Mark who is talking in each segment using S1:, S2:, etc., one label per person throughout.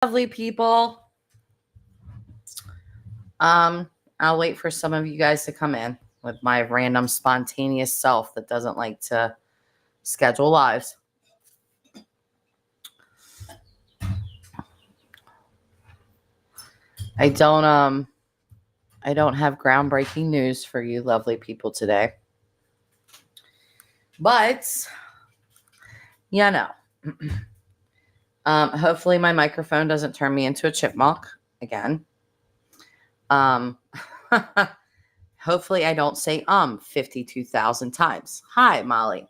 S1: Lovely people. I'll wait for some of you guys to come in with my random spontaneous self that doesn't like to schedule lives. I don't I don't have groundbreaking news for you lovely people today. But hopefully my microphone doesn't turn me into a chipmunk again. Um Hopefully I don't say 52,000 times. Hi, Molly.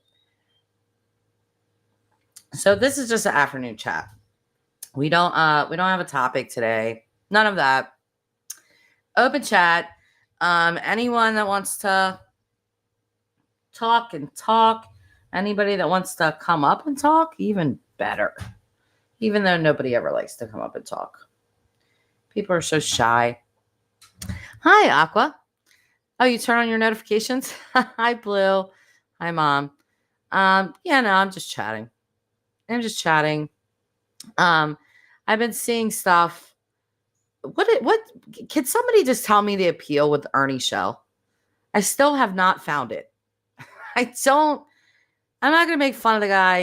S1: So this is just an afternoon chat. We don't have a topic today. None of that. Open chat. Anyone that wants to talk and talk, anybody that wants to come up and talk, even better. Even though nobody ever likes to come up and talk. People are so shy. Hi, Aqua. Oh, you turn on your notifications? Hi, Blue. Hi, Mom. I'm just chatting. I've been seeing stuff. What can somebody just tell me the appeal with Ernie show? I still have not found it. I'm not going to make fun of the guy,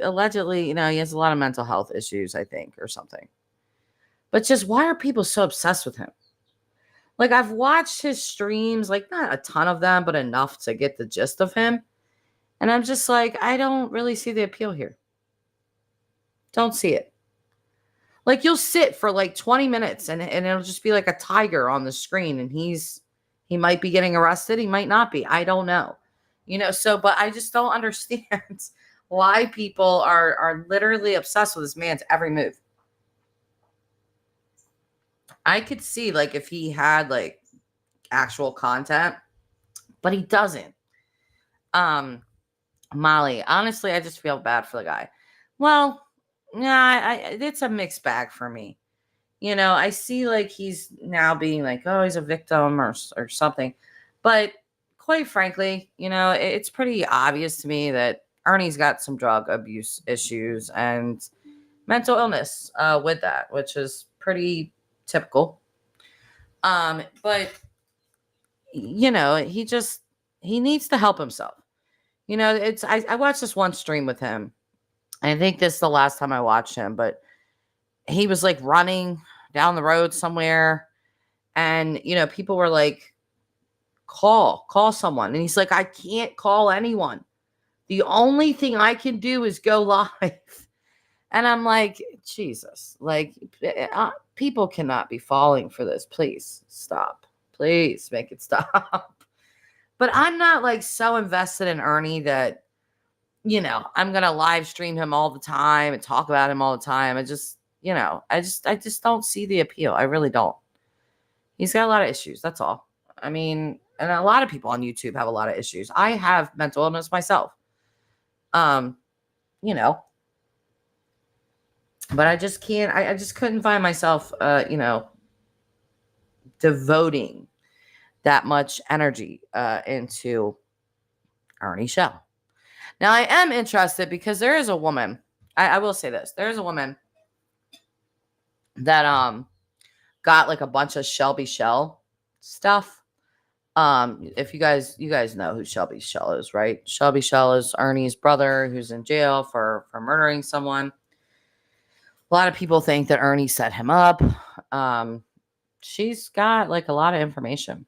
S1: allegedly, he has a lot of mental health issues, I think, or something. But just why are people so obsessed with him? Like, I've watched his streams, like not a ton of them, but enough to get the gist of him. And I'm just like, I don't really see the appeal here. Don't see it. Like, you'll sit for like 20 minutes and it'll just be like a tiger on the screen, and he might be getting arrested. He might not be. I don't know. But I just don't understand why people are literally obsessed with this man's every move. I could see like if he had like actual content, but he doesn't. Molly, honestly, I just feel bad for the guy. Well, yeah, it's a mixed bag for me. I see like he's now being like, oh, he's a victim or something. But quite frankly, it's pretty obvious to me that Ernie's got some drug abuse issues and mental illness with that, which is pretty typical. But he needs to help himself. I watched this one stream with him. I think this is the last time I watched him, but he was like running down the road somewhere, and people were like, call someone, and he's like, I can't call anyone. The only thing I can do is go live. And I'm like, Jesus, like, people cannot be falling for this. Please stop. Please make it stop. But I'm not like so invested in Ernie that I'm going to live stream him all the time and talk about him all the time. I just don't see the appeal. I really don't. He's got a lot of issues. That's all. I mean, and a lot of people on YouTube have a lot of issues. I have mental illness myself. But I just can't, I just couldn't find myself, devoting that much energy into Ernie show. Now, I am interested because there is a woman, I will say this, there is a woman that got like a bunch of Shelby Shell stuff. If you guys know who Shelby Shell is, right? Shelby Shell is Ernie's brother who's in jail for murdering someone. A lot of people think that Ernie set him up. She's got like a lot of information,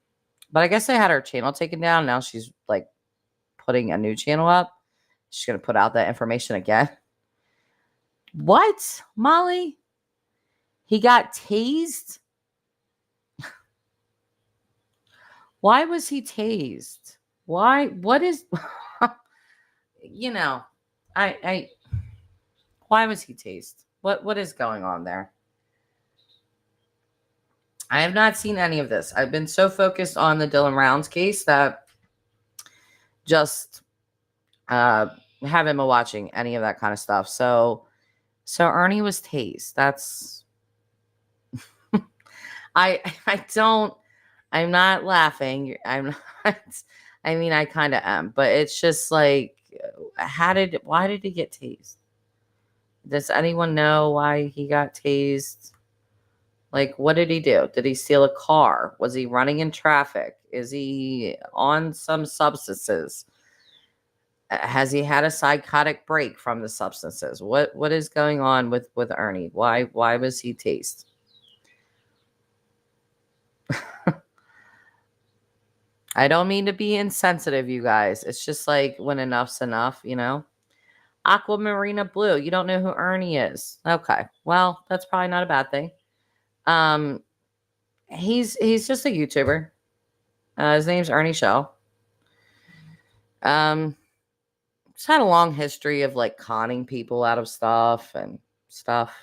S1: but I guess they had her channel taken down. Now she's like putting a new channel up. She's going to put out that information again. What, Molly? He got tased? Why was he tased? Why? What is, why was he tased? What is going on there? I have not seen any of this. I've been so focused on the Dylan Rounds case that just haven't been watching any of that kind of stuff. So Ernie was tased. That's I'm not laughing. I'm not, I mean, I kind of am, but it's just like, why did he get tased? Does anyone know why he got tased? Like, what did he do? Did he steal a car? Was he running in traffic? Is he on some substances? Has he had a psychotic break from the substances? What is going on with Ernie? Why was he tased? I don't mean to be insensitive, you guys. It's just like when enough's enough, you know? Aquamarina Blue. You don't know who Ernie is. Okay. Well, that's probably not a bad thing. Um, he's just a YouTuber. His name's Ernie Shell. Just had a long history of like conning people out of stuff and stuff.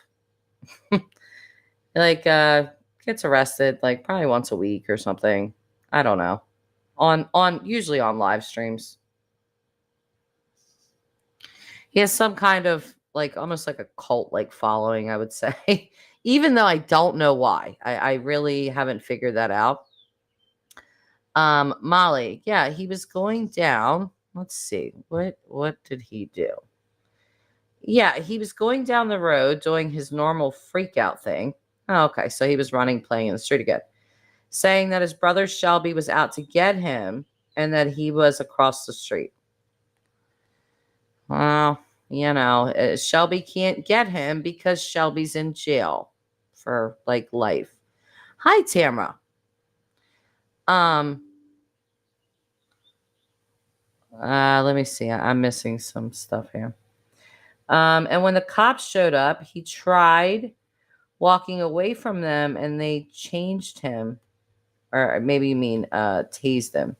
S1: Like gets arrested like probably once a week or something. I don't know. On usually on live streams. He has some kind of like almost like a cult like following, I would say. Even though I don't know why. I really haven't figured that out. Molly, yeah, he was going down. Let's see. What did he do? Yeah, he was going down the road doing his normal freak out thing. Oh, okay, so he was running, playing in the street again, saying that his brother Shelby was out to get him and that he was across the street. Well, Shelby can't get him because Shelby's in jail for like life. Hi, Tamara. Let me see. I'm missing some stuff here. And when the cops showed up, he tried walking away from them and they changed him. Or maybe you mean tased him.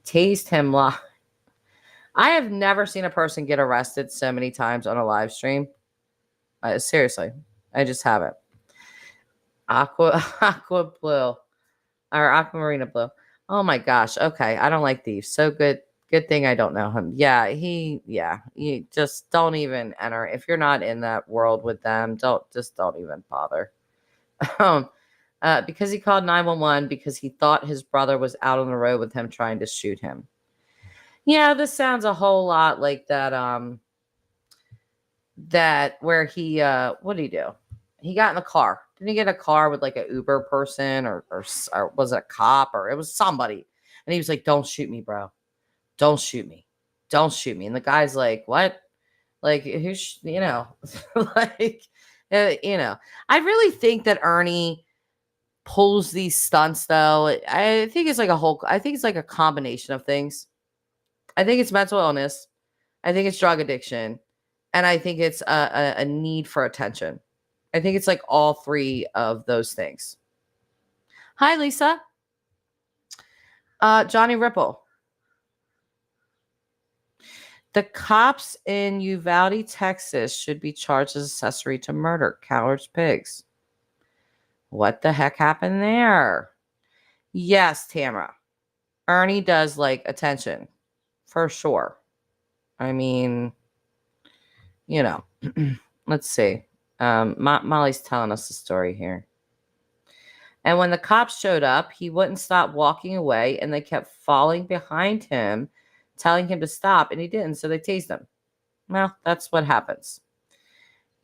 S1: Tased him. I have never seen a person get arrested so many times on a live stream. Seriously. I just haven't. Aqua Blue. Or Aquamarina Blue. Oh my gosh. Okay. I don't like thieves. So good. Good thing I don't know him. Yeah, you just don't even enter. If you're not in that world with them, don't even bother. Because he called 911 because he thought his brother was out on the road with him trying to shoot him. Yeah, this sounds a whole lot like that. That where he what did he do? He got in the car. Didn't he get a car with like an Uber person or was it a cop or it was somebody? And he was like, "Don't shoot me, bro. Don't shoot me. Don't shoot me." And the guy's like, "What? Like, who's, like, I really think that Ernie pulls these stunts, though. I think it's like I think it's like a combination of things. I think it's mental illness. I think it's drug addiction. And I think it's a need for attention. I think it's like all three of those things. Hi, Lisa. Johnny Ripple. The cops in Uvalde, Texas should be charged as accessory to murder. Cowards, pigs. What the heck happened there? Yes, Tamara. Ernie does like attention. For sure. I mean, let's see. Molly's telling us a story here. And when the cops showed up, he wouldn't stop walking away and they kept falling behind him, telling him to stop, and he didn't, so they tased him. Well, that's what happens.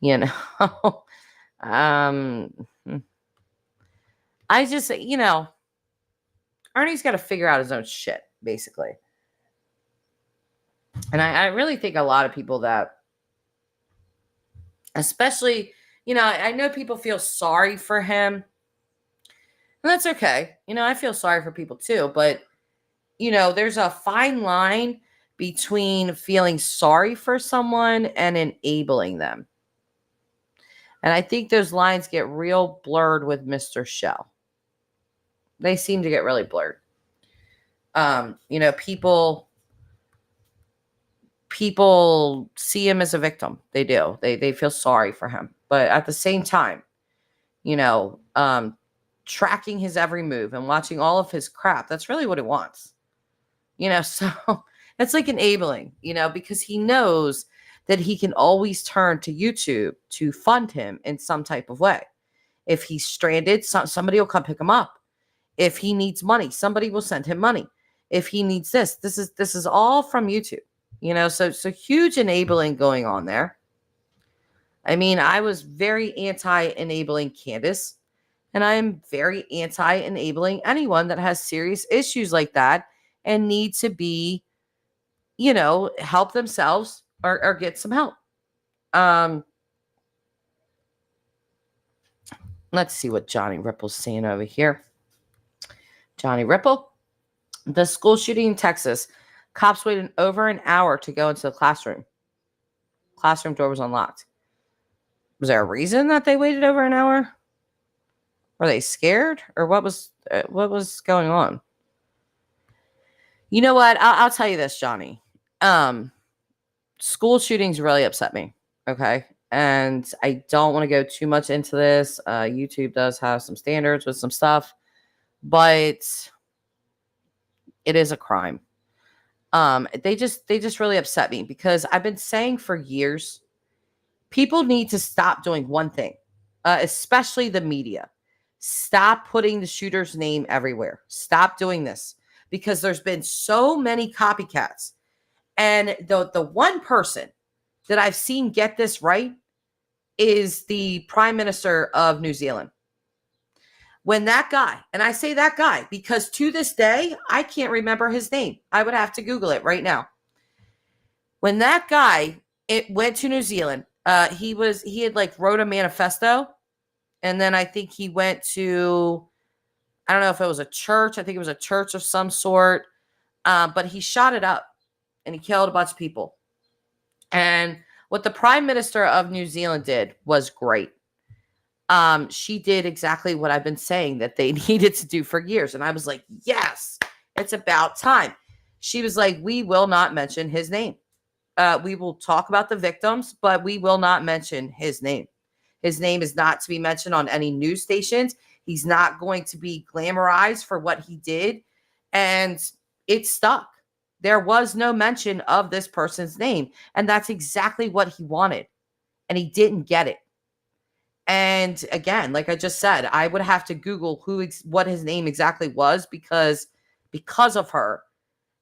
S1: I just, Ernie's got to figure out his own shit, basically. And I really think a lot of people that, especially, I know people feel sorry for him. And that's okay. I feel sorry for people too, but there's a fine line between feeling sorry for someone and enabling them. And I think those lines get real blurred with Mr. Shell. They seem to get really blurred. People see him as a victim. They do. They feel sorry for him. But at the same time, tracking his every move and watching all of his crap, that's really what he wants. So it's like enabling, because he knows that he can always turn to YouTube to fund him in some type of way. If he's stranded, somebody will come pick him up. If he needs money, somebody will send him money. If he needs this is all from YouTube, so huge enabling going on there. I mean, I was very anti-enabling Candace, and I am very anti-enabling anyone that has serious issues like that and need to be, help themselves or get some help. Um, let's see what Johnny Ripple's saying over here. Johnny Ripple, the school shooting in Texas, cops waited over an hour to go into the classroom. Classroom door was unlocked. Was there a reason that they waited over an hour? Were they scared, or what was going on? You know what? I'll tell you this, Johnny. Um, School shootings really upset me. Okay. And I don't want to go too much into this. YouTube does have some standards with some stuff, but it is a crime. They just really upset me because I've been saying for years, people need to stop doing one thing, especially the media. Stop putting the shooter's name everywhere. Stop doing this because there's been so many copycats. And the one person that I've seen get this right is the Prime Minister of New Zealand. When that guy, and I say that guy because to this day, I can't remember his name. I would have to Google it right now. When that guy went to New Zealand, he had like wrote a manifesto, and then I think he went to, I don't know if it was a church. I think it was a church of some sort, but he shot it up and he killed a bunch of people. And what the Prime Minister of New Zealand did was great. She did exactly what I've been saying that they needed to do for years. And I was like, yes, it's about time. She was like, we will not mention his name. We will talk about the victims, but we will not mention his name. His name is not to be mentioned on any news stations. He's not going to be glamorized for what he did. And it stuck. There was no mention of this person's name. And that's exactly what he wanted. And he didn't get it. And again, like I just said, I would have to Google what his name exactly was because of her,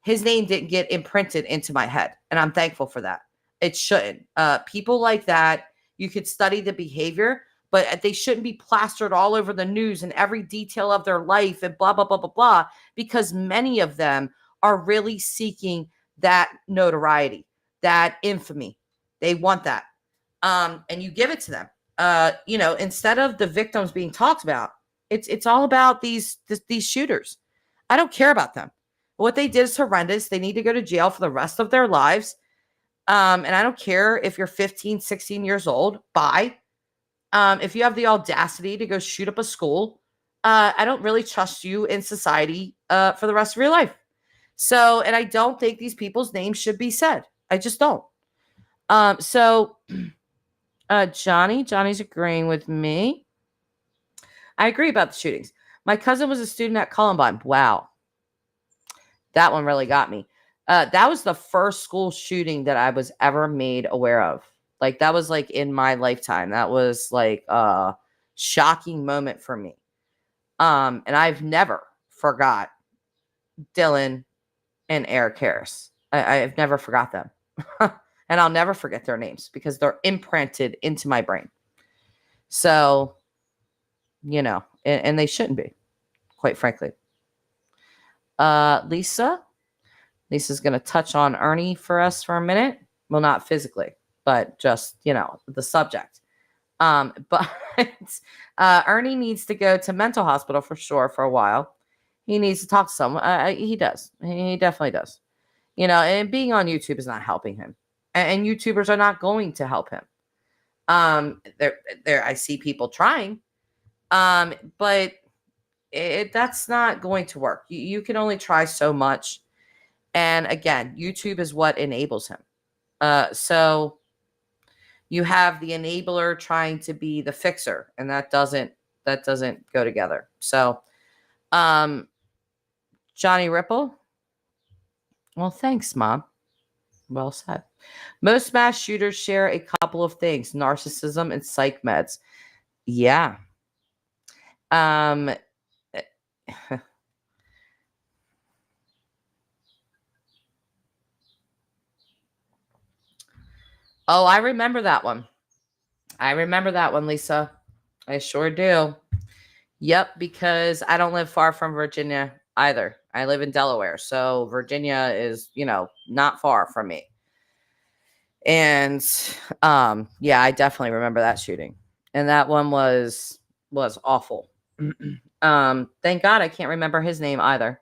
S1: his name didn't get imprinted into my head. And I'm thankful for that. It shouldn't. People like that, you could study the behavior, but they shouldn't be plastered all over the news and every detail of their life and blah, blah, blah, blah, blah, because many of them are really seeking that notoriety, that infamy. They want that. And you give it to them. Instead of the victims being talked about, it's all about these shooters. I don't care about them. What they did is horrendous. They need to go to jail for the rest of their lives. And I don't care if you're 15, 16 years old. Bye. If you have the audacity to go shoot up a school, I don't really trust you in society for the rest of your life. So, and I don't think these people's names should be said. I just don't. Johnny's agreeing with me. I agree about the shootings. My cousin was a student at Columbine. Wow. That one really got me. That was the first school shooting that I was ever made aware of. Like, that was like in my lifetime. That was like a shocking moment for me. And I've never forgot Dylan and Eric Harris. I've never forgot them. And I'll never forget their names because they're imprinted into my brain. So, and they shouldn't be, quite frankly. Lisa's going to touch on Ernie for us for a minute. Well, not physically, but just, the subject. But Ernie needs to go to mental hospital for sure for a while. He needs to talk to someone. He does. He definitely does. And being on YouTube is not helping him. And YouTubers are not going to help him. I see people trying, but that's not going to work. You can only try so much. And again, YouTube is what enables him. So you have the enabler trying to be the fixer, and that doesn't go together. So, Johnny Ripple. Well, thanks, Mom. Well said. Most mass shooters share a couple of things: narcissism and psych meds. Yeah. Oh, I remember that one. I remember that one, Lisa. I sure do. Yep, because I don't live far from Virginia either. I live in Delaware. So Virginia is, not far from me. And yeah, I definitely remember that shooting. And that one was awful. Thank God I can't remember his name either,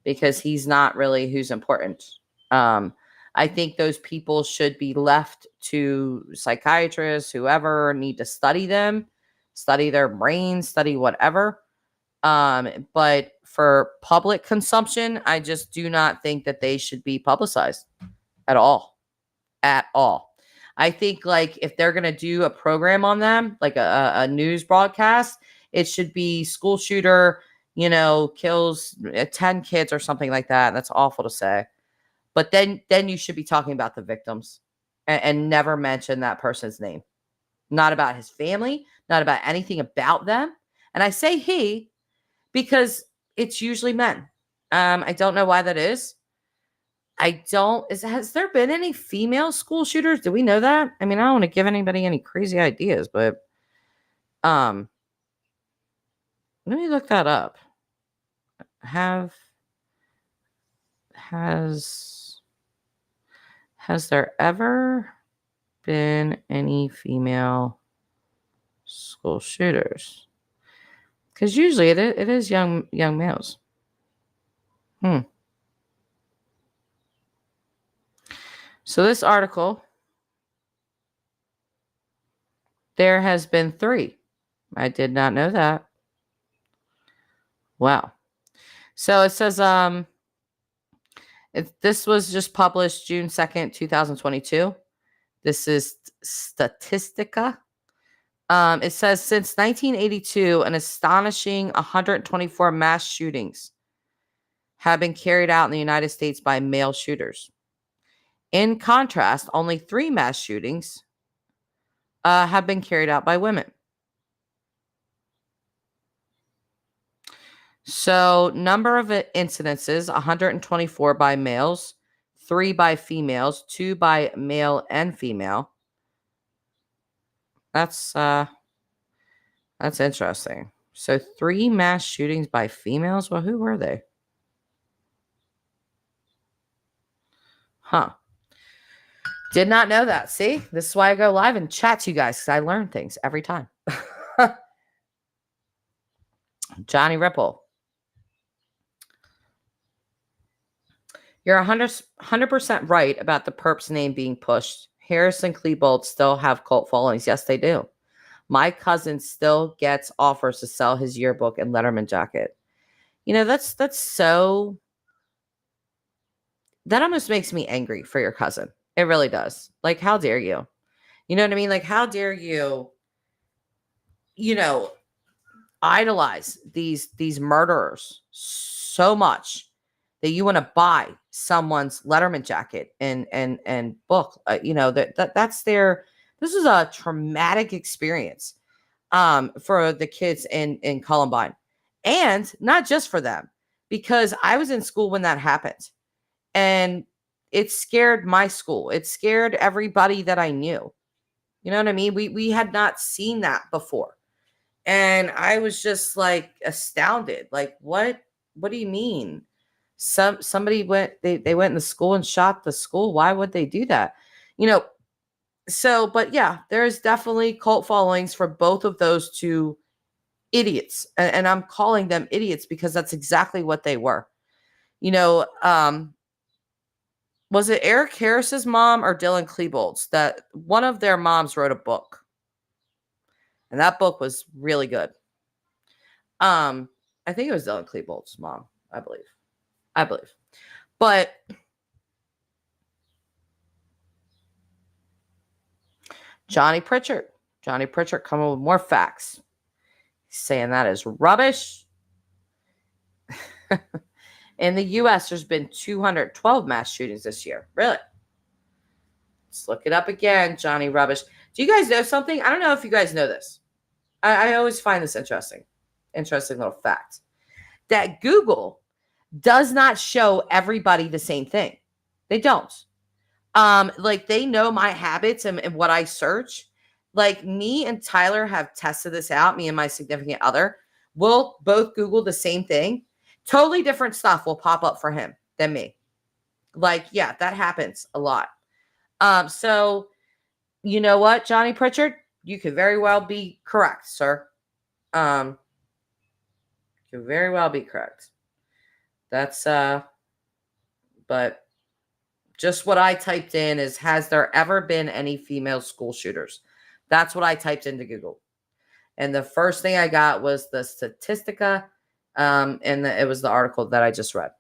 S1: because he's not really who's important. I think those people should be left to psychiatrists, whoever need to study them, study their brains, study whatever. But for public consumption, I just do not think that they should be publicized at all. At all. I think, like, if they're going to do a program on them, like a news broadcast, it should be school shooter, kills 10 kids or something like that. That's awful to say. But then you should be talking about the victims and never mention that person's name. Not about his family, not about anything about them. And I say he because it's usually men. I don't know why that is. Has there been any female school shooters? Do we know that? I mean, I don't want to give anybody any crazy ideas, but let me look that up. Has there ever been any female school shooters? Because usually it is young males. So this article, there has been 3. I did not know that. Wow. So it says this was just published June 2nd, 2022. This is Statistica. It says since 1982, an astonishing 124 mass shootings have been carried out in the United States by male shooters. In contrast, only 3 mass shootings have been carried out by women. So, number of incidences, 124 by males, 3 by females, 2 by male and female. That's interesting. So 3 mass shootings by females? Well, who were they? Huh. Did not know that. See? This is why I go live and chat to you guys, because I learn things every time. Johnny Ripple. You're 100% right about the perp's name being pushed. Harris and Klebold still have cult followings. Yes, they do. My cousin still gets offers to sell his yearbook and Letterman jacket. That's so... That almost makes me angry for your cousin. It really does. Like, how dare you? You know what I mean? Like, how dare you, idolize these murderers so much that you want to buy someone's Letterman jacket and book. That's their... This is a traumatic experience for the kids in Columbine, and not just for them, because I was in school when that happened. And it scared my school. It scared everybody that I knew. You know what I mean? We had not seen that before. And I was just like astounded. Like, what do you mean? Somebody they went in the school and shot the school. Why would they do that? But yeah, there's definitely cult followings for both of those 2 idiots. And I'm calling them idiots because that's exactly what they were. Was it Eric Harris's mom or Dylan Klebold's that one of their moms wrote a book? And that book was really good. I think it was Dylan Klebold's mom, I believe. But Johnny Pritchard coming with more facts. He's saying that is rubbish. In the U.S., there's been 212 mass shootings this year. Really? Let's look it up again, Johnny Rubbish. Do you guys know something? I don't know if you guys know this. I always find this interesting. Interesting little fact. That Google does not show everybody the same thing. They don't. Like, they know my habits and what I search. Like me and Tyler have tested this out, me and my significant other. We'll both Google the same thing. Totally different stuff will pop up for him than me. Like, yeah, that happens a lot. So you know what, Johnny Pritchard? You could very well be correct, sir. Could very well be correct. That's but just what I typed in is, has there ever been any female school shooters? That's what I typed into Google. And the first thing I got was the Statistica, and it was the article that I just read.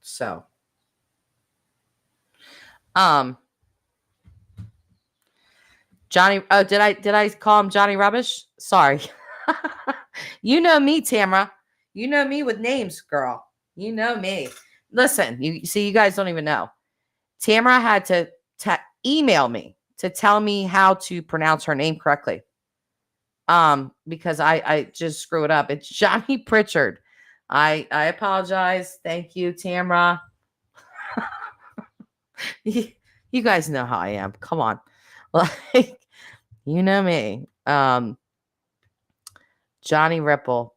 S1: So, Johnny, oh, did I call him Johnny Rubbish? Sorry. You know me, Tamara. You know me with names, girl. You know me. Listen, you see, you guys don't even know. Tamara had to email me to tell me how to pronounce her name correctly. Because I just screw it up. It's Johnny Pritchard. I apologize. Thank you, Tamara. You guys know how I am. Come on. Like, you know me. Johnny Ripple.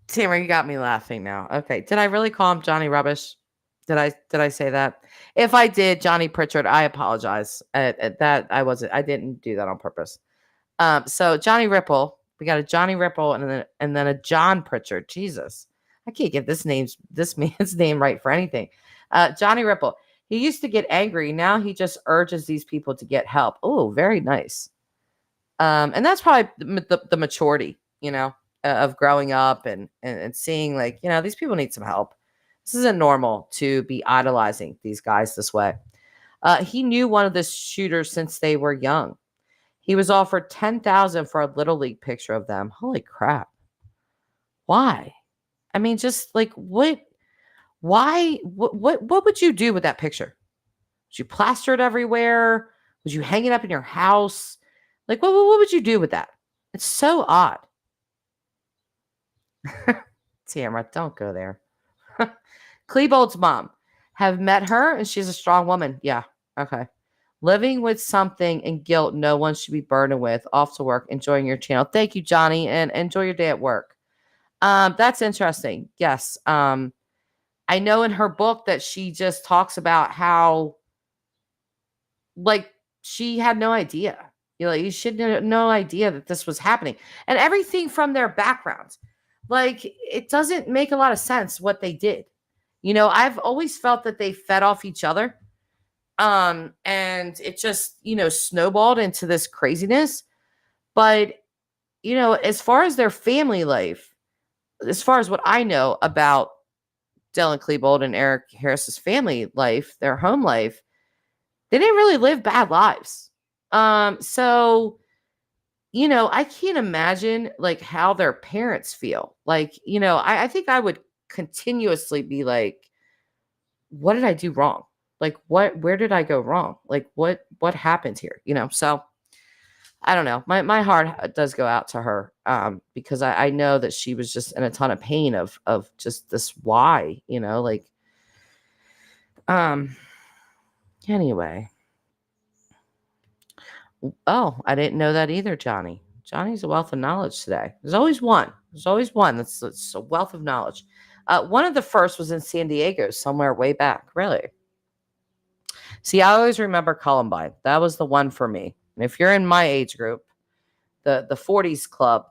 S1: Tamara, you got me laughing now. Okay. Did I really call him Johnny Rubbish? Did I say that? If I did, Johnny Pritchard, I apologize. That I didn't do that on purpose. So Johnny Ripple, we got a Johnny Ripple and then a John Pritchard. Jesus. I can't get this man's name right for anything. Johnny Ripple. He used to get angry. Now he just urges these people to get help. Oh, very nice. And that's probably the maturity, of growing up and seeing, like, these people need some help. This isn't normal to be idolizing these guys this way. He knew one of the shooters since they were young. He was offered $10,000 for a little league picture of them. Holy crap! Why? I mean, just like what? Why? What would you do with that picture? Would you plaster it everywhere? Would you hang it up in your house? Like, what would you do with that? It's so odd. Tamara, don't go there. Klebold's mom. Have met her, and she's a strong woman. Yeah, okay. Living with something and guilt no one should be burdened with. Off to work, enjoying your channel. Thank you, Johnny, and enjoy your day at work. That's interesting. Yes. I know in her book that she just talks about how, like, she had no idea. You should have no idea that this was happening. And everything from their backgrounds. Like, it doesn't make a lot of sense what they did. I've always felt that they fed off each other. And it just, snowballed into this craziness. But, as far as their family life, as far as what I know about Dylan Klebold and Eric Harris's family life, their home life, they didn't really live bad lives. So, I can't imagine, like, how their parents feel. Like, I think I would continuously be like, what did I do wrong? Like, where did I go wrong? Like, what happened here? So I don't know. My heart does go out to her, because I know that she was just in a ton of pain of just this why, like, anyway. Oh, I didn't know that either, Johnny. Johnny's a wealth of knowledge today. There's always one. That's a wealth of knowledge. One of the first was in San Diego, somewhere way back. Really? See, I always remember Columbine. That was the one for me. And if you're in my age group, the 40s club,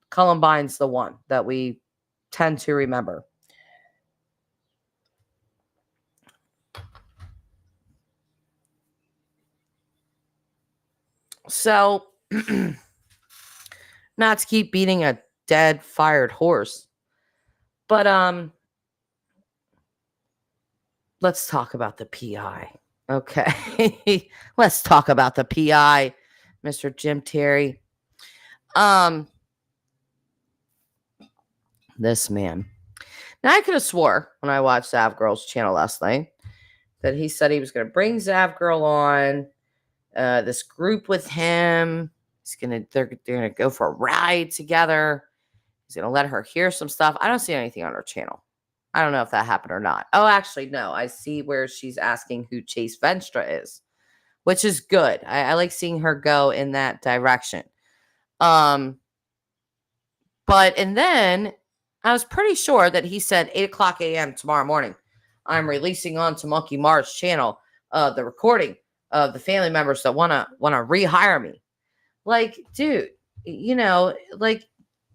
S1: Columbine's the one that we tend to remember. So, not to keep beating a dead, fired horse, but let's talk about the PI. Okay. Let's talk about the PI, Mr. Jim Terry. This man. Now, I could have swore when I watched Zav Girl's channel last night that he said he was going to bring Zav Girl on this group with him. They're going to go for a ride together. He's going to let her hear some stuff. I don't see anything on her channel. I don't know if that happened or not. Oh, actually, no. I see where she's asking who Chase Venstra is, which is good. I like seeing her go in that direction. And then I was pretty sure that he said 8 o'clock a.m. tomorrow morning, I'm releasing onto Monkey Mars channel the recording of the family members that want to rehire me. Like, dude,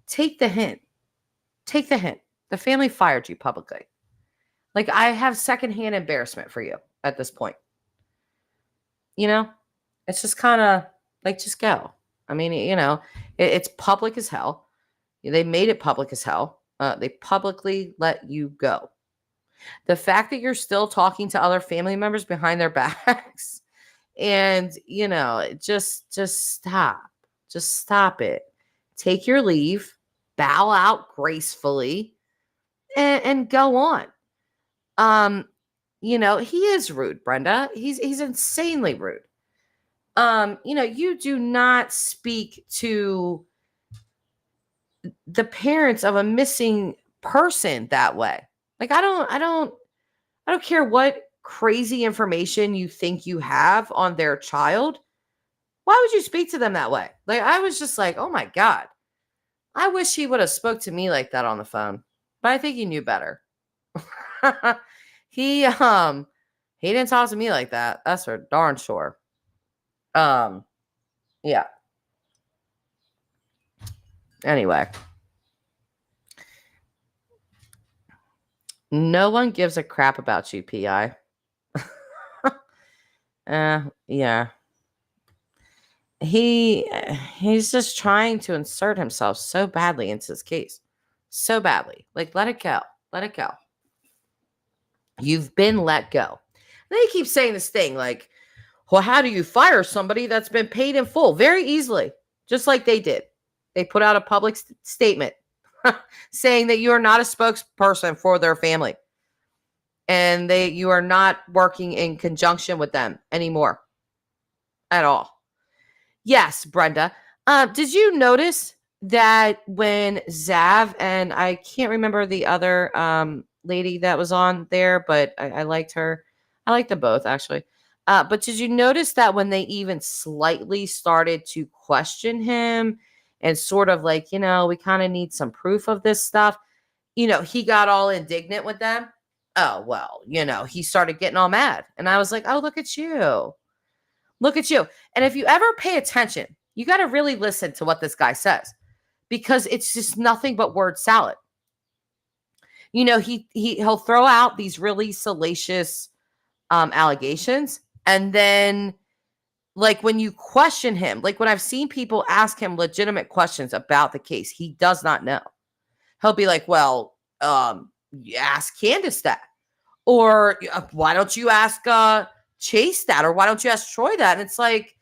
S1: take the hint. Take the hint. The family fired you publicly. Like, I have secondhand embarrassment for you at this point. It's just kind of like, just go. I mean, it's public as hell. They made it public as hell. They publicly let you go. The fact that you're still talking to other family members behind their backs and, just stop. Just stop it. Take your leave, bow out gracefully, and go on. He is rude, Brenda. He's insanely rude. You do not speak to the parents of a missing person that way. Like, I don't care what crazy information you think you have on their child. Why would you speak to them that way? Like, I was just like, oh my God. I wish he would have spoke to me like that on the phone. But I think he knew better. He didn't talk to me like that. That's for darn sure. Yeah. Anyway. No one gives a crap about you, PI. Yeah. He's just trying to insert himself so badly into this case. So badly. Like, let it go. Let it go. You've been let go. They keep saying this thing like, well, how do you fire somebody that's been paid in full? Very easily, just like they did. They put out a public statement saying that you are not a spokesperson for their family and you are not working in conjunction with them anymore at all. Yes, Brenda. Did you notice that when Zav and I can't remember the other lady that was on there, but I liked her. I liked them both, actually. But did you notice that when they even slightly started to question him and sort of like, we kind of need some proof of this stuff, he got all indignant with them? Oh, well, he started getting all mad. And I was like, oh, look at you. Look at you. And if you ever pay attention, you got to really listen to what this guy says because it's just nothing but word salad. He'll throw out these really salacious allegations. And then, like, when you question him, like when I've seen people ask him legitimate questions about the case, he does not know. He'll be like, well, ask Candace that. Or why don't you ask Chase that? Or why don't you ask Troy that? And it's like,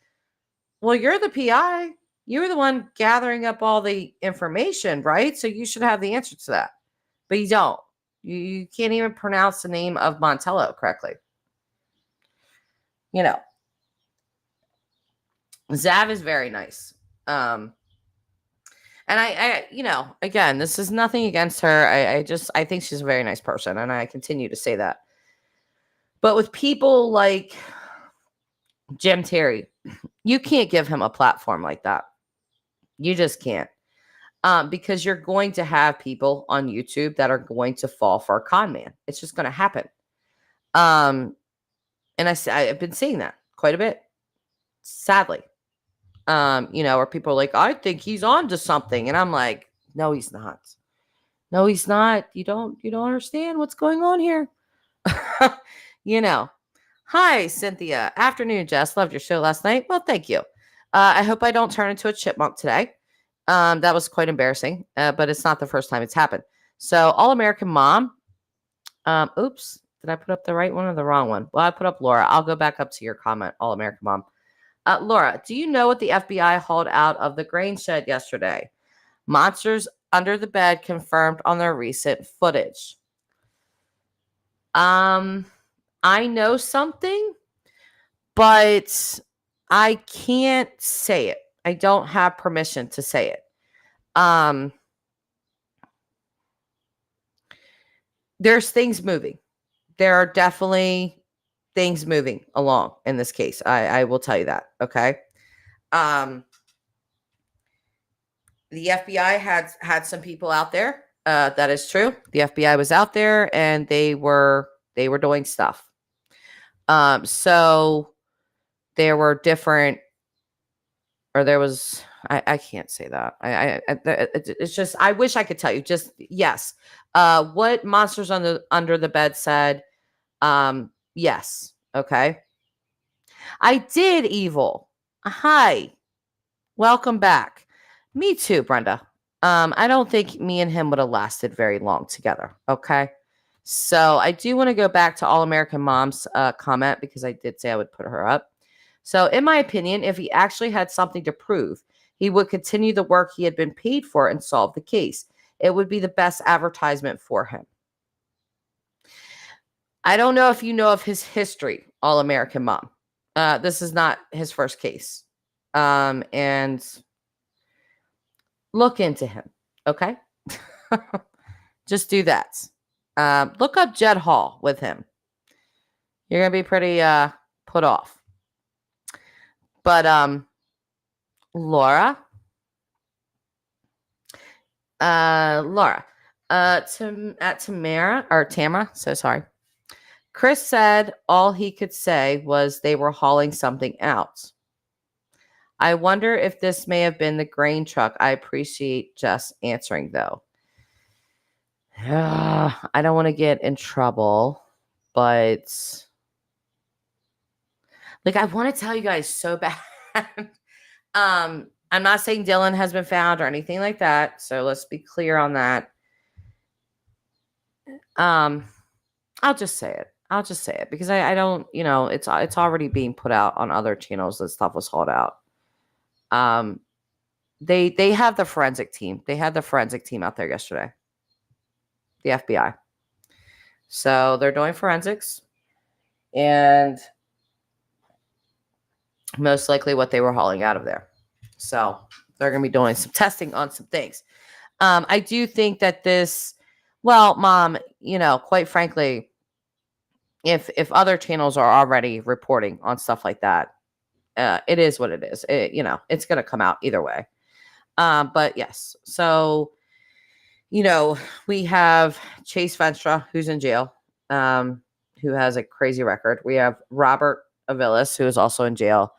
S1: well, you're the PI. You're the one gathering up all the information, right? So you should have the answer to that. But you don't. You can't even pronounce the name of Montello correctly. Zav is very nice. And I again, this is nothing against her. I think she's a very nice person, and I continue to say that. But with people like Jim Terry, you can't give him a platform like that. You just can't. Because you're going to have people on YouTube that are going to fall for a con man. It's just going to happen. And I've been seeing that quite a bit, sadly. Where people are like, I think he's on to something. And I'm like, no, he's not. No, he's not. You don't understand what's going on here. Hi, Cynthia. Afternoon, Jess. Loved your show last night. Well, thank you. I hope I don't turn into a chipmunk today. That was quite embarrassing, but it's not the first time it's happened. So, All American Mom. Oops. Did I put up the right one or the wrong one? Well, I put up Laura. I'll go back up to your comment, All American Mom. Laura, do you know what the FBI hauled out of the grain shed yesterday? Monsters under the bed confirmed on their recent footage. I know something, but I can't say it. I don't have permission to say it. there's things moving. There are definitely things moving along in this case. I will tell you that. Okay. Um, the FBI had some people out there. That is true. The FBI was out there and they were doing stuff. So there were different, or there was. I can't say that. It's just I wish I could tell you. Just yes. What Monsters Under the Bed said. Yes. Okay. I did evil. Hi. Welcome back. Me too, Brenda. I don't think me and him would have lasted very long together. Okay. So I do want to go back to All American Mom's comment because I did say I would put her up. So, in my opinion, if he actually had something to prove, he would continue the work he had been paid for and solve the case. It would be the best advertisement for him. I don't know if you know of his history, All American Mom. This is not his first case. And look into him. Okay. Just do that. Look up Jed Hall with him. You're going to be pretty put off. But Laura, Tamara, so sorry. Chris said all he could say was they were hauling something out. I wonder if this may have been the grain truck. I appreciate Jess answering, though. I don't want to get in trouble, but like I want to tell you guys so bad. I'm not saying Dylan has been found or anything like that, so let's be clear on that. I'll just say it because I don't, it's already being put out on other channels that stuff was hauled out. They have the forensic team. They had the forensic team out there yesterday. The FBI. So they're doing forensics and most likely what they were hauling out of there. So they're going to be doing some testing on some things. I do think that this, well, Mom, quite frankly, if other channels are already reporting on stuff like that, it is what it is. It's going to come out either way. But yes, so, we have Chase Venstra, who's in jail, who has a crazy record. We have Robert Aviles, who is also in jail.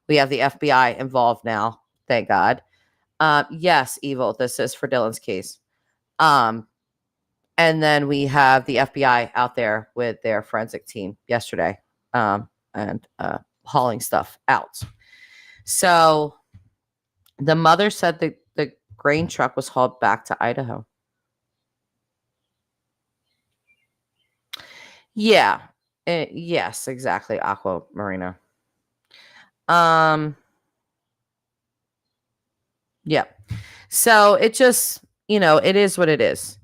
S1: We have the FBI involved now. Thank God. Yes, Evil, this is for Dylan's case. And then we have the FBI out there with their forensic team yesterday and hauling stuff out. So the mother said that the grain truck was hauled back to Idaho. Yeah. Yes, exactly. Aqua Marina. Yeah. So it just, it is what it is.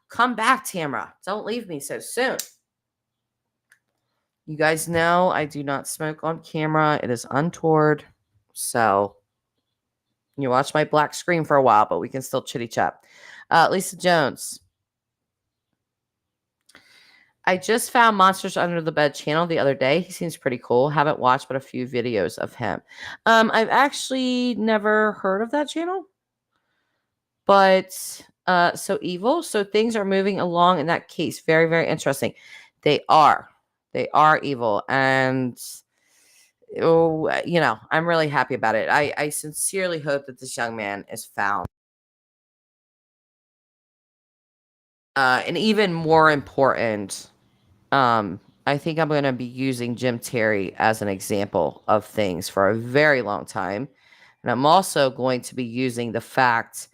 S1: Come back, Tamara. Don't leave me so soon. You guys know I do not smoke on camera. It is untoward. So you watch my black screen for a while, but we can still chitty chat. Lisa Jones. I just found Monsters Under the Bed channel the other day. He seems pretty cool. Haven't watched but a few videos of him. I've actually never heard of that channel. But so evil. So things are moving along in that case. Very, very interesting. They are evil. And I'm really happy about it. I sincerely hope that this young man is found. And even more important, I think I'm going to be using Jim Terry as an example of things for a very long time. And I'm also going to be using the fact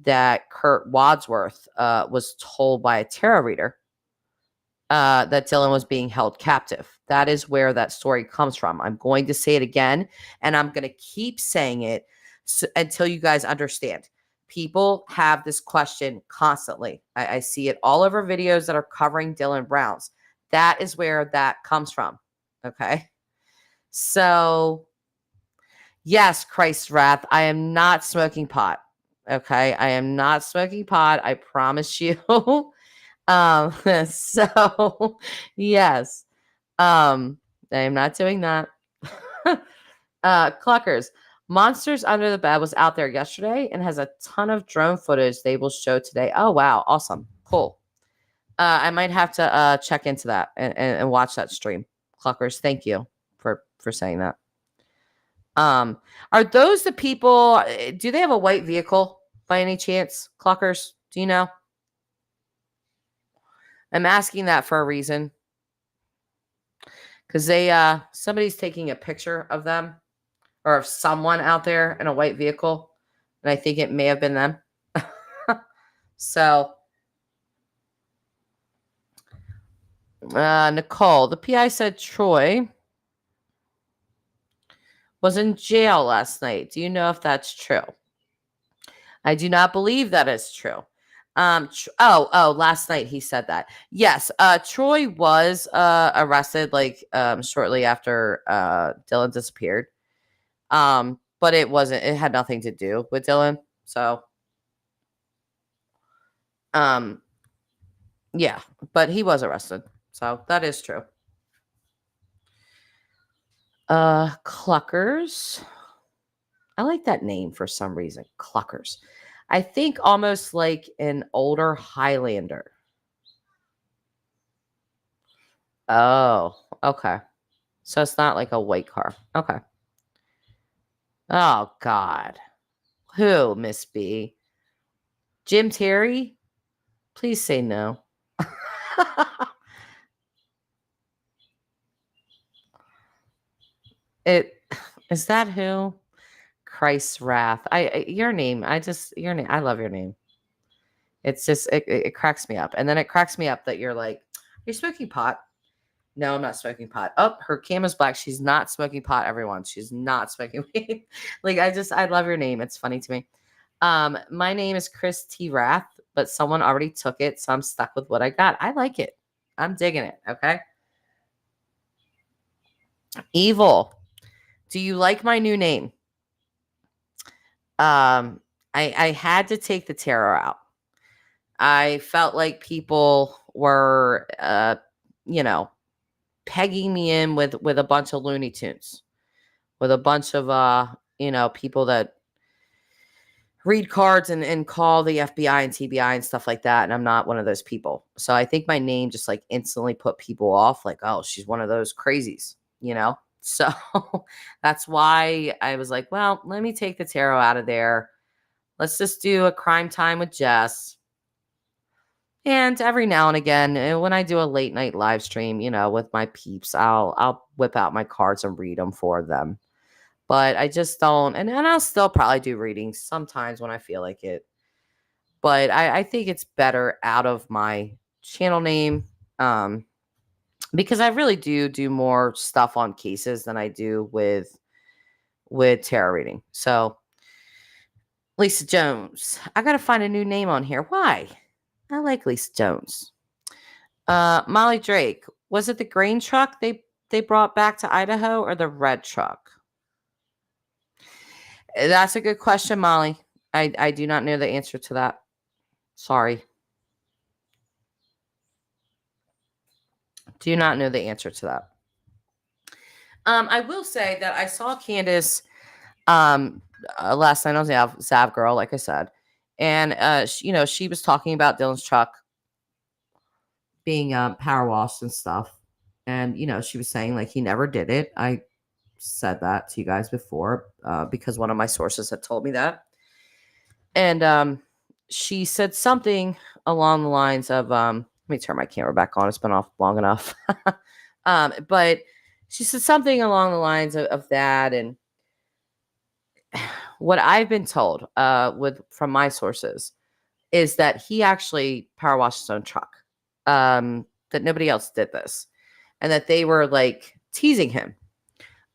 S1: that Kurt Wadsworth was told by a tarot reader that Dylan was being held captive. That is where that story comes from. I'm going to say it again, and I'm going to keep saying it until you guys understand. People have this question constantly. I see it all over videos that are covering Dylan Browns. That is where that comes from. Okay. So, yes, Christ's wrath. I am not smoking pot. Okay. I am not smoking pot. I promise you. So yes. I am not doing that. Cluckers. Monsters Under the Bed was out there yesterday and has a ton of drone footage they will show today. Oh wow, awesome. Cool. I might have to check into that and watch that stream. Cluckers, thank you for saying that. Are those the people? Do they have a white vehicle by any chance? Cluckers, do you know? I'm asking that for a reason because somebody's taking a picture of them or of someone out there in a white vehicle, and I think it may have been them. So, Nicole, the PI said Troy was in jail last night. Do you know if that's true? I do not believe that is true. Last night he said that. Yes, Troy was arrested like shortly after Dylan disappeared. But it had nothing to do with Dylan. So yeah, but he was arrested. So that is true. Cluckers. I like that name for some reason. Cluckers. I think almost like an older Highlander. Oh, okay. So it's not like a white car. Okay. Oh God. Who, Miss B? Jim Terry? Please say no. It is that who? Christ's wrath. Your name. Your name. I love your name. It's just it cracks me up. And then it cracks me up that you're like, you're smoking pot. No, I'm not smoking pot. Oh, her cam is black. She's not smoking pot, everyone. She's not smoking weed. Like I love your name. It's funny to me. My name is Chris T. Wrath, but someone already took it, so I'm stuck with what I got. I like it. I'm digging it. Okay. Evil. Do you like my new name? I had to take the tarot out. I felt like people were, pegging me in with a bunch of Looney Tunes, with a bunch of people that read cards and call the FBI and TBI and stuff like that. And I'm not one of those people. So I think my name just like instantly put people off, like, oh, she's one of those crazies, you know? So that's why I was like, well, let me take the tarot out of there. Let's just do a crime time with Jess. And every now and again, when I do a late night live stream, with my peeps, I'll whip out my cards and read them for them. But I just don't, and I'll still probably do readings sometimes when I feel like it. But I think it's better out of my channel name, because I really do more stuff on cases than I do with tarot reading. So Lisa Jones, I gotta find a new name on here. Why? I like Lisa Jones. Molly Drake, was it the grain truck they brought back to Idaho or the red truck? That's a good question, Molly. I do not know the answer to that. Sorry. Do not know the answer to that. I will say that I saw Candace last night on Zav Girl, like I said. And, she was talking about Dylan's truck being power washed and stuff. And, she was saying like he never did it. I said that to you guys before because one of my sources had told me that. And she said something along the lines of, let me turn my camera back on. It's been off long enough. But she said something along the lines of that. And what I've been told from my sources is that he actually power washed his own truck, that nobody else did this, and that they were like teasing him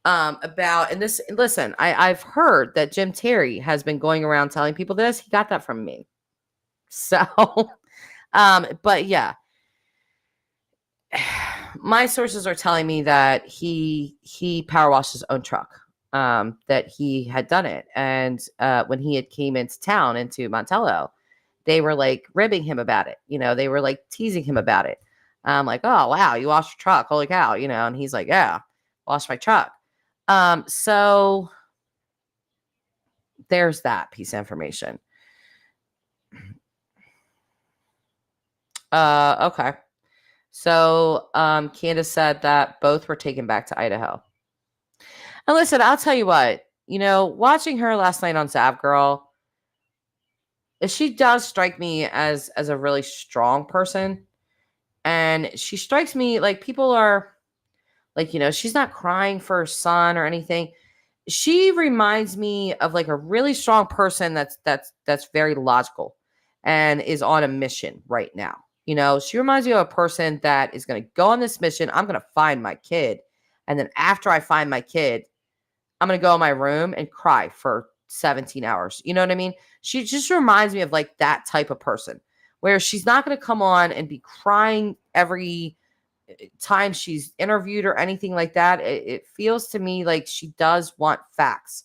S1: about, and this, listen, I've heard that Jim Terry has been going around telling people this. He got that from me. So, but yeah, my sources are telling me that he power washed his own truck, that he had done it. And when he had came into town, into Montello, they were like ribbing him about it. They were like teasing him about it. I'm like, oh wow, you washed your truck, holy cow, and he's like, yeah, washed my truck. So there's that piece of information. Okay. So Candace said that both were taken back to Idaho. And listen, I'll tell you what, watching her last night on Zav Girl, she does strike me as a really strong person. And she strikes me like people are like, she's not crying for her son or anything. She reminds me of like a really strong person that's very logical and is on a mission right now. She reminds me of a person that is going to go on this mission. I'm going to find my kid. And then after I find my kid, I'm going to go in my room and cry for 17 hours. You know what I mean? She just reminds me of like that type of person where she's not going to come on and be crying every time she's interviewed or anything like that. It feels to me like she does want facts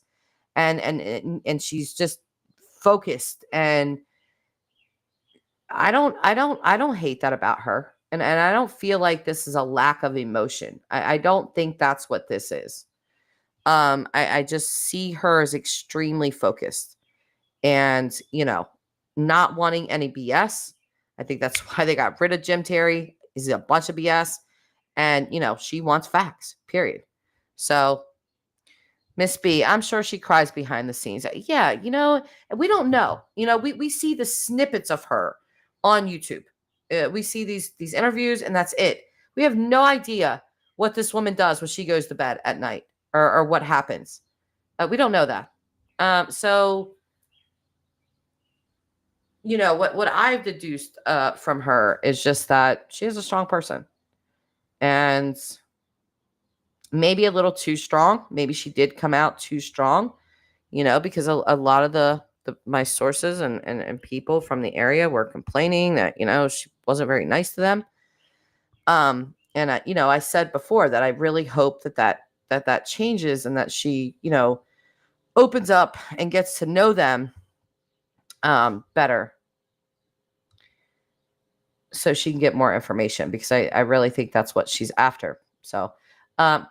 S1: and she's just focused. And I don't hate that about her. And I don't feel like this is a lack of emotion. I don't think that's what this is. I just see her as extremely focused and, not wanting any BS. I think that's why they got rid of Jim Terry. Is a bunch of BS. And, she wants facts, period. So Miss B, I'm sure she cries behind the scenes. Yeah, we don't know. We see the snippets of her on YouTube. We see these interviews and that's it. We have no idea what this woman does when she goes to bed at night or what happens. We don't know that. So, what I've deduced from her is just that she is a strong person. And maybe a little too strong. Maybe she did come out too strong, because a lot of my sources and people from the area were complaining that, she wasn't very nice to them. And I said before that I really hope that changes and that she, opens up and gets to know them better so she can get more information, because I really think that's what she's after. So,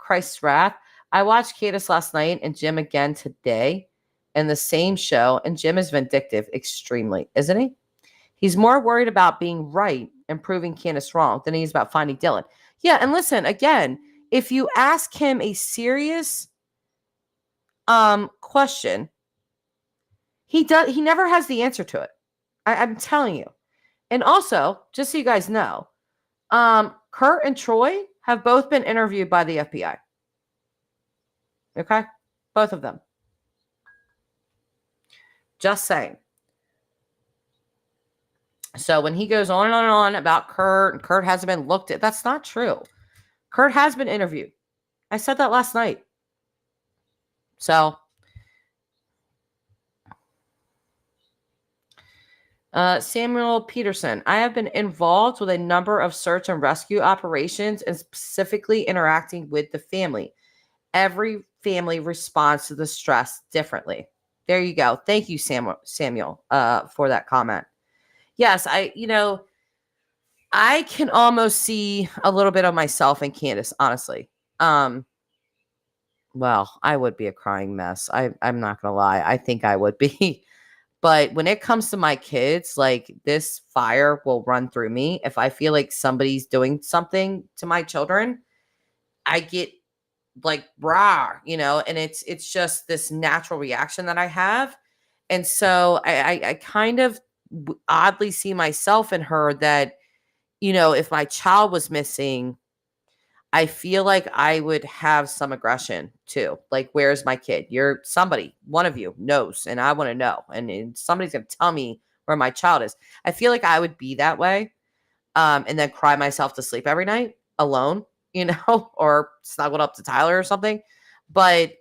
S1: Christ's Wrath. I watched Candace last night and Jim again today in the same show, and Jim is vindictive extremely, isn't he? He's more worried about being right and proving Candace wrong than he is about finding Dylan. Yeah, and listen, again, if you ask him a serious question, he never has the answer to it. I'm telling you. And also, just so you guys know, Kurt and Troy have both been interviewed by the FBI. Okay? Both of them. Just saying. So when he goes on and on and on about Kurt, and Kurt hasn't been looked at, that's not true. Kurt has been interviewed. I said that last night. So, Samuel Peterson, I have been involved with a number of search and rescue operations and specifically interacting with the family. Every family responds to the stress differently. There you go. Thank you, Samuel, for that comment. Yes, I can almost see a little bit of myself in Candace, honestly. Well, I would be a crying mess. I'm not going to lie. I think I would be. But when it comes to my kids, like this fire will run through me. If I feel like somebody's doing something to my children, I get like rah, and it's just this natural reaction that I have. And so I kind of oddly see myself in her that, if my child was missing, I feel like I would have some aggression too. Like, where's my kid? One of you knows, and I want to know. And somebody's going to tell me where my child is. I feel like I would be that way. And then cry myself to sleep every night alone, or snuggled up to Tyler or something. But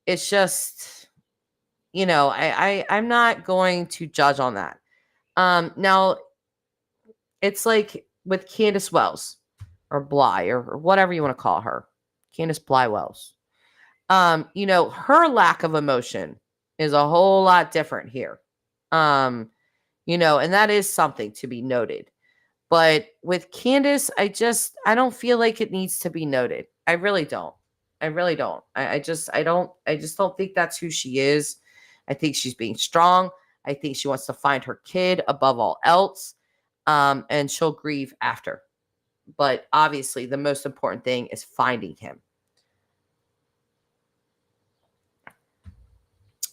S1: it's just, I'm not going to judge on that. Now it's like with Candace Wells or Bly or whatever you want to call her, Candace Bly Wells. Her lack of emotion is a whole lot different here. and that is something to be noted. But with Candace, I don't feel like it needs to be noted. I really don't. I really don't. I just don't think that's who she is. I think she's being strong. I think she wants to find her kid above all else. And she'll grieve after. But obviously, the most important thing is finding him.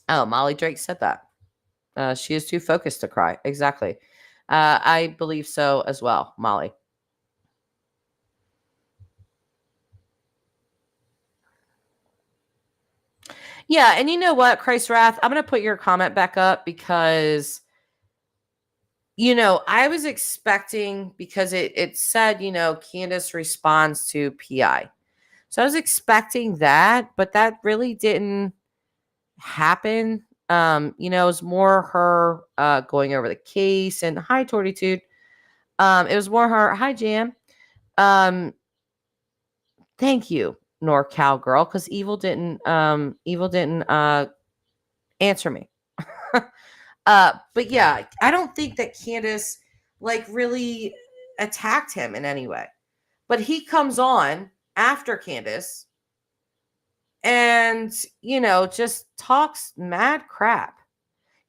S1: Oh, Molly Drake said that. She is too focused to cry. Exactly. I believe so as well, Molly. Yeah, and you know what, Christ Wrath? I'm going to put your comment back up because, I was expecting, because it said, Candace responds to PI. So I was expecting that, but that really didn't happen. It was more her going over the case and hi, Tortitude. It was more her, hi, Jam. Thank you, NorCal girl, because evil didn't answer me. But yeah, I don't think that Candace really attacked him in any way. But he comes on after Candace and, just talks mad crap.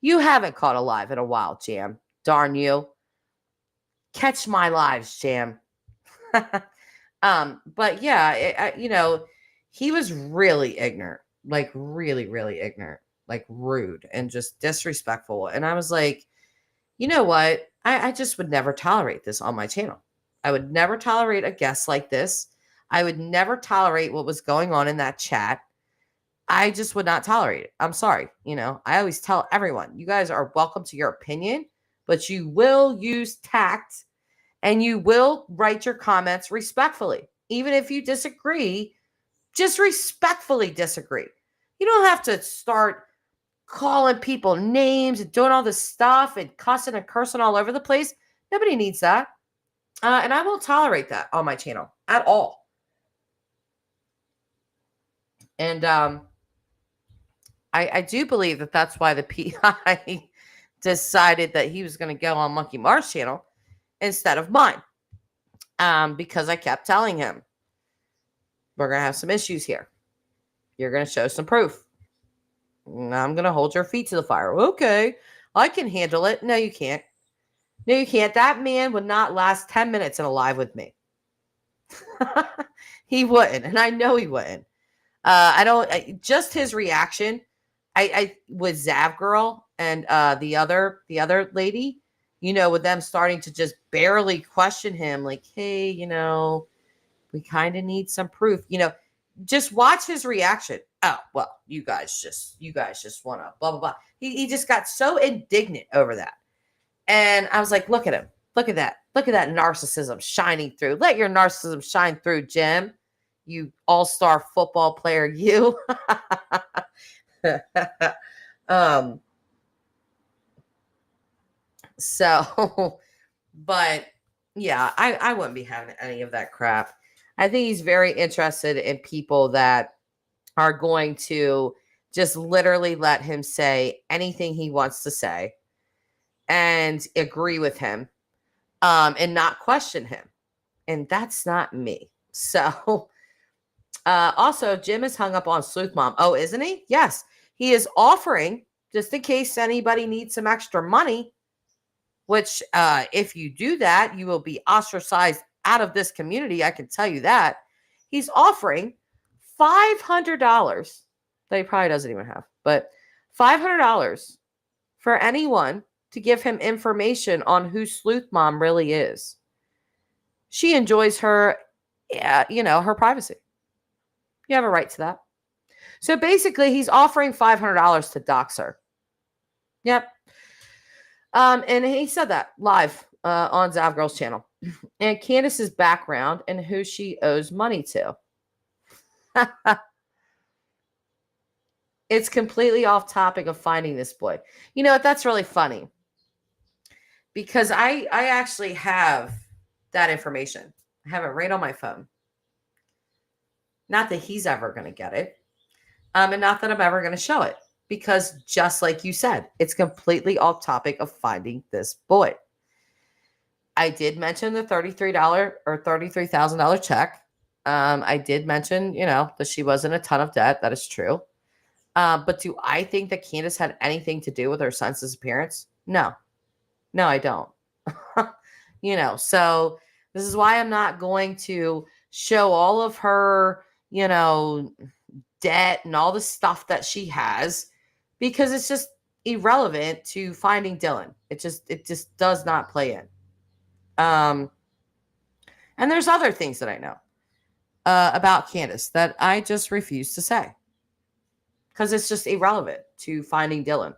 S1: You haven't caught a live in a while, Jam. Darn you. Catch my lives, Jam. But yeah, he was really ignorant, really, really ignorant, rude and just disrespectful. And I was like, you know what? I just would never tolerate this on my channel. I would never tolerate a guest like this. I would never tolerate what was going on in that chat. I just would not tolerate it. I'm sorry. I always tell everyone, you guys are welcome to your opinion, but you will use tact and you will write your comments respectfully. Even if you disagree, just respectfully disagree. You don't have to start calling people names and doing all this stuff and cussing and cursing all over the place. Nobody needs that. And I won't tolerate that on my channel at all. And I do believe that that's why the PI decided that he was going to go on Monkey Mars channel instead of mine. Because I kept telling him, we're going to have some issues here. You're going to show some proof. I'm going to hold your feet to the fire. Okay, I can handle it. No, you can't. No, you can't. That man would not last 10 minutes in a live with me. He wouldn't. And I know he wouldn't. Just his reaction. I with Zav Girl and the other lady, with them starting to just barely question him, like, hey, we kind of need some proof. Just watch his reaction. Oh, well, you guys just want to blah, blah, blah. He just got so indignant over that. And I was like, look at him. Look at that. Look at that narcissism shining through. Let your narcissism shine through, Jim. You all-star football player, you. So, but yeah, I wouldn't be having any of that crap. I think he's very interested in people that are going to just literally let him say anything he wants to say and agree with him, and not question him. And that's not me. So, also, Jim is hung up on Sleuth Mom. Oh, isn't he? Yes. He is offering, just in case anybody needs some extra money, which if you do that, you will be ostracized out of this community. I can tell you that. He's offering $500 that he probably doesn't even have, but $500 for anyone to give him information on who Sleuth Mom really is. She enjoys her, her privacy. You have a right to that. So basically, he's offering $500 to dox her. Yep. And he said that live on Zav Girl's channel. And Candace's background and who she owes money to. It's completely off topic of finding this boy. You know what? That's really funny. Because I actually have that information. I have it right on my phone. Not that he's ever going to get it. And not that I'm ever going to show it. because just like you said, it's completely off topic of finding this boy. I did mention the $33 or $33,000 check. I did mention, that she was in a ton of debt. That is true. But do I think that Candace had anything to do with her son's disappearance? No. No, I don't. So this is why I'm not going to show all of her, debt and all the stuff that she has, because it's just irrelevant to finding Dylan. It just does not play in. And there's other things that I know about Candace that I just refuse to say because it's just irrelevant to finding Dylan.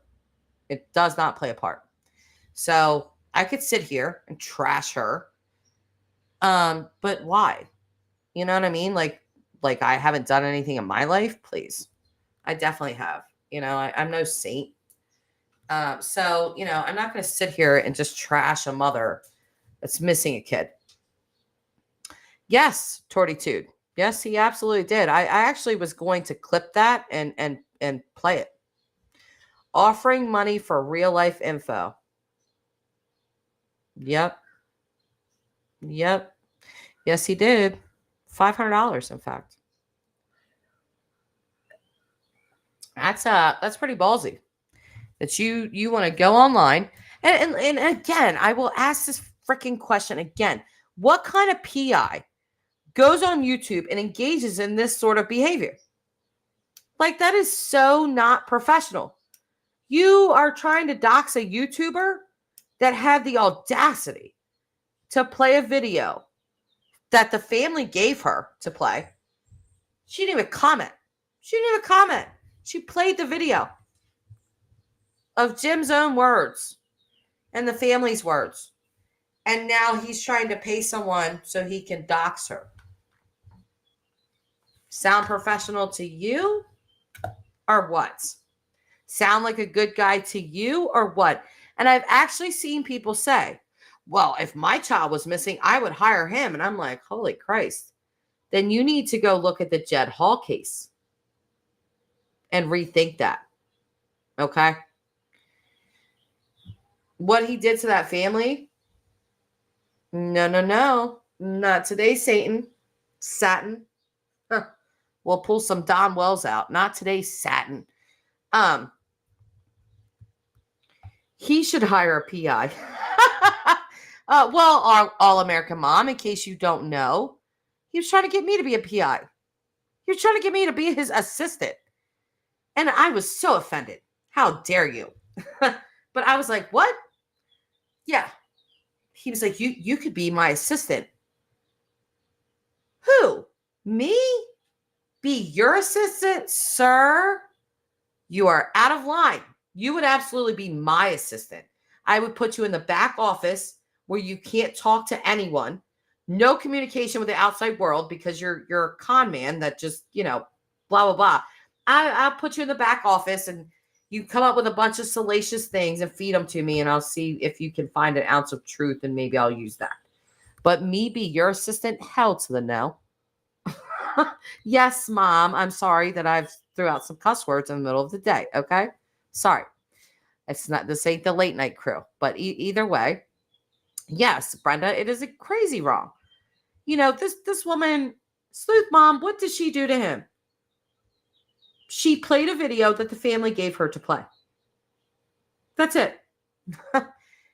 S1: It does not play a part. So I could sit here and trash her. But why? You know what I mean? Like I haven't done anything in my life. Please. I definitely have. I'm no saint. So, I'm not going to sit here and just trash a mother that's missing a kid. Yes, Tortitude. Yes, he absolutely did. I actually was going to clip that and play it. Offering money for real life info. Yep. Yes, he did. $500, in fact. That's pretty ballsy. That you want to go online and again, I will ask this freaking question again. What kind of PI goes on YouTube and engages in this sort of behavior? Like, that is so not professional. You are trying to dox a YouTuber that had the audacity to play a video that the family gave her to play. She didn't even comment. She played the video of Jim's own words and the family's words. And now he's trying to pay someone so he can dox her. Sound professional to you or what? Sound like a good guy to you or what? And I've actually seen people say, well, if my child was missing, I would hire him. And I'm like, holy Christ. Then you need to go look at the Jed Hall case and rethink that. Okay? What he did to that family? No. Not today, Satan. Satin. Huh. We'll pull some Don Wells out. Not today, Satin. He should hire a PI. Well, All-American Mom, in case you don't know, he was trying to get me to be a PI. He was trying to get me to be his assistant. And I was so offended. How dare you? But I was like, what? Yeah. He was like, you could be my assistant. Who? Me? Be your assistant, sir? You are out of line. You would absolutely be my assistant. I would put you in the back office where you can't talk to anyone. No communication with the outside world because you're a con man that just, blah, blah, blah. I'll put you in the back office and you come up with a bunch of salacious things and feed them to me, and I'll see if you can find an ounce of truth, and maybe I'll use that. But me be your assistant? Hell to the no. Yes, Mom, I'm sorry that I've threw out some cuss words in the middle of the day, okay? Sorry. This ain't the late night crew. But either way, yes, Brenda, it is a crazy wrong. This woman, Sleuth Mom, what did she do to him? She played a video that the family gave her to play. That's it.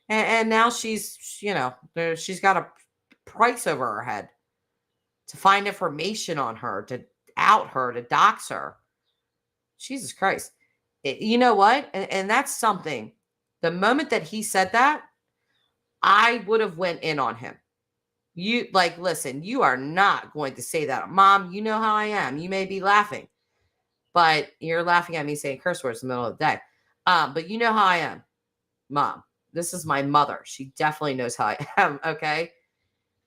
S1: and now she's got a price over her head to find information on her, to out her, to dox her. Jesus Christ. You know what? And that's something. The moment that he said that, I would have went in on him. Listen, you are not going to say that. Mom, you know how I am. You may be laughing. But you're laughing at me saying curse words in the middle of the day. But you know how I am, Mom. This is my mother. She definitely knows how I am, okay?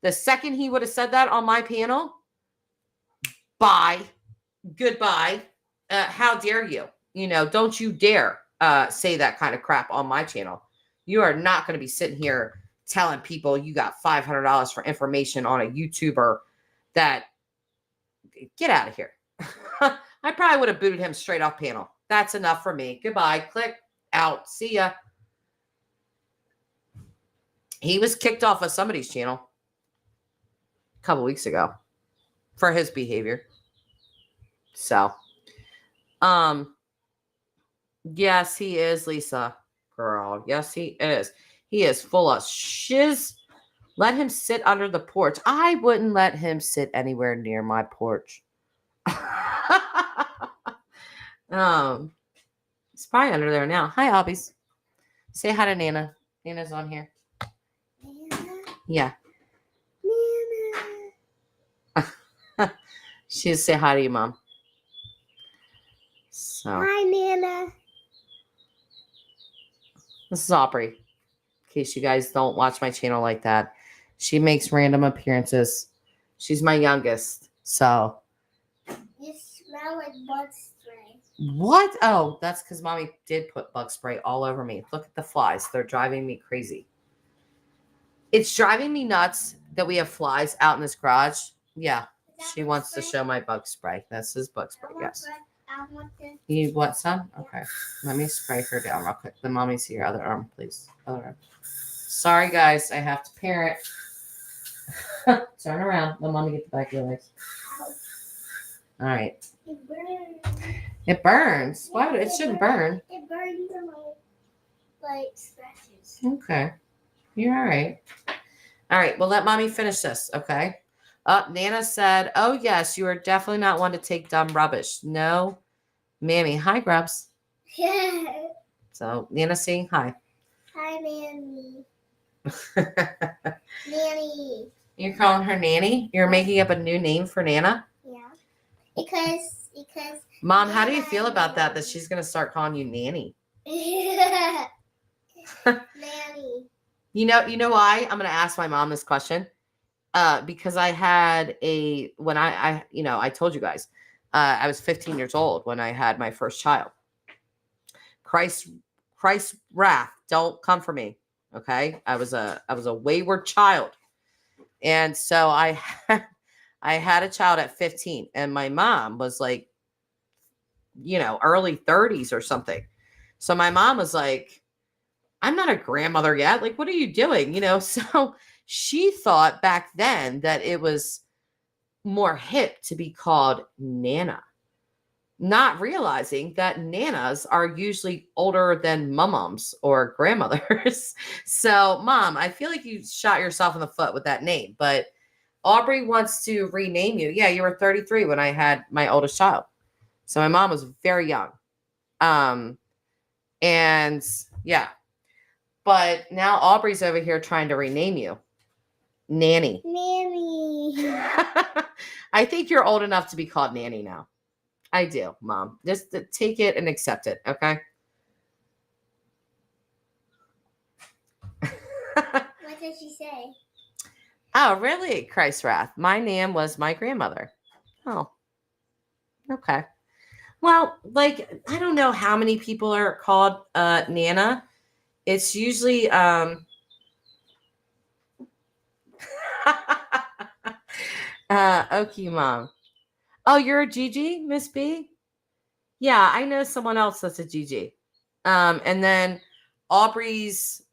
S1: The second he would have said that on my panel, bye, goodbye, how dare you? Don't you dare say that kind of crap on my channel. You are not going to be sitting here telling people you got $500 for information on a YouTuber that, get out of here. I probably would have booted him straight off panel. That's enough for me. Goodbye. Click out. See ya. He was kicked off of somebody's channel a couple weeks ago for his behavior. So, yes, he is, Lisa. Girl, yes, he is. He is full of shiz. Let him sit under the porch. I wouldn't let him sit anywhere near my porch. He's probably under there now. Hi, Obbies. Say hi to Nana. Nana's on here.
S2: Nana.
S1: Yeah.
S2: Nana.
S1: She'll say hi to you, Mom. So.
S2: Hi, Nana.
S1: This is Aubrey. In case you guys don't watch my channel like that. She makes random appearances. She's my youngest. So.
S2: You smell like bug spray.
S1: What? Oh, that's because Mommy did put bug spray all over me. Look at the flies. They're driving me crazy. It's driving me nuts that we have flies out in this garage. Yeah. She wants to show my bug spray. This is bug spray, yes. You want some? Okay. Let me spray her down real quick. The Mommy's here. Other arm, please. Other arm. Sorry, guys. I have to parent. Turn around. Let Mommy get the back of your legs. All right.
S2: It burns.
S1: It burns. Why would it shouldn't burn?
S2: It burns on my like scratches.
S1: Okay. You're all right. All right. Well, let Mommy finish this. Okay. Nana said, "Oh yes, you are definitely not one to take dumb rubbish." No, Mammy. Hi, Grubs.
S2: Yeah.
S1: So Nana's saying hi.
S2: Hi, Nanny. Nanny.
S1: You're calling her Nanny? You're making up a new name for Nana?
S2: Yeah. Because.
S1: Mom, how do you feel about that? That she's gonna start calling you Nanny?
S2: Nanny.
S1: You know why? I'm gonna ask my mom this question. Because I had when I told you guys, I was 15 years old when I had my first child. Christ's wrath, don't come for me. Okay. I was a wayward child. And so I had a child at 15 and my mom was like, early 30s or something. So my mom was like, I'm not a grandmother yet. Like, what are you doing? So she thought back then that it was more hip to be called Nana, not realizing that Nanas are usually older than mums or grandmothers. So, Mom, I feel like you shot yourself in the foot with that name, but Aubrey wants to rename you. Yeah, you were 33 when I had my oldest child. So my mom was very young. And yeah, but now Aubrey's over here trying to rename you. Nanny.
S2: Nanny.
S1: I think you're old enough to be called Nanny now. I do, Mom. Just take it and accept it, okay?
S2: What did she say?
S1: Oh, really? Christ's wrath. My name was my grandmother. Oh, okay. Well, like, I don't know how many people are called Nana. It's usually okay, Mom. Oh, you're a Gigi, Miss B? Yeah, I know someone else that's a Gigi. And then Aubrey's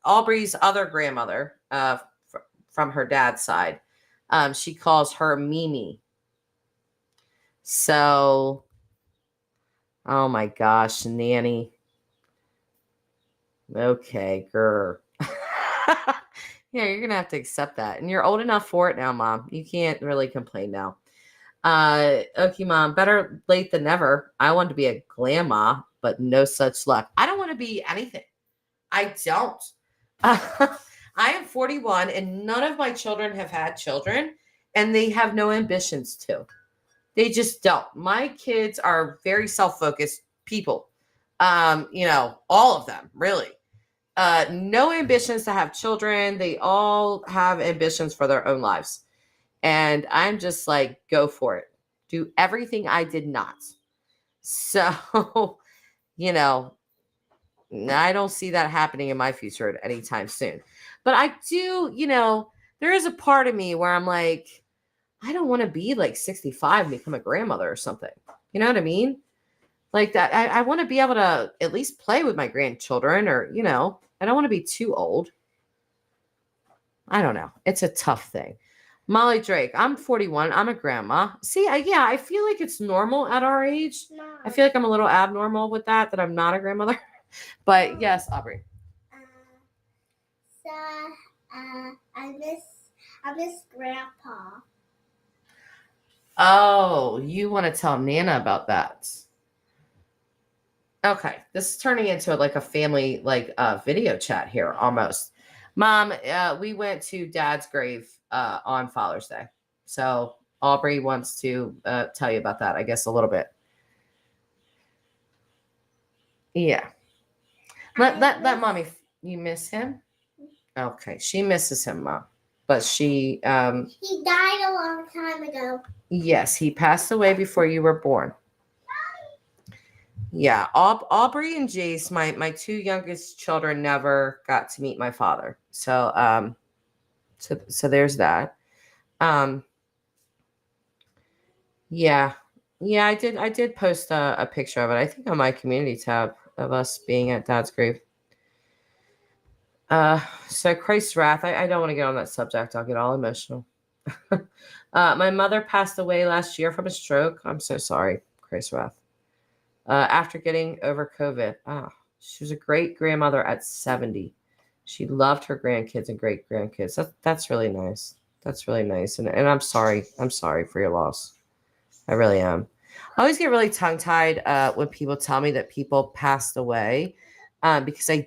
S1: other grandmother, from her dad's side, she calls her Mimi. So, oh my gosh, Nanny. Okay, girl. Yeah, you're gonna have to accept that, and you're old enough for it now, Mom. You can't really complain now. Okay, Mom. Better late than never. I want to be a grandma, but no such luck. I don't want to be anything. I don't. I am 41, and none of my children have had children, and they have no ambitions to. They just don't. My kids are very self-focused people. All of them, really. No ambitions to have children. They all have ambitions for their own lives. And I'm just like, go for it. Do everything I did not. So, I don't see that happening in my future anytime soon. But I do, there is a part of me where I'm like, I don't want to be like 65 and become a grandmother or something. You know what I mean? like that. I want to be able to at least play with my grandchildren, or I don't want to be too old. I don't know. It's a tough thing. Molly Drake, I'm 41. I'm a grandma. See, I feel like it's normal at our age.
S2: Mom,
S1: I feel like I'm a little abnormal with that I'm not a grandmother. But yes, Aubrey.
S2: So I miss Grandpa.
S1: Oh, you want to tell Nana about that? Okay, this is turning into like a family video chat here almost. Mom, we went to Dad's grave on Father's Day, so Aubrey wants to tell you about that, I guess, a little bit. Yeah, let mommy. You miss him? Okay, she misses him, Mom, but she
S2: He died a long time ago.
S1: yes, he passed away before you were born. Yeah, Aubrey and Jace, my two youngest children, never got to meet my father. So there's that. Um, yeah, yeah, I did post a picture of it. I think on my community tab of us being at Dad's grave. So Christ's wrath. I don't want to get on that subject. I'll get all emotional. My mother passed away last year from a stroke. I'm so sorry, Christ's wrath. After getting over COVID. She was a great grandmother at 70. She loved her grandkids and great grandkids. That's really nice. That's really nice. And I'm sorry. I'm sorry for your loss. I really am. I always get really tongue tied when people tell me that people passed away because I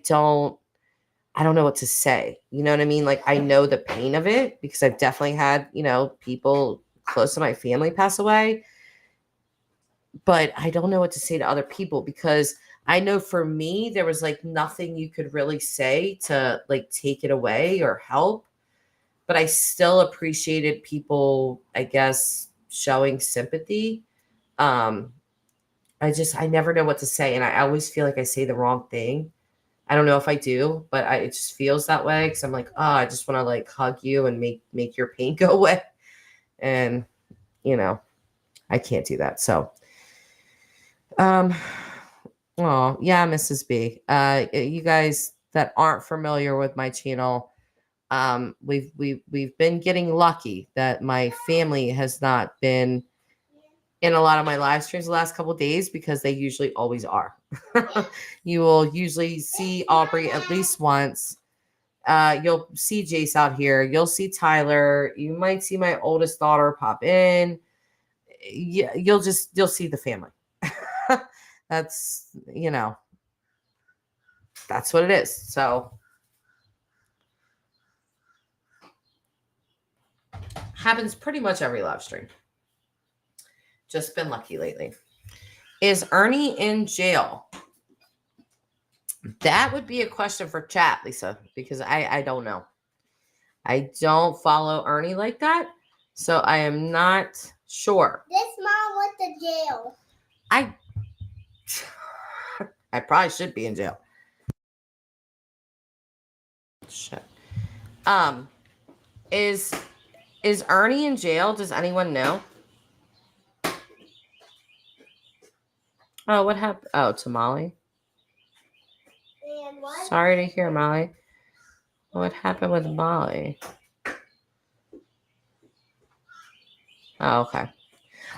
S1: don't know what to say. You know what I mean? Like, I know the pain of it because I've definitely had, people close to my family pass away. But I don't know what to say to other people because I know for me, there was like nothing you could really say to like take it away or help. But I still appreciated people, I guess, showing sympathy. Um, I never know what to say. And I always feel like I say the wrong thing. I don't know if I do, but it just feels that way because I'm like, oh, I just want to like hug you and make your pain go away. And, I can't do that. So, oh yeah, Mrs. B. You guys that aren't familiar with my channel, we've been getting lucky that my family has not been in a lot of my live streams the last couple of days because they usually always are. You will usually see Aubrey at least once. You'll see Jace out here. You'll see Tyler. You might see my oldest daughter pop in. Yeah, you'll see the family. That's that's what it is. So happens pretty much every live stream. Just been lucky lately. Is Ernie in jail? That would be a question for chat, Lisa, because I don't know. I don't follow Ernie like that, so I am not sure.
S2: This mom went to jail.
S1: I probably should be in jail. Shit. Is Ernie in jail? Does anyone know? Oh, what happened? Oh, to Molly.
S2: And what?
S1: Sorry to hear, Molly. What happened with Molly? Oh, okay.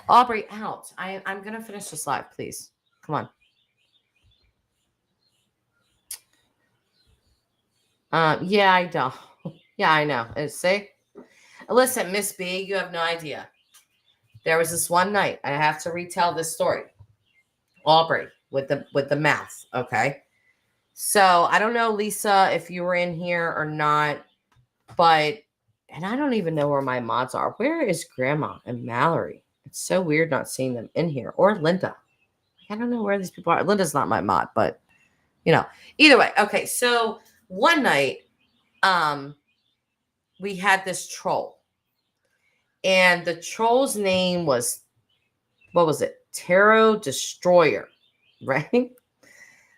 S1: Aubrey, out. I'm gonna finish this live, please. Come on. Yeah, I don't. Yeah, I know. See? Listen, Miss B, you have no idea. There was this one night. I have to retell this story. Aubrey with the mouth. Okay. So I don't know, Lisa, if you were in here or not, and I don't even know where my mods are. Where is Grandma and Mallory? It's so weird not seeing them in here. Or Linda. I don't know where these people are. Linda's not my mod, but either way. Okay, so one night, we had this troll. And the troll's name was, what was it? Tarot Destroyer, right?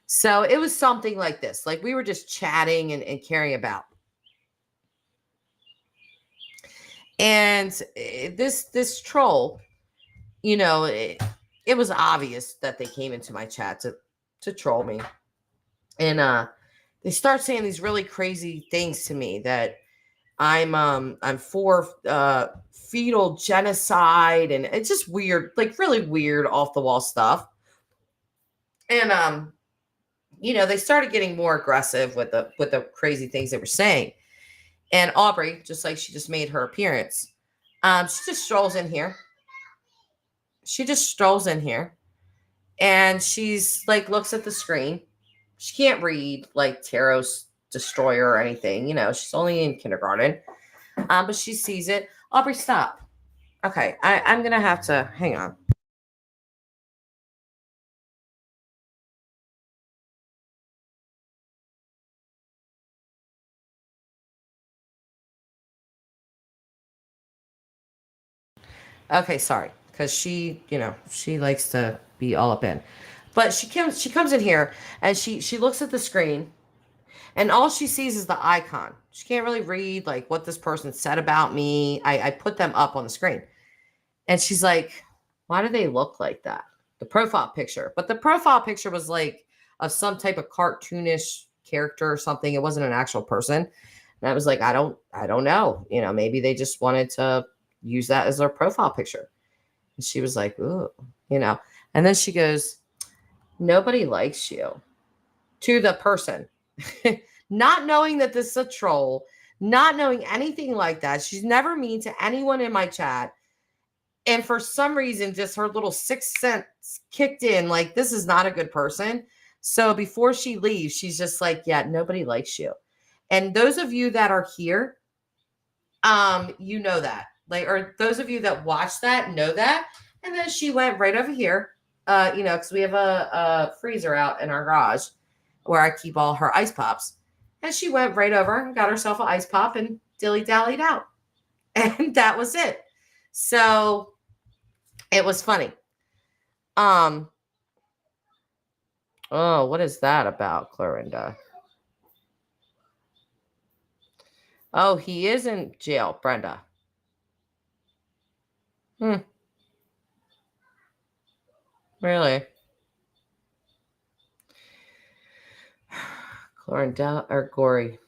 S1: So it was something like this. Like we were just chatting and caring about. And this troll, it was obvious that they came into my chat to troll me. And they start saying these really crazy things to me that I'm for fetal genocide, and it's just weird, like really weird off the wall stuff. And they started getting more aggressive with the crazy things they were saying. And Aubrey, just like she just made her appearance, she just strolls in here. And she's like, looks at the screen. She can't read like Tarot's Destroyer or anything. She's only in kindergarten. But she sees it. Aubrey, stop. Okay, I'm going to have to, hang on. Okay, sorry. Because she likes to be all up in. But she comes in here and she looks at the screen and all she sees is the icon. She can't really read like what this person said about me. I put them up on the screen. And she's like, why do they look like that? The profile picture. But the profile picture was like of some type of cartoonish character or something. It wasn't an actual person. And I was like, I don't know. Maybe they just wanted to use that as their profile picture. And she was like, ooh, And then she goes, nobody likes you. To the person. Not knowing that this is a troll. Not knowing anything like that. She's never mean to anyone in my chat. And for some reason, just her little sixth sense kicked in, like, this is not a good person. So before she leaves, she's just like, yeah, nobody likes you. And those of you that are here, you know that. Like, or those of you that watch that know that. And then she went right over here, because we have a freezer out in our garage where I keep all her ice pops. And she went right over and got herself an ice pop and dilly-dallied out. And that was it. So it was funny. Oh, what is that about, Clorinda? Oh, he is in jail, Brenda. Really? Clorinda or Glory.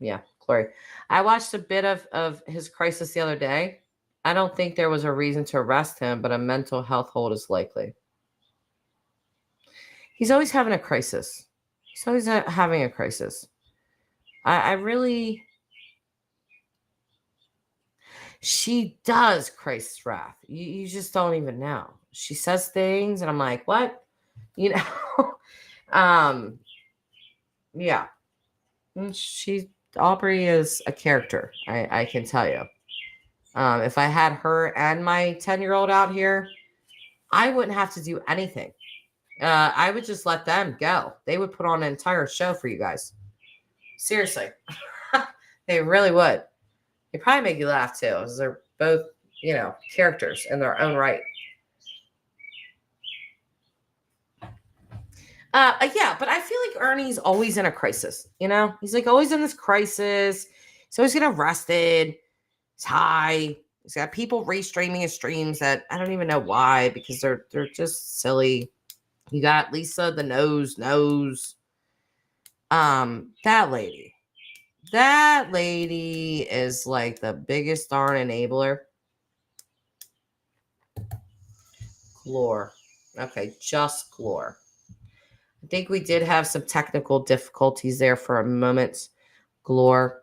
S1: Yeah, Glory. I watched a bit of his crisis the other day. I don't think there was a reason to arrest him, but a mental health hold is likely. He's always having a crisis. He's always having a crisis. I really... She does crisis wrath. You just don't even know. She says things, and I'm like, what? Yeah. Aubrey is a character. I can tell you. If I had her and my 10-year-old out here, I wouldn't have to do anything. I would just let them go. They would put on an entire show for you guys. Seriously. They really would. They probably make you laugh too, because they're both, characters in their own right. Yeah, but I feel like Ernie's always in a crisis, He's like always in this crisis. He's always getting arrested. He's high. He's got people restreaming his streams that I don't even know why, because they're just silly. You got Lisa the nose. That lady is like the biggest darn enabler. Glor. Okay, just Glor. I think we did have some technical difficulties there for a moment. Glor.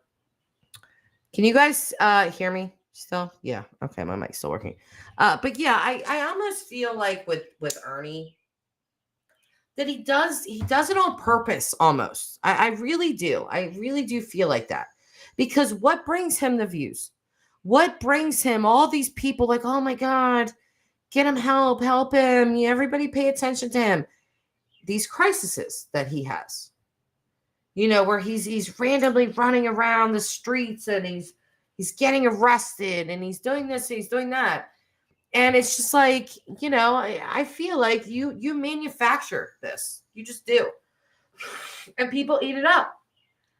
S1: Can you guys hear me still? Yeah. Okay, my mic's still working. But yeah, I almost feel like with Ernie that he does it on purpose almost. I really do. I really do feel like that. Because what brings him the views? What brings him all these people like, oh my God, get him help him. Everybody pay attention to him. These crises that he has, where he's randomly running around the streets and he's getting arrested and he's doing this, and he's doing that. And it's just like, I feel like you manufacture this. You just do. And people eat it up.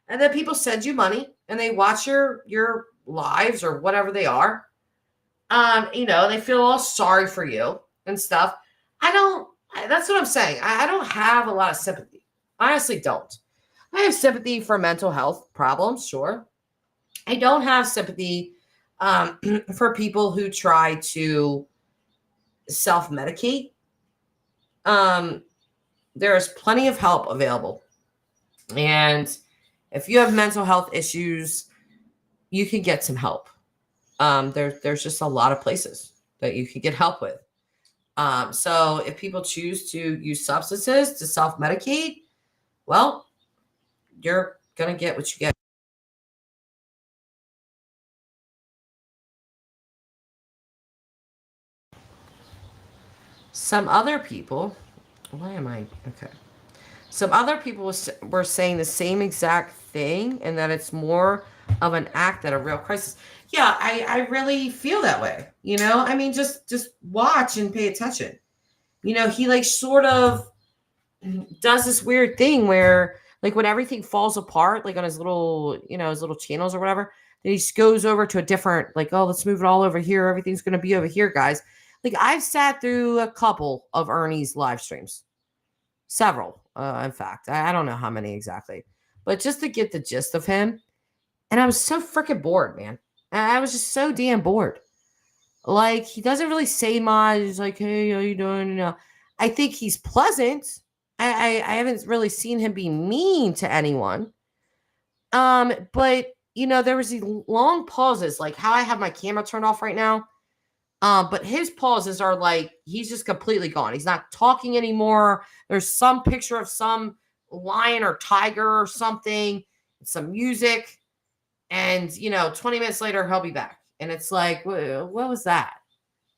S1: And then people send you money and they watch your lives or whatever they are. They feel all sorry for you and stuff. That's what I'm saying. I don't have a lot of sympathy. I honestly don't. I have sympathy for mental health problems, sure. I don't have sympathy for people who try to self-medicate. There is plenty of help available. And if you have mental health issues, you can get some help. There's just a lot of places that you can get help with. So if people choose to use substances to self-medicate, well, you're going to get what you get. Some other people, why am I? Okay. Some other people were saying the same exact thing, and that it's more of an act than a real crisis. Yeah, I really feel that way. I mean, just watch and pay attention. He like sort of does this weird thing where like when everything falls apart, like on his little channels or whatever, then he just goes over to a different, like, oh, let's move it all over here. Everything's going to be over here, guys. Like I've sat through a couple of Ernie's live streams, several, in fact. I don't know how many exactly, but just to get the gist of him. And I was so freaking bored, man. I was just so damn bored. Like he doesn't really say much. He's like, hey, how you doing? I think he's pleasant. I haven't really seen him be mean to anyone. But there was these long pauses, like how I have my camera turned off right now. But his pauses are like he's just completely gone. He's not talking anymore. There's some picture of some lion or tiger or something, some music, and 20 minutes later he'll be back. And it's like, what was that?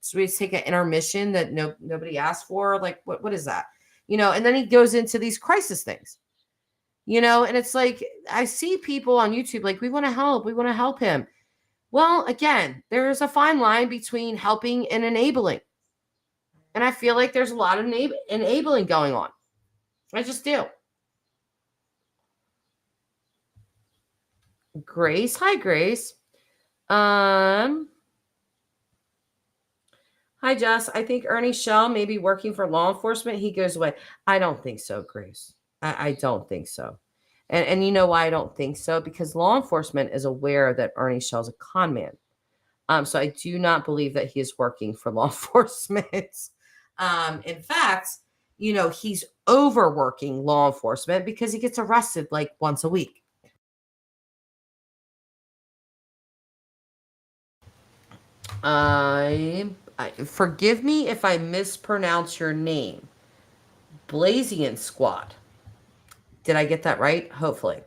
S1: So we take an intermission that nobody asked for. Like, what is that? And then he goes into these crisis things. And it's like I see people on YouTube like, we want to help him. Well, again, there's a fine line between helping and enabling. And I feel like there's a lot of enabling going on. I just do. Grace. Hi, Grace. Hi, Jess. I think Ernie Shell may be working for law enforcement. He goes away. I don't think so, Grace. I don't think so. And you know why I don't think so? Because law enforcement is aware that Ernie Shell's a con man. So I do not believe that he is working for law enforcement. In fact, he's overworking law enforcement because he gets arrested like once a week. Forgive me if I mispronounce your name. Blazian Squad. Did I get that right? Hopefully.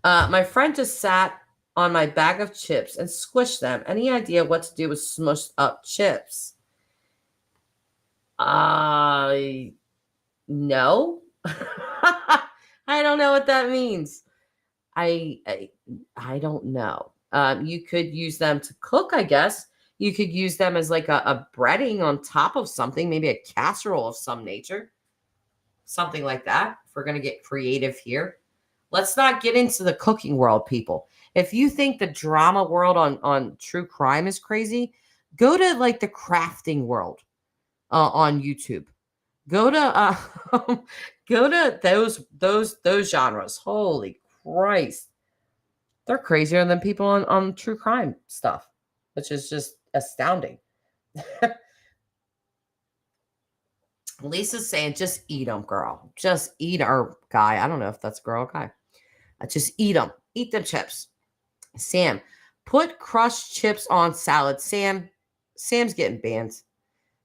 S1: My friend just sat on my bag of chips and squished them. Any idea what to do with smushed up chips? No. I don't know what that means. I don't know. You could use them to cook, I guess. You could use them as like a breading on top of something, maybe a casserole of some nature. Something like that. If we're going to get creative here. Let's not get into the cooking world, people. If you think the drama world on true crime is crazy, go to like the crafting world on YouTube. Go to go to those genres. Holy Christ. They're crazier than people on true crime stuff, which is just astounding. Lisa's saying, just eat them, girl. Just eat our guy. I don't know if that's girl or guy. Just eat them. Eat them chips. Sam, put crushed chips on salad. Sam's getting banned.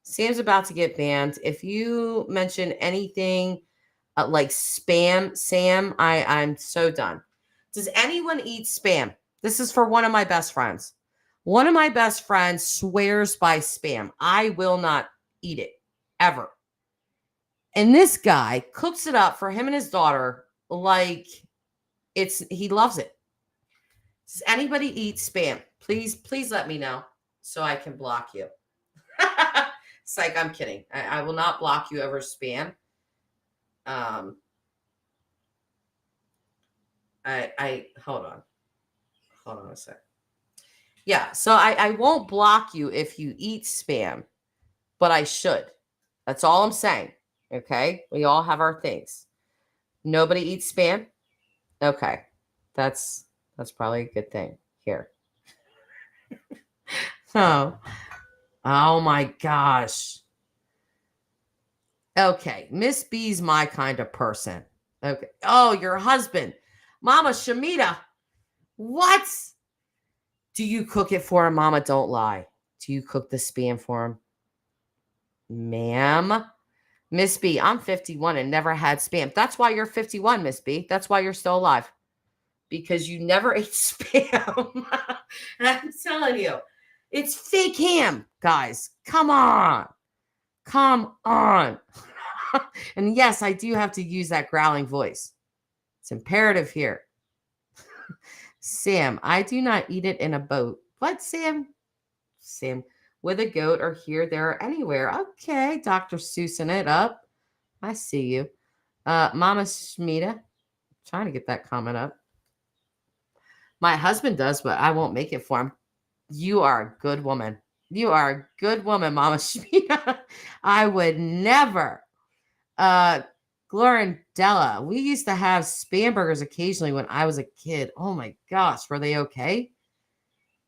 S1: Sam's about to get banned. If you mention anything like spam, Sam, I'm so done. Does anyone eat spam? This is for one of my best friends. One of my best friends swears by spam. I will not eat it ever. And this guy cooks it up for him and his daughter like he loves it. Does anybody eat spam? Please let me know so I can block you. It's like, I'm kidding. I will not block you over spam. I hold on a sec. Yeah, so I won't block you if you eat spam, but I should. That's all I'm saying. Okay? We all have our things. Nobody eats spam? Okay. That's probably a good thing here. So, oh my gosh. Okay, Miss B's my kind of person. Okay. Oh, your husband. Mama Shamita. What? Do you cook it for him, Mama? Don't lie. Do you cook the spam for him? Ma'am? Miss B, I'm 51 and never had spam. That's why you're 51, Miss B. That's why you're still alive. Because you never ate spam. I'm telling you. It's fake ham, guys. Come on. Come on. And yes, I do have to use that growling voice. It's imperative here. Sam, I do not eat it in a boat. What, Sam? Sam, with a goat or here, there, or anywhere. Okay, Dr. Seussing it up. I see you. Mama Shmita, trying to get that comment up. My husband does, but I won't make it for him. You are a good woman. You are a good woman, Mama Shmita. I would never. Glorindella, we used to have spam burgers occasionally when I was a kid. Oh my gosh, were they okay?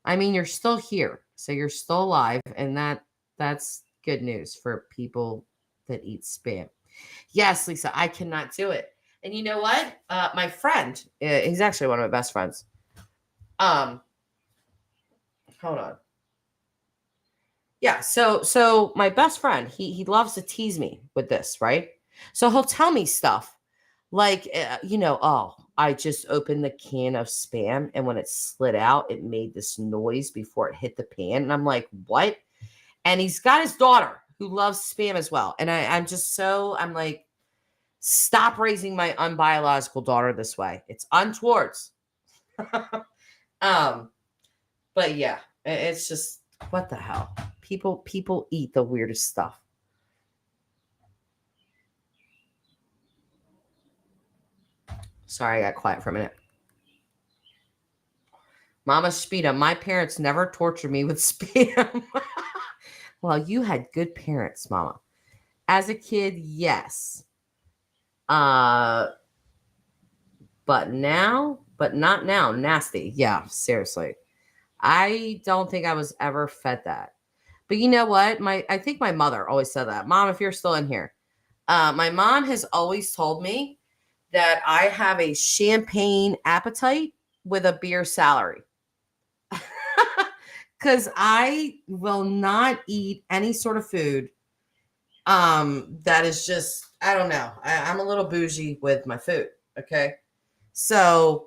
S1: I mean, you're still here, so you're still alive, and that's good news for people that eat spam. Yes, Lisa, I cannot do it. And you know what? My friend, he's actually one of my best friends. Hold on. Yeah, so my best friend, he loves to tease me with this, right? So he'll tell me stuff like, oh, I just opened the can of spam, and when it slid out, it made this noise before it hit the pan. And I'm like, what? And he's got his daughter who loves spam as well. And I'm like, stop raising my unbiological daughter this way. It's untowards. But yeah, it's just, what the hell? People eat the weirdest stuff. Sorry, I got quiet for a minute. Mama Spita, my parents never tortured me with spam. Well, you had good parents, Mama. As a kid, yes. But not now. Nasty. Yeah, seriously. I don't think I was ever fed that. But you know what? I think my mother always said that. Mom, if you're still in here, my mom has always told me that I have a champagne appetite with a beer salary. Because I will not eat any sort of food that is just, I don't know. I'm a little bougie with my food. Okay. So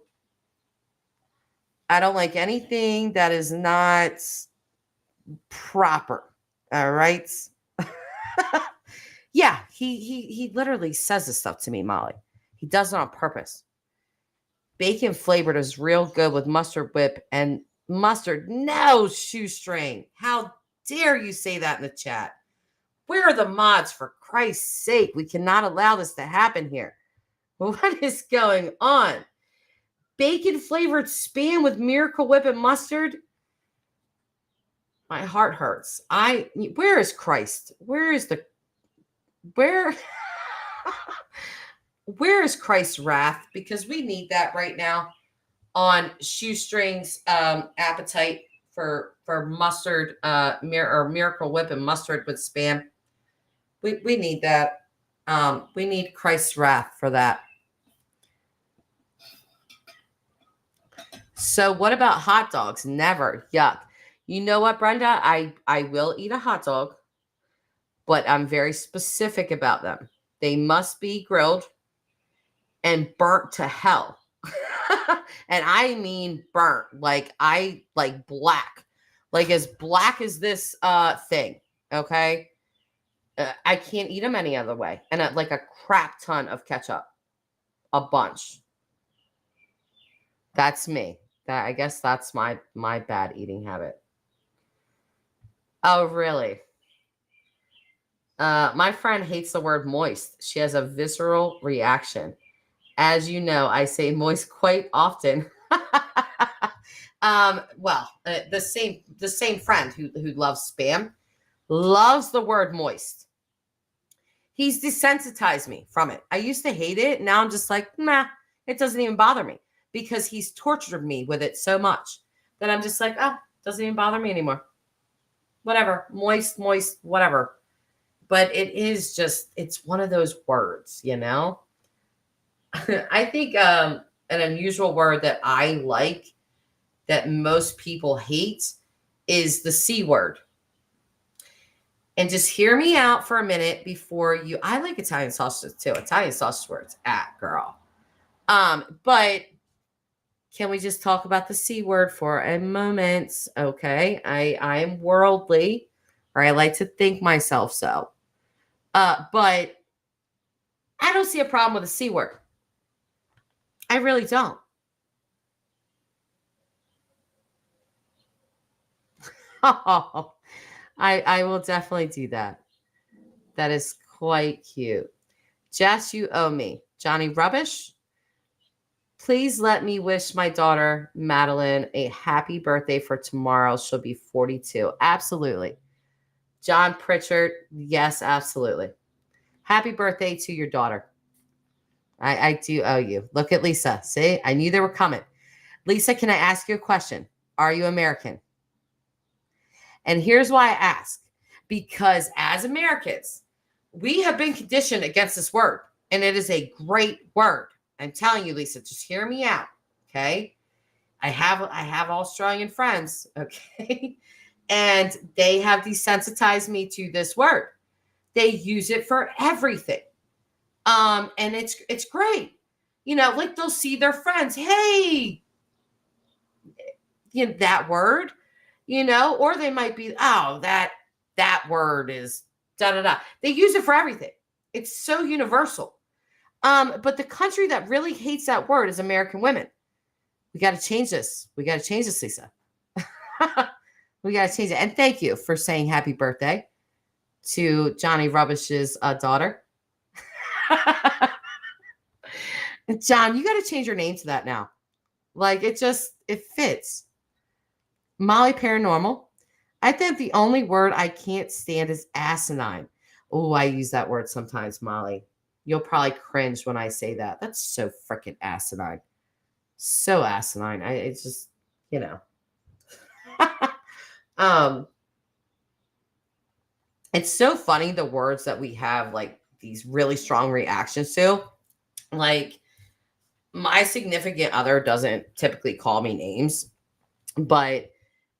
S1: I don't like anything that is not proper. All right. Yeah, he literally says this stuff to me, Molly. He does it on purpose. Bacon flavored is real good with mustard whip and mustard. No, shoestring. How dare you say that in the chat? Where are the mods, for Christ's sake? We cannot allow this to happen here. What is going on? Bacon flavored spam with Miracle Whip and mustard? My heart hurts. Where is Christ? Where is Christ's wrath? Because we need that right now on Shoestring's appetite for mustard, or Miracle Whip and mustard with spam. We need that. We need Christ's wrath for that. So what about hot dogs? Never. Yuck. You know what, Brenda? I will eat a hot dog, but I'm very specific about them. They must be grilled and burnt to hell. And I mean burnt, like black, like as black as this thing. Okay. I can't eat them any other way. And like a crap ton of ketchup, a bunch. That's me. I guess that's my bad eating habit. Oh, really? My friend hates the word moist. She has a visceral reaction. As you know, I say moist quite often. The same friend who loves spam loves the word moist. He's desensitized me from it. I used to hate it. Now I'm just like, nah, it doesn't even bother me because he's tortured me with it so much that I'm just like, oh, doesn't even bother me anymore. Whatever, moist, whatever. But it is just, it's one of those words, you know? I think an unusual word that I like that most people hate is the C word. And just hear me out for a minute before you. I like Italian sausages too. Italian sausage where it's at, girl. But can we just talk about the C word for a moment? Okay. I'm worldly, or I like to think myself so. But I don't see a problem with the C word. I really don't. Oh, I will definitely do that. That is quite cute. Jess, you owe me. Johnny Rubbish, please let me wish my daughter, Madeline, a happy birthday for tomorrow. She'll be 42. Absolutely. John Pritchard, yes, absolutely. Happy birthday to your daughter. I do owe you. Look at Lisa. See, I knew they were coming. Lisa, can I ask you a question? Are you American? And here's why I ask. Because as Americans, we have been conditioned against this word, and it is a great word. I'm telling you, Lisa, just hear me out, okay? I have Australian friends, okay? And they have desensitized me to this word. They use it for everything. And it's great. You know, like they'll see their friends, hey, you know, that word, you know, or they might be, oh, that word is da da da. They use it for everything. It's so universal. But the country that really hates that word is American women. We got to change this. We got to change this, Lisa. We got to change it. And thank you for saying happy birthday to Johnny Rubbish's daughter. John, you got to change your name to that now. Like it fits. Molly Paranormal. I think the only word I can't stand is asinine. Oh, I use that word sometimes, Molly. You'll probably cringe when I say that. That's so freaking asinine. So asinine. It's just, you know. It's so funny the words that we have like these really strong reactions to. Like my significant other doesn't typically call me names, but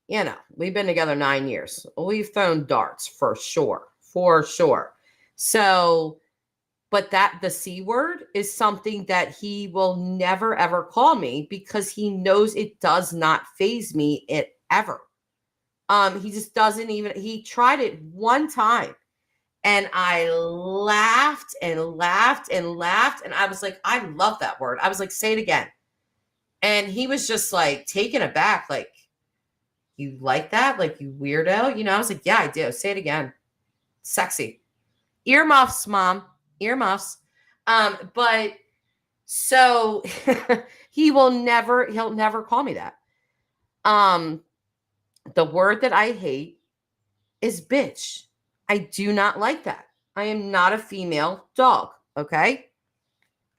S1: you know, we've been together 9 years. We've thrown darts for sure. For sure. So, but the C word is something that he will never, ever call me because he knows it does not faze me ever. He just doesn't even, he tried it one time and I laughed and laughed and laughed. And I was like, I love that word. I was like, say it again. And he was just like taken aback, like, you like that? Like, you weirdo? You know, I was like, yeah, I do. Say it again. Sexy. Earmuffs, mom. Earmuffs. But so he'll never call me that. The word that I hate is bitch. I do not like that. I am not a female dog. Okay.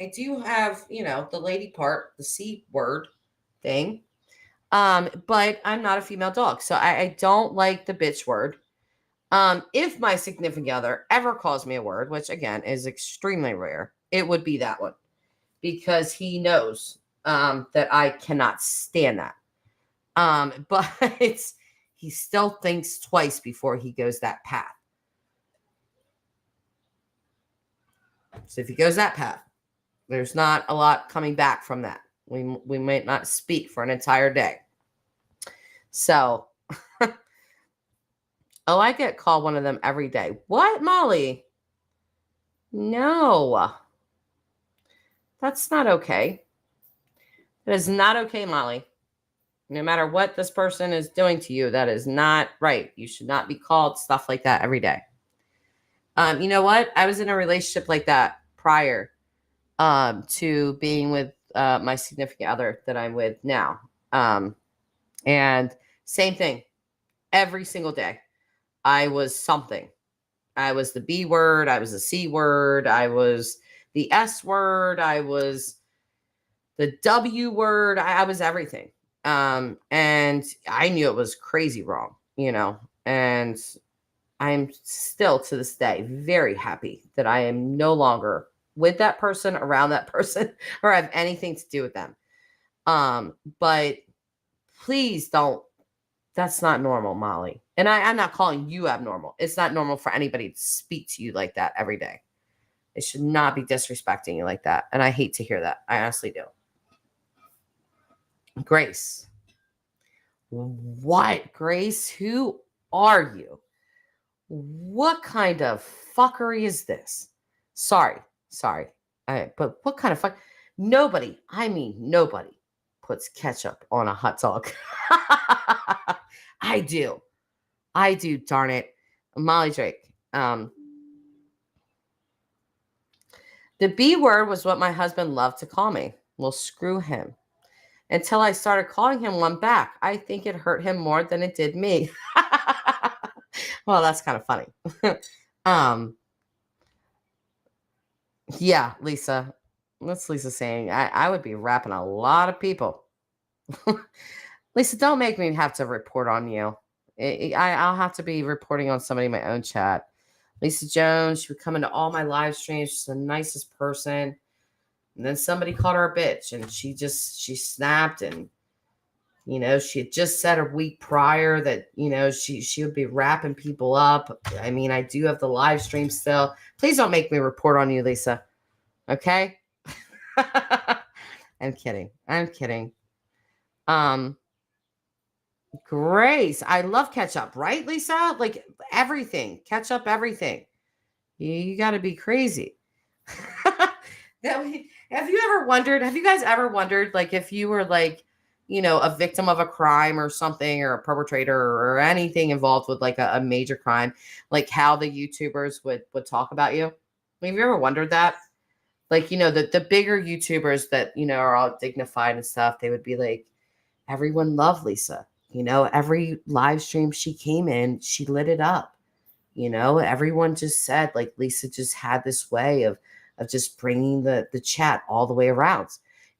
S1: I do have, you know, the lady part, the C word thing. But I'm not a female dog. So I don't like the bitch word. If my significant other ever calls me a word, which again is extremely rare, it would be that one because he knows that I cannot stand that. But he still thinks twice before he goes that path. So if he goes that path, there's not a lot coming back from that. We might not speak for an entire day. So, oh, I get called one of them every day. What, Molly? No, that's not okay. That is not okay, Molly. No matter what this person is doing to you, that is not right. You should not be called stuff like that every day. You know what? I was in a relationship like that prior to being with my significant other that I'm with now. And same thing every single day. I was something. I was the B word. I was the C word. I was the S word. I was the W word. I was everything. And I knew it was crazy wrong, and I'm still to this day very happy that I am no longer with that person, around that person, or have anything to do with them. But please don't. That's not normal, Molly. And I'm not calling you abnormal. It's not normal for anybody to speak to you like that every day. They should not be disrespecting you like that. And I hate to hear that. I honestly do. Grace. What, Grace? Who are you? What kind of fuckery is this? Sorry. But what kind of fuck? Nobody, I mean nobody, puts ketchup on a hot dog. I do, darn it. Molly Drake. The B word was what my husband loved to call me. Well, screw him. Until I started calling him one back. I think it hurt him more than it did me. Well, that's kind of funny. Yeah, Lisa. What's Lisa saying? I would be rapping a lot of people. Lisa, don't make me have to report on you. I'll have to be reporting on somebody in my own chat. Lisa Jones, she would come into all my live streams. She's the nicest person. And then somebody called her a bitch, and she snapped, and she had just said a week prior that she would be wrapping people up. I mean, I do have the live stream still. Please don't make me report on you, Lisa. Okay? I'm kidding. Grace, I love ketchup, right, Lisa? Like everything, ketchup, everything. You got to be crazy. Have you guys ever wondered, like, if you were like, a victim of a crime or something, or a perpetrator or anything involved with like a major crime, like how the YouTubers would talk about you? Have you ever wondered that? Like, the bigger YouTubers that, are all dignified and stuff, they would be like, everyone loved Lisa. Every live stream she came in, she lit it up. Everyone just said, like, Lisa just had this way of just bringing the chat all the way around.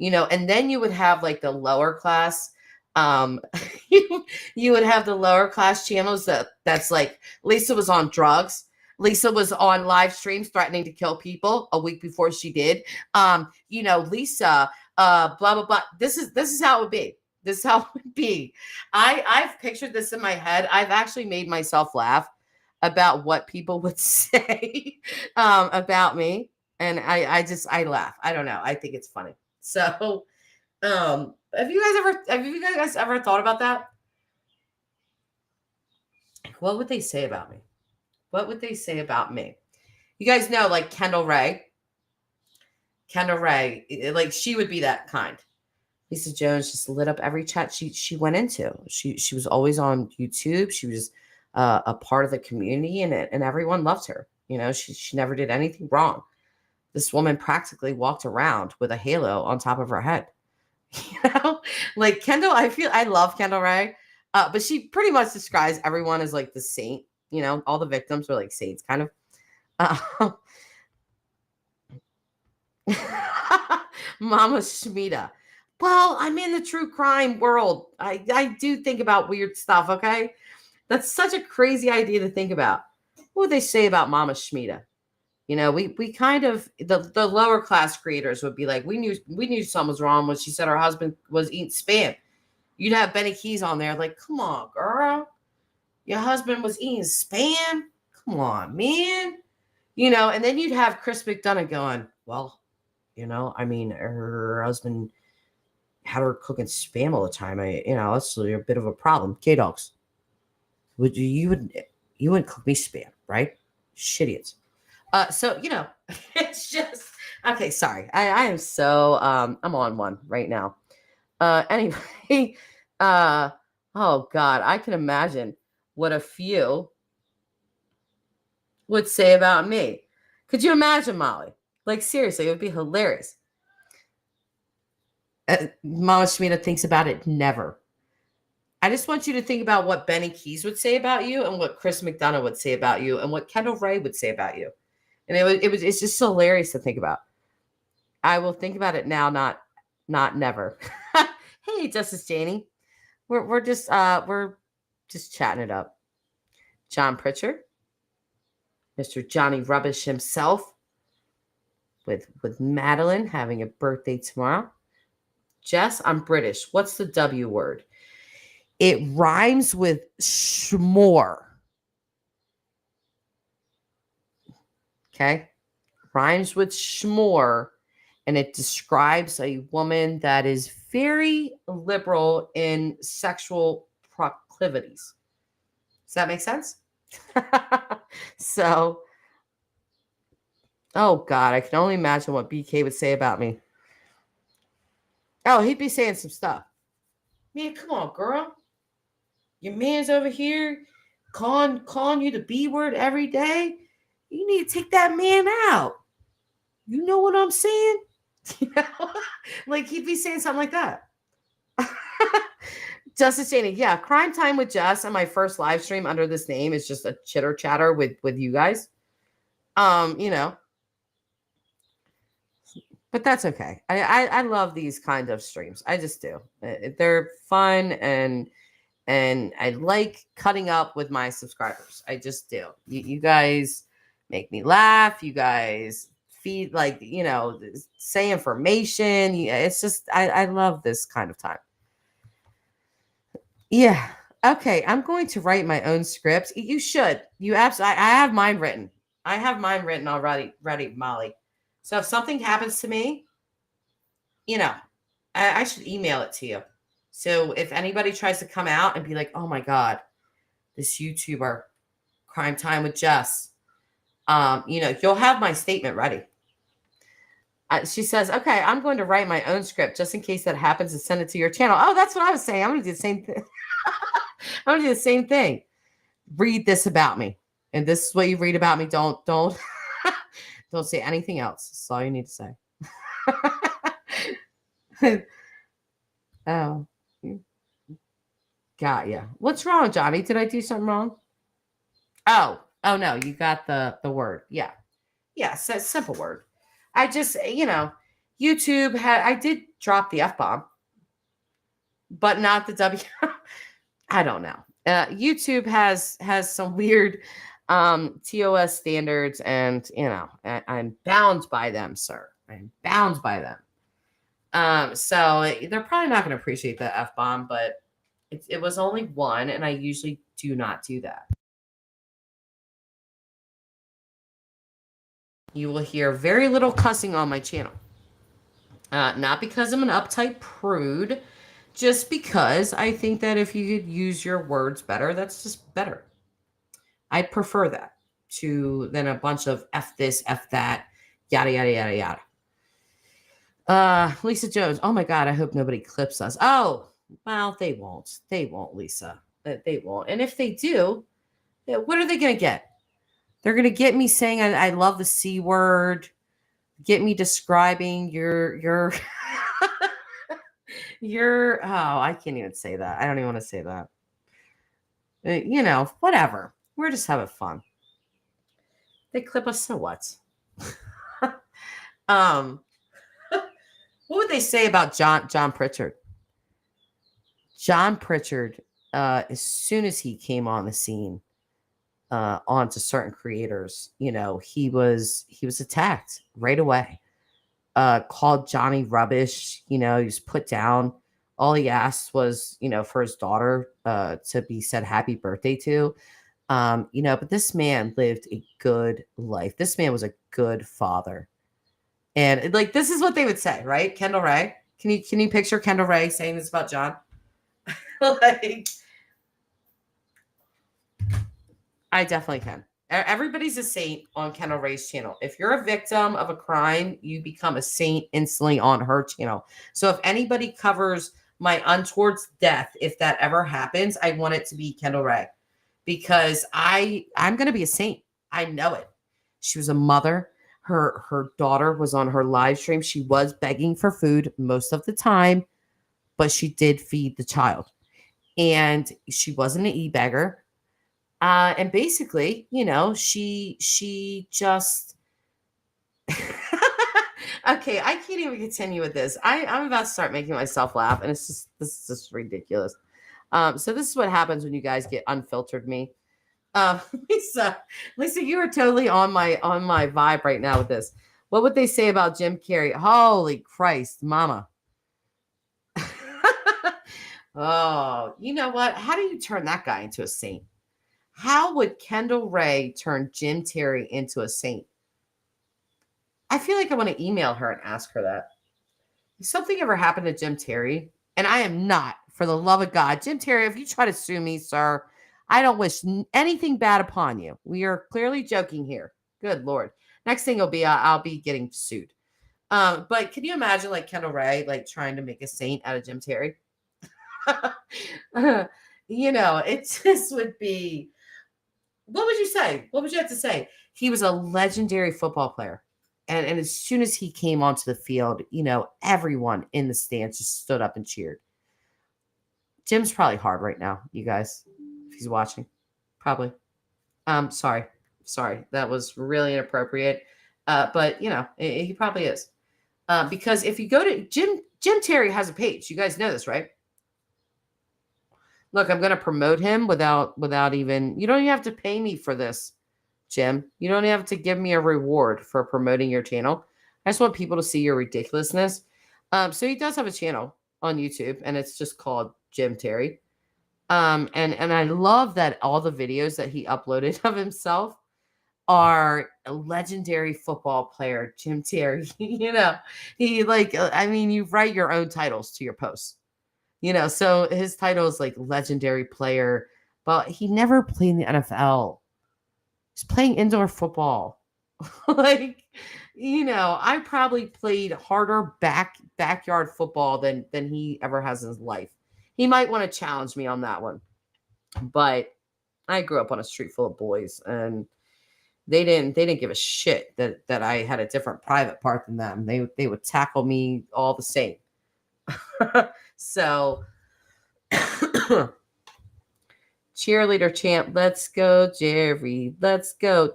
S1: And then you would have like the lower class, you would have the lower class channels that's like, Lisa was on drugs. Lisa was on live streams threatening to kill people a week before she did. Lisa, blah, blah, blah. This is how it would be. This is how it would be. I've pictured this in my head. I've actually made myself laugh about what people would say about me. And I laugh. I don't know. I think it's funny. So, have you guys ever thought about that? What would they say about me? What would they say about me? You guys know, like Kendall Ray, like she would be that kind. Lisa Jones just lit up every chat she went into. She was always on YouTube. She was a part of the community, and everyone loved her. She never did anything wrong. This woman practically walked around with a halo on top of her head. Like Kendall, I love Kendall Ray, but she pretty much describes everyone as like the saint. All the victims are like saints, kind of. Mama Shmita. Well, I'm in the true crime world. I do think about weird stuff, okay? That's such a crazy idea to think about. What would they say about Mama Shmita? We kind of, the lower class creators would be like, we knew something was wrong when she said her husband was eating spam. You'd have Benny Keys on there like, come on, girl. Your husband was eating spam? Come on, man. And then you'd have Chris McDonough going, well, I mean, her husband had her cooking spam all the time. That's a bit of a problem. K-Dogs, you wouldn't cook me spam, right? Shitiots. So, it's just, okay, sorry. I am so, I'm on one right now. Anyway, oh God, I can imagine what a few would say about me. Could you imagine, Molly? Like, seriously, it would be hilarious. Mama Shmita thinks about it never. I just want you to think about what Benny Keys would say about you and what Chris McDonough would say about you and what Kendall Ray would say about you. And it's just hilarious to think about. I will think about it now, not never. Hey, Justice Janie. We're just chatting it up. John Pritchard, Mr. Johnny Rubbish himself, with Madeline having a birthday tomorrow. Jess, I'm British. What's the W word? It rhymes with schmore. Okay? Rhymes with schmore, and it describes a woman that is very liberal in sexual proclivities. Does that make sense? So, oh God, I can only imagine what BK would say about me. Oh, he'd be saying some stuff. Man, come on, girl. Your man's over here calling you the B word every day. You need to take that man out. You know what I'm saying? Like he'd be saying something like that. Justice Janie, yeah, Crime Time with Jess and my first live stream under this name is just a chitter chatter with you guys. But that's okay. I love these kind of streams. I just do. They're fun and I like cutting up with my subscribers. I just do. You guys make me laugh. You guys feed, say information. It's just, I love this kind of time. Yeah. Okay. I'm going to write my own script. You should. You absolutely. I have mine written. I have mine written already, ready, Molly. So if something happens to me, I should email it to you. So if anybody tries to come out and be like, oh my God, this YouTuber, Crime Time with Jess, you'll have my statement ready. She says, okay, I'm going to write my own script just in case that happens and send it to your channel. Oh, that's what I was saying. I'm going to do the same thing. I'm going to do the same thing. Read this about me. And this is what you read about me. Don't don't say anything else. That's all you need to say. Oh. Got ya. What's wrong, Johnny? Did I do something wrong? Oh no, you got the word. Yeah. Yeah, it's a simple word. I just, YouTube I did drop the F-bomb, but not the W. I don't know. YouTube has some weird TOS standards, and I'm bound by them, sir. I'm bound by them. So they're probably not going to appreciate the F-bomb, but it was only one, and I usually do not do that. You will hear very little cussing on my channel. Not because I'm an uptight prude, just because I think that if you could use your words better, that's just better. I prefer that than a bunch of F this, F that, yada, yada, yada, yada. Lisa Jones. Oh my God, I hope nobody clips us. Oh, well, they won't. They won't, Lisa. They won't. And if they do, what are they going to get? They're going to get me saying I love the C word, get me describing your I can't even say that. I don't even want to say that. Whatever. We're just having fun. They clip us, so what? What would they say about John Pritchard? John Pritchard, as soon as he came on the scene, onto certain creators, he was attacked right away. Called Johnny Rubbish. He was put down. All he asked was, for his daughter to be said happy birthday to. But this man lived a good life. This man was a good father. And this is what they would say, right? Kendall Ray. Can you picture Kendall Ray saying this about John? I definitely can. Everybody's a saint on Kendall Ray's channel. If you're a victim of a crime, you become a saint instantly on her channel. So if anybody covers my untoward death, if that ever happens, I want it to be Kendall Ray, because I'm going to be a saint. I know it. She was a mother. Her daughter was on her live stream. She was begging for food most of the time, but she did feed the child. and she wasn't an e-bagger. And basically, she just okay, I can't even continue with this. I'm about to start making myself laugh, and this is just ridiculous. So this is what happens when you guys get unfiltered me. Um, Lisa, Lisa, you are totally on my vibe right now with this. What would they say about Jim Carrey? Holy Christ, Mama. Oh, you know what? How do you turn that guy into a saint? How would Kendall Ray turn Jim Terry into a saint? I feel like I want to email her and ask her that. If something ever happened to Jim Terry, and I am not, for the love of God, Jim Terry, if you try to sue me, sir, I don't wish anything bad upon you. We are clearly joking here. Good Lord. Next thing will be I'll be getting sued. But can you imagine like Kendall Ray like trying to make a saint out of Jim Terry? It just would be. What would you say? What would you have to say? He was a legendary football player. And as soon as he came onto the field, everyone in the stands just stood up and cheered. Jim's probably hard right now, you guys, if he's watching. Probably. Sorry. That was really inappropriate. But he probably is. Because if you go to Jim Terry has a page. You guys know this, right? Look, I'm going to promote him without even, you don't even have to pay me for this, Jim. You don't have to give me a reward for promoting your channel. I just want people to see your ridiculousness. So he does have a channel on YouTube, and it's just called Jim Terry. And I love that all the videos that he uploaded of himself are a legendary football player, Jim Terry. You write your own titles to your posts. So his title is like legendary player, but he never played in the NFL. He's playing indoor football. I probably played harder backyard football than he ever has in his life. He might want to challenge me on that one. But I grew up on a street full of boys, and they didn't give a shit that I had a different private part than them. They would tackle me all the same. So cheerleader champ, let's go, Jerry. Let's go.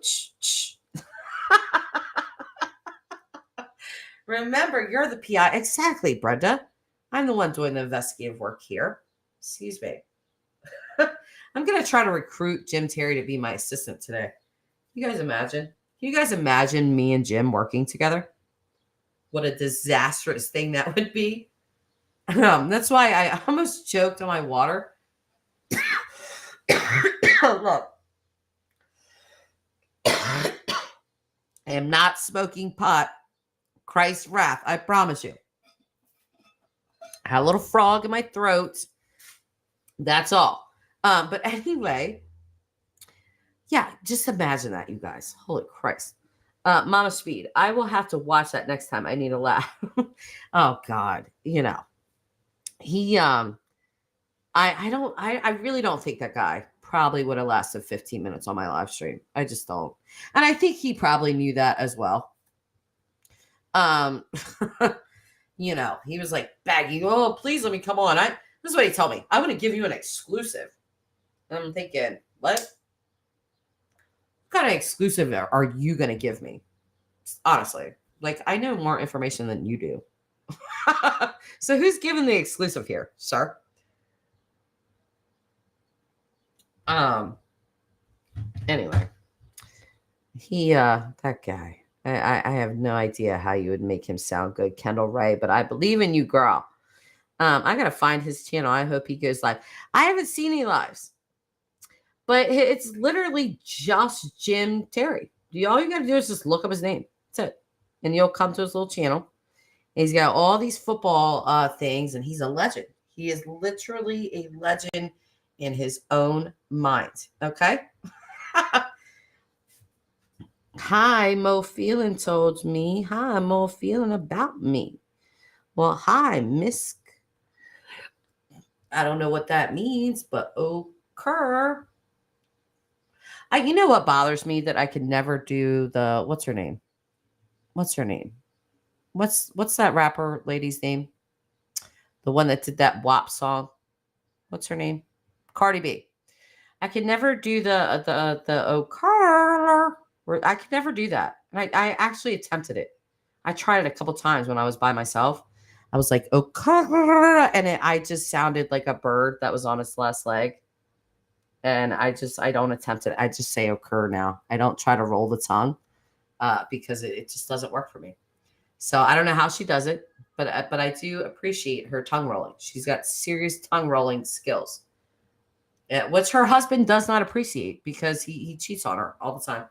S1: Remember, you're the PI. Exactly, Brenda. I'm the one doing the investigative work here. Excuse me. I'm going to try to recruit Jim Terry to be my assistant today. You guys imagine? Can you guys imagine me and Jim working together? What a disastrous thing that would be. That's why I almost choked on my water. Look. I am not smoking pot. Christ's wrath, I promise you. I had a little frog in my throat. That's all. But anyway, yeah, just imagine that, you guys. Holy Christ. Mama Speed, I will have to watch that next time. I need a laugh. Oh God, he I really don't think that guy probably would have lasted 15 minutes on my live stream. I just don't. And I think he probably knew that as well. He was like begging, oh, please let me come on. This is what he told me. I want to give you an exclusive. And I'm thinking, what kind of exclusive are you going to give me? Honestly, like I know more information than you do. So who's giving the exclusive here, sir? Anyway, that guy, I have no idea how you would make him sound good, Kendall Ray, but I believe in you, girl. I got to find his channel. I hope he goes live. I haven't seen any lives, but it's literally just Jim Terry. All you got to do is just look up his name. That's it. And you'll come to his little channel. He's got all these football things, and he's a legend. He is literally a legend in his own mind. Okay? Hi, Mo Feeling told me. Hi, Mo Feeling about me. Well, hi, Miss. I don't know what that means, but Kerr. You know what bothers me? That I could never do the, what's her name? What's that rapper lady's name? The one that did that WAP song. What's her name? Cardi B. I could never do the oh Carla. I could never do that. And I actually attempted it. I tried it a couple times when I was by myself. I was like, oh Carla, and I just sounded like a bird that was on its last leg. And I don't attempt it. I just say occur now. I don't try to roll the tongue because it just doesn't work for me. So I don't know how she does it, but I do appreciate her tongue rolling. She's got serious tongue rolling skills, which her husband does not appreciate because he cheats on her all the time.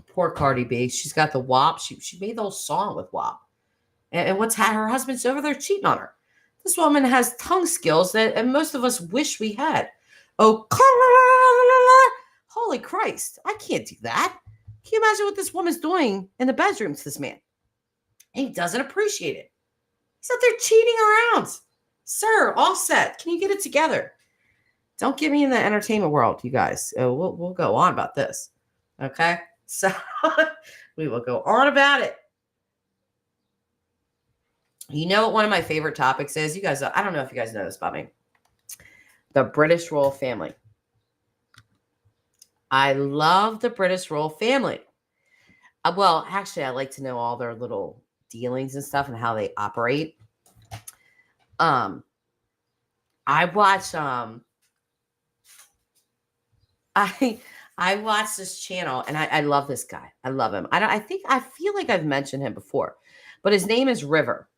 S1: Poor Cardi B. She's got the WAP. She made the whole song with WAP. And what's her husband's over there cheating on her. This woman has tongue skills that most of us wish we had. Oh, holy Christ. I can't do that. Can you imagine what this woman's doing in the bedroom to this man? And he doesn't appreciate it. He's out there cheating around. Sir, all set. Can you get it together? Don't get me in the entertainment world, you guys. We'll go on about this. Okay? So we will go on about it. You know what one of my favorite topics is? You guys, I don't know if you guys know this about me. The British royal family. I love the British royal family. Well, actually, I like to know all their little dealings and stuff and how they operate. I watch I watch this channel and I love this guy. I love him. I feel like I've mentioned him before, but his name is River.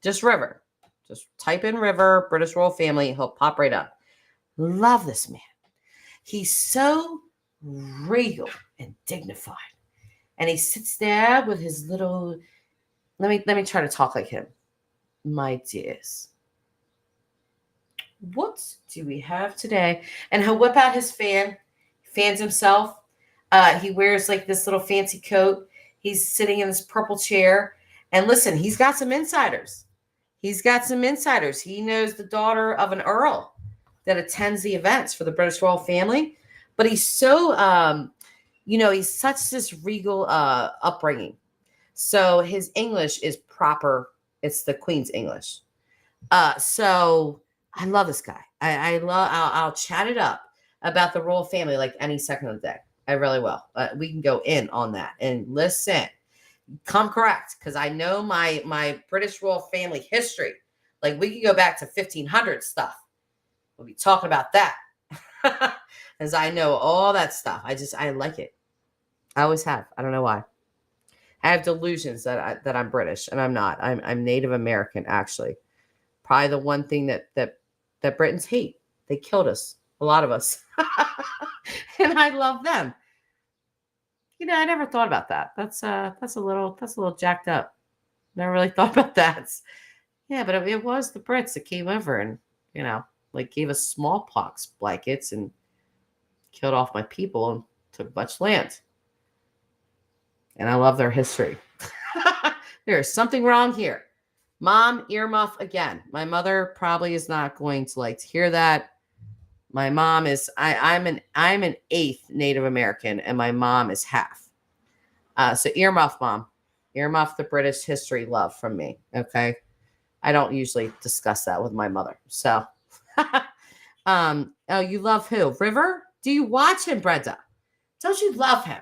S1: Just River. Just type in River, British royal family. He'll pop right up. Love this man. He's so regal and dignified. And he sits there with his little, let me try to talk like him. My dears, what do we have today? And he'll whip out his fans himself. He wears like this little fancy coat. He's sitting in this purple chair. And listen, he's got some insiders. He knows the daughter of an earl that attends the events for the British royal family. But he's so, he's such this regal upbringing. So his English is proper. It's the Queen's English. So I love this guy. I'll chat it up about the royal family like any second of the day. I really will. We can go in on that. And listen, come correct, because I know my British royal family history. Like we can go back to 1500 stuff. We'll be talking about that. As I know all that stuff. I like it. I always have. I don't know why. I have delusions that I'm British, and I'm not. I'm Native American, actually. Probably the one thing that Britons hate. They killed us, a lot of us, and I love them. I never thought about that. That's a little jacked up. Never really thought about that. Yeah, but it was the Brits that came over and gave us smallpox blankets and killed off my people and took much land. And I love their history. There is something wrong here. Mom, earmuff again. My mother probably is not going to like to hear that. My mom is, I'm an eighth Native American and my mom is half. So earmuff, Mom. Earmuff the British history love from me. Okay. I don't usually discuss that with my mother. So, oh, you love who? River? Do you watch him, Brenda? Don't you love him?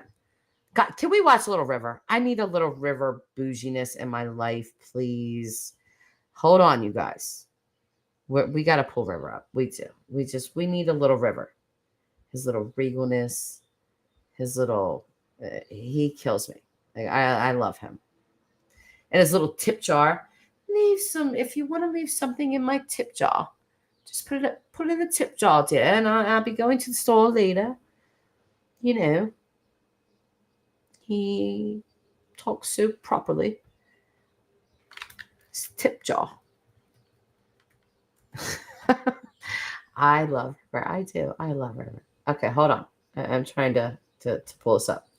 S1: God, can we watch a little River? I need a little River bouginess in my life, please. Hold on, you guys. We got to pull River up. We do. We need a little River. His little regalness, his little, he kills me. I love him. And his little tip jar. If you want to leave something in my tip jar, just put it in the tip jar, dear, and I'll be going to the store later. He talks so properly. His tip jar. I love her. I do. I love her. Okay, hold on. I'm trying to pull this up.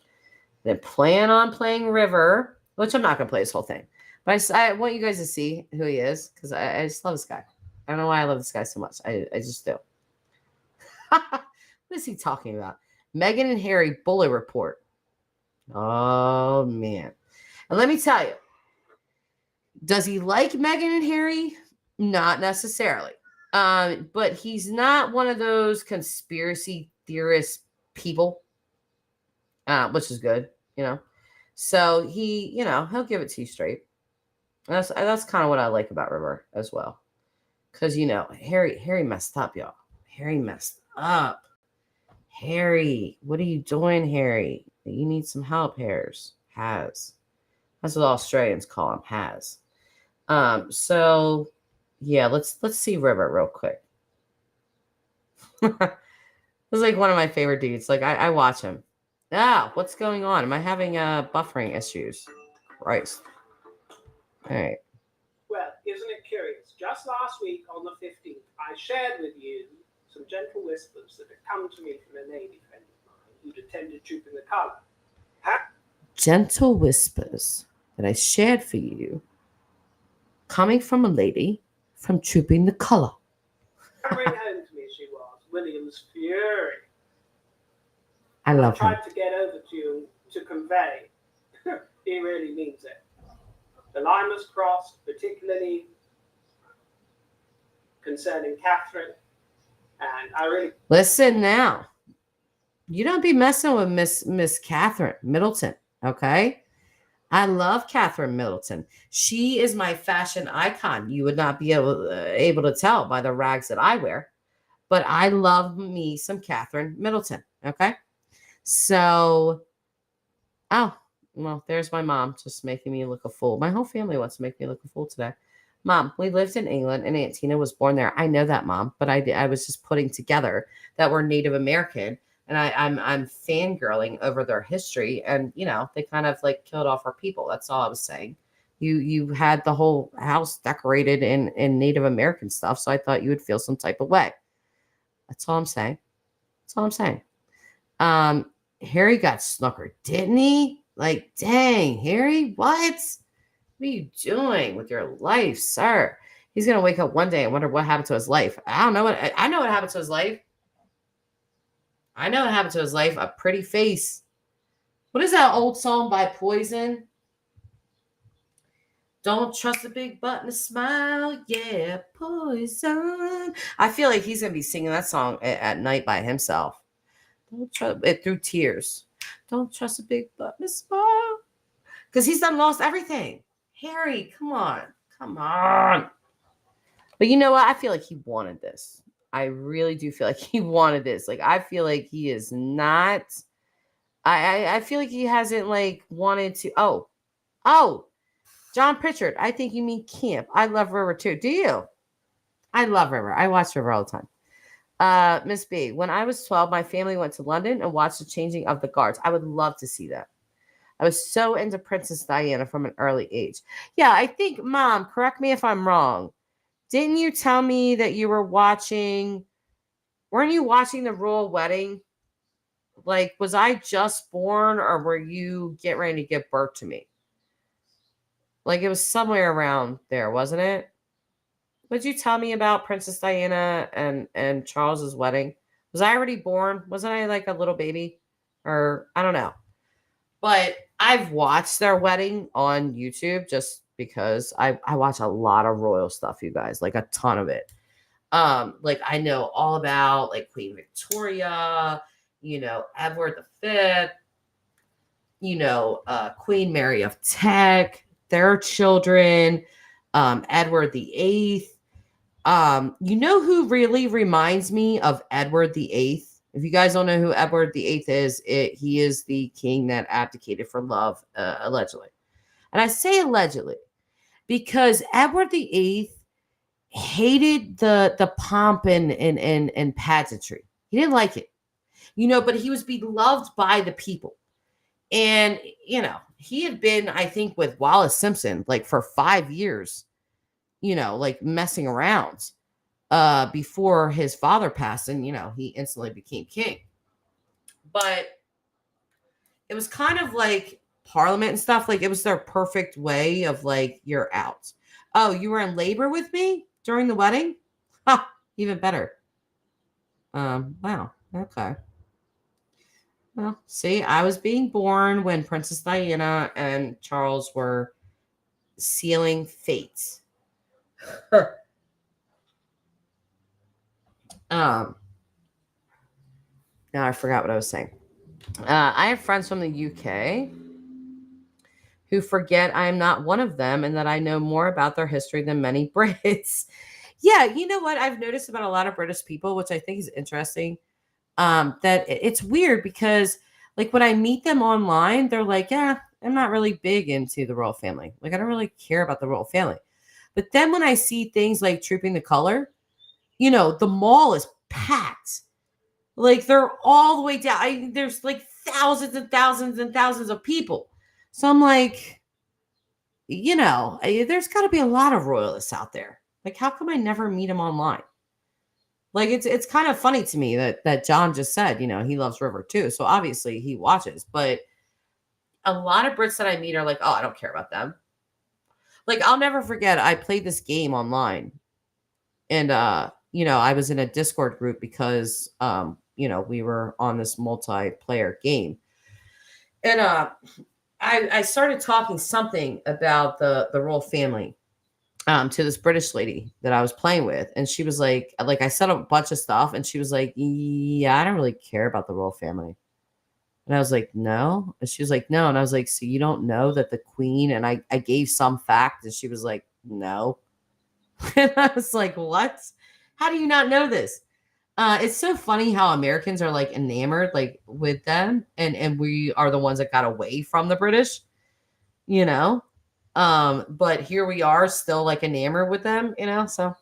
S1: Then plan on playing River, which I'm not going to play this whole thing. But I want you guys to see who he is because I just love this guy. I don't know why I love this guy so much. I just do. What is he talking about? Meghan and Harry bully report. Oh, man. And let me tell you, does he like Meghan and Harry? Not necessarily. But he's not one of those conspiracy theorist people, which is good, you know. So he'll give it to you straight. That's kind of what I like about River as well, because Harry messed up, y'all. Harry messed up. Harry, what are you doing, Harry? You need some help, Harris. Has. That's what Australians call him, has. So yeah, let's see River real quick. This is like one of my favorite dudes. Like I watch him. What's going on? Am I having buffering issues? Christ. All right.
S3: Well, isn't it curious? Just last week on the 15th, I shared with you some gentle whispers that had come to me from a Navy friend of mine who'd attended Troop in the Colour.
S1: Gentle whispers that I shared for you, coming from a lady from Trooping the Colour.
S3: Hammering home to me she was, William's fury.
S1: I love him.
S3: I tried to get over to you to convey. He really means it. The line was crossed, particularly concerning Catherine, and I really...
S1: Listen now. You don't be messing with Miss Catherine Middleton, okay? I love Catherine Middleton. She is my fashion icon. You would not be able to tell by the rags that I wear, but I love me some Catherine Middleton, okay? So, well, there's my mom just making me look a fool. My whole family wants to make me look a fool today. Mom, we lived in England and Aunt Tina was born there. I know that, Mom, but I was just putting together that we're Native American, and I'm fangirling over their history, and they kind of like killed off our people. That's all I was saying. You had the whole house decorated in Native American stuff, so I thought you would feel some type of way. That's all I'm saying. That's all I'm saying. Harry got snookered, didn't he? Like, dang, Harry, what? What are you doing with your life, sir? He's going to wake up one day and wonder what happened to his life. I know what happened to his life. I know what happened to his life. A pretty face. What is that old song by Poison? Don't trust a big button to smile. Yeah, Poison. I feel like he's going to be singing that song at night by himself. Don't trust it through tears. Don't trust a big button to smile. Because he's done lost everything. Harry, come on. Come on. But you know what? I feel like he wanted this. I really do feel like he wanted this. Like, I feel like he is not. I feel like he hasn't, like, wanted to. Oh, John Pritchard. I think you mean Camp. I love River, too. Do you? I love River. I watch River all the time. Miss B, when I was 12, my family went to London and watched the changing of the guards. I would love to see that. I was so into Princess Diana from an early age. Yeah, I think, Mom, correct me if I'm wrong. Didn't you tell me that you were watching, weren't you watching the royal wedding? Like, was I just born or were you getting ready to give birth to me? Like, it was somewhere around there, wasn't it? Would you tell me about Princess Diana and Charles's wedding? Was I already born? Wasn't I like a little baby? Or I don't know. But I've watched their wedding on YouTube just because I watch a lot of royal stuff, you guys, like a ton of it. Like I know all about like Queen Victoria, Edward V, Queen Mary of Teck, their children, Edward VIII. You know who really reminds me of Edward VIII? If you guys don't know who Edward VIII is, he is the king that abdicated for love, allegedly. And I say allegedly because Edward VIII hated the pomp and pageantry. He didn't like it, but he was beloved by the people. And, he had been, I think, with Wallace Simpson, like for 5 years, like messing around. Before his father passed, and he instantly became king. But it was kind of like Parliament and stuff. Like it was their perfect way of like, you're out. Oh, you were in labor with me during the wedding? Ha, even better. Wow. Okay. Well, see, I was being born when Princess Diana and Charles were sealing fate. Now I forgot what I was saying. I have friends from the UK who forget I am not one of them and that I know more about their history than many Brits. Yeah, you know what I've noticed about a lot of British people, which I think is interesting, that it's weird because like when I meet them online, they're like, yeah, I'm not really big into the royal family. Like I don't really care about the royal family. But then when I see things like Trooping the Color, the mall is packed. Like they're all the way down. There's like thousands and thousands and thousands of people. So I'm like, there's got to be a lot of royalists out there. Like, how come I never meet them online? Like, it's kind of funny to me that John just said, he loves River too. So obviously he watches, but a lot of Brits that I meet are like, oh, I don't care about them. Like, I'll never forget. I played this game online, and I was in a Discord group because we were on this multiplayer game, and I started talking something about the royal family to this British lady that I was playing with, and she was like I said a bunch of stuff, and she was like, yeah, I don't really care about the royal family. And I was like, no. And she was like, no. And I was like, so you don't know that the queen, and I gave some fact, and she was like, no. And I was like, what? How do you not know this? It's so funny how Americans are like enamored like with them, and we are the ones that got away from the British, but here we are still like enamored with them, so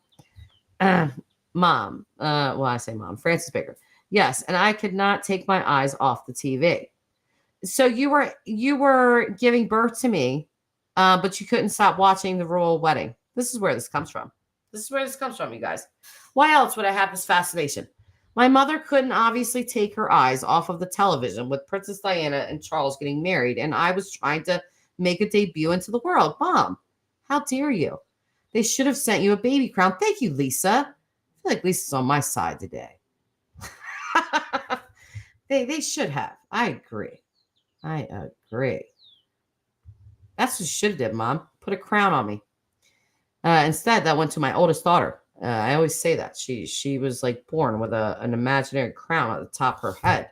S1: mom, I say mom, Francis Baker. Yes, and I could not take my eyes off the TV. So you were giving birth to me, but you couldn't stop watching the royal wedding. This is where this comes from. You guys. Why else would I have this fascination? My mother couldn't obviously take her eyes off of the television with Princess Diana and Charles getting married, and I was trying to make a debut into the world. Mom, how dare you? They should have sent you a baby crown. Thank you, Lisa. I feel like Lisa's on my side today. They should have. I agree. That's what you should have did, Mom. Put a crown on me. Instead, that went to my oldest daughter. I always say that. She was like born with an imaginary crown at the top of her head.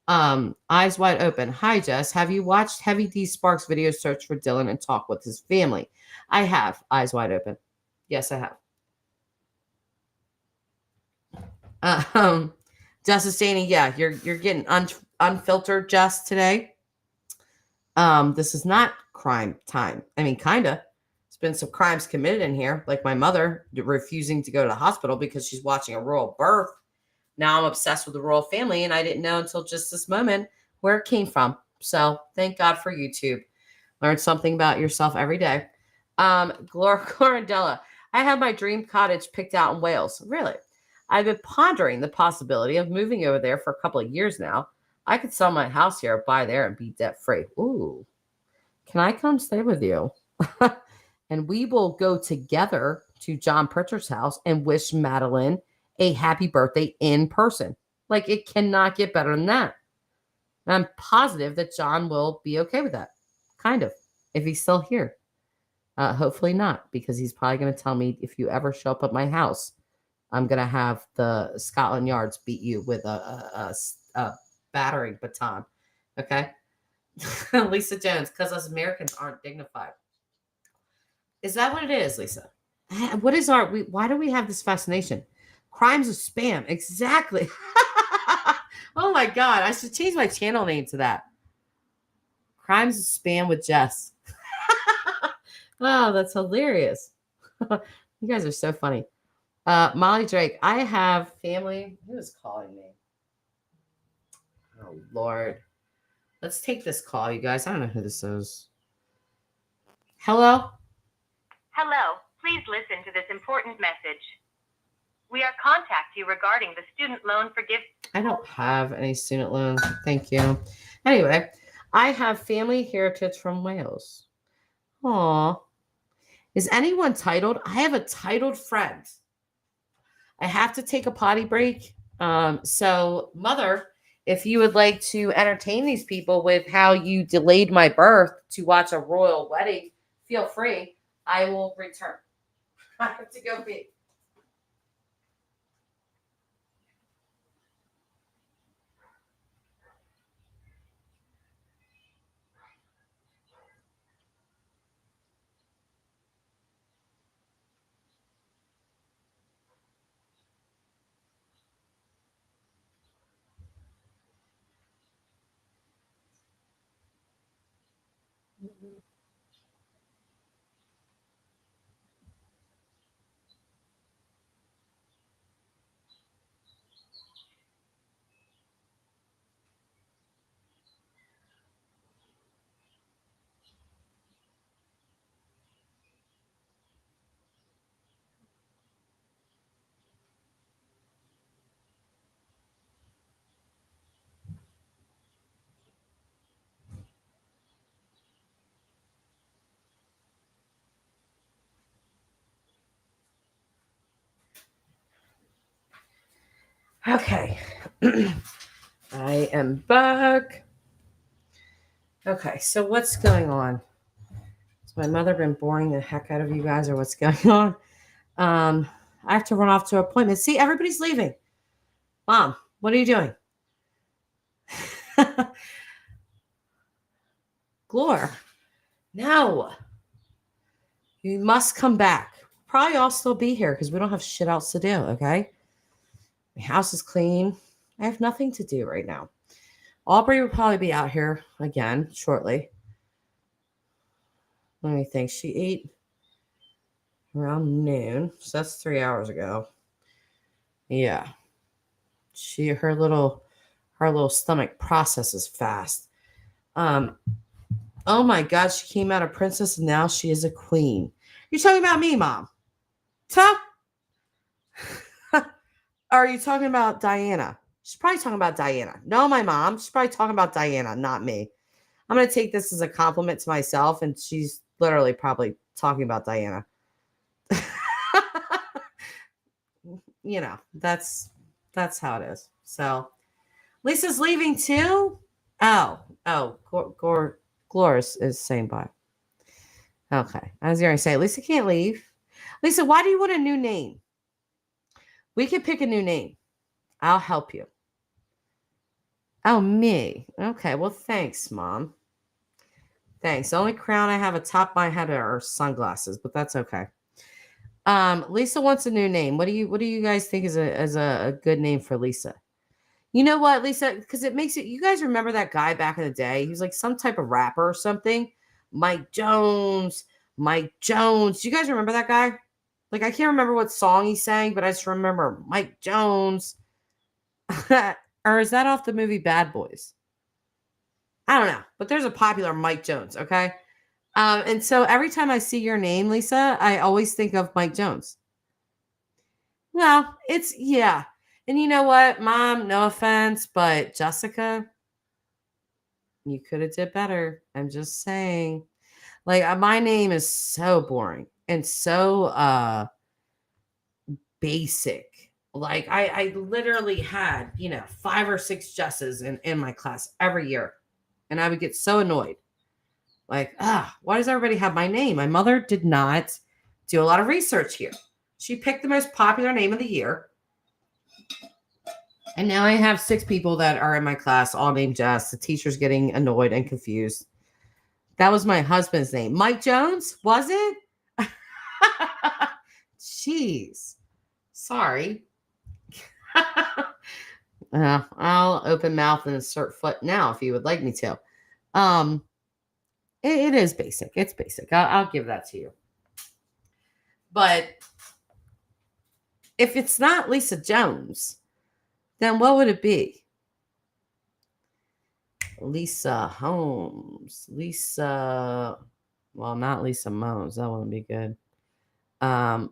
S1: Eyes wide open. Hi, Jess. Have you watched Heavy D Sparks video search for Dylan and talk with his family? I have. Eyes wide open. Yes, I have. Jess is saying, yeah, you're getting unfiltered, Jess, today. This is not crime time. I mean, kinda. There's been some crimes committed in here, like my mother refusing to go to the hospital because she's watching a royal birth. Now I'm obsessed with the royal family, and I didn't know until just this moment where it came from. So thank God for YouTube. Learn something about yourself every day. Glorandella, I have my dream cottage picked out in Wales. Really? I've been pondering the possibility of moving over there for a couple of years now. I could sell my house here, or buy there, and be debt-free. Ooh. Can I come stay with you? And we will go together to John Pritchard's house and wish Madeline a happy birthday in person. Like, it cannot get better than that. And I'm positive that John will be okay with that. Kind of. If he's still here. Hopefully not, because he's probably going to tell me, if you ever show up at my house, I'm going to have the Scotland Yards beat you with a battering baton. Okay? Lisa Jones, because us Americans aren't dignified. Is that what it is, Lisa? What is why do we have this fascination? Crimes of spam. Exactly. Oh my God. I should change my channel name to that. Crimes of spam with Jess. Wow, that's hilarious. You guys are so funny. Molly Drake, I have family. Who is calling me? Oh, Lord. Let's take this call, you guys. I don't know who this is. Hello?
S4: Hello. Please listen to this important message. We are contacting you regarding the student loan forgiveness.
S1: I don't have any student loans. Thank you. Anyway, I have family heritage from Wales. Aw. Is anyone titled? I have a titled friend. I have to take a potty break. So, Mother, if you would like to entertain these people with how you delayed my birth to watch a royal wedding, feel free. I will return. I have to go pee. Okay. I am back. Okay, so what's going on? Has my mother been boring the heck out of you guys, or what's going on? I have to run off to an appointment. See, everybody's leaving. Mom, what are you doing? Glor, no. You must come back. Probably all still be here because we don't have shit else to do, okay? My house is clean. I have nothing to do right now. Aubrey will probably be out here again shortly. Let me think. She ate around noon. So that's 3 hours ago. Yeah. Her little stomach processes fast. Oh my God, she came out a princess and now she is a queen. You're talking about me, Mom. So? Are you talking about Diana? She's probably talking about Diana. No, my mom. She's probably talking about Diana, not me. I'm going to take this as a compliment to myself, and she's literally probably talking about Diana. You know, that's how it is. So, Lisa's leaving too? Glorious is saying bye. Okay. I was going to say, Lisa can't leave. Lisa, why do you want a new name? We can pick a new name. I'll help you. Oh, me. Okay. Well, thanks, Mom. Thanks. The only crown I have atop my head are sunglasses, but that's okay. Lisa wants a new name. What do you guys think is a good name for Lisa? You know what, Lisa? Because it makes it. You guys remember that guy back in the day? He was like some type of rapper or something. Mike Jones. Mike Jones. Do you guys remember that guy? Like, I can't remember what song he sang, but I just remember Mike Jones. Or is that off the movie Bad Boys? I don't know, but there's a popular Mike Jones, okay? And so every time I see your name, Lisa, I always think of Mike Jones. Well, yeah. And you know what, Mom, no offense, but Jessica, you could have did better. I'm just saying. Like, my name is so boring and so basic. Like, I literally had, 5 or 6 Jesses in my class every year. And I would get so annoyed. Like, why does everybody have my name? My mother did not do a lot of research here. She picked the most popular name of the year. And now I have 6 people that are in my class, all named Jess. The teacher's getting annoyed and confused. That was my husband's name. Mike Jones? Was it? Jeez. Sorry. I'll open mouth and insert foot now if you would like me to. It is basic. It's basic. I'll give that to you. But if it's not Lisa Jones, then what would it be? Lisa Holmes. Well, not Lisa Mones. That wouldn't be good.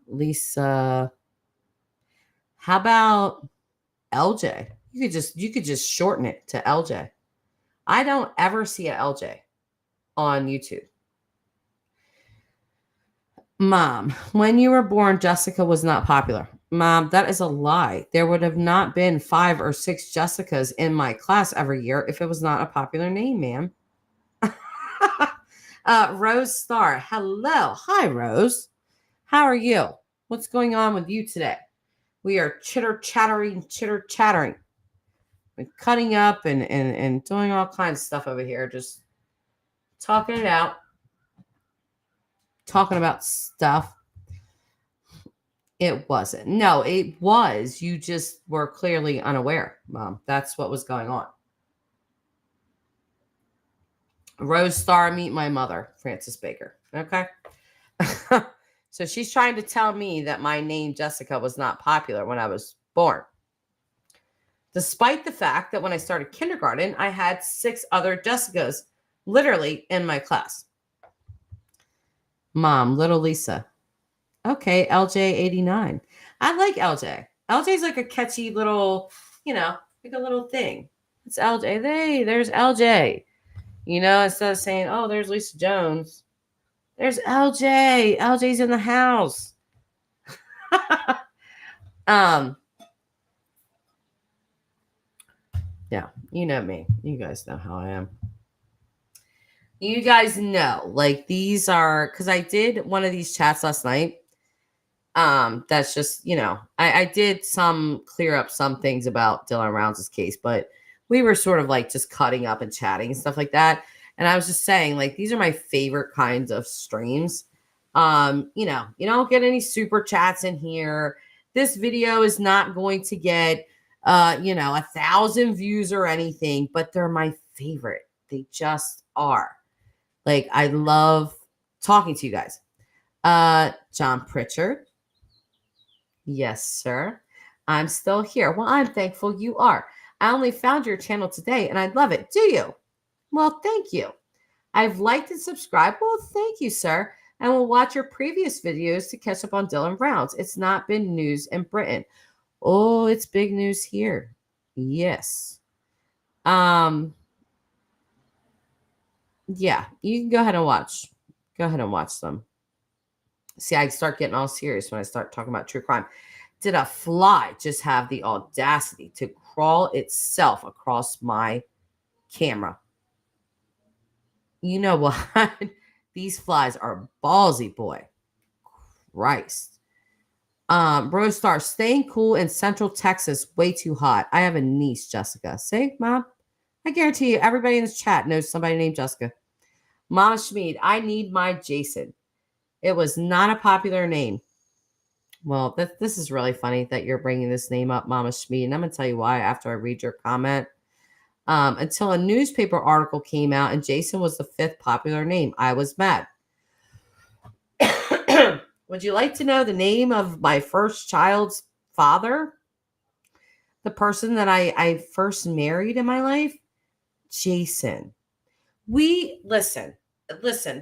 S1: Lisa. How about LJ? You could just shorten it to LJ. I don't ever see a LJ on YouTube. Mom, when you were born, Jessica was not popular. Mom, that is a lie. There would have not been 5 or 6 Jessicas in my class every year if it was not a popular name, ma'am. Rose Star. Hello. Hi, Rose. How are you? What's going on with you today? We are chitter-chattering. We're cutting up and doing all kinds of stuff over here. Just talking it out. Talking about stuff. It wasn't. No, it was. You just were clearly unaware, Mom. That's what was going on. Rose Star, meet my mother, Frances Baker. Okay. So she's trying to tell me that my name, Jessica, was not popular when I was born. Despite the fact that when I started kindergarten, I had 6 other Jessicas literally in my class. Mom, little Lisa. Okay, LJ89. I like LJ. LJ's like a catchy little, like a little thing. It's LJ. Hey, there's LJ. Instead of saying, oh, there's Lisa Jones, there's LJ. LJ's in the house. Yeah, you know me. You guys know how I am. You guys know, like, these are, because I did one of these chats last night. That's just, I did clear up some things about Dylan Rounds' case, but we were sort of like just cutting up and chatting and stuff like that. And I was just saying, like, these are my favorite kinds of streams. You don't get any super chats in here. This video is not going to get, 1,000 views or anything, but they're my favorite. They just are. Like, I love talking to you guys. John Pritchard. Yes, sir. I'm still here. Well, I'm thankful you are. I only found your channel today and I love it. Do you? Well, thank you. I've liked and subscribed. Well, thank you, sir. And we'll watch your previous videos to catch up on Dylan Rounds. It's not been news in Britain. Oh, it's big news here. Yes. Yeah, you can go ahead and watch. Go ahead and watch them. See, I start getting all serious when I start talking about true crime. Did a fly just have the audacity to crawl itself across my camera? You know what? These flies are ballsy, boy. Christ. Rose Star, staying cool in Central Texas, way too hot. I have a niece, Jessica. See, Mom? I guarantee you, everybody in this chat knows somebody named Jessica. Mama Schmid, I need my Jason. It was not a popular name. Well, this is really funny that you're bringing this name up, Mama Schmid. And I'm going to tell you why after I read your comment. Until a newspaper article came out and Jason was the 5th popular name. I was mad. Would you like to know the name of my first child's father? The person that I first married in my life? Jason. Listen,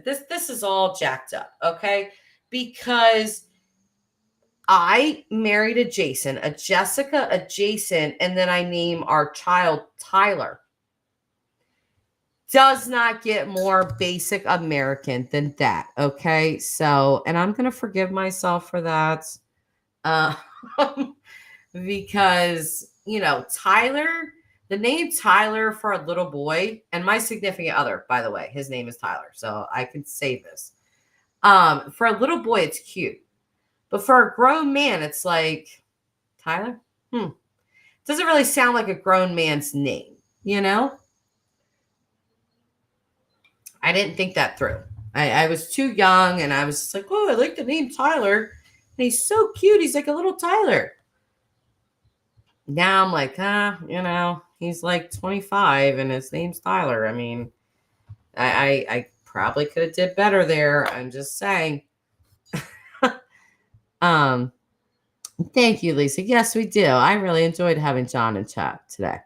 S1: this is all jacked up, okay? Because I married a Jason, a Jessica, a Jason, and then I name our child Tyler. Does not get more basic American than that, okay? So, and I'm going to forgive myself for that. Because, Tyler, the name Tyler for a little boy, and my significant other, by the way, his name is Tyler, so I can say this. For a little boy, it's cute. But for a grown man, it's like, Tyler? Doesn't really sound like a grown man's name, I didn't think that through. I was too young, and I was just like, oh, I like the name Tyler. And he's so cute. He's like a little Tyler. Now I'm like, he's like 25, and his name's Tyler. I mean, I probably could have did better there. I'm just saying. Thank you, Lisa. Yes, we do. I really enjoyed having John in chat today.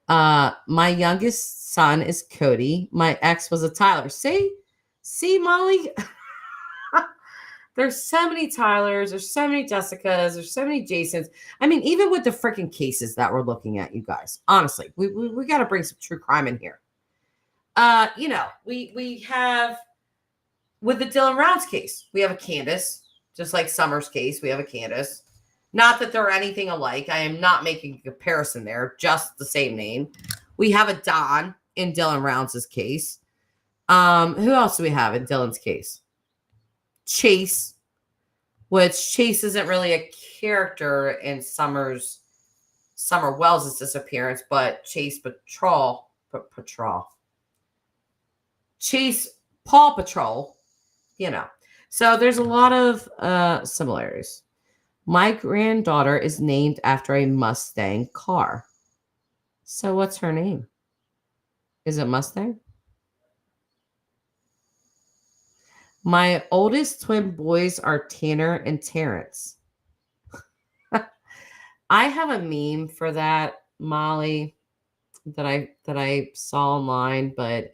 S1: My youngest son is Cody. My ex was a Tyler. See, Molly? There's so many Tylers. There's so many Jessicas. There's so many Jasons. I mean, even with the freaking cases that we're looking at, you guys, honestly, we got to bring some true crime in here. We have, with the Dylan Rounds case, we have a Candace, just like Summer's case, we have a Candace. Not that they're anything alike. I am not making a comparison there, just the same name. We have a Don in Dylan Rounds' case. Who else do we have in Dylan's case? Chase, which Chase isn't really a character in Summer Wells' disappearance, but Chase Paw Patrol, So there's a lot of similarities. My granddaughter is named after a Mustang car. So what's her name? Is it Mustang? My oldest twin boys are Tanner and Terrence. I have a meme for that, Molly, that I saw online, but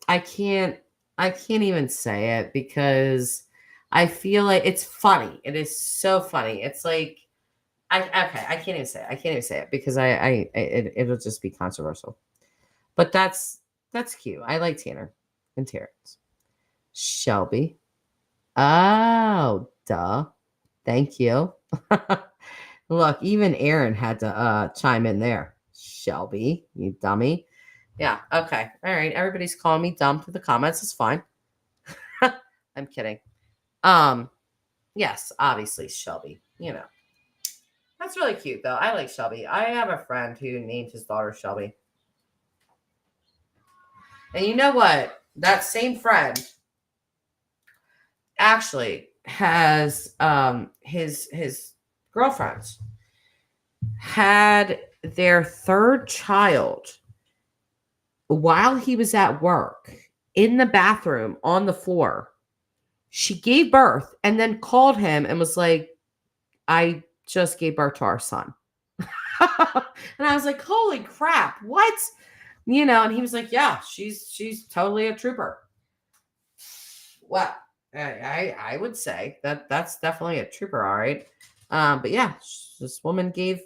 S1: I can't even say it because I feel like it's funny. It is so funny. It's like I can't even say it. I can't even say it because it'll just be controversial. But that's cute. I like Tanner and Terrence. Shelby. Oh, duh. Thank you. Look, even Aaron had to chime in there. Shelby, you dummy. Yeah, okay. All right. Everybody's calling me dumb through the comments. It's fine. I'm kidding. Yes, obviously Shelby, you know. That's really cute though. I like Shelby. I have a friend who named his daughter Shelby. And you know what? That same friend actually has his girlfriends had their third child while he was at work in the bathroom on the floor. She gave birth and then called him and was like, I just gave birth to our son. And I was like, holy crap, what? You know, and he was like, yeah, she's totally a trooper. Well, I would say that's definitely a trooper, all right. But yeah, this woman gave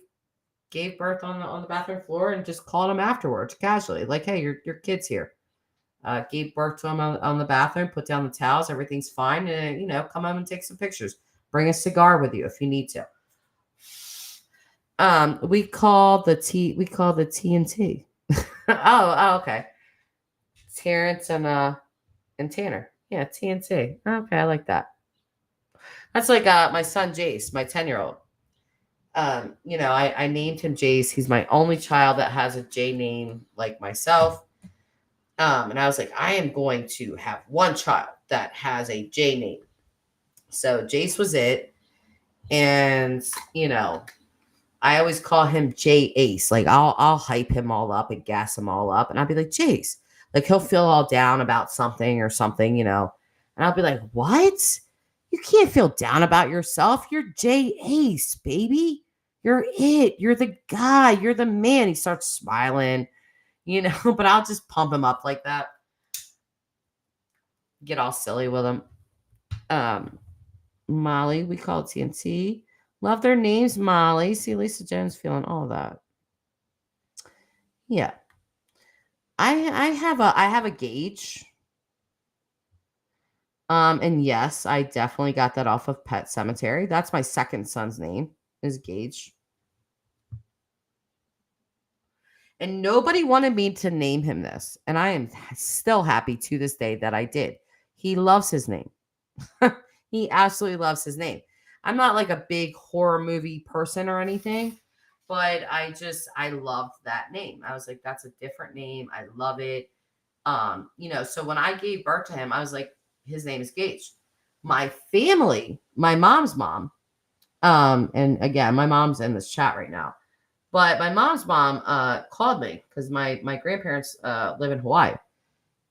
S1: birth on the bathroom floor and just called him afterwards casually, like, hey, your kid's here. Gave birth to him on the bathroom, put down the towels, everything's fine, and you know, come home and take some pictures. Bring a cigar with you if you need to. We call the TNT. oh, okay. Terrence and Tanner. Yeah, TNT. Okay, I like that. That's like my son Jace, my 10-year-old. You know, I named him Jace. He's my only child that has a J name like myself. And I was like, I am going to have one child that has a J name. So Jace was it. And, you know, I always call him J Ace. Like I'll hype him all up and gas him all up. And I'll be like, Jace. Like he'll feel all down about something or something, you know. And I'll be like, what? You can't feel down about yourself. You're J Ace, baby. You're it. You're the guy. You're the man. He starts smiling, you know, but I'll just pump him up like that. Get all silly with him. Molly, we call TNT. Love their names, Molly. See, Lisa Jones feeling all that. Yeah. I have a Gage. And yes, I definitely got that off of Pet Cemetery. That's my second son's name, is Gage. And nobody wanted me to name him this. And I am still happy to this day that I did. He loves his name. He absolutely loves his name. I'm not like a big horror movie person or anything, but I love that name. I was like, that's a different name. I love it. You know, so when I gave birth to him, I was like, his name is Gage. My family, my mom's mom, and again, my mom's in this chat right now, but my mom's mom called me because my grandparents live in Hawaii.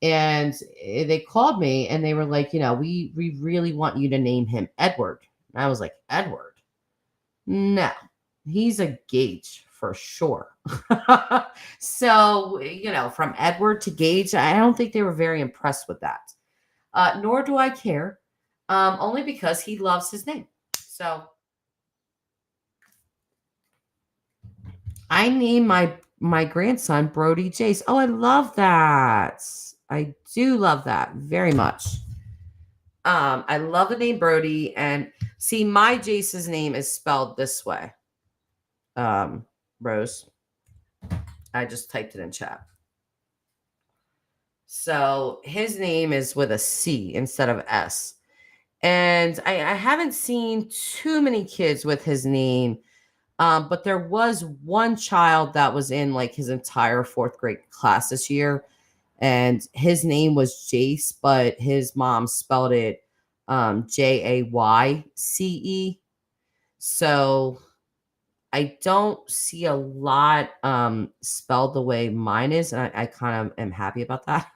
S1: And they called me and they were like, you know, we really want you to name him Edward. And I was like, Edward? No, he's a Gage for sure. So, you know, from Edward to Gage, I don't think they were very impressed with that. Nor do I care, only because he loves his name. So I named my grandson Brody Jace. Oh, I love that. I do love that very much. I love the name Brody. And see, my Jace's name is spelled this way. Rose. I just typed it in chat. So his name is with a C instead of S. And I haven't seen too many kids with his name. But there was one child that was in like his entire 4th grade class this year. And his name was Jace, but his mom spelled it Jayce. So I don't see a lot spelled the way mine is. And I kind of am happy about that.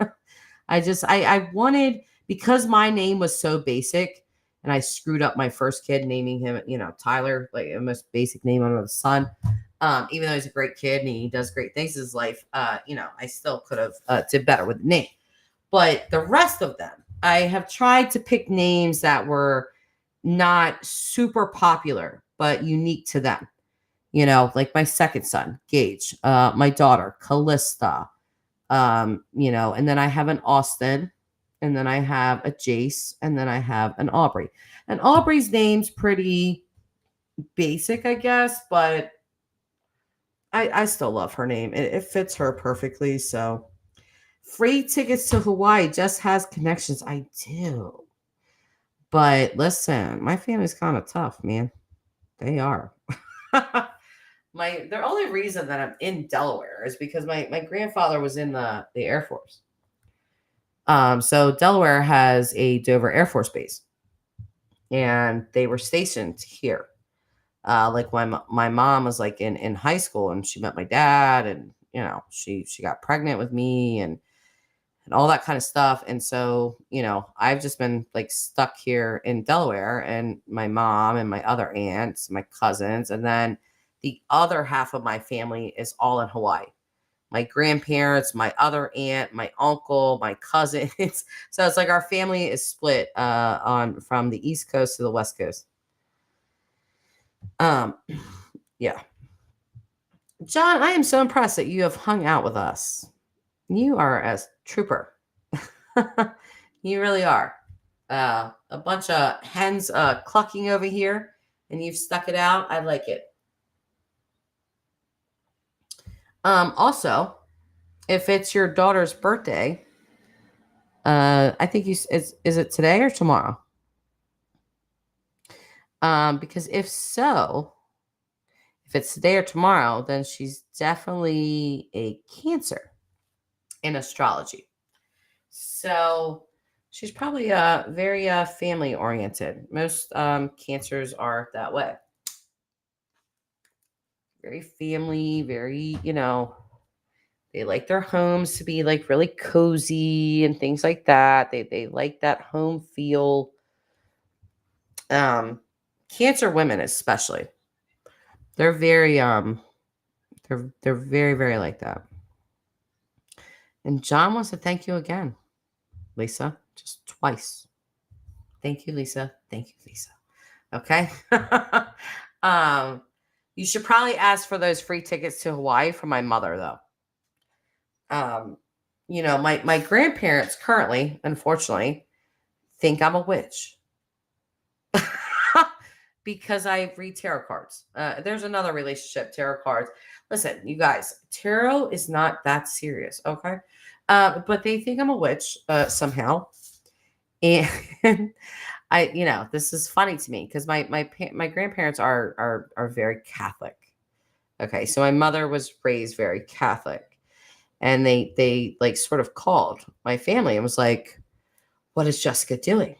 S1: I wanted, because my name was so basic and I screwed up my first kid naming him, Tyler, like the most basic name under the sun. Even though he's a great kid and he does great things in his life, I still could have did better with the name. But the rest of them, I have tried to pick names that were not super popular, but unique to them. Like my second son, Gage, my daughter, Callista, and then I have an Austin, and then I have a Jace, and then I have an Aubrey. And Aubrey's name's pretty basic, I guess, but I still love her name. It fits her perfectly. So free tickets to Hawaii just has connections. I do. But listen, my family's kind of tough, man. They are. The only reason that I'm in Delaware is because my grandfather was in the Air Force. So Delaware has a Dover Air Force Base, and they were stationed here. Like my mom was like in high school, and she met my dad, and she got pregnant with me, and all that kind of stuff. And so I've just been like stuck here in Delaware, and my mom and my other aunts, my cousins, and then the other half of my family is all in Hawaii. My grandparents, my other aunt, my uncle, my cousins. So it's like our family is split from the East Coast to the West Coast. Yeah. John, I am so impressed that you have hung out with us. You are a trooper. You really are. A bunch of hens clucking over here, and you've stuck it out. I like it. Also, if it's your daughter's birthday, I think is it today or tomorrow? Because if it's today or tomorrow, then she's definitely a Cancer in astrology. So she's probably very family oriented. Most Cancers are that way. Very family, very, they like their homes to be like really cozy and things like that. They like that home feel. Cancer women especially. They're very they're very, very like that. And John wants to thank you again, Lisa, just twice. Thank you, Lisa. Thank you, Lisa. Okay. You should probably ask for those free tickets to Hawaii for my mother, though. My grandparents currently, unfortunately, think I'm a witch because I read tarot cards. There's another relationship, tarot cards. Listen, you guys, tarot is not that serious, okay? But they think I'm a witch somehow. And this is funny to me because my grandparents are very Catholic. Okay, so my mother was raised very Catholic, and they like sort of called my family and was like, "What is Jessica doing?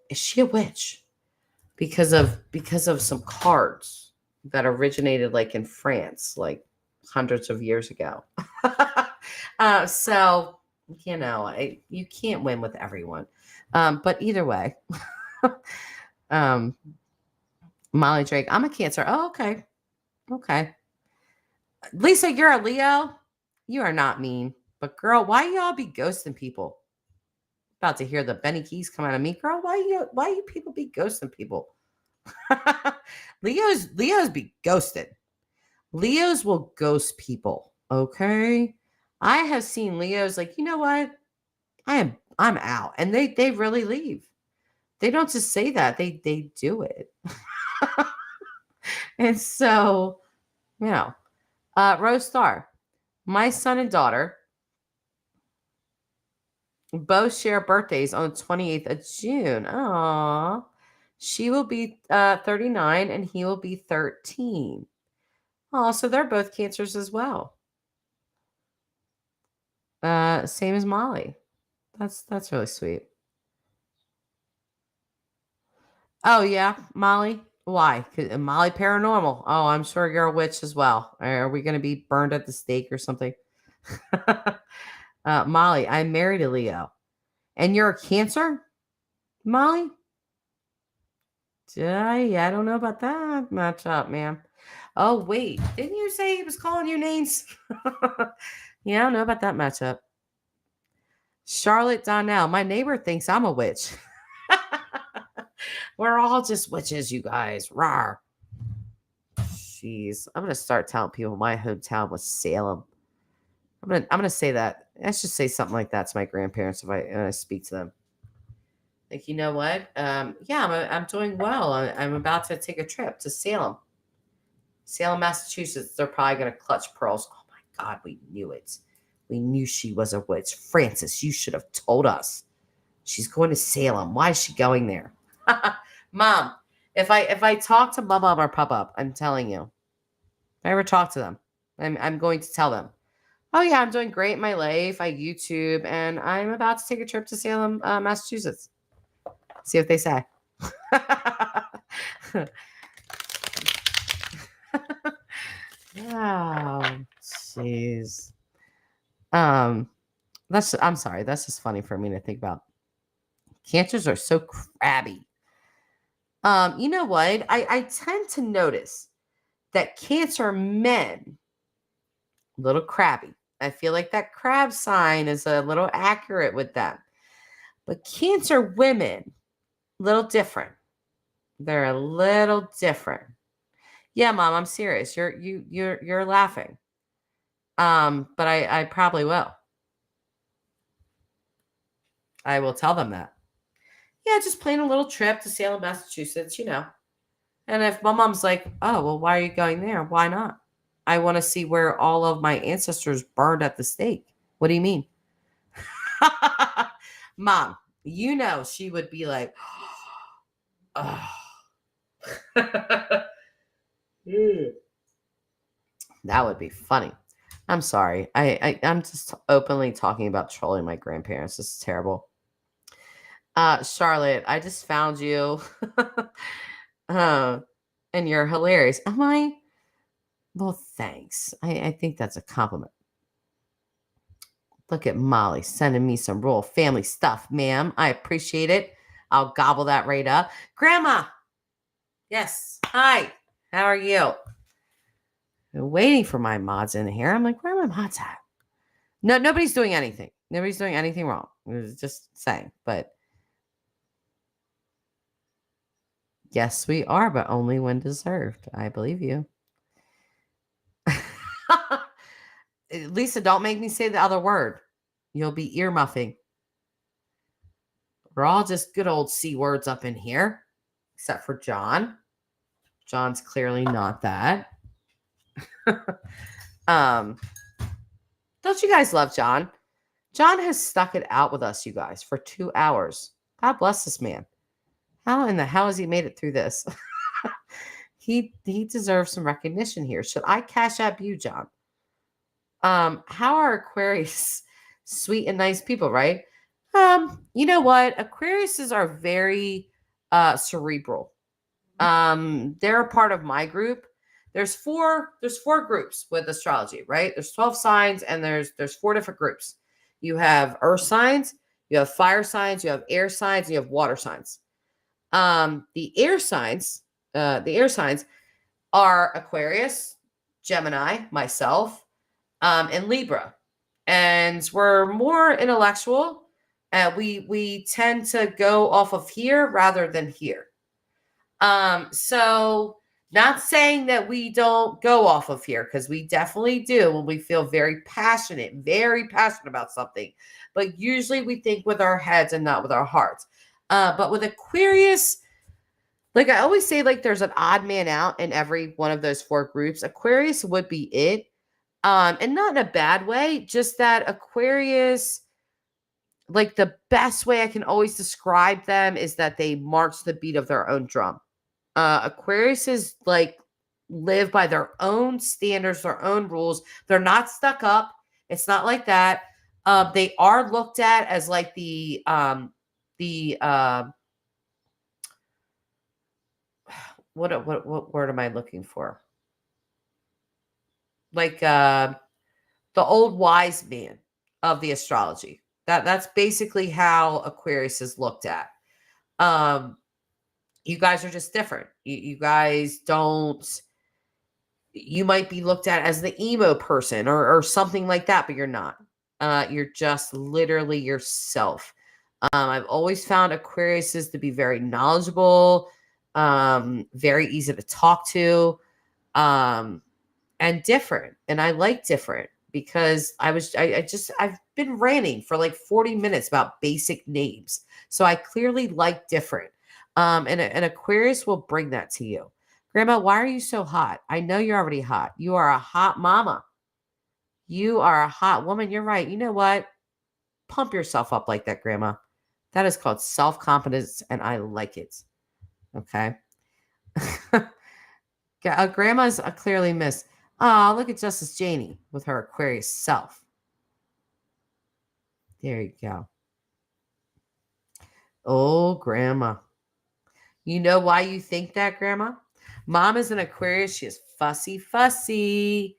S1: Is she a witch?" Because of some cards that originated like in France, like hundreds of years ago. So you can't win with everyone. But either way, Molly Drake, I'm a Cancer. Oh, okay. Okay. Lisa, you're a Leo. You are not mean. But girl, why y'all be ghosting people? About to hear the Benny Keys come out of me. Girl, why you people be ghosting people? Leos be ghosted. Leos will ghost people. Okay. I have seen Leos like, you know what? I'm out. And they really leave. They don't just say that. They do it. And so, Rose Star, my son and daughter both share birthdays on the 28th of June. Aww. She will be 39 and he will be 13. Oh, so they're both Cancers as well. Same as Molly. That's really sweet. Oh yeah, Molly. Why? Molly Paranormal. Oh, I'm sure you're a witch as well. Are we going to be burned at the stake or something? Molly, I'm married to Leo. And you're a Cancer, Molly? I don't know about that matchup, man. Oh, wait. Didn't you say he was calling you names? Yeah, I don't know about that matchup. Charlotte Donnell, my neighbor thinks I'm a witch. We're all just witches, you guys. Rawr. Jeez. I'm going to start telling people my hometown was Salem. I'm gonna say that. I should say something like that to my grandparents if I speak to them. Like, you know what? Yeah, I'm doing well. I'm about to take a trip to Salem, Massachusetts. They're probably gonna clutch pearls. Oh my God, we knew it. We knew she was a witch. Francis, you should have told us. She's going to Salem. Why is she going there? Mom, if I talk to Mama or Papa, I'm telling you. If I ever talk to them, I'm going to tell them. Oh, yeah, I'm doing great in my life. I YouTube, and I'm about to take a trip to Salem, Massachusetts. See what they say. Oh, jeez. I'm sorry. That's just funny for me to think about. Cancers are so crabby. You know what? I tend to notice that Cancer men, a little crabby. I feel like that crab sign is a little accurate with them. But Cancer women, a little different. They're a little different. Yeah, Mom, I'm serious. You're laughing. But I probably will. I will tell them that. Yeah, just plan a little trip to Salem, Massachusetts, you know. And if my mom's like, oh, well, why are you going there? Why not? I want to see where all of my ancestors burned at the stake. What do you mean? Mom, you know she would be like, oh. That would be funny. I'm sorry. I'm just openly talking about trolling my grandparents. This is terrible. Charlotte, I just found you. And you're hilarious. Am I? Well, thanks. I think that's a compliment. Look at Molly sending me some royal family stuff, ma'am. I appreciate it. I'll gobble that right up. Grandma. Yes. Hi. How are you? I'm waiting for my mods in here. I'm like, where are my mods at? No, nobody's doing anything. Nobody's doing anything wrong. I was just saying, but yes, we are, but only when deserved. I believe you. Lisa, don't make me say the other word. You'll be earmuffing. We're all just good old C words up in here, except for John. John's clearly not that. Don't you guys love John? John has stuck it out with us, you guys, for 2 hours. God bless this man. How in the hell has he made it through this? He deserves some recognition here. Should I cash up you, John? How are Aquarius sweet and nice people, right? You know what? Aquariuses are very cerebral. They're a part of my group. There's four groups with astrology, right? There's 12 signs and there's 4 different groups. You have earth signs, you have fire signs, you have air signs, and you have water signs. The air signs are Aquarius, Gemini, myself, and Libra. And we're more intellectual. We tend to go off of here rather than here. So not saying that we don't go off of here, because we definitely do when we feel very passionate about something. But usually we think with our heads and not with our hearts. But with Aquarius, like I always say, like there's an odd man out in every one of those 4 groups. Aquarius would be it. And not in a bad way, just that Aquarius, like the best way I can always describe them is that they march the beat of their own drum. Aquarius is like live by their own standards, their own rules. They're not stuck up. It's not like that. They are looked at as like the what word am I looking for? Like the old wise man of the astrology. That's basically how Aquarius is looked at. You guys are just different. You guys don't, you might be looked at as the emo person or something like that, but you're not. You're just literally yourself. I've always found Aquariuses to be very knowledgeable, very easy to talk to, and different. And I like different because I've been ranting for like 40 minutes about basic names. So I clearly like different. And an Aquarius will bring that to you. Grandma, why are you so hot? I know you're already hot. You are a hot mama. You are a hot woman. You're right. You know what? Pump yourself up like that, Grandma. That is called self-confidence, and I like it. Okay? Grandma's clearly missed. Oh, look at Justice Janie with her Aquarius self. There you go. Oh, Grandma. You know why you think that, Grandma? Mom is an Aquarius. She is fussy.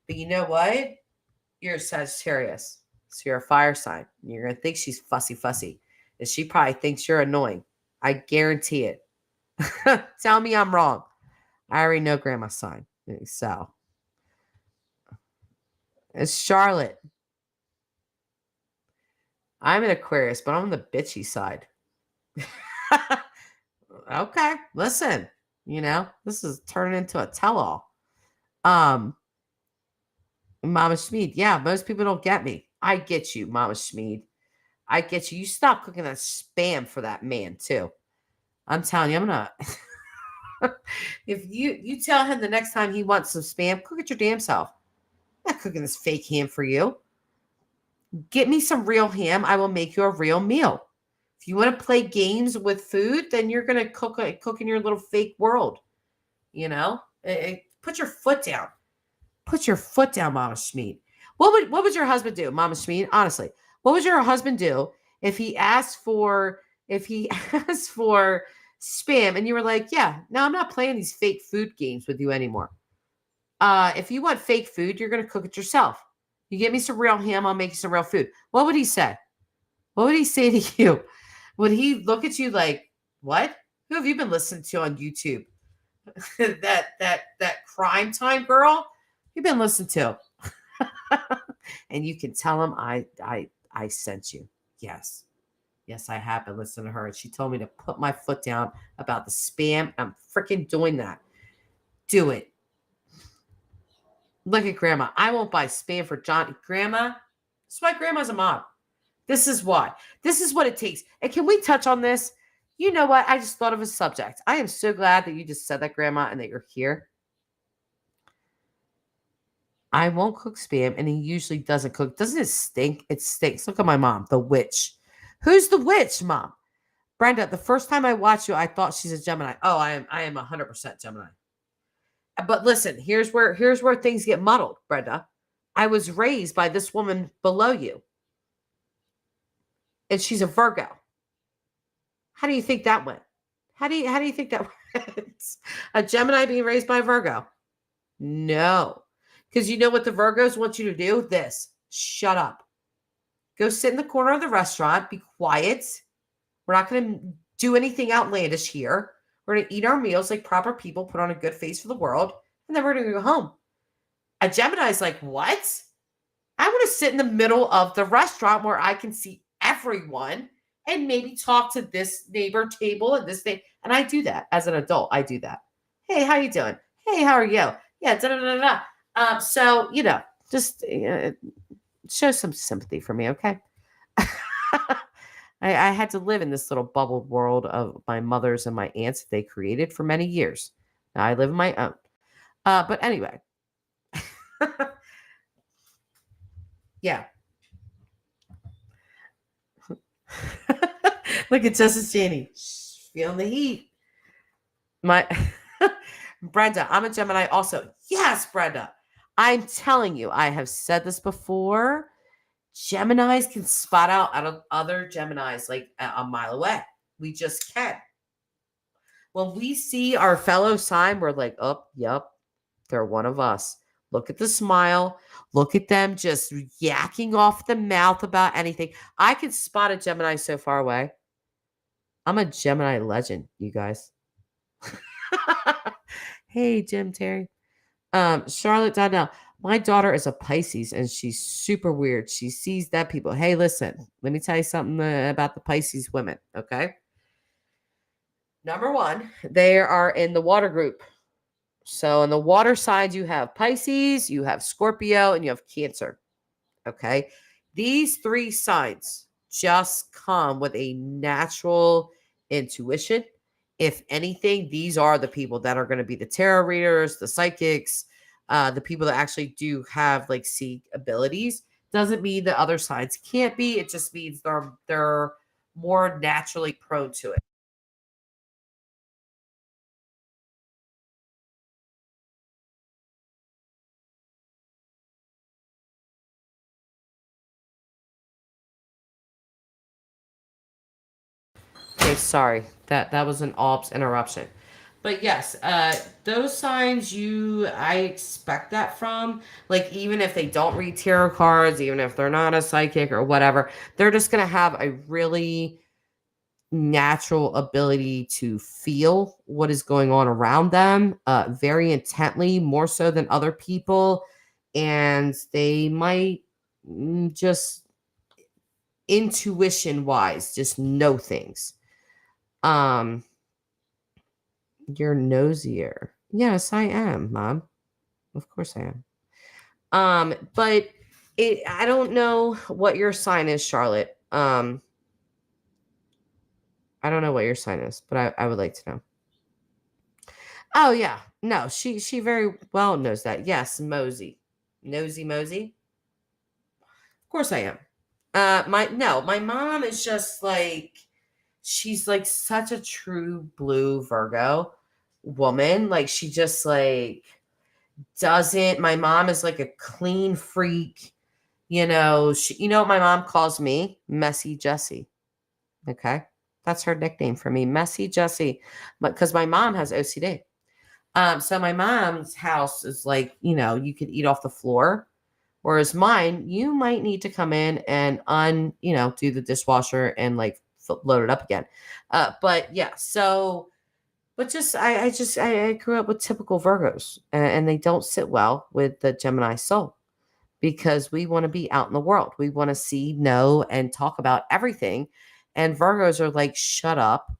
S1: But you know what? You're a Sagittarius. So you're a fire sign. You're going to think she's fussy. And she probably thinks you're annoying. I guarantee it. Tell me I'm wrong. I already know Grandma's sign. So. It's Charlotte. I'm an Aquarius, but I'm on the bitchy side. Okay, listen. This is turning into a tell-all. Mama Schmeed. Yeah, most people don't get me. I get you, Mama Schmeed. I get you. You stop cooking that spam for that man, too. I'm telling you, I'm gonna... If you tell him the next time he wants some spam, cook it your damn self. I'm not cooking this fake ham for you. Get me some real ham. I will make you a real meal. If you want to play games with food, then you're going to cook in your little fake world. Put your foot down. Put your foot down, Mama Schmeed. What would your husband do, Mama Schmeed? Honestly, what would your husband do if he asked for spam and you were like, yeah, no, I'm not playing these fake food games with you anymore. If you want fake food, you're going to cook it yourself. You get me some real ham, I'll make you some real food. What would he say? What would he say to you? Would he look at you like, what? Who have you been listening to on YouTube? that crime time girl? You've been listening to. And you can tell him I sent you. Yes. Yes, I have been listening to her. And she told me to put my foot down about the spam. I'm freaking doing that. Do it. Look at Grandma. I won't buy spam for Johnny. Grandma, that's why Grandma's a mom. This is why. This is what it takes. And can we touch on this? You know what? I just thought of a subject. I am so glad that you just said that, Grandma, and that you're here. I won't cook spam, and he usually doesn't cook. Doesn't it stink? It stinks. Look at my mom, the witch. Who's the witch, Mom? Brenda, the first time I watched you, I thought she's a Gemini. Oh, I am 100% Gemini. But listen, here's where things get muddled, Brenda. I was raised by this woman below you. And she's a Virgo. How do you think that went? How do you think that went? A Gemini being raised by a Virgo? No. Because you know what the Virgos want you to do? This. Shut up. Go sit in the corner of the restaurant. Be quiet. We're not going to do anything outlandish here. We're going to eat our meals like proper people, put on a good face for the world, and then we're going to go home. A Gemini's like, what? I want to sit in the middle of the restaurant where I can see everyone and maybe talk to this neighbor table and this thing. And I do that as an adult. I do that. Hey, how you doing? Hey, how are you? Yeah, da-da-da-da-da. So, just show some sympathy for me, okay? I had to live in this little bubble world of my mother's and my aunts that they created for many years. Now I live in my own. But anyway. Yeah. Look at Justice Janie. Feeling the heat. Brenda, I'm a Gemini also. Yes, Brenda. I'm telling you, I have said this before. Geminis can spot out other Geminis like a mile away. We just can. When we see our fellow sign, we're like, oh, yep, they're one of us. Look at the smile. Look at them just yakking off the mouth about anything. I can spot a Gemini so far away. I'm a Gemini legend, you guys. Hey, Jim Terry. Charlotte Donnell. My daughter is a Pisces and she's super weird. She sees dead people. Hey, listen, let me tell you something about the Pisces women, okay? Number one, they are in the water group. So in the water side, you have Pisces, you have Scorpio, and you have Cancer. Okay. These three signs just come with a natural intuition. If anything, these are the people that are going to be the tarot readers, the psychics, the people that actually do have like seek abilities. Doesn't mean the other sides can't be. It just means they're more naturally prone to it. Okay, sorry. That was an ops interruption. But yes, those signs I expect that from. Like even if they don't read tarot cards, even if they're not a psychic or whatever, they're just gonna have a really natural ability to feel what is going on around them very intently, more so than other people. And they might just intuition wise just know things. You're nosier. Yes, I am, Mom. Of course I am. But I don't know what your sign is, Charlotte. I don't know what your sign is, but I would like to know. Oh yeah. No, she very well knows that. Yes, Mosey. Nosy Mosey. Of course I am. My mom is just like she's like such a true blue Virgo woman. Like she just like doesn't. My mom is like a clean freak. You know, you know what my mom calls me? Messy Jessie. Okay. That's her nickname for me, Messy Jessie. But because my mom has OCD. So my mom's house is like, you know, you could eat off the floor. Whereas mine, you might need to come in and do the dishwasher and like load it up again. But yeah, so but just I grew up with typical Virgos and they don't sit well with the Gemini soul because we want to be out in the world. We want to see, know, and talk about everything. And Virgos are like, shut up.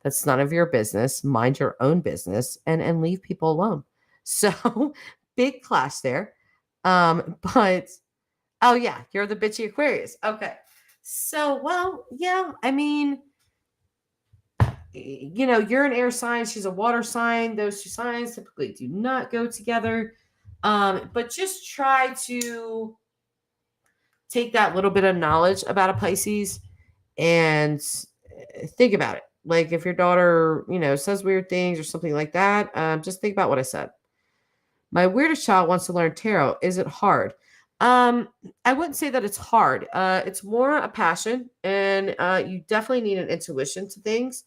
S1: That's none of your business. Mind your own business and leave people alone. So big clash there. But oh yeah, you're the bitchy Aquarius. Okay. So well, yeah, I mean, you're an air sign, she's a water sign. Those two signs typically do not go together. But just try to take that little bit of knowledge about a Pisces and think about it. Like if your daughter, says weird things or something like that, just think about what I said. My weirdest child wants to learn tarot. Is it hard? I wouldn't say that it's hard. It's more a passion, and you definitely need an intuition to things.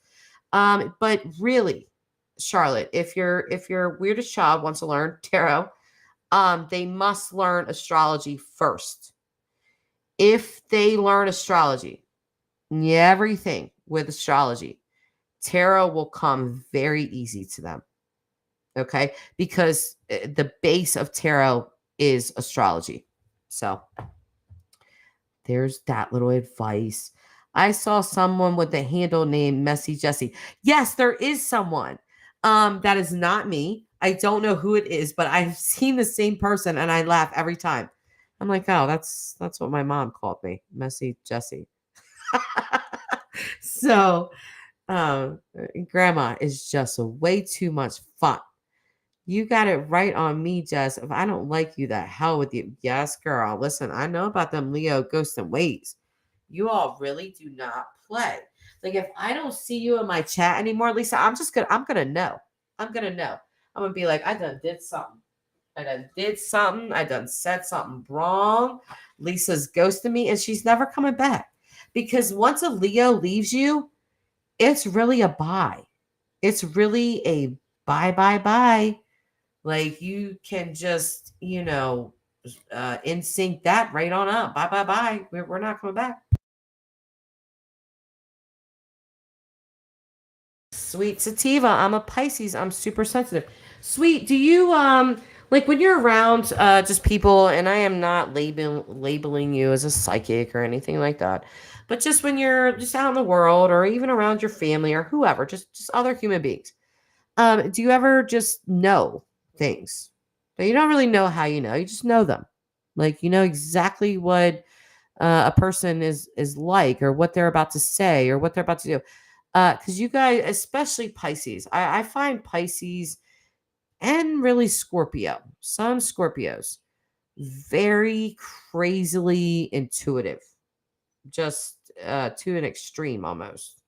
S1: But really, Charlotte, if your weirdest child wants to learn tarot, they must learn astrology first. If they learn astrology, everything with astrology, tarot will come very easy to them. Okay, because the base of tarot is astrology. So there's that little advice. I saw someone with the handle name Messy Jessie. Yes, there is someone. That is not me. I don't know who it is, but I've seen the same person and I laugh every time. I'm like, oh, that's what my mom called me, Messy Jessie. So, grandma is just way too much fun. You got it right on me, Jess. If I don't like you, the hell with you. Yes, girl. Listen, I know about them Leo ghosts and ways. You all really do not play. Like if I don't see you in my chat anymore, Lisa, I'm gonna know. I'm gonna be like, I done did something. I done said something wrong. Lisa's ghosting me and she's never coming back. Because once a Leo leaves you, it's really a bye. It's really a bye, bye, bye. Like you can just, in sync that right on up. Bye, bye, bye. We're not coming back. Sweet sativa. I'm a Pisces. I'm super sensitive. Sweet. Do you like when you're around just people, and I am not labeling you as a psychic or anything like that, but just when you're just out in the world or even around your family or whoever, just other human beings. Do you ever just know things? But you don't really know how you know. You just know them. Like you know exactly what a person is like or what they're about to say or what they're about to do. Because you guys, especially Pisces, I find Pisces and really Scorpio, some Scorpios, very crazily intuitive, just to an extreme almost.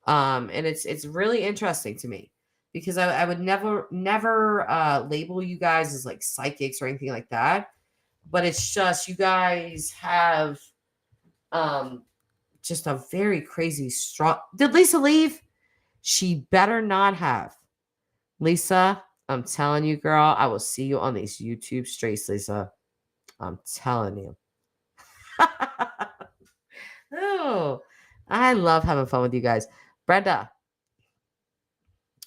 S1: And it's really interesting to me because I would never label you guys as like psychics or anything like that, but it's just you guys have um just a very crazy strong. Did Lisa leave? She better not have. Lisa, I'm telling you, girl, I will see you on these YouTube streets, Lisa. I'm telling you. Oh, I love having fun with you guys. Brenda,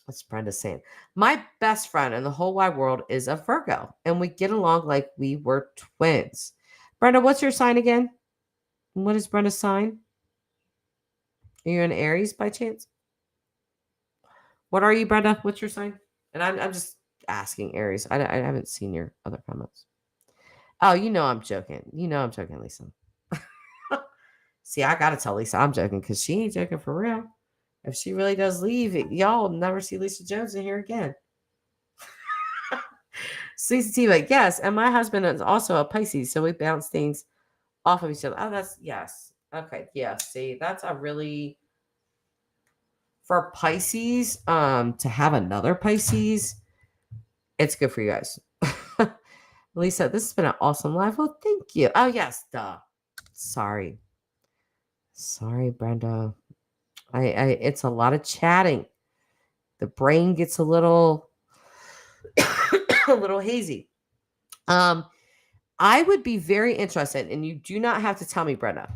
S1: what's Brenda saying? My best friend in the whole wide world is a Virgo, and we get along like we were twins. Brenda, what's your sign again? What is Brenda's sign? Are you an Aries by chance? What are you, Brenda? What's your sign? And I'm just asking Aries. I haven't seen your other comments. Oh, I'm joking. I'm joking, Lisa. See, I gotta tell Lisa I'm joking because she ain't joking for real. If she really does leave, y'all will never see Lisa Jones in here again. Lisa Tiva, yes, and my husband is also a Pisces, so we bounce things off of each other. Oh, that's yes. Okay, yeah. See, that's a really for Pisces, to have another Pisces, it's good for you guys. Lisa, this has been an awesome live. Well, thank you. Oh, yes, duh. Sorry, Brenda. I it's a lot of chatting. The brain gets a little a little hazy. I would be very interested, and you do not have to tell me, Brenda,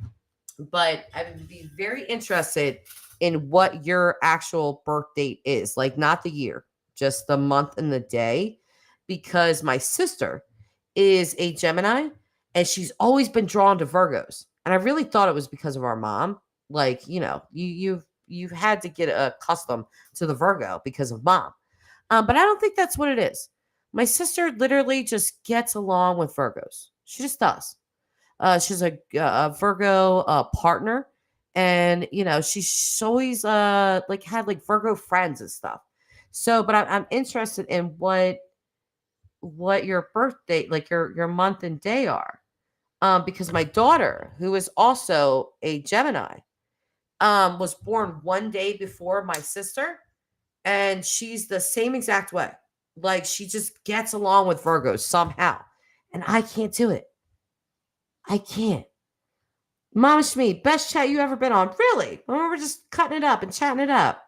S1: but I would be very interested in what your actual birth date is. Like not the year, just the month and the day, because my sister is a Gemini and she's always been drawn to Virgos. And I really thought it was because of our mom. Like, you've had to get accustomed to the Virgo because of mom. But I don't think that's what it is. My sister literally just gets along with Virgos. She just does. She's a Virgo partner, and she's always like had like Virgo friends and stuff. So, but I'm interested in what your birthday, like your month and day are, because my daughter, who is also a Gemini, was born one day before my sister, and she's the same exact way. Like she just gets along with Virgos somehow, and I can't do it. I can't. Mama Shmee, best chat you ever been on. Really? When we were just cutting it up and chatting it up.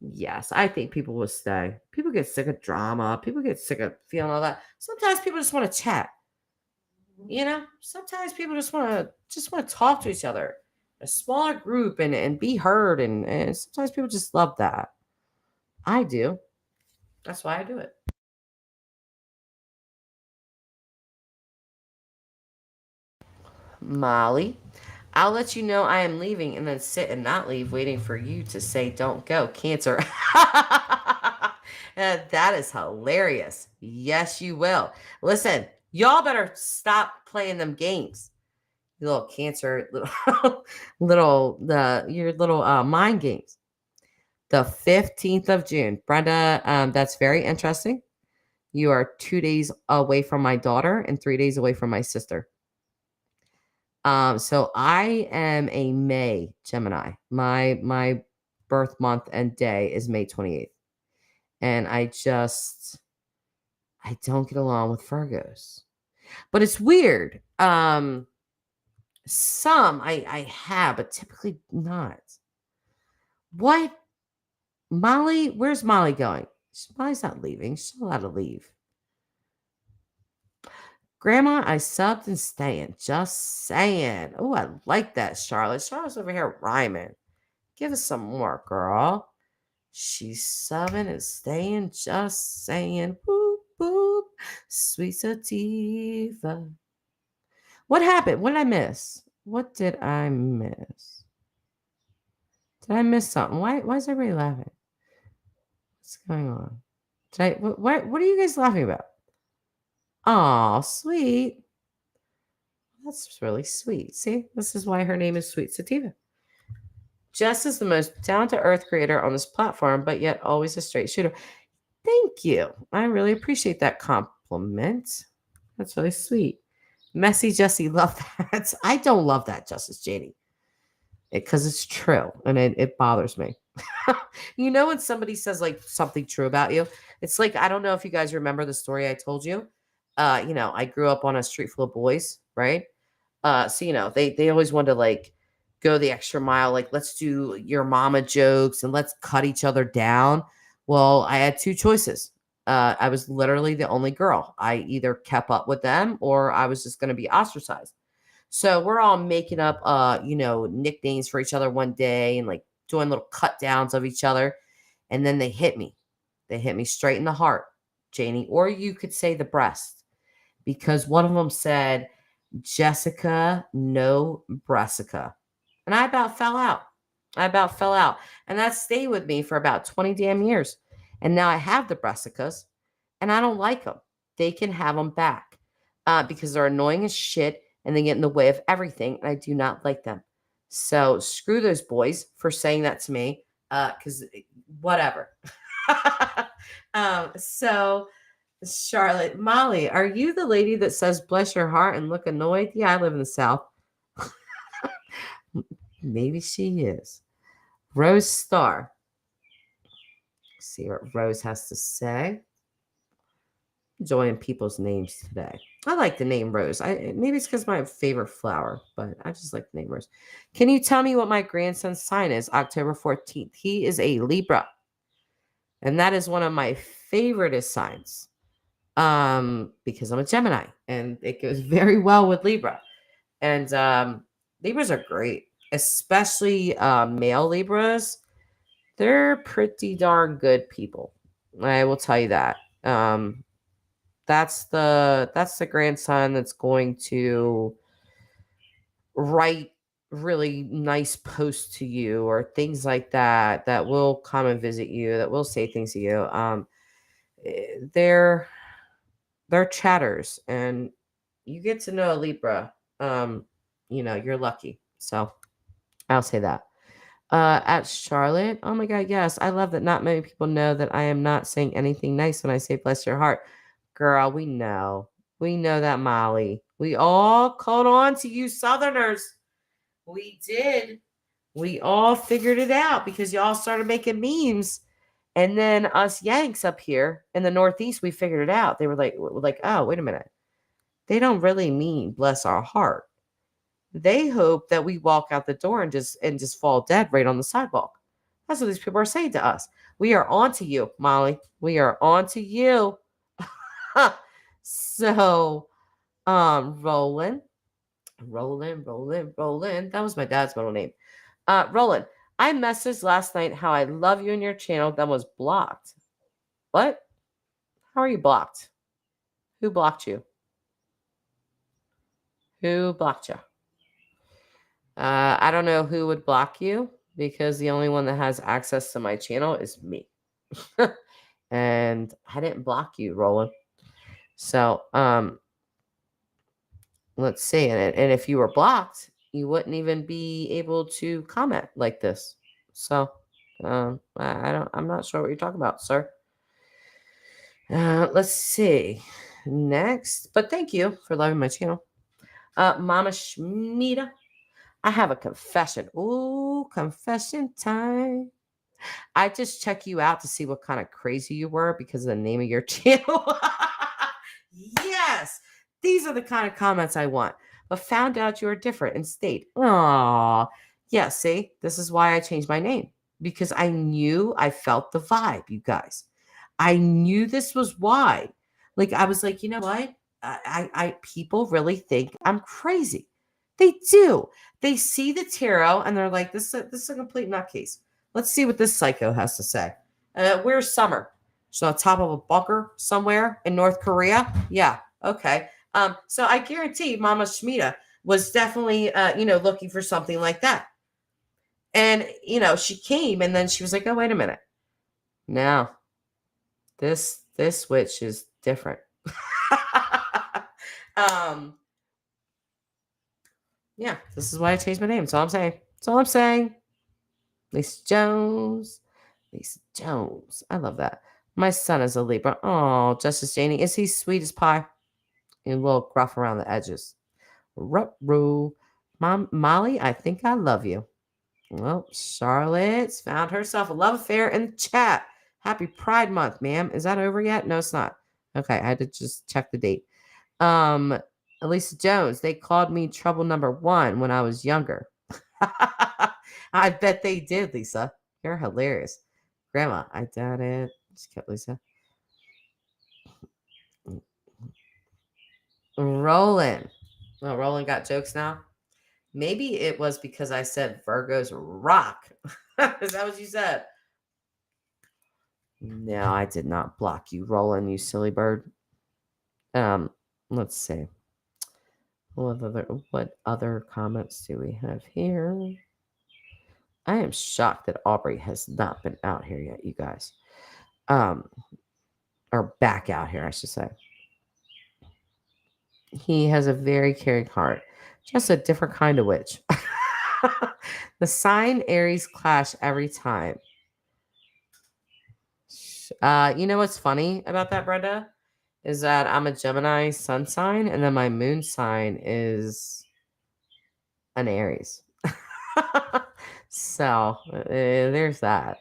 S1: Yes, I think people will stay. People get sick of drama. People get sick of feeling all that. Sometimes people just want to chat. Sometimes people just want to talk to each other. A smaller group and be heard. And sometimes people just love that. I do. That's why I do it. Molly, I'll let you know I am leaving and then sit and not leave, waiting for you to say don't go. Cancer. That is hilarious. Yes, you will. Listen, y'all better stop playing them games. You little Cancer, your little mind games. The 15th of June. Brenda, that's very interesting. You are 2 days away from my daughter and 3 days away from my sister. So I am a May Gemini. My birth month and day is May 28th. And I don't get along with Virgos. But it's weird. Some I have, but typically not. What? Molly, where's Molly going? Molly's not leaving. She's not allowed to leave. Grandma, I subbed and staying. Just saying. Oh, I like that, Charlotte. Charlotte's over here rhyming. Give us some more, girl. She's subbing and staying. Just saying. Boop, boop. Sweet sativa. What happened? What did I miss? What did I miss? Did I miss something? Why is everybody laughing? What's going on? What are you guys laughing about? Oh, sweet. That's really sweet. See, this is why her name is Sweet Sativa. Jess is the most down-to-earth creator on this platform, but yet always a straight shooter. Thank you. I really appreciate that compliment. That's really sweet. Messy Jessie, love that. I don't love that, Justice JD. Because it's true, and it bothers me. You know when somebody says like something true about you? It's like, I don't know if you guys remember the story I told you. I grew up on a street full of boys, right? So they always wanted to like go the extra mile, like let's do your mama jokes and let's cut each other down. Well, I had two choices. I was literally the only girl. I either kept up with them or I was just going to be ostracized. So we're all making up, nicknames for each other one day and like doing little cut downs of each other. And then they hit me. They hit me straight in the heart, Janie, or you could say the breast, because one of them said, Jessica, no breastica. And I about fell out. And that stayed with me for about 20 damn years. And now I have the breasticas and I don't like them. They can have them back because they're annoying as shit and they get in the way of everything. And I do not like them. So screw those boys for saying that to me because whatever. So Charlotte, Molly, are you the lady that says bless your heart and look annoyed? Yeah, I live in the South. Maybe she is. Rose Star. Let's see what Rose has to say. Enjoying people's names today. I like the name Rose. Maybe it's because my favorite flower, but I just like the name Rose. Can you tell me what my grandson's sign is? October 14th. He is a Libra. And that is one of my favorite signs. Because I'm a Gemini and it goes very well with Libra. And Libras are great, especially male Libras. They're pretty darn good people. I will tell you that. That's the grandson that's going to write really nice posts to you or things like that will come and visit you, that will say things to you. They're chatters, and you get to know a Libra. You're lucky. So I'll say that. At Charlotte, oh my God, yes. I love that not many people know that I am not saying anything nice when I say bless your heart. Girl, we know. We know that, Molly. We all caught on to you Southerners. We did. We all figured it out because y'all started making memes. And then us Yanks up here in the Northeast, we figured it out. They were like, oh, wait a minute. They don't really mean bless our heart. They hope that we walk out the door and just fall dead right on the sidewalk. That's what these people are saying to us. We are on to you, Molly. We are on to you. So, Roland. That was my dad's middle name. Roland, I messaged last night how I love you and your channel, then was blocked. What? How are you blocked? Who blocked you? Who blocked you? I don't know who would block you because the only one that has access to my channel is me. And I didn't block you, Roland. So, let's see. And if you were blocked, you wouldn't even be able to comment like this. So, I'm not sure what you're talking about, sir. Let's see. Next. But thank you for loving my channel. Mama Shmita. I have a confession. Ooh, confession time. I just check you out to see what kind of crazy you were because of the name of your channel. Yes, these are the kind of comments I want. But found out you were different and stayed. Aw. Yeah, see, this is why I changed my name. Because I knew I felt the vibe, you guys. I knew this was why. Like, I was like, you know what? People really think I'm crazy. They do. They see the tarot and they're like, this is a complete nutcase. Let's see what this psycho has to say. Where's Summer? She's on top of a bunker somewhere in North Korea. Yeah. Okay. So I guarantee Mama Shmita was definitely, looking for something like that. And, she came and then she was like, oh, wait a minute. No, this witch is different. Yeah, this is why I changed my name. That's all I'm saying. That's all I'm saying. Lisa Jones. Lisa Jones. I love that. My son is a Libra. Oh, Justice Janie. Is he sweet as pie? And a little gruff around the edges. Ruh-roh. Mom, Molly, I think I love you. Well, Charlotte's found herself a love affair in the chat. Happy Pride Month, ma'am. Is that over yet? No, it's not. Okay, I had to just check the date. Elisa Jones, they called me trouble number 1 when I was younger. I bet they did, Lisa. You're hilarious. Grandma, I doubt it. Just kept Lisa. Roland. Oh, Roland got jokes now? Maybe it was because I said Virgos rock. Is that what you said? No, I did not block you, Roland, you silly bird. Let's see. What other comments do we have here? I am shocked that Aubrey has not been out here yet, you guys. Or back out here, I should say. He has a very caring heart. Just a different kind of witch. The sign Aries clash every time. You know what's funny about that, Brenda? Is that I'm a Gemini sun sign, and then my moon sign is an Aries. So there's that.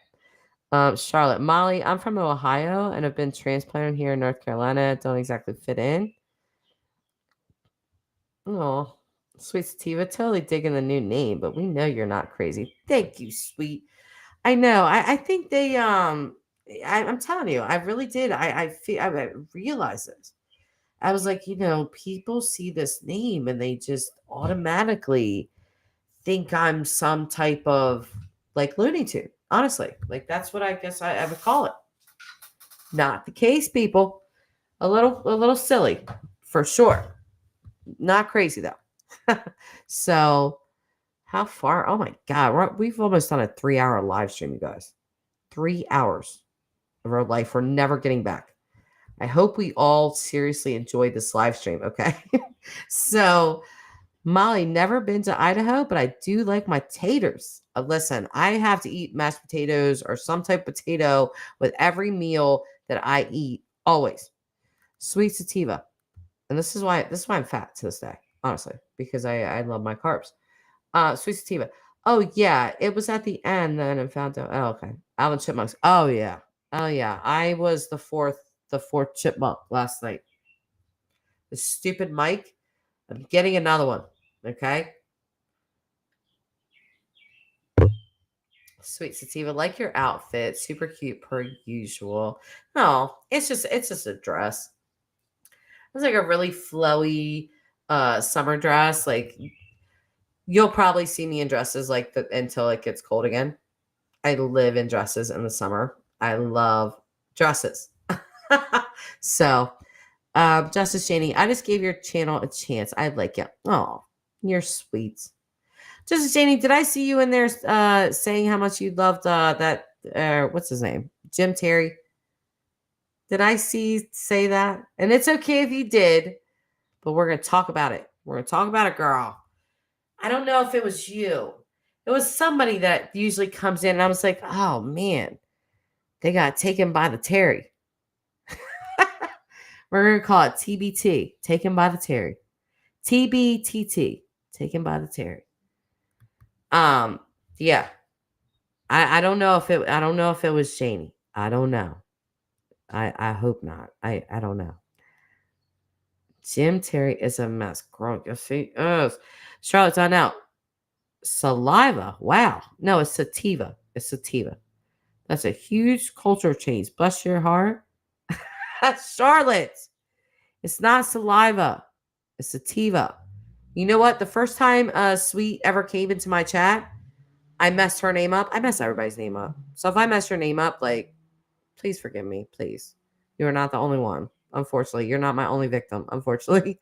S1: Charlotte, Molly, I'm from Ohio and have been transplanted here in North Carolina. Don't exactly fit in. Oh, sweet Sativa, totally digging the new name, but we know you're not crazy. Thank you, sweet. I know. I think they I'm telling you, I really did. I realized this. I was like, people see this name and they just automatically think I'm some type of like Looney Tune. Honestly, like that's what I guess I would call it. Not the case, people. A little silly, for sure. Not crazy though. So, how far? Oh my God, we've almost done a 3-hour live stream, you guys. 3 hours of our life. We're never getting back. I hope we all seriously enjoyed this live stream. Okay, so. Molly, never been to Idaho, but I do like my taters. Listen, I have to eat mashed potatoes or some type of potato with every meal that I eat, always. Sweet sativa. And this is why I'm fat to this day, honestly, because I love my carbs. Sweet sativa. Oh yeah, it was at the end then and found out. Oh, okay. Alvin Chipmunks. Oh yeah. I was the fourth chipmunk last night. The stupid mic. I'm getting another one. Okay. Sweet Sativa, like your outfit, super cute per usual. No, it's just a dress. It's like a really flowy summer dress. Like you'll probably see me in dresses like until it gets cold again. I live in dresses in the summer. I love dresses. So, Justice Janie, I just gave your channel a chance. I like it. Oh, you're sweet. Justice Janie, did I see you in there saying how much you loved that? What's his name? Jim Terry. Did I say that? And it's okay if you did, but we're going to talk about it. We're going to talk about it, girl. I don't know if it was you. It was somebody that usually comes in, and I was like, oh, man, they got taken by the Terry. We're going to call it TBT, taken by the Terry. TBTT, taken by the Terry. Yeah. I don't know if it was Janie. I don't know. I hope not. I don't know. Jim Terry is a mess. Girl, you see? Charlotte's on out. Saliva. Wow. No, it's sativa. It's sativa. That's a huge culture change. Bless your heart. Charlotte. It's not saliva. It's sativa. You know what? The first time Sweet ever came into my chat, I messed her name up. I mess everybody's name up. So if I mess your name up, like, please forgive me. Please. You are not the only one. Unfortunately, you're not my only victim. Unfortunately.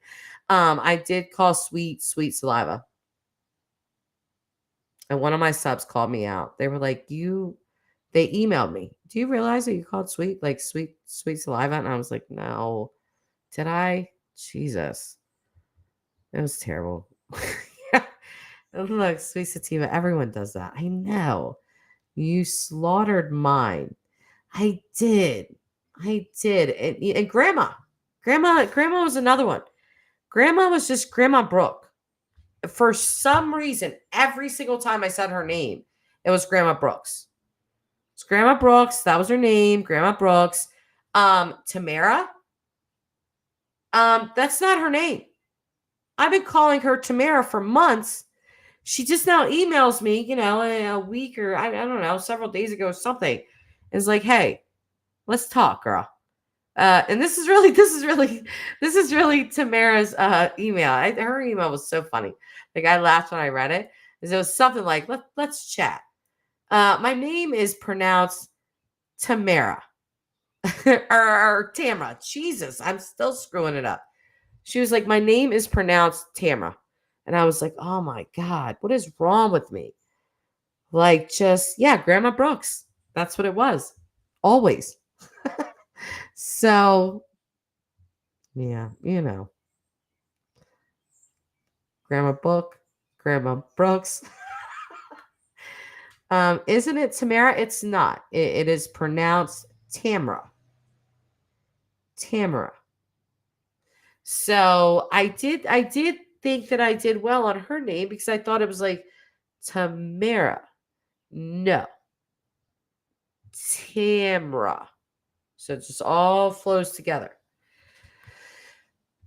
S1: I did call Sweet saliva. And one of my subs called me out. They were like, they emailed me. Do you realize that you called Sweet, like sweet saliva? And I was like, no. Did I? Jesus. It was terrible. Yeah. Look, sweet sativa. Everyone does that. I know. You slaughtered mine. I did. And grandma was another one. Grandma was just Grandma Brooke. For some reason, every single time I said her name, it was Grandma Brooks. It's Grandma Brooks. That was her name, Grandma Brooks. Tamara. That's not her name. I've been calling her Tamara for months. She just now emails me, a week or I don't know, several days ago or something. It's like, hey, let's talk, girl. And this is really Tamara's email. Her email was so funny. Like, I laughed when I read it. It was something like, let's chat. My name is pronounced Tamara or Tamara. Jesus, I'm still screwing it up. She was like, my name is pronounced Tamara. And I was like, oh my God, what is wrong with me? Like, Grandma Brooks. That's what it was. Always. So, yeah, Grandma Grandma Brooks. Isn't it Tamara? It's not. It is pronounced Tamara. Tamara. So I did think that I did well on her name because I thought it was like Tamara. No. Tamra. So it just all flows together.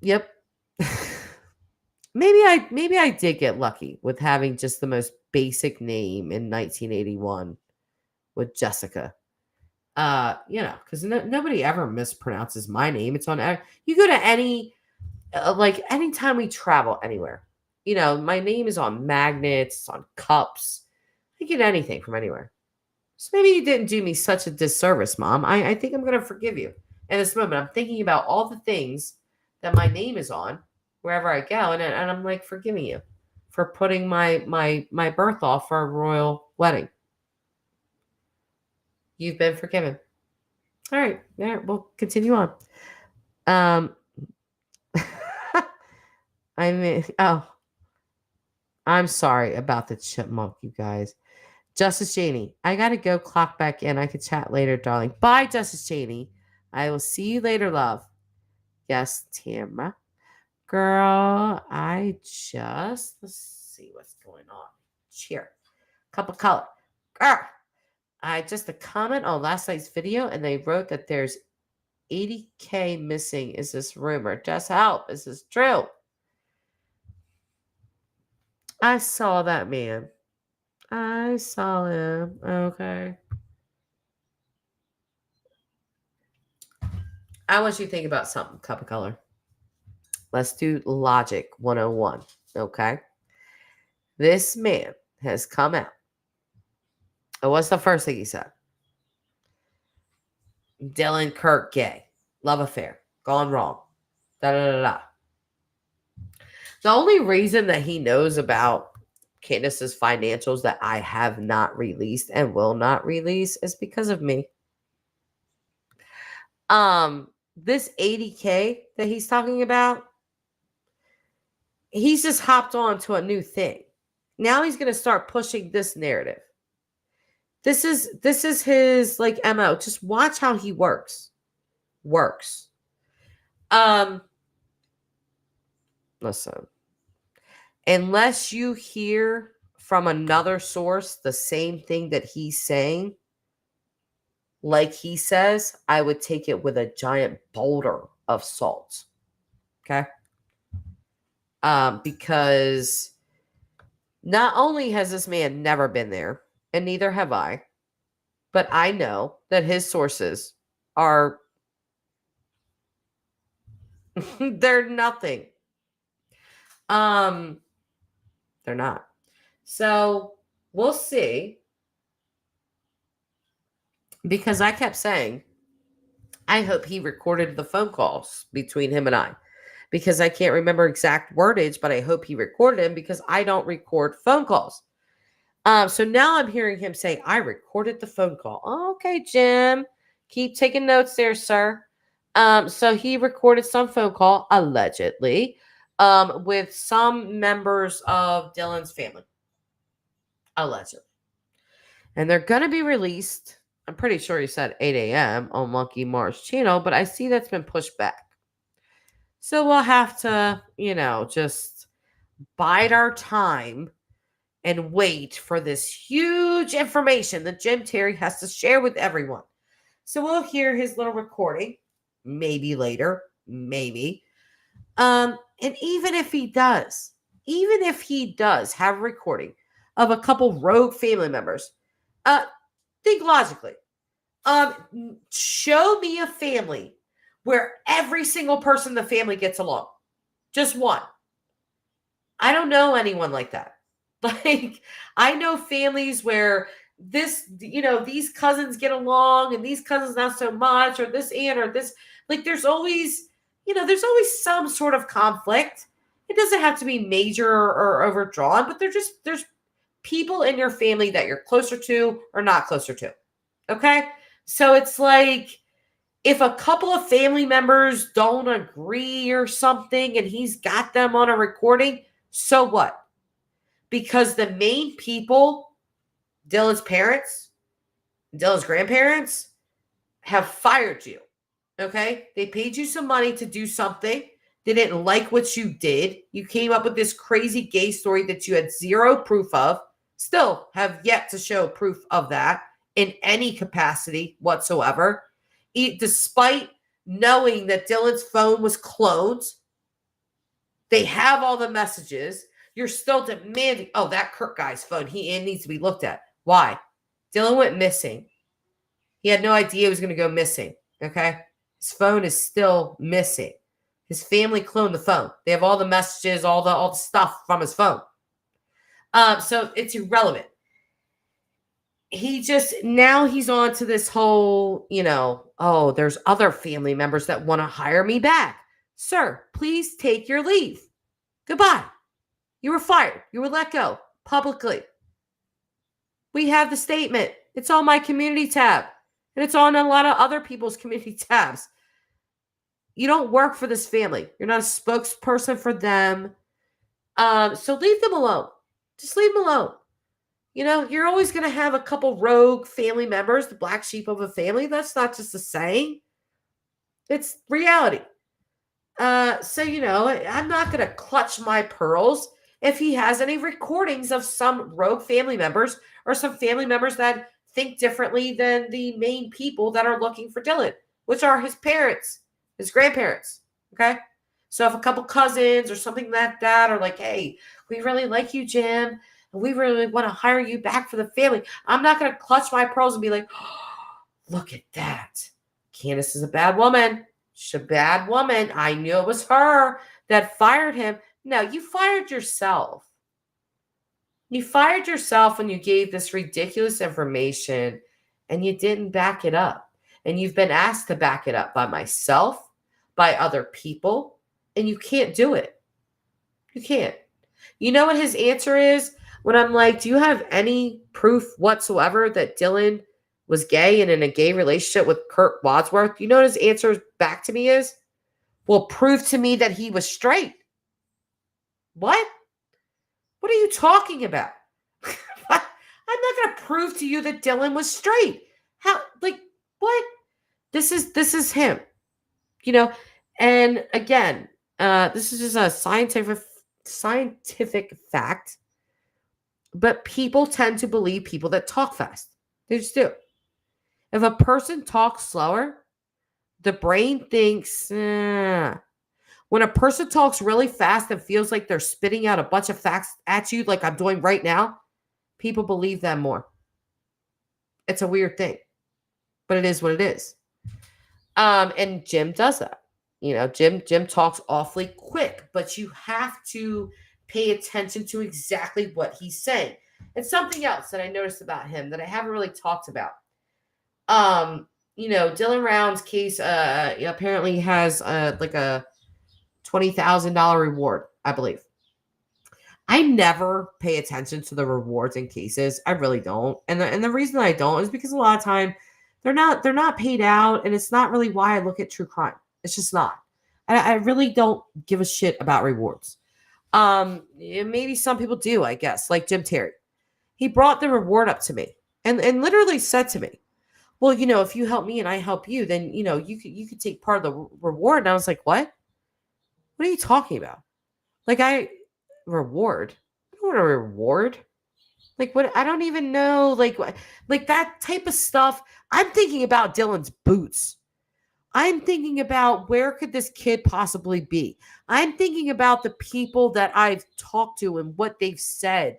S1: Yep. Maybe I did get lucky with having just the most basic name in 1981 with Jessica. Because nobody ever mispronounces my name. It's on. You go to any, anytime we travel anywhere, my name is on magnets, on cups. I get anything from anywhere. So maybe you didn't do me such a disservice, Mom. I think I'm going to forgive you in this moment. I'm thinking about all the things that my name is on wherever I go, and I'm like forgiving you for putting my birth off for a royal wedding. You've been forgiven. All right, we'll continue on. I'm sorry about the chipmunk, you guys. Justice Janie, I gotta go clock back in. I could chat later, darling. Bye, Justice Janie. I will see you later, love. Yes, Tamara. Girl, let's see what's going on. Cheer. Cup of color. Girl, just a comment on last night's video, and they wrote that there's 80K missing. Is this rumor? Just help. Is this true? I saw that man. I saw him. Okay. I want you to think about something, cup of color. Let's do logic 101. Okay. This man has come out. And what's the first thing he said? Dylan Kirk gay. Love affair. Gone wrong. Da da da da. The only reason that he knows about Candace's financials that I have not released and will not release is because of me. This 80K that he's talking about, he's just hopped on to a new thing. Now he's going to start pushing this narrative. This is his MO. Just watch how he works. Listen. Unless you hear from another source the same thing that he's saying, like he says, I would take it with a giant boulder of salt. Okay? Because not only has this man never been there, and neither have I, But I know that his sources are they're nothing. They're not. So we'll see. Because I kept saying, I hope he recorded the phone calls between him and I. Because I can't remember exact wordage, but I hope he recorded them because I don't record phone calls. So now I'm hearing him say, I recorded the phone call. Okay, Jim. Keep taking notes there, sir. So he recorded some phone call, allegedly, with some members of Dylan's family. Allegedly. And they're going to be released. I'm pretty sure he said 8 a.m. on Monkey Mars channel, but I see that's been pushed back. So we'll have to, just bide our time and wait for this huge information that Jim Terry has to share with everyone. So we'll hear his little recording, maybe later, maybe. And even if he does have a recording of a couple rogue family members, think logically. Show me a family where every single person in the family gets along. Just one. I don't know anyone like that. Like, I know families where these cousins get along and these cousins not so much, or this aunt or this, like there's always some sort of conflict. It doesn't have to be major or overdrawn, but there's people in your family that you're closer to or not closer to. Okay? So it's like, if a couple of family members don't agree or something and he's got them on a recording, so what? Because the main people, Dylan's parents, Dylan's grandparents, have fired you. Okay? They paid you some money to do something. They didn't like what you did. You came up with this crazy gay story that you had zero proof of. Still have yet to show proof of that in any capacity whatsoever. Despite knowing that Dylan's phone was cloned, they have all the messages. You're still demanding, that Kirk guy's phone, it needs to be looked at. Why? Dylan went missing. He had no idea he was going to go missing, okay? His phone is still missing. His family cloned the phone. They have all the messages, all the stuff from his phone. So it's irrelevant. Now he's on to this whole, there's other family members that want to hire me back. Sir, please take your leave. Goodbye. You were fired. You were let go publicly. We have the statement. It's on my community tab. And it's on a lot of other people's community tabs. You don't work for this family. You're not a spokesperson for them. So leave them alone. Just leave them alone. You're always going to have a couple rogue family members, the black sheep of a family. That's not just a saying. It's reality. So, I'm not going to clutch my pearls if he has any recordings of some rogue family members or some family members that think differently than the main people that are looking for Dylan, which are his parents, his grandparents. Okay. So if a couple cousins or something like that are like, hey, we really like you, Jim, and we really want to hire you back for the family, I'm not going to clutch my pearls and be like, oh, look at that. Candace is a bad woman. She's a bad woman. I knew it was her that fired him. No, you fired yourself. You fired yourself when you gave this ridiculous information and you didn't back it up. And you've been asked to back it up by myself, by other people, and you can't do it. You can't. You know what his answer is? When I'm like, do you have any proof whatsoever that Dylan was gay and in a gay relationship with Kurt Wadsworth? You know what his answer back to me is? Well, prove to me that he was straight. What? What are you talking about? I'm not going to prove to you that Dylan was straight. How? Like, what? This is him. And again, this is just a scientific fact. But people tend to believe people that talk fast. They just do. If a person talks slower, the brain thinks, When a person talks really fast and feels like they're spitting out a bunch of facts at you like I'm doing right now, people believe them more. It's a weird thing. but it is what it is. And Jim does that. Jim talks awfully quick, but you have to pay attention to exactly what he's saying. And something else that I noticed about him that I haven't really talked about. Dylan Round's case apparently has like a $20,000 reward, I believe. I never pay attention to the rewards in cases. I really don't. And the reason I don't is because a lot of time they're not paid out, and it's not really why I look at true crime. It's just not. I really don't give a shit about rewards. Maybe some people do, I guess, like Jim Terry. He brought the reward up to me and literally said to me, well, if you help me and I help you, then, you could take part of the reward. And I was like, what? What are you talking about? Like, reward? I don't want a reward. Like, what? I don't even know. Like that type of stuff. I'm thinking about Dylan's boots. I'm thinking about where could this kid possibly be? I'm thinking about the people that I've talked to and what they've said.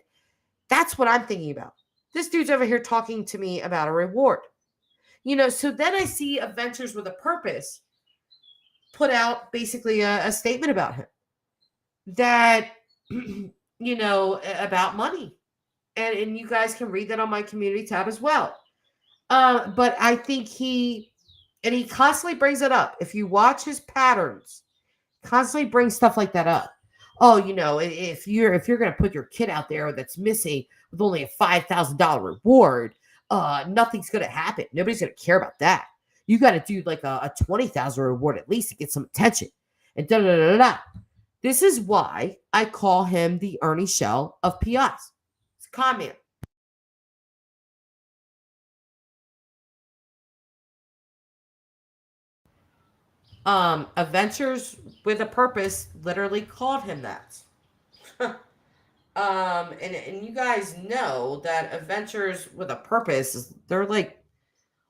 S1: That's what I'm thinking about. This dude's over here talking to me about a reward. So then I see Adventures with a Purpose put out basically a statement about him that, about money. And you guys can read that on my community tab as well. But I think he constantly brings it up. If you watch his patterns, constantly brings stuff like that up. Oh, if you're going to put your kid out there that's missing with only a $5,000 reward, nothing's going to happen. Nobody's going to care about that. You got to do like a $20,000 reward at least to get some attention. And da da da da. This is why I call him the Ernie Shell of PIs. It's a con man. Adventures with a Purpose literally called him that. And you guys know that Adventures with a Purpose, they're like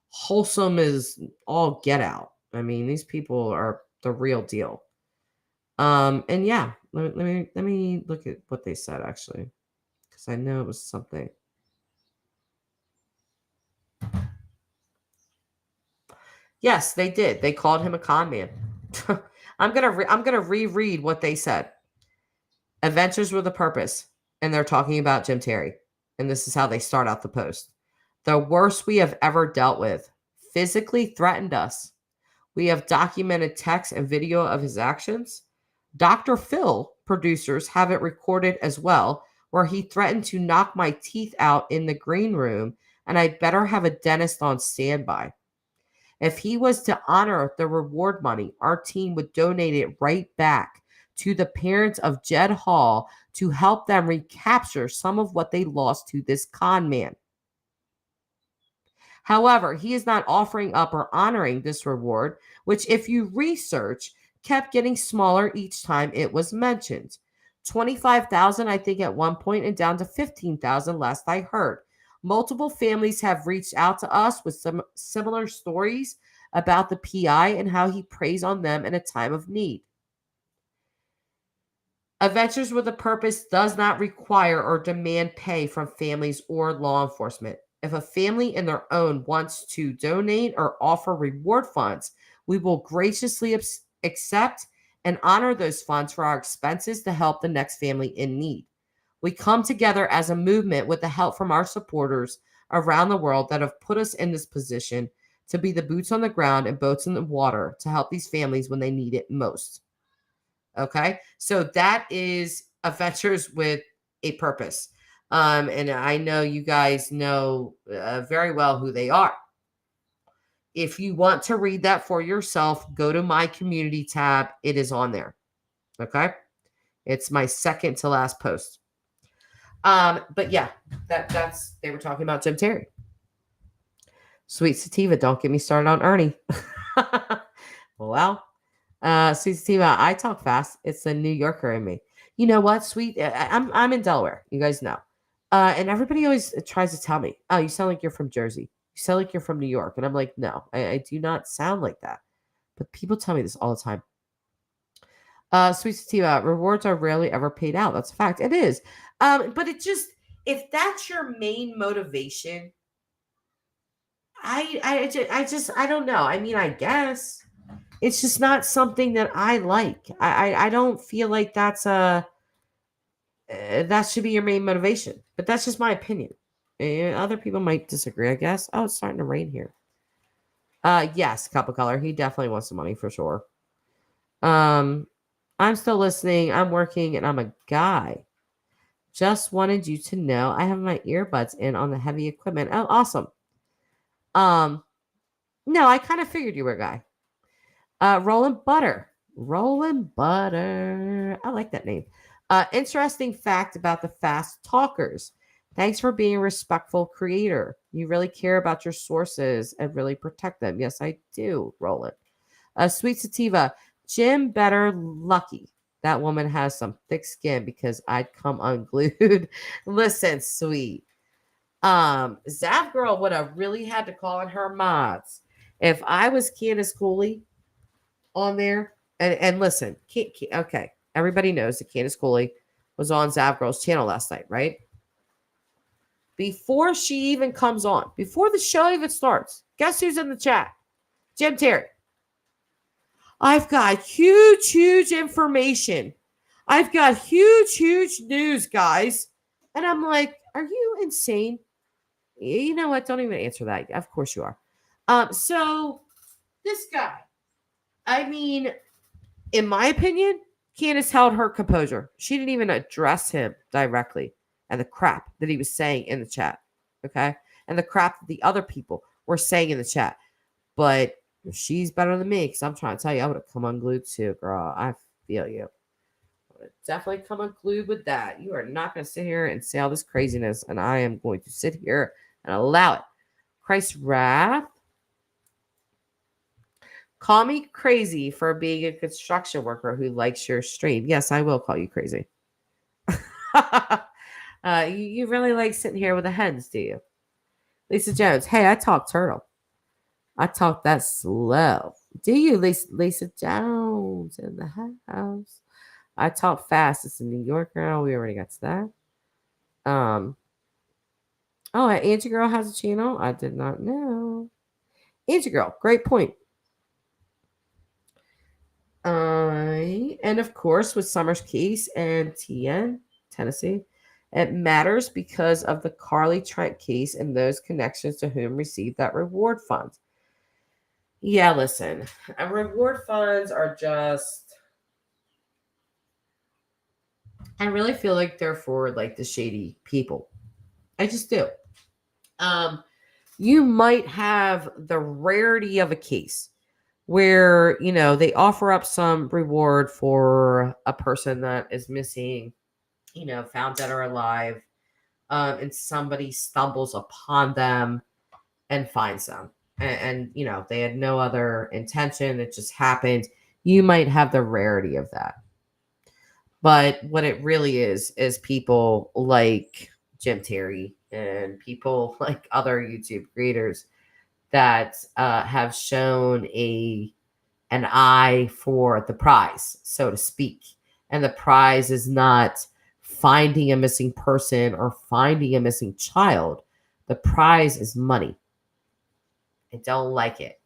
S1: wholesome as all get out. I mean, these people are the real deal. And yeah, let me look at what they said actually, because I know it was something. Yes, they did. They called him a con man. I'm gonna reread what they said. Adventures with a Purpose, and they're talking about Jim Terry, and this is how they start out the post. The worst we have ever dealt with. Physically threatened us. We have documented text and video of his actions. Dr. Phil producers have it recorded as well, where he threatened to knock my teeth out in the green room, and I'd better have a dentist on standby. If he was to honor the reward money, our team would donate it right back to the parents of Jed Hall to help them recapture some of what they lost to this con man. However, he is not offering up or honoring this reward, which, if you research, kept getting smaller each time it was mentioned. 25,000, I think, at one point, and down to 15,000 last I heard. Multiple families have reached out to us with some similar stories about the PI and how he preys on them in a time of need. Adventures with a Purpose does not require or demand pay from families or law enforcement. If a family in their own wants to donate or offer reward funds, we will graciously accept and honor those funds for our expenses to help the next family in need. We come together as a movement with the help from our supporters around the world that have put us in this position to be the boots on the ground and boats in the water to help these families when they need it most. Okay, so that is Adventures with a Purpose. And I know you guys know very well who they are. If you want to read that for yourself, go to my community tab. It is on there. Okay, it's my second to last post. But yeah, that's they were talking about Jim Terry. Sweet Sativa, don't get me started on Ernie. Well, Sweet Sativa, I talk fast. It's a New Yorker in me. You know what, Sweet? I'm in Delaware. You guys know. And everybody always tries to tell me, oh, you sound like you're from Jersey. You sound like you're from New York. And I'm like, no, I do not sound like that. But people tell me this all the time. Sweet Sativa, rewards are rarely ever paid out. That's a fact. It is. But it just, if that's your main motivation, I don't know. I mean, I guess it's just not something that I like. I don't feel like that should be your main motivation. But that's just my opinion. Other people might disagree, I guess. Oh, it's starting to rain here. Yes, Cup of Color. He definitely wants the money for sure. I'm still listening. I'm working and I'm a guy. Just wanted you to know I have my earbuds in on the heavy equipment. Oh, awesome. No, I kind of figured you were a guy. Rolling Butter. Rolling Butter. I like that name. Interesting fact about the fast talkers. Thanks for being a respectful creator. You really care about your sources and really protect them. Yes, I do, Roland. Sweet Sativa. Jim Better Lucky. That woman has some thick skin because I'd come unglued. Listen, sweet. Zav Girl would have really had to call in her mods. If I was Candace Cooley on there, and listen, okay, everybody knows that Candace Cooley was on Zav Girl's channel last night, right? Before she even comes on, before the show even starts, guess who's in the chat? Jim Terry. I've got huge information. I've got huge news, guys. And I'm like, are you insane? You know what? Don't even answer that. Of course you are. So this guy, I mean, in my opinion, Candace held her composure. She didn't even address him directly and the crap that he was saying in the chat. Okay. And the crap that the other people were saying in the chat. But she's better than me because I'm trying to tell you, I would have come unglued too, girl. I feel you. I would have definitely come unglued with that. You are not going to sit here and say all this craziness, and I am going to sit here and allow it. Christ wrath. Call me crazy for being a construction worker who likes your stream. Yes, I will call you crazy. You really like sitting here with the hens, do you? Lisa Jones. Hey, I talk turtle. I talk that slow. Do you, Lisa Jones in the house? I talk fast. It's a New York girl. We already got to that. Oh, Angie Girl has a channel. I did not know. Angie Girl, great point. And of course, with Summers Case and TN, Tennessee, it matters because of the Carly Trent case and those connections to whom received that reward fund. Yeah, listen, reward funds are just, I really feel like they're for like the shady people. I just do. You might have the rarity of a case where, you know, they offer up some reward for a person that is missing, you know, found dead or alive, and somebody stumbles upon them and finds them. And, you know, they had no other intention. It just happened. You might have the rarity of that. But what it really is people like Jim Terry and people like other YouTube creators that have shown an eye for the prize, so to speak. And the prize is not finding a missing person or finding a missing child. The prize is money. I don't like it.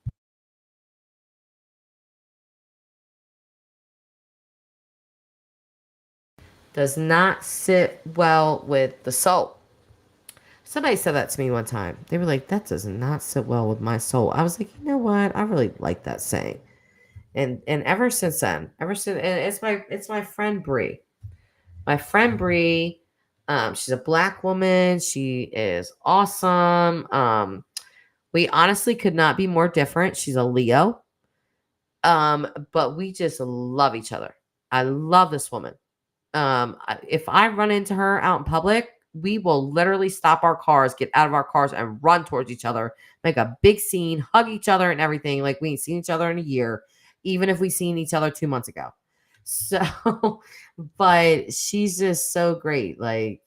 S1: Does not sit well with the soul. Somebody said that to me one time. They were like, that does not sit well with my soul. I was like, you know what? I really like that saying. And ever since then, and it's my friend Bree. My friend Bree, she's a Black woman. She is awesome. We honestly could not be more different. She's a Leo. But we just love each other. I love this woman. If I run into her out in public, we will literally stop our cars, get out of our cars, and run towards each other, make a big scene, hug each other and everything. Like we ain't seen each other in a year, even if we seen each other 2 months ago. So, but she's just so great. Like,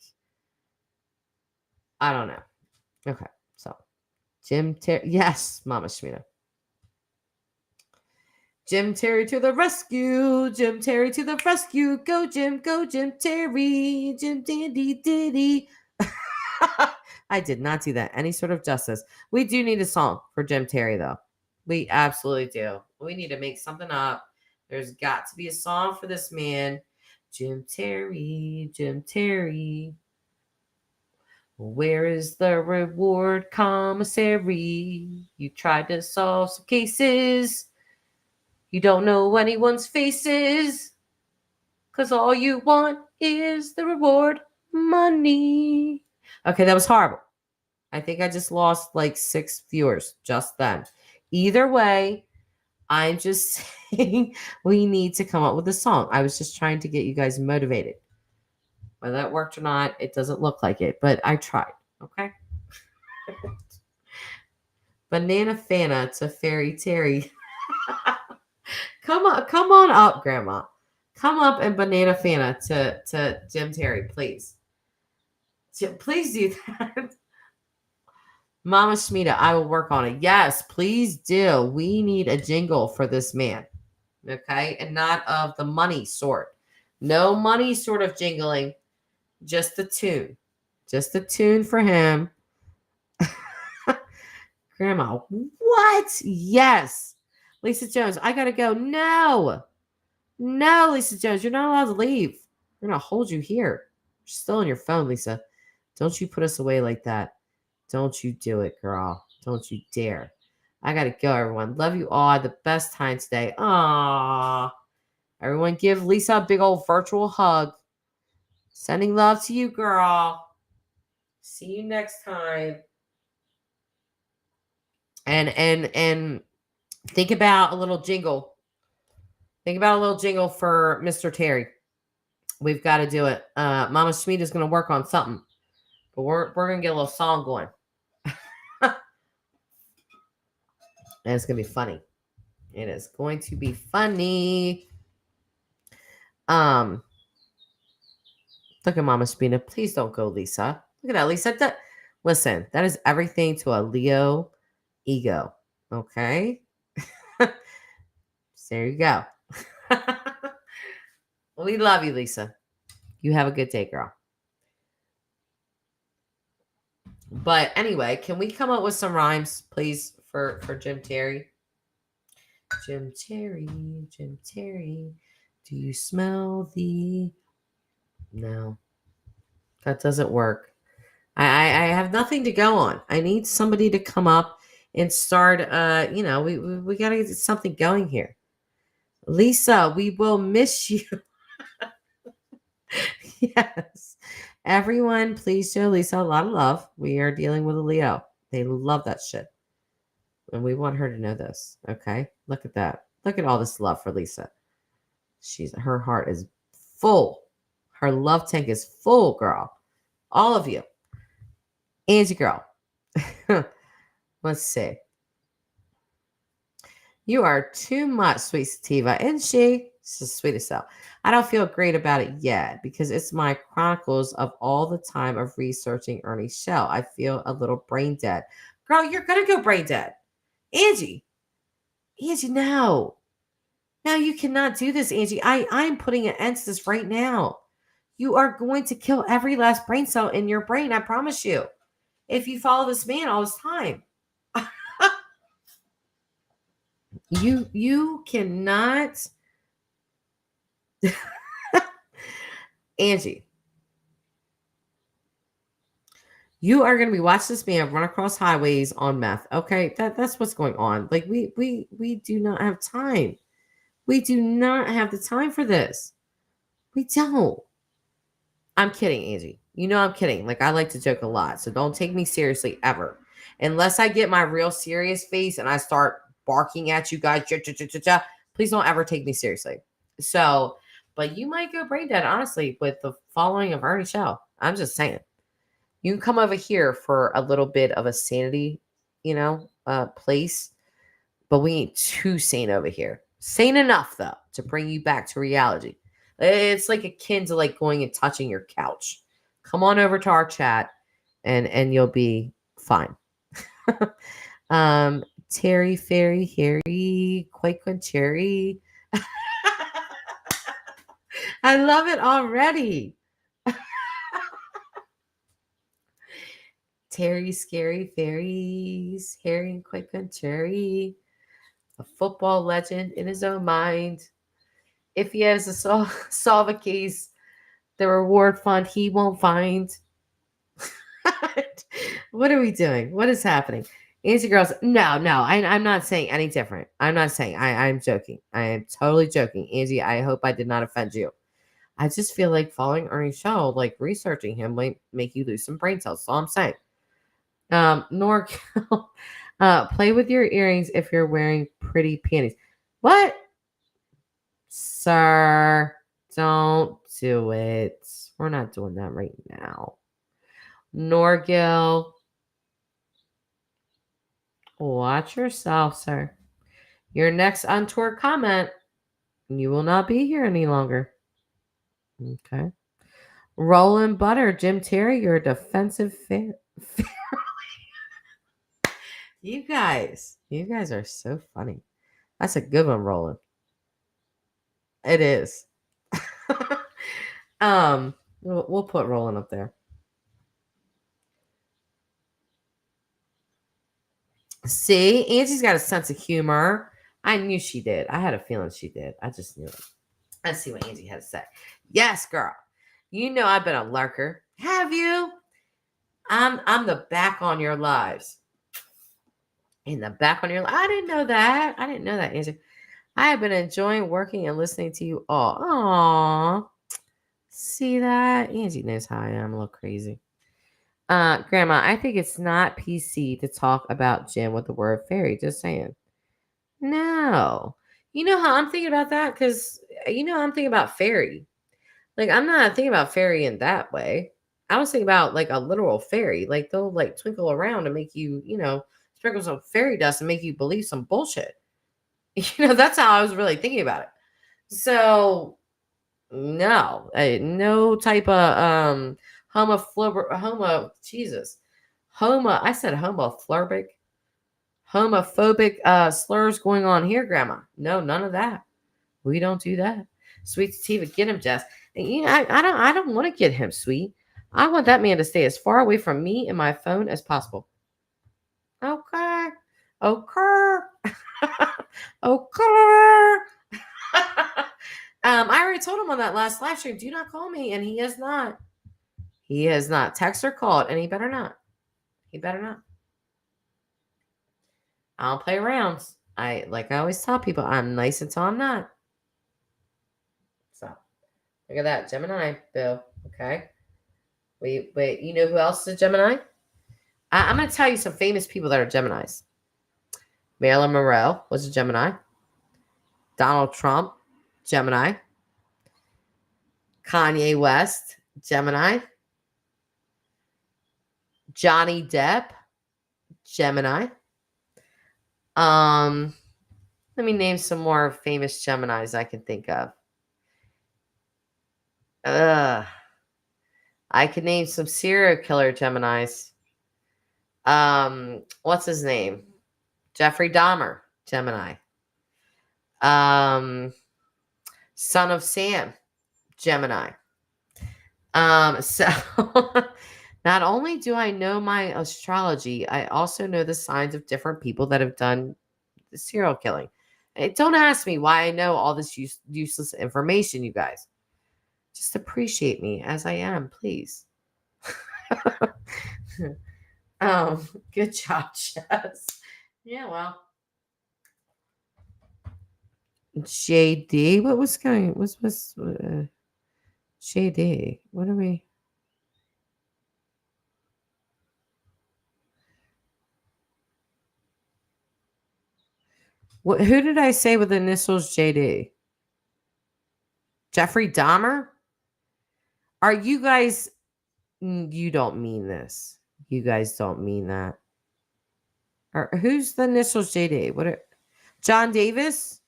S1: I don't know. Okay, so Jim Terry, yes, Mama Shmita. Jim Terry to the rescue. Jim Terry to the rescue. Go Jim Terry. Jim Dandy Diddy. I did not do that any sort of justice. We do need a song for Jim Terry, though. We absolutely do. We need to make something up. There's got to be a song for this man. Jim Terry, Jim Terry. Where is the reward commissary? You tried to solve some cases. You don't know anyone's faces. Because all you want is the reward money. Okay, that was horrible. I think I just lost like 6 viewers just then. Either way, I'm just saying we need to come up with a song. I was just trying to get you guys motivated. Whether that worked or not, it doesn't look like it, but I tried. Okay. Banana Fana to Fairy Terry. come on up, Grandma. Come up and Banana Fana to Jim Terry, please. Please do that. Mama Shmita, I will work on it. Yes, please do. We need a jingle for this man. Okay? And not of the money sort. No money sort of jingling. Just the tune. Just the tune for him. Grandma, what? Yes. Lisa Jones, I gotta go. No, Lisa Jones, you're not allowed to leave. We're gonna hold you here. You're still on your phone, Lisa. Don't you put us away like that. Don't you do it, girl. Don't you dare. I gotta go, everyone. Love you all. Had the best time today. Aww. Everyone give Lisa a big old virtual hug. Sending love to you, girl. See you next time. And think about a little jingle. Think about a little jingle for Mr. Terry. We've got to do it. Mama Schmid is going to work on something. But we're going to get a little song going. And it's going to be funny. It is going to be funny. Look at Mama Spina. Please don't go, Lisa. Look at that, Lisa. Listen, that is everything to a Leo ego. Okay? So there you go. We love you, Lisa. You have a good day, girl. But anyway, can we come up with some rhymes, please, for Jim Terry? Jim Terry, do you smell the... No, that doesn't work. I have nothing to go on. I need somebody to come up and start, we got to get something going here. Lisa, we will miss you. Yes. Everyone, please show Lisa a lot of love. We are dealing with a Leo. They love that shit. And we want her to know this. Okay? Look at that. Look at all this love for Lisa. Her heart is full. Her love tank is full, girl. All of you. Angie girl. Let's see. You are too much, sweet sativa. And she's the sweetest self. I don't feel great about it yet because it's my chronicles of all the time of researching Ernie's show. I feel a little brain dead. Girl, you're going to go brain dead. Angie, no. No, you cannot do this, Angie. I'm putting an end to this right now. You are going to kill every last brain cell in your brain, I promise you. If you follow this man all this time. You cannot... Angie, you are going to be watching this man run across highways on meth. Okay, that's what's going on. Like we do not have time. We do not have the time for this. We don't. I'm kidding, Angie. You know I'm kidding. Like I like to joke a lot, so don't take me seriously ever, unless I get my real serious face and I start barking at you guys. Please don't ever take me seriously. So. But you might go brain dead, honestly, with the following of Ernie Show. I'm just saying. You can come over here for a little bit of a sanity, place. But we ain't too sane over here. Sane enough, though, to bring you back to reality. It's like akin to like going and touching your couch. Come on over to our chat and you'll be fine. Terry, Fairy, Harry, Quake, Cherry. I love it already. Harry Scary Fairies, Harry and quite contrary, a football legend in his own mind. If he has to solve a case, the reward fund he won't find. What are we doing? What is happening? Angie girls, no, I'm not saying any different. I'm not saying. I'm joking. I am totally joking. Angie, I hope I did not offend you. I just feel like following Ernie's show, like researching him, might make you lose some brain cells. That's all I'm saying. Norkill, play with your earrings if you're wearing pretty panties. What? Sir, don't do it. We're not doing that right now. Norgil, watch yourself, sir. Your next untoward comment, you will not be here any longer. Okay. Roland Butter, Jim Terry, you're a defensive fan. You guys are so funny. That's a good one, Roland. It is. We'll put Roland up there. See, Angie's got a sense of humor. I knew she did. I had a feeling she did. I just knew it. Let's see what Angie had to say. Yes, girl. You know I've been a lurker. Have you? I'm the back on your lives. In the back on your lives. I didn't know that. Angie. I have been enjoying working and listening to you all. Aww. See that? Angie knows how I am. A little crazy. Grandma, I think it's not PC to talk about Jim with the word fairy. Just saying. No. You know how I'm thinking about that? Because, I'm thinking about fairy. Like, I'm not thinking about fairy in that way. I was thinking about, like, a literal fairy. Like, they'll, like, twinkle around and make you, sprinkle some fairy dust and make you believe some bullshit. That's how I was really thinking about it. So, no. No type of, homophobic slurs going on here, Grandma. No, none of that. We don't do that. Sweet sativa, get him, Jess. And, I don't want to get him, Sweet. I want that man to stay as far away from me and my phone as possible. Okay. Okay. I already told him on that last live stream, do not call me, and he has not. He has not texted or called, and he better not. I don't play rounds. I always tell people, I'm nice until I'm not. So, look at that. Gemini, Bill. Okay. Wait. You know who else is a Gemini? I'm going to tell you some famous people that are Geminis. Marilyn Monroe was a Gemini. Donald Trump, Gemini. Kanye West, Gemini. Johnny Depp, Gemini. Let me name some more famous Geminis I can think of. I could name some serial killer Geminis. What's his name? Jeffrey Dahmer, Gemini. Son of Sam, Gemini. So not only do I know my astrology, I also know the signs of different people that have done the serial killing. And don't ask me why I know all this useless information, you guys. Just appreciate me as I am, please. Good job, Jess. Yeah, well. JD, what was going? Was JD? What are we? Who did I say with initials JD? Jeffrey Dahmer? Are you guys? You don't mean this. You guys don't mean that. Or who's the initials JD? John Davis?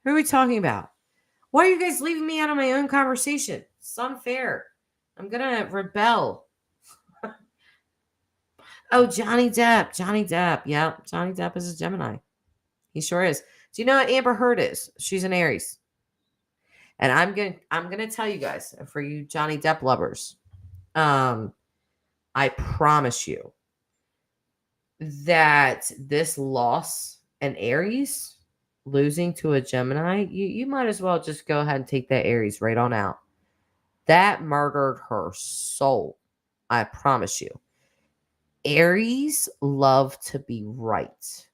S1: Who are we talking about? Why are you guys leaving me out of my own conversation? It's unfair. I'm gonna rebel. Oh, Johnny Depp. Yeah, Johnny Depp is a Gemini. He sure is. Do you know what Amber Heard is? She's an Aries. And I'm gonna tell you guys, for you Johnny Depp lovers, I promise you, that this loss and Aries losing to a Gemini, you might as well just go ahead and take that Aries right on out. That murdered her soul. I promise you. Aries love to be right.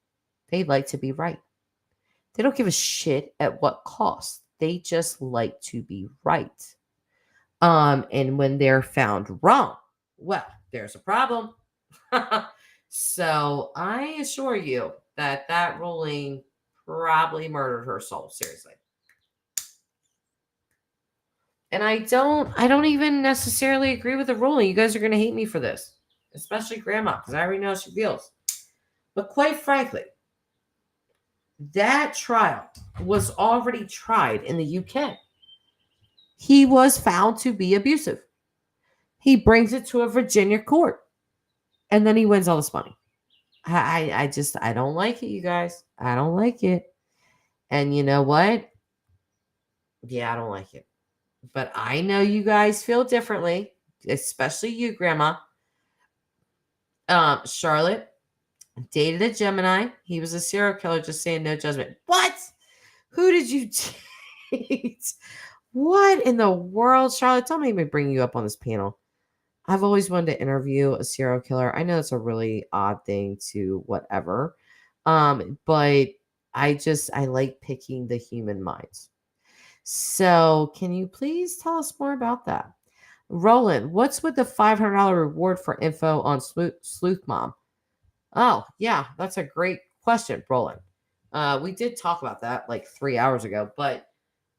S1: They like to be right. They don't give a shit at what cost. They just like to be right. And when they're found wrong, well, there's a problem. So I assure you that that ruling probably murdered her soul. Seriously. And I don't even necessarily agree with the ruling. You guys are going to hate me for this, especially grandma, because I already know how she feels. But quite frankly, that trial was already tried in the UK. He was found to be abusive. He brings it to a Virginia court, and then he wins all this money. I don't like it, you guys. I don't like it. And you know what? Yeah, I don't like it. But I know you guys feel differently, especially you, Grandma. Charlotte dated a Gemini. He was a serial killer, just saying no judgment. What? Who did you date? What in the world, Charlotte? Don't make me bring you up on this panel. I've always wanted to interview a serial killer. I know it's a really odd thing to whatever. But I like picking the human minds. So can you please tell us more about that? Roland, what's with the $500 reward for info on Sleuth Mom? Oh, yeah, that's a great question, Roland. We did talk about that like 3 hours ago, but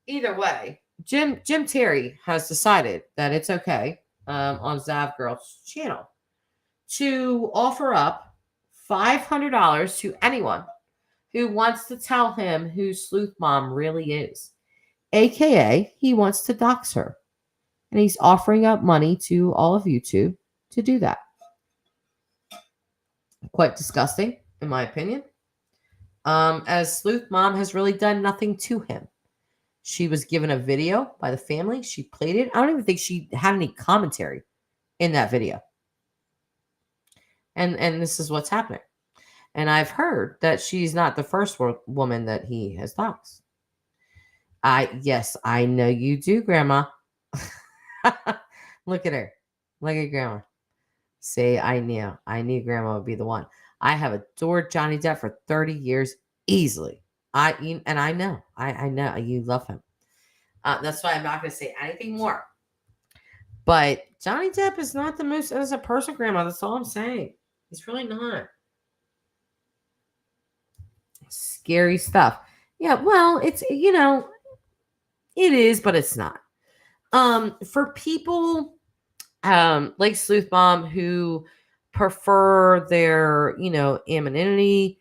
S1: either way, Jim Terry has decided that it's okay on Zav Girl's channel to offer up $500 to anyone who wants to tell him who Sleuth Mom really is. AKA, he wants to dox her. And he's offering up money to all of YouTube to do that. Quite disgusting, in my opinion. As Sleuth Mom has really done nothing to him. She was given a video by the family. She played it. I don't even think she had any commentary in that video. And this is what's happening. And I've heard that she's not the first woman that he has doxed. Yes, I know you do, Grandma. Look at her. Look at Grandma. Say, I knew Grandma would be the one. I have adored Johnny Depp for 30 years easily. I know you love him. That's why I'm not going to say anything more. But Johnny Depp is not the most innocent person, Grandma. That's all I'm saying. He's really not. Scary stuff. Yeah, well, it's, it is, but it's not. For people like Sleuth Mom who prefer their, anonymity,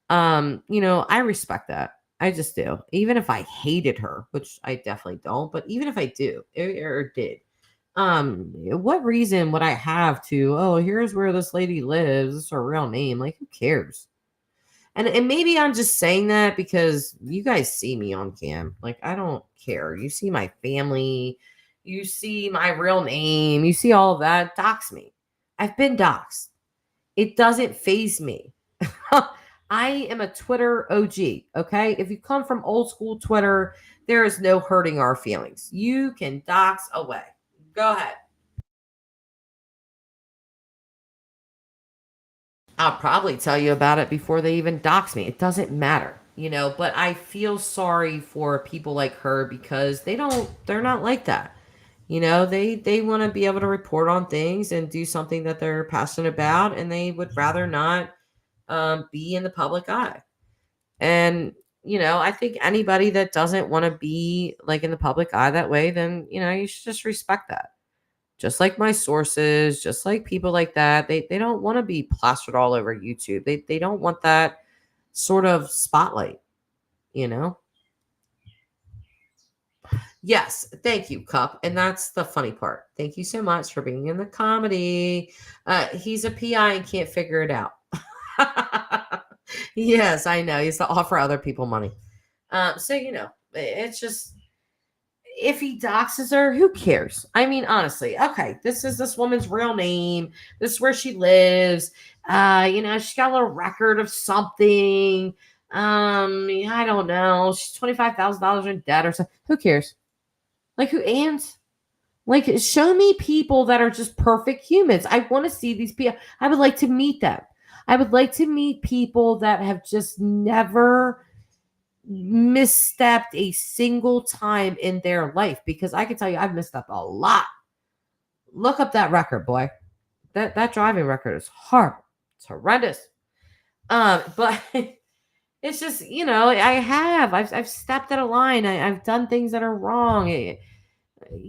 S1: I respect that. I just do. Even if I hated her, which I definitely don't, but even if I do or did, what reason would I have to, oh, here's where this lady lives, this is her real name? Like, who cares? And maybe I'm just saying that because you guys see me on cam. Like, I don't care. You see my family, you see my real name, you see all of that. Dox me. I've been doxed. It doesn't faze me. I am a Twitter OG, okay? If you come from old school Twitter, there is no hurting our feelings. You can dox away. Go ahead. I'll probably tell you about it before they even dox me. It doesn't matter, but I feel sorry for people like her because they're not like that. They want to be able to report on things and do something that they're passionate about, and they would rather not be in the public eye. And, I think anybody that doesn't want to be like in the public eye that way, then, you should just respect that. Just like my sources, just like people like that, they don't want to be plastered all over YouTube. They don't want that sort of spotlight, Yes, thank you, Cup. And that's the funny part. Thank you so much for being in the comedy. He's a PI and can't figure it out. Yes, I know. He used to offer other people money. So, it's just, if he doxes her, who cares? I mean, honestly, okay, this is this woman's real name. This is where she lives. She's got a little record of something. I don't know. She's $25,000 in debt or something. Who cares? Like, who and like, show me people that are just perfect humans. I want to see these people. I would like to meet them. I would like to meet people that have just never misstepped a single time in their life, because I can tell you I've messed up a lot. Look up that record, boy. That driving record is horrible. It's horrendous. But it's just, I've stepped out of line. I've done things that are wrong. I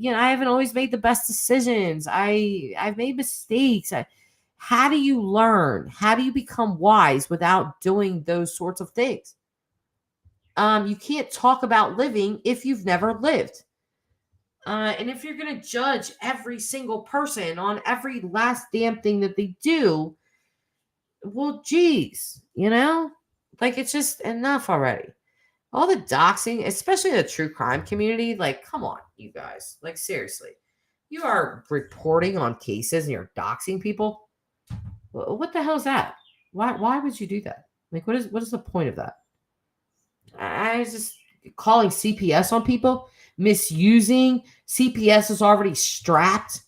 S1: haven't always made the best decisions. I've made mistakes. How do you learn? How do you become wise without doing those sorts of things? You can't talk about living if you've never lived. And if you're going to judge every single person on every last damn thing that they do, well, geez, like, it's just enough already. All the doxing, especially in the true crime community, like, come on, you guys. Like, seriously. You are reporting on cases and you're doxing people? What the hell is that? Why would you do that? Like, what is the point of that? I was just calling CPS on people, misusing. CPS is already strapped.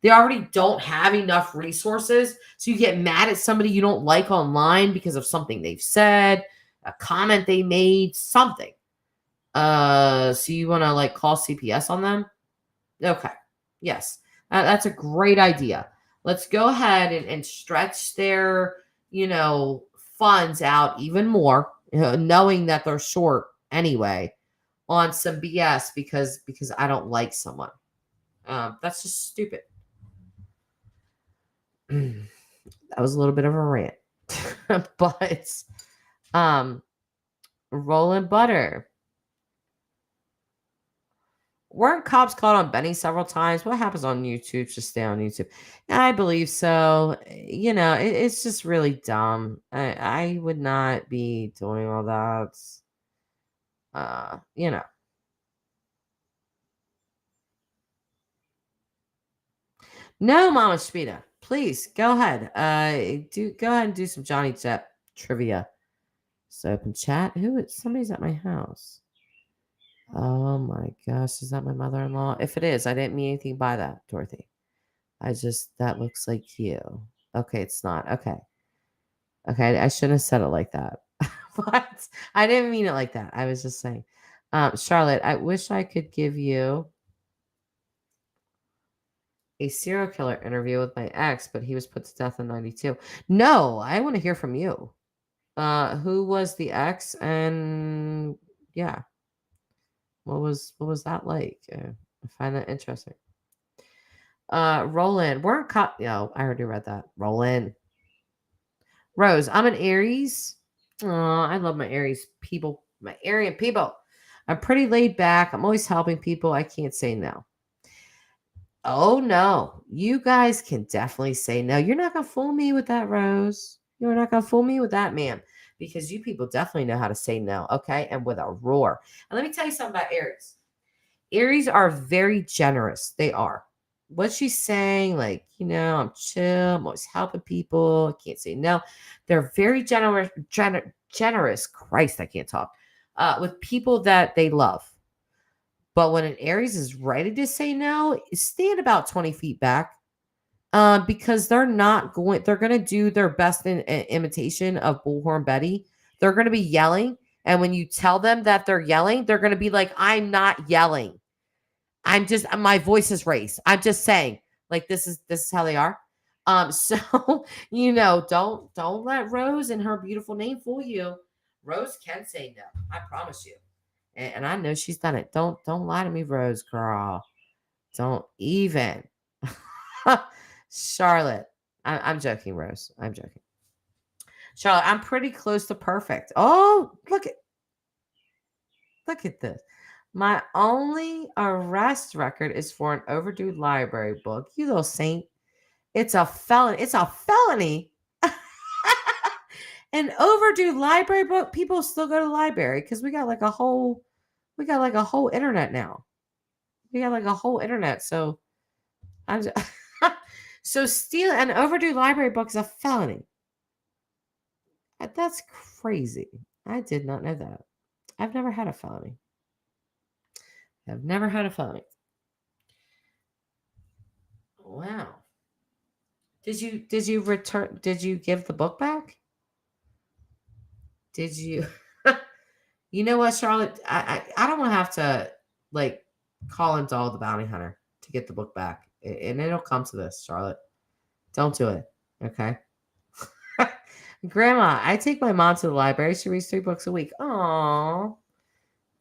S1: They already don't have enough resources. So you get mad at somebody you don't like online because of something they've said, a comment they made, something. So you want to like call CPS on them? Okay. Yes. That's a great idea. Let's go ahead and stretch their, funds out even more, knowing that they're short anyway on some BS because I don't like someone. That's just stupid. That was a little bit of a rant. But rolling butter. Weren't cops caught on Benny several times? What happens on YouTube? Just stay on YouTube. I believe so. It's just really dumb. I would not be doing all that. No, Mama Spina. Please go ahead. Go ahead and do some Johnny Depp trivia. So open chat. Somebody's at my house. Oh my gosh, is that my mother-in-law? If it is, I didn't mean anything by that, Dorothy. That looks like you. Okay, it's not. Okay, I shouldn't have said it like that. But I didn't mean it like that. I was just saying. Charlotte, I wish I could give you a serial killer interview with my ex, but he was put to death in 92. No, I want to hear from you. Who was the ex? And yeah. What was that like? I find that interesting. Roland, weren't caught. No, I already read that. Roland. Rose, I'm an Aries. Oh, I love my Aries people, my Aryan people. I'm pretty laid back. I'm always helping people. I can't say no. Oh no, you guys can definitely say no. You're not gonna fool me with that, Rose. You're not gonna fool me with that, ma'am, because you people definitely know how to say no, okay? And with a roar. And let me tell you something about Aries. Aries are very generous. They are. What she's saying, like, I'm chill. I'm always helping people. I can't say no. They're very generous. Christ, I can't talk. With people that they love. But when an Aries is ready to say no, stand about 20 feet back. Because they're going to do their best in imitation of Bullhorn Betty. They're going to be yelling. And when you tell them that they're yelling, they're going to be like, I'm not yelling. My voice is raised. I'm just saying, like, this is how they are. So, don't let Rose and her beautiful name fool you. Rose can say no. I promise you. And I know she's done it. Don't lie to me, Rose, girl. Don't even. Charlotte. I'm joking, Rose. I'm joking. Charlotte, I'm pretty close to perfect. Oh, look at this. My only arrest record is for an overdue library book. You little saint. It's a felony. It's a felony. An overdue library book. People still go to the library because we got like a whole internet now. We got like a whole internet. So I'm just, so steal an overdue library book is a felony. That's crazy. I did not know that. I've never had a felony. I've never had a felony. Wow. Did you return? Did you give the book back? Did you? You know what, Charlotte? I don't want to have to like call in Doll the Bounty Hunter to get the book back, and it'll come to this, Charlotte. Don't do it, okay? Grandma, I take my mom to the library. She reads 3 books a week. Aww,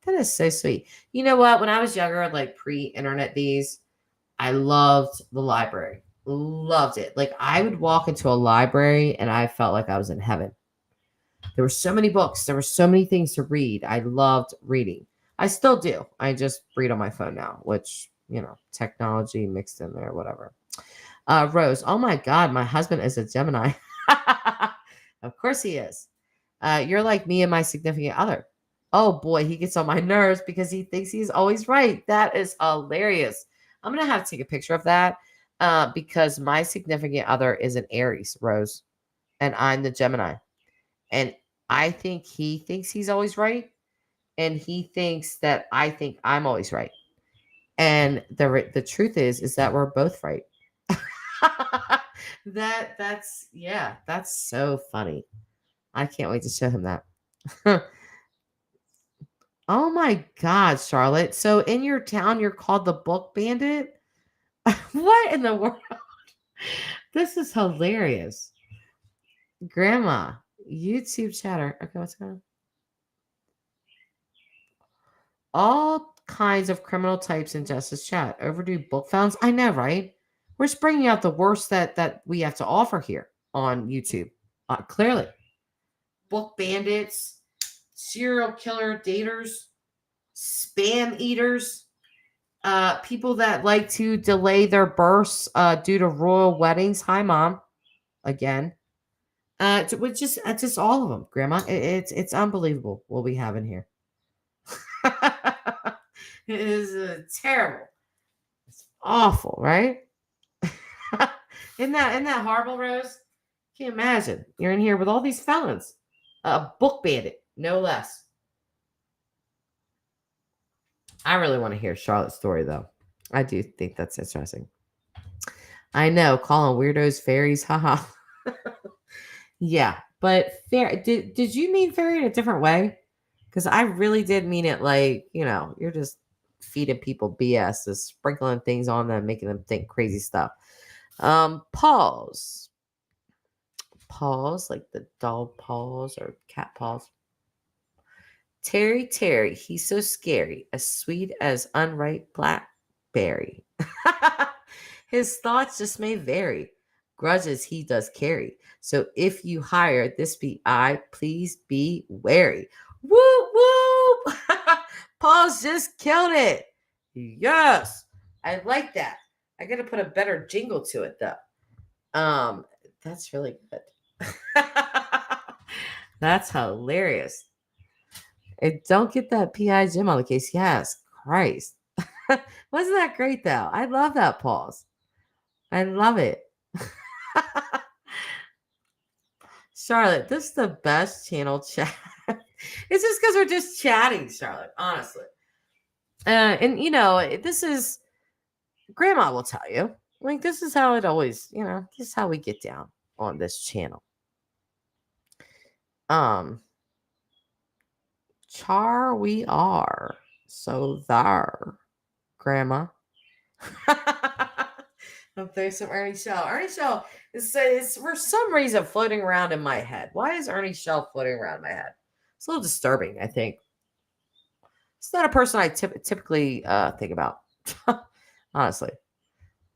S1: that is so sweet. You know what? When I was younger, like pre-internet days, I loved the library. Loved it. Like I would walk into a library and I felt like I was in heaven. There were so many books. There were so many things to read. I loved reading. I still do. I just read on my phone now, which, technology mixed in there, whatever. Rose, oh my God, my husband is a Gemini. Of course he is. You're like me and my significant other. Oh boy, he gets on my nerves because he thinks he's always right. That is hilarious. I'm going to have to take a picture of that because my significant other is an Aries, Rose, and I'm the Gemini. And I think he thinks he's always right. And he thinks that I think I'm always right. And the truth is that we're both right. That's so funny. I can't wait to show him that. Oh my God, Charlotte. So in your town, you're called the Book Bandit? What in the world? This is hilarious. Grandma, YouTube chatter. Okay, what's going on? All kinds of criminal types in Justice Chat. Overdue book founds. I know, right? We're just bringing out the worst that we have to offer here on YouTube. Clearly. Book bandits, serial killer daters, spam eaters, people that like to delay their births due to royal weddings. Hi, Mom. Again. Just all of them, Grandma. It's unbelievable what we have in here. It is terrible. It's awful, right? Isn't that horrible, Rose? Can't imagine. You're in here with all these felons. A book bandit, no less. I really want to hear Charlotte's story, though. I do think that's interesting. I know, calling weirdos fairies, haha. Yeah, but did you mean fairy in a different way? Because I really did mean it like, you're just feeding people BS, just sprinkling things on them, making them think crazy stuff. Paws. Paws, like the dog paws or cat paws. Terry, he's so scary, as sweet as unripe blackberry. His thoughts just may vary. Grudges he does carry. So if you hire this be I, please be wary. Whoop, whoop. Paul's just killed it. Yes. I like that. I got to put a better jingle to it, though. That's really good. That's hilarious. Don't get that PI Jim on the case. Yes. Christ. Wasn't that great, though? I love that pause. I love it. Charlotte, this is the best channel chat. It's just because we're just chatting, Charlotte, honestly. And this is Grandma will tell you. Like, this is how it always, this is how we get down on this channel. Char we are. So there, Grandma. There's some Ernie Shell. Ernie Shell is for some reason floating around in my head. Why is Ernie Shell floating around in my head? It's a little disturbing, I think. It's not a person I typically think about, honestly.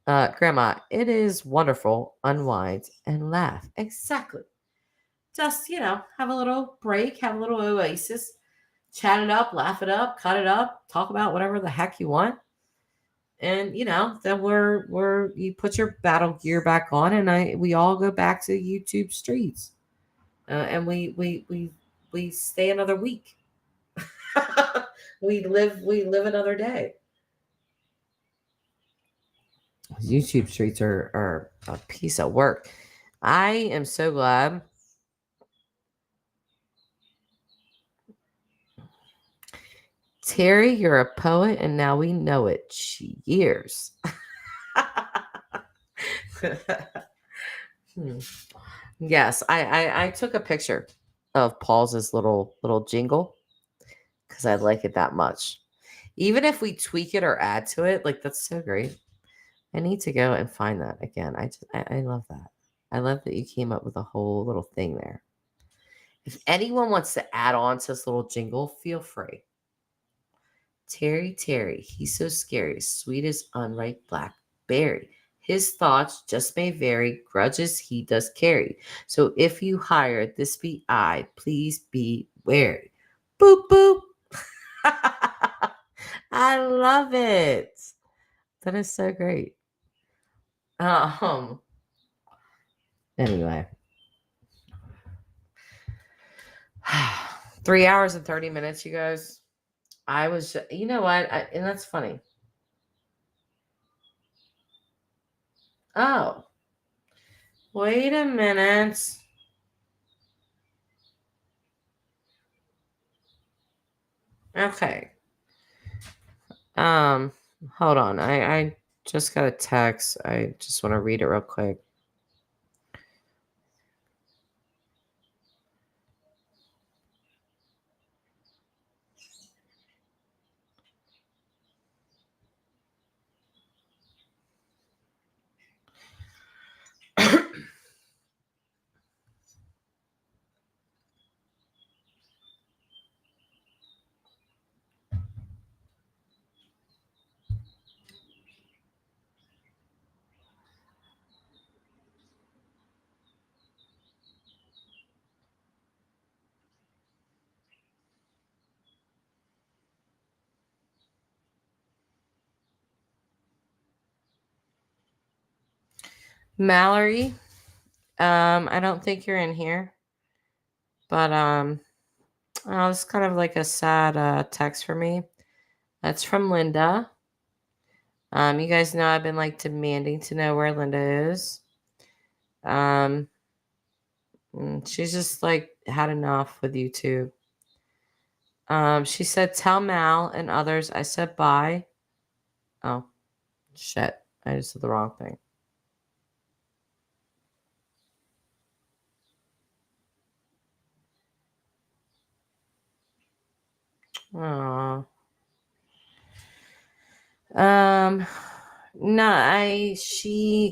S1: Grandma, it is wonderful. Unwind and laugh. Exactly. Just, have a little break, have a little oasis, chat it up, laugh it up, cut it up, talk about whatever the heck you want. And then you put your battle gear back on, and we all go back to YouTube streets, and we stay another week. we live another day. YouTube streets are a piece of work. I am so glad. Terry, you're a poet, and now we know it. Cheers. Yes, I took a picture of Paul's little jingle because I like it that much. Even if we tweak it or add to it, like that's so great. I need to go and find that again. I love that. I love that you came up with a whole little thing there. If anyone wants to add on to this little jingle, feel free. Terry, he's so scary, sweet as unripe blackberry. His thoughts just may vary, grudges he does carry. So if you hire this be I, please be wary. Boop boop. I love it. That is so great. Anyway. 3 hours and 30 minutes, you guys. I was, you know what? And that's funny. Oh, wait a minute. Okay. Hold on. I just got a text. I just want to read it real quick. Mallory, I don't think you're in here, but oh, it's kind of like a sad text for me. That's from Linda. You guys know I've been like demanding to know where Linda is. She's just like had enough with YouTube. She said, "Tell Mal and others I said bye." Oh, shit! I just did the wrong thing. Oh. No,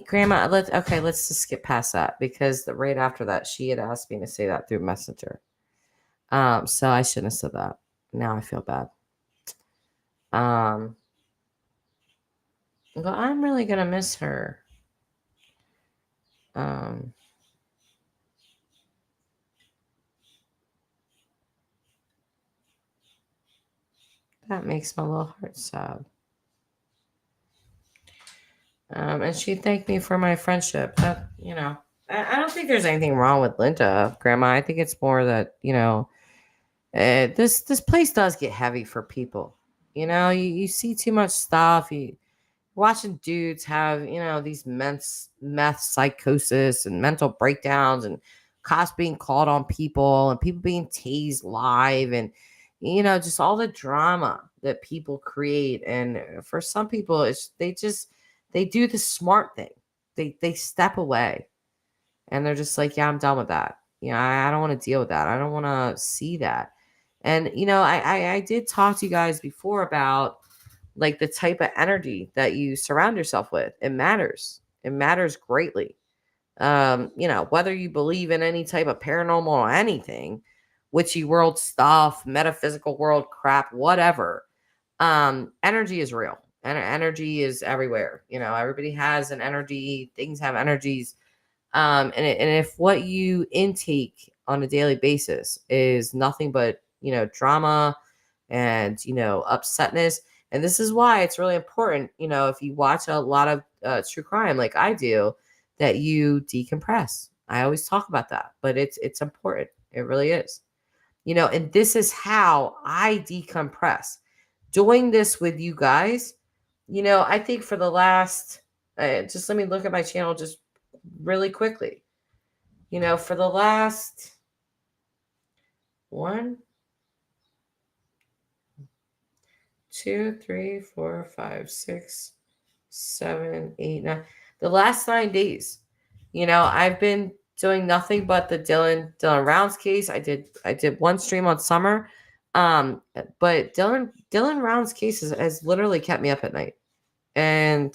S1: grandma, let's just skip past that because right after that, she had asked me to say that through Messenger. So I shouldn't have said that. Now I feel bad. But I'm really gonna miss her. That makes my little heart sad. And she thanked me for my friendship. That, I don't think there's anything wrong with Linda, Grandma. I think it's more that, this place does get heavy for people. You see too much stuff. You watching dudes have, these meth psychosis and mental breakdowns and cops being called on people and people being tased live and, just all the drama that people create. And for some people, they do the smart thing. They step away and they're just like, yeah, I'm done with that. I don't want to deal with that. I don't want to see that. And, I did talk to you guys before about like the type of energy that you surround yourself with. It matters. It matters greatly. Whether you believe in any type of paranormal or anything, witchy world stuff, metaphysical world crap, whatever. Energy is real. And energy is everywhere. Everybody has an energy. Things have energies. And if what you intake on a daily basis is nothing but, drama and, upsetness. And this is why it's really important, if you watch a lot of true crime like I do, that you decompress. I always talk about that, but it's important. It really is. And this is how I decompress. Doing this with you guys, I think for the last Just let me look at my channel just really quickly. For the last 1, 2, 3, 4, 5, 6, 7, 8, 9. The last 9 days, I've been doing nothing but the Dylan Rounds case. I did one stream on summer. But Dylan Rounds case has literally kept me up at night. And,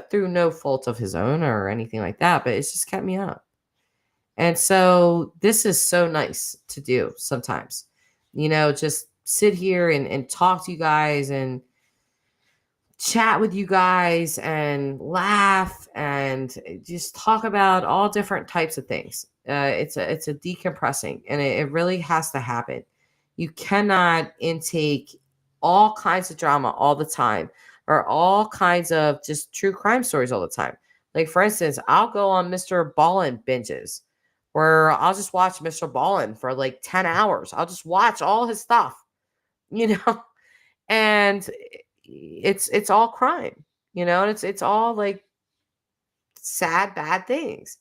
S1: through no fault of his own or anything like that, but it's just kept me up. And so this is so nice to do sometimes, just sit here and talk to you guys and chat with you guys and laugh and just talk about all different types of things. It's a decompressing, and it really has to happen. You cannot intake all kinds of drama all the time, or all kinds of just true crime stories all the time. Like, for instance, I'll go on Mr. Ballin binges where I'll just watch Mr. Ballin for like 10 hours. I'll just watch all his stuff, and it's all crime, and it's all like sad, bad things,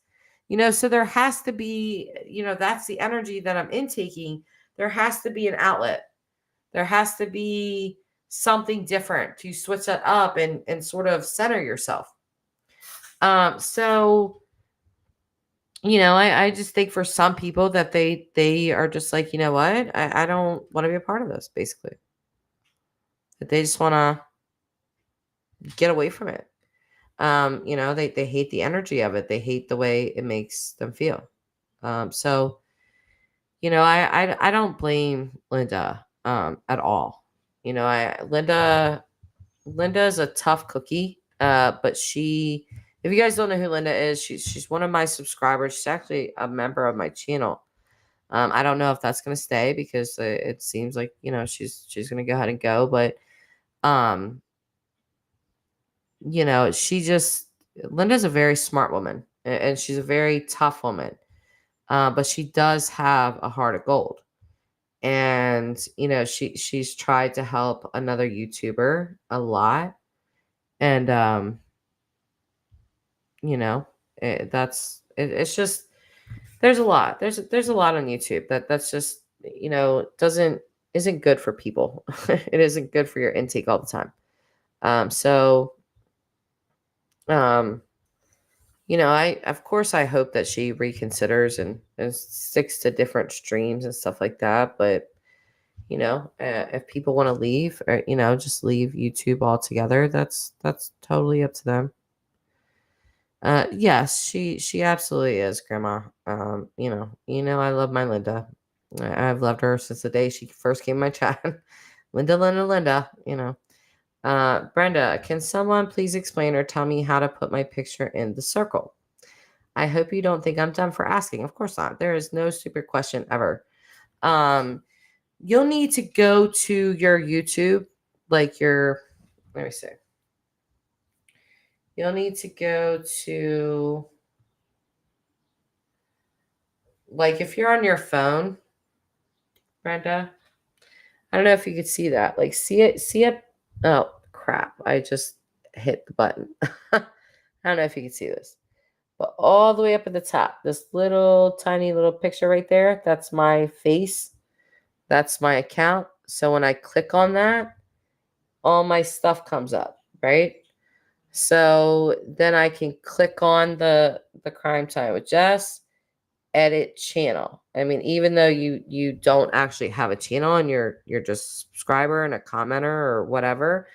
S1: so there has to be, that's the energy that I'm intaking. There has to be an outlet. There has to be something different to switch that up and sort of center yourself. So, I just think for some people that they are just like, you know what? I don't want to be a part of this, basically. That they just want to get away from it. They hate the energy of it. They hate the way it makes them feel. So, I don't blame Linda at all. Linda's a tough cookie. But if you guys don't know who Linda is, she's one of my subscribers. She's actually a member of my channel. I don't know if that's going to stay because it seems like, she's going to go ahead and go, but Linda's a very smart woman, and she's a very tough woman. But she does have a heart of gold. And, she's tried to help another YouTuber a lot. And, it's just, there's a lot. There's a lot on YouTube that's just, isn't good for people. It isn't good for your intake all the time. Of course I hope that she reconsiders and sticks to different streams and stuff like that. But, if people want to leave, or, just leave YouTube altogether, that's totally up to them. Yes, she absolutely is, Grandma. I love my Linda. I've loved her since the day she first came in my chat. Linda, Brenda, can someone please explain or tell me how to put my picture in the circle? I hope you don't think I'm dumb for asking. Of course not. There is no stupid question ever. You'll need to go to your YouTube, let me see. You'll need to go to, if you're on your phone, Brenda, I don't know if you could see that. See it. Oh, crap. I just hit the button. I don't know if you can see this. But all the way up at the top, this little tiny little picture right there, that's my face. That's my account. So when I click on that, all my stuff comes up, right? So then I can click on the Crime Time with Jess, edit channel. I mean, even though you don't actually have a channel and you're just a subscriber and a commenter or whatever,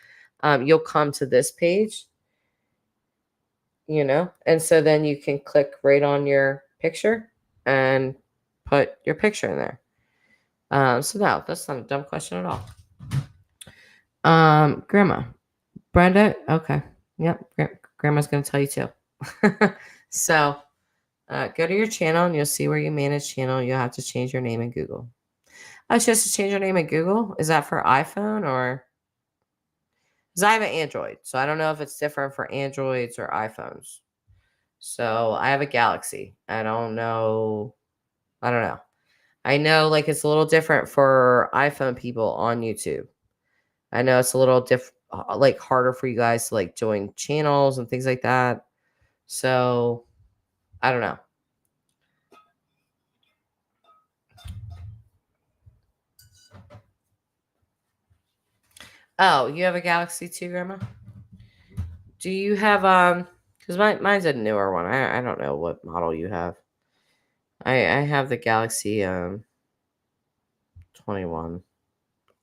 S1: you'll come to this page, and so then you can click right on your picture and put your picture in there. So no, that's not a dumb question at all. Grandma, Brenda, okay. Yep, Grandma's going to tell you too. So go to your channel and you'll see where you manage channel. You'll have to change your name in Google. Oh, she has to change her name in Google? Is that for iPhone or? Because I have an Android, so I don't know if it's different for Androids or iPhones. So I have a Galaxy. I don't know. I know it's a little different for iPhone people on YouTube. I know it's a little like harder for you guys to like join channels and things like that. So I don't know. Oh, you have a Galaxy too, Grandma? Do you have because mine's a newer one. I don't know what model you have. I have the Galaxy 21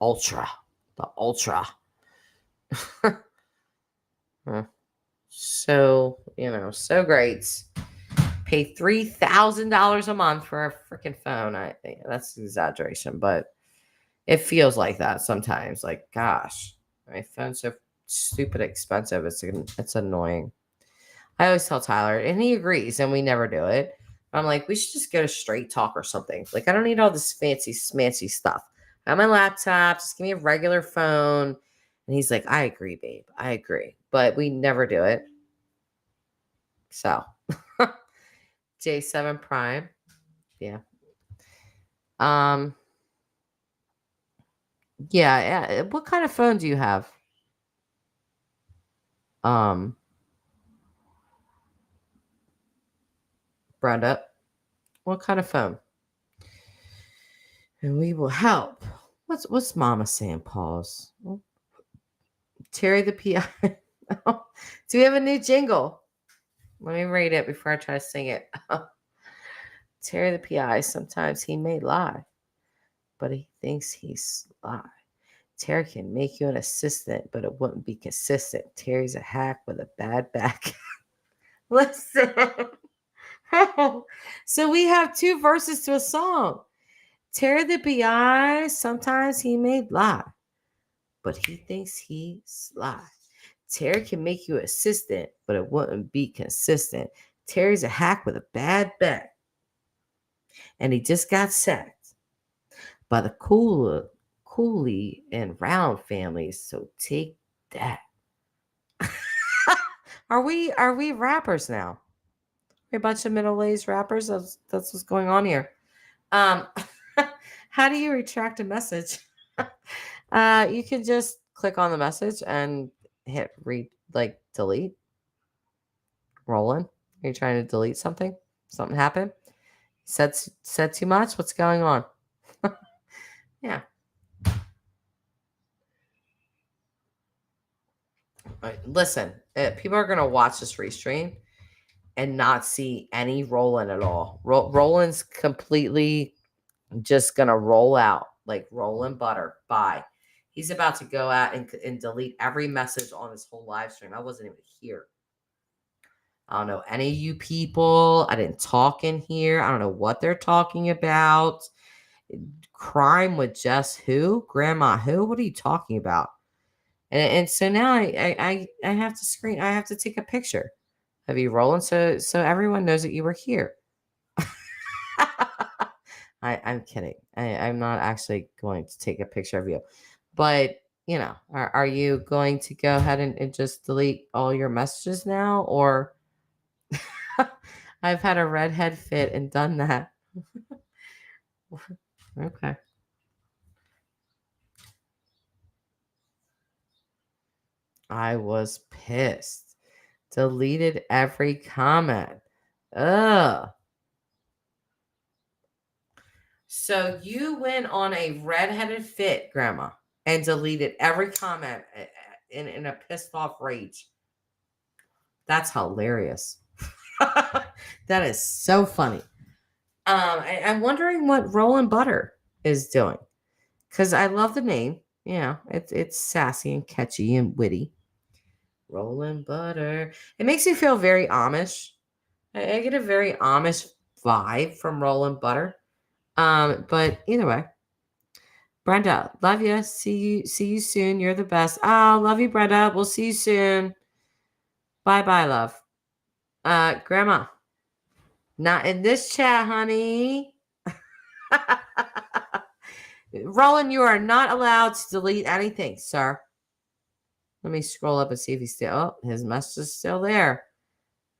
S1: Ultra. The Ultra. Huh. So, so great. Pay $3,000 a month for a freaking phone. I think that's an exaggeration, but it feels like that sometimes. Like, gosh, my phone's so stupid expensive. It's annoying. I always tell Tyler, and he agrees, and we never do it. I'm like, we should just go to Straight Talk or something. Like, I don't need all this fancy smancy stuff. I have my laptop. Just give me a regular phone. And he's like, I agree, babe. I agree. But we never do it. So, J7 Prime. Yeah. Yeah. What kind of phone do you have? Brenda, what kind of phone? And we will help. What's Mama saying? Pause. Terry the PI. Do we have a new jingle? Let me read it before I try to sing it. Terry the PI. Sometimes he may lie, but he thinks he's sly. Terry can make you an assistant, but it wouldn't be consistent. Terry's a hack with a bad back. Listen. So we have 2 verses to a song. Terry the PI, sometimes he may lie, but he thinks he's sly. Terry can make you assistant, but it wouldn't be consistent. Terry's a hack with a bad back. And he just got sacked by the Cooley and Round families. So take that. Are we rappers now? We're a bunch of middle-aged rappers. That's what's going on here. How do you retract a message? You can just click on the message and hit delete. Rolling. Are you trying to delete something? Something happened? Said too much? What's going on? Yeah. Listen, people are gonna watch this restream and not see any Roland at all. Roland's completely just gonna roll out like rolling butter. Bye. He's about to go out and delete every message on this whole live stream. I wasn't even here. I don't know any of you people. I didn't talk in here. I don't know what they're talking about. Crime with just who? Grandma who? What are you talking about? And so now I have to screen. I have to take a picture of you, Roland, so everyone knows that you were here. I'm kidding. I'm not actually going to take a picture of you. But, are you going to go ahead and just delete all your messages now? Or I've had a redhead fit and done that. Okay. I was pissed. Deleted every comment. Ugh. So you went on a redheaded fit, Grandma, and deleted every comment in a pissed off rage. That's hilarious. That is so funny. I'm wondering what Roland Butter is doing, because I love the name. It's sassy and catchy and witty. Roland Butter. It makes me feel very Amish. I get a very Amish vibe from Roland Butter. But either way, Brenda, love you. See you soon. You're the best. Oh, love you, Brenda. We'll see you soon. Bye, love. Grandma, not in this chat, honey. Roland, you are not allowed to delete anything, sir. Let me scroll up and see if he's still. Oh, his message is still there.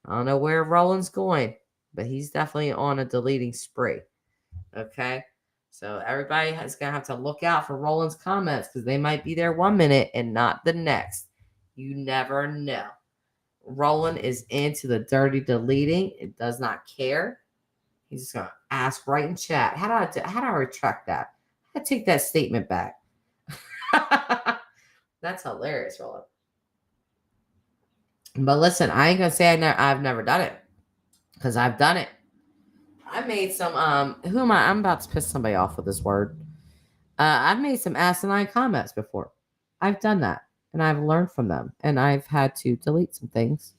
S1: I don't know where Roland's going, but he's definitely on a deleting spree. Okay. So everybody is going to have to look out for Roland's comments because they might be there 1 minute and not the next. You never know. Roland is into the dirty deleting. It does not care. He's just going to ask right in chat. How do I retract that? I take that statement back. That's hilarious, Roland. But listen, I ain't going to say I've never done it because I've done it. I made some, who am I? I'm about to piss somebody off with this word. I've made some asinine comments before. I've done that, and I've learned from them, and I've had to delete some things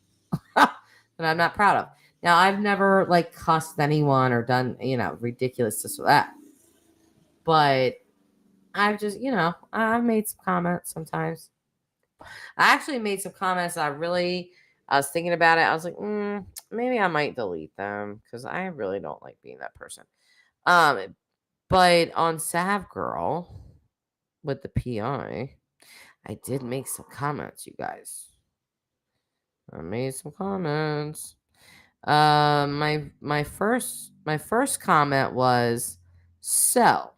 S1: that I'm not proud of. Now, I've never, like, cussed anyone or done, ridiculous this or that. But I've just, I've made some comments sometimes. I actually made some comments I was thinking about it. I was like, maybe I might delete them because I really don't like being that person. But on Sav Girl with the PI, I did make some comments, you guys. I made some comments. My first comment was, so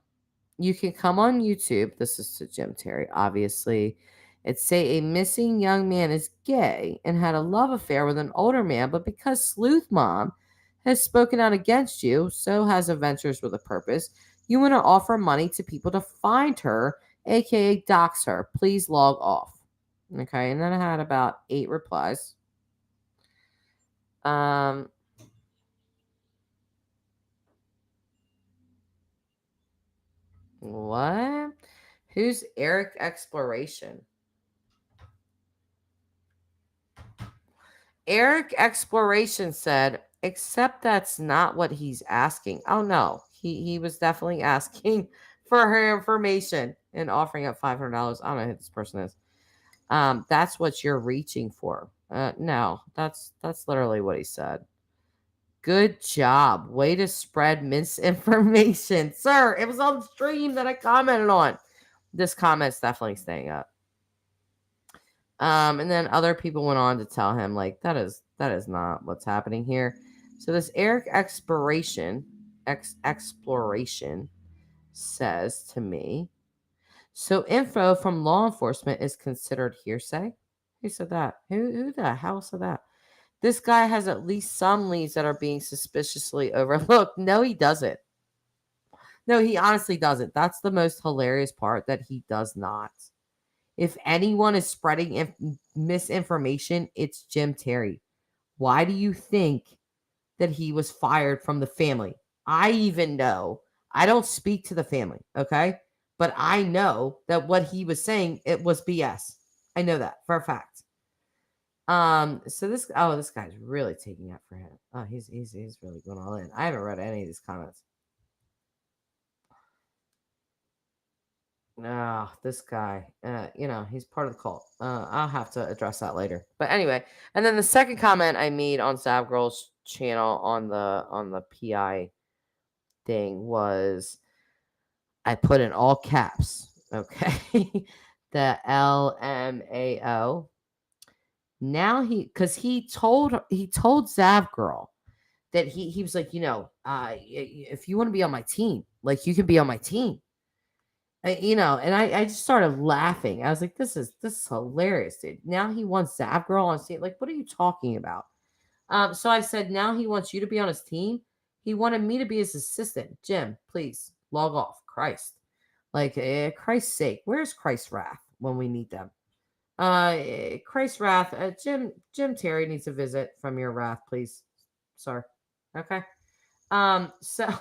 S1: you can come on YouTube. This is to Jim Terry, obviously. It say a missing young man is gay and had a love affair with an older man, but because Sleuth Mom has spoken out against you, so has Adventures with a Purpose, you want to offer money to people to find her, aka dox her. Please log off. Okay, and then I had about 8 replies. What? Who's Eric Exploration? Eric Exploration said, except that's not what he's asking. Oh no, he was definitely asking for her information and offering up $500. I don't know who this person is. That's what you're reaching for. No, that's literally what he said. Good job. Way to spread misinformation. Sir, it was on the stream that I commented on. This comment's definitely staying up. And then other people went on to tell him, like, that is not what's happening here. So this Eric Exploration says to me, so info from law enforcement is considered hearsay? Who said that? Who the hell said that? This guy has at least some leads that are being suspiciously overlooked. No, he doesn't. No, he honestly doesn't. That's the most hilarious part, that he does not. If anyone is spreading misinformation, it's Jim Terry. Why do you think that he was fired from the family? I even know. I don't speak to the family, okay? But I know that what he was saying, it was BS. I know that for a fact. So this guy's really taking up for him. Oh, he's really going all in. I haven't read any of these comments. No, this guy, he's part of the cult. I'll have to address that later. But anyway, and then the second comment I made on Sav Girl's channel on the PI thing was, I put in all caps, okay, the LMAO. Now because he told Sav Girl that he was like, if you want to be on my team, like, you can be on my team. And I just started laughing. I was like, this is hilarious, dude. Now he wants Sav Girl on stage. Like, what are you talking about? So I said, now he wants you to be on his team. He wanted me to be his assistant. Jim, please log off. Christ. Like, Christ's sake, where's Christ's wrath when we need them? Christ's wrath. Jim Terry needs a visit from your wrath, please, sir. Okay. So,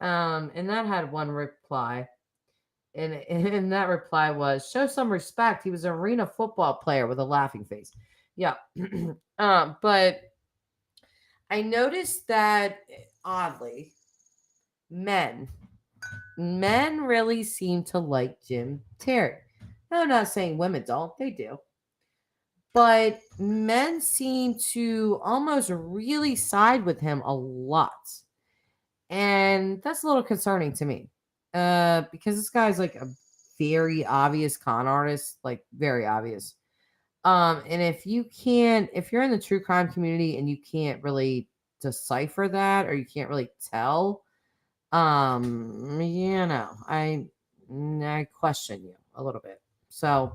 S1: and that had one reply. And that reply was, show some respect. He was an arena football player with a laughing face. Yeah. But I noticed that, oddly, men really seem to like Jim Terry. Now, I'm not saying women don't. They do. But men seem to almost really side with him a lot. And that's a little concerning to me. Because this guy's like a very obvious con artist, like very obvious. And if you're in the true crime community and you can't really decipher that, or you can't really tell, I question you a little bit. So,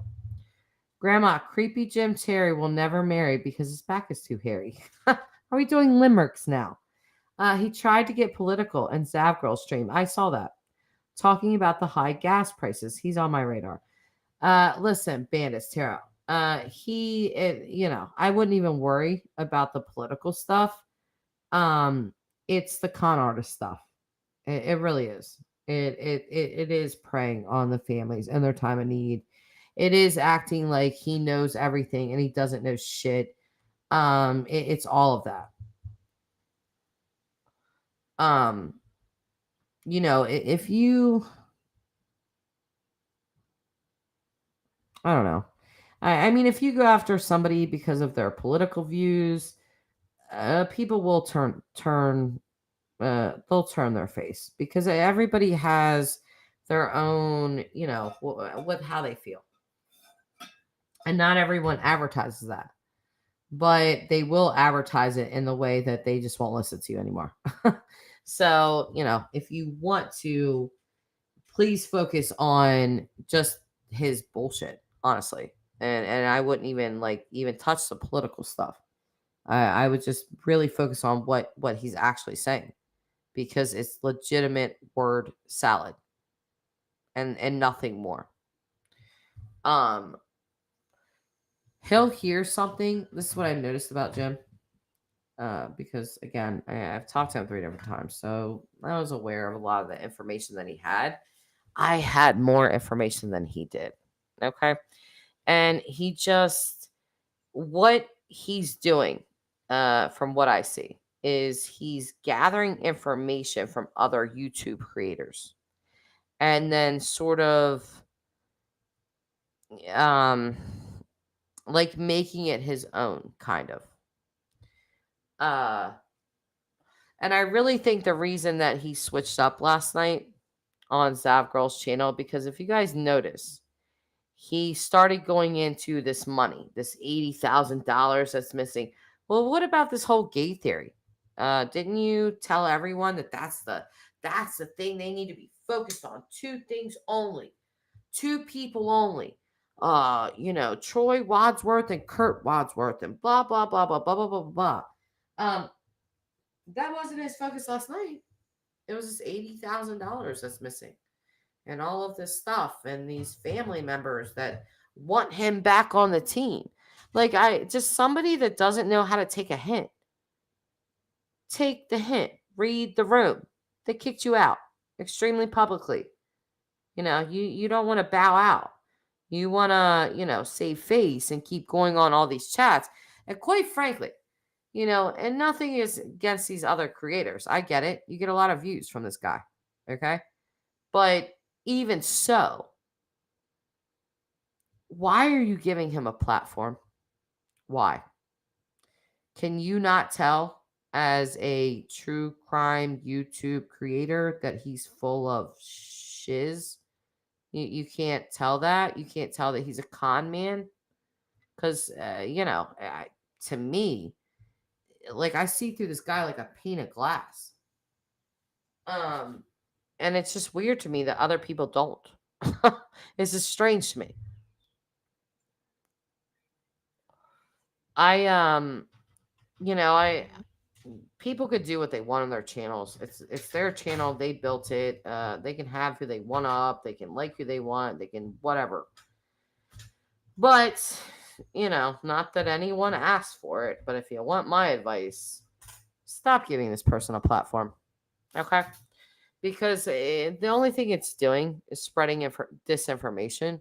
S1: Grandma, creepy Jim Terry will never marry because his back is too hairy. Are we doing limericks now? He tried to get political in Zavgirl's stream. I saw that. Talking about the high gas prices. He's on my radar. Listen, Bandits, Tara. I wouldn't even worry about the political stuff. It's the con artist stuff. It really is. It is preying on the families and their time of need. It is acting like he knows everything and he doesn't know shit. It's all of that. If you, I don't know. I mean, if you go after somebody because of their political views, people will they'll turn their face because everybody has their own, with how they feel. And not everyone advertises that, but they will advertise it in the way that they just won't listen to you anymore. So, if you want to, please focus on just his bullshit, honestly. And I wouldn't even touch the political stuff. I would just really focus on what he's actually saying, because it's legitimate word salad and nothing more. He'll hear something. This is what I've noticed about Jim. Because again, I've talked to him 3 different times, so I was aware of a lot of the information that he had. I had more information than he did. Okay. And he just, what he's doing, from what I see, is he's gathering information from other YouTube creators and then sort of like making it his own, kind of. And I really think the reason that he switched up last night on Zavgirl's channel, because if you guys notice, he started going into this money, this $80,000 that's missing. Well, what about this whole gay theory? Didn't you tell everyone that that's the thing they need to be focused on? 2 things only, 2 people only. Troy Wadsworth and Kurt Wadsworth and blah blah blah blah blah blah blah blah. That wasn't his focus last night. It was this $80,000 that's missing, and all of this stuff, and these family members that want him back on the team. Like, just somebody that doesn't know how to take a hint. Take the hint. Read the room. They kicked you out extremely publicly. You don't want to bow out. You want to, save face and keep going on all these chats. And quite frankly, and nothing is against these other creators. I get it. You get a lot of views from this guy. Okay. But even so, why are you giving him a platform? Why? Can you not tell, as a true crime YouTube creator, that he's full of shiz? You can't tell that. You can't tell that he's a con man. Because, to me, like, I see through this guy like a pane of glass. And it's just weird to me that other people don't. It's just strange to me. People could do what they want on their channels. It's their channel. They built it. They can have who they want up. They can like who they want. They can whatever. But, not that anyone asked for it. But if you want my advice, stop giving this person a platform. Okay? Because the only thing it's doing is spreading disinformation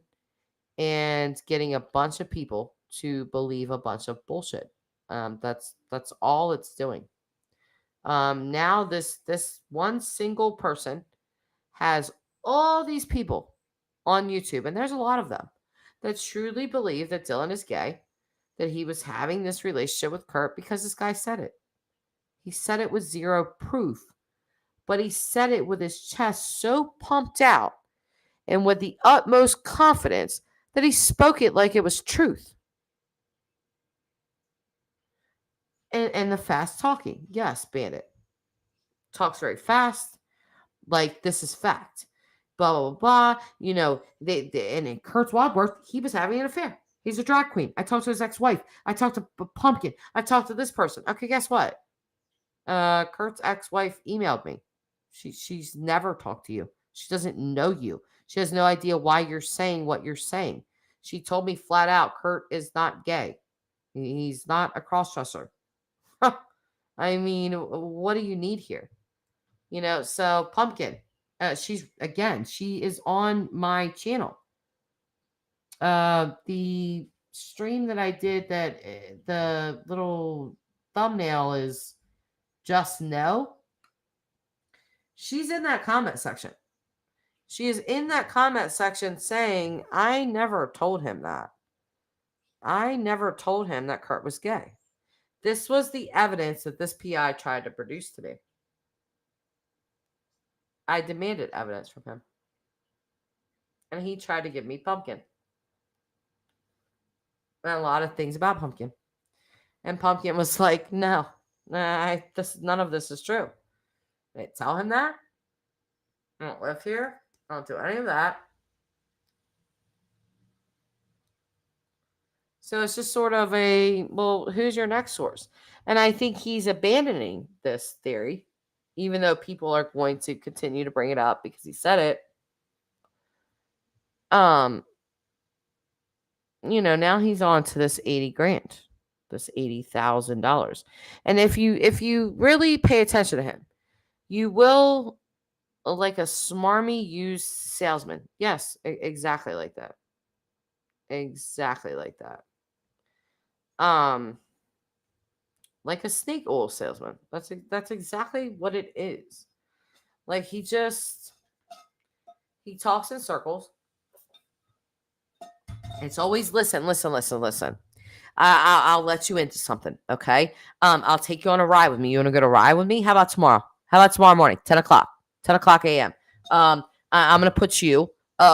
S1: and getting a bunch of people to believe a bunch of bullshit. That's all it's doing. Now this one single person has all these people on YouTube, and there's a lot of them that truly believe that Dylan is gay, that he was having this relationship with Kurt because this guy said it. He said it with 0 proof, but he said it with his chest so pumped out and with the utmost confidence that he spoke it like it was truth. And the fast talking. Yes, Bandit talks very fast, Like, this is fact. Blah, blah, blah, blah. And in Kurt's Wadsworth, he was having an affair. He's a drag queen. I talked to his ex-wife. I talked to Pumpkin. I talked to this person. Okay, guess what? Kurt's ex-wife emailed me. She's never talked to you. She doesn't know you. She has no idea why you're saying what you're saying. She told me flat out, Kurt is not gay. He's not a crossdresser. I mean, what do you need here? So Pumpkin, she is on my channel. The stream that I did, that the little thumbnail is just no. She's in that comment section. She is in that comment section saying, I never told him that. I never told him that Kurt was gay. This was the evidence that this PI tried to produce to me. I demanded evidence from him. And he tried to give me Pumpkin. And a lot of things about Pumpkin. And Pumpkin was like, no, none of this is true. I didn't tell him that. I don't live here. I don't do any of that. So it's just sort of who's your next source? And I think he's abandoning this theory, even though people are going to continue to bring it up because he said it. Now he's on to this $80,000, this $80,000. And if you really pay attention to him, you will, like a smarmy used salesman. Yes, exactly like that. Exactly like that. Like a snake oil salesman. That's exactly what it is. Like he talks in circles. It's always listen. I'll let you into something, okay? I'll take you on a ride with me. You want to go to ride with me? How about tomorrow? How about tomorrow morning, 10 o'clock a.m.? I'm gonna put you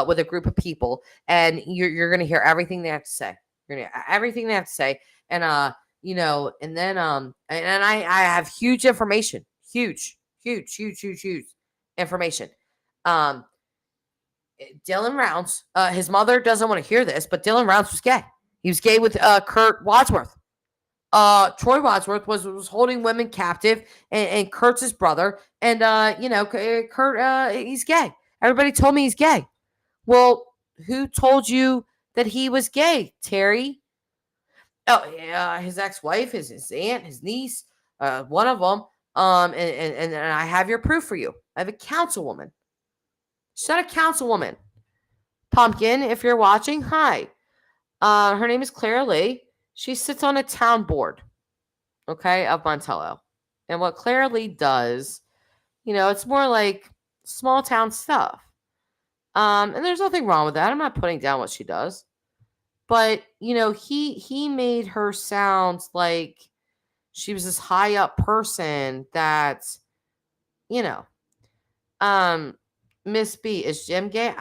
S1: with a group of people, and you're gonna hear everything they have to say. You're gonna hear everything they have to say, and and then and I have huge information, huge information. Dylan Rounds, his mother doesn't want to hear this, but Dylan Rounds was gay. He was gay with Kurt Wadsworth. Troy Wadsworth was holding women captive, and Kurt's his brother, and Kurt, he's gay. Everybody told me he's gay. Well, who told you that he was gay, Terry? Oh, yeah, his ex-wife, his aunt, his niece, one of them. And I have your proof for you. I have a councilwoman. She's not a councilwoman. Pumpkin, if you're watching, hi. Her name is Clara Lee. She sits on a town board, okay, of Montello. And what Clara Lee does, it's more like small town stuff. And there's nothing wrong with that. I'm not putting down what she does. But, he made her sound like she was this high up person that, Miss B, is Jim gay?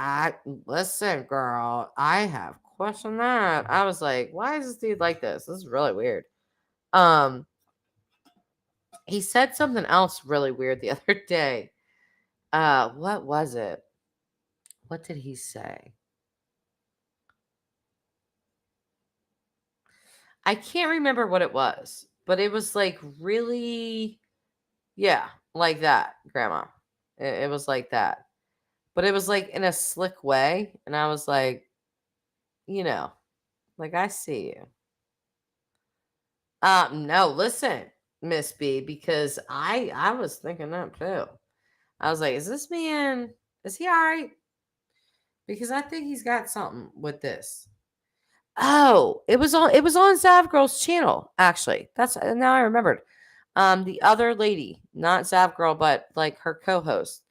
S1: Listen, girl, I have questioned that. I was like, why is this dude like this? This is really weird. He said something else really weird the other day. What was it? What did he say? I can't remember what it was, but it was like really, yeah, like that, Grandma. It was like that. But it was like in a slick way. And I was like, like I see you. No, listen, Miss B, because I was thinking that too. I was like, is this man, is he all right? Because I think he's got something with this. Oh, it was on Zav Girl's channel, actually. That's now I remembered. The other lady, not Zav Girl, but like her co-host.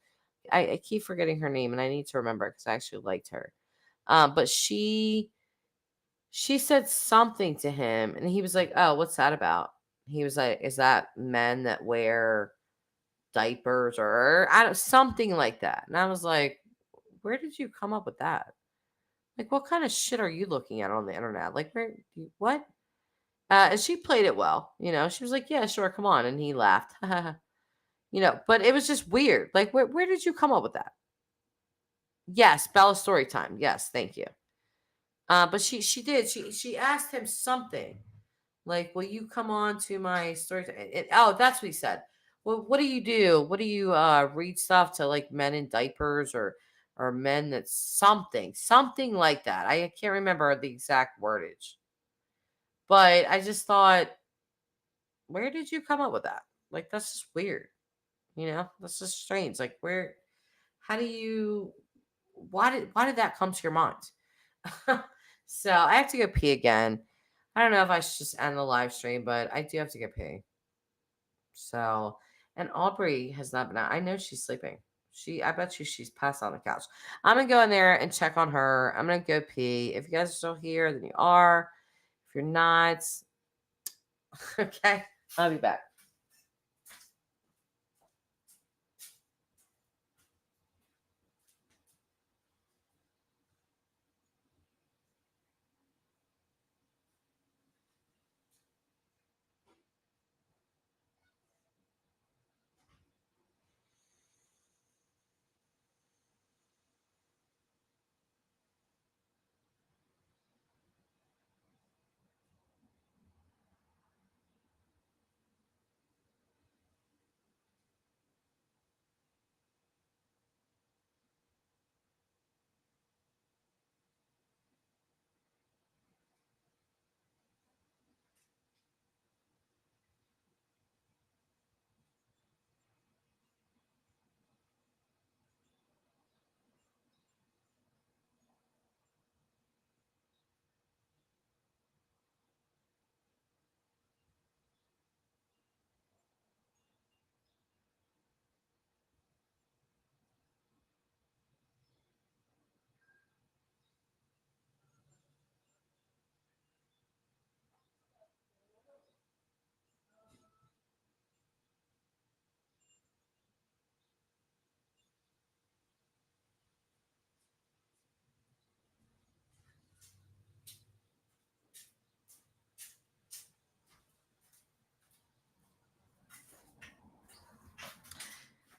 S1: I keep forgetting her name, and I need to remember because I actually liked her. But she said something to him, and he was like, "Oh, what's that about?" He was like, "Is that men that wear diapers or something like that?" And I was like, "Where did you come up with that? Like, what kind of shit are you looking at on the internet? Like, what?" And she played it well. She was like, "Yeah, sure, come on," and he laughed. but it was just weird. Like, where did you come up with that? Yes, Bella's story time. Yes, thank you. But she did. She asked him something like, "Will you come on to my story time?" Oh, that's what he said. Well, what do you do? What do you read stuff to like men in diapers or men that something like that? I can't remember the exact wordage, but I just thought, where did you come up with that? Like, that's just weird. That's just strange. Like, how do you? Why did that come to your mind? So I have to go pee again. I don't know if I should just end the live stream, but I do have to go pee. So, and Aubrey has not been out. I know she's sleeping. I bet you she's passed on the couch. I'm gonna go in there and check on her. I'm gonna go pee. If you guys are still here, then you are. If you're not, okay, I'll be back.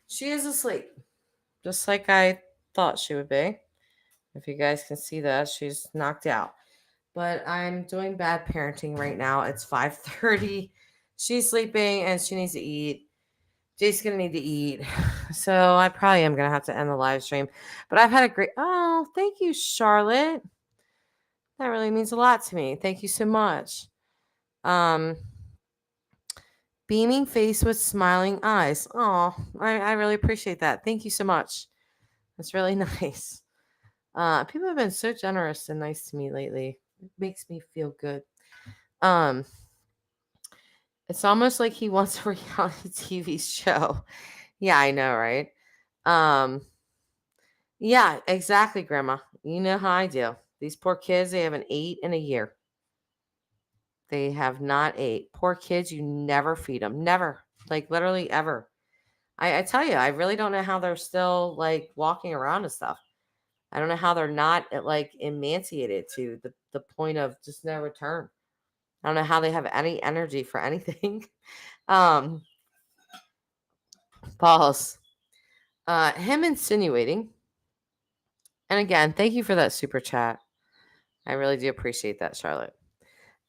S1: She is asleep, just like I thought she would be. If you guys can see that, she's knocked out. But I'm doing bad parenting right now. It's 5:30. She's sleeping and she needs to eat. Jake's gonna need to eat. So I probably am gonna have to end the live stream. But I've had a great thank you, Charlotte. That really means a lot to me. Thank you so much. Beaming face with smiling eyes. Oh, I really appreciate that. Thank you so much. That's really nice. People have been so generous and nice to me lately. It makes me feel good. It's almost like he wants a reality TV show. Yeah, I know, right? Yeah, exactly, Grandma. You know how I do. These poor kids, they haven't ate in a year. They have not ate. Poor kids, you never feed them. Never. Like, literally ever. I tell you, I really don't know how they're still, like, walking around and stuff. I don't know how they're not, like, emaciated to the point of just no return. I don't know how they have any energy for anything. Pause. Him insinuating. And again, thank you for that super chat. I really do appreciate that, Charlotte.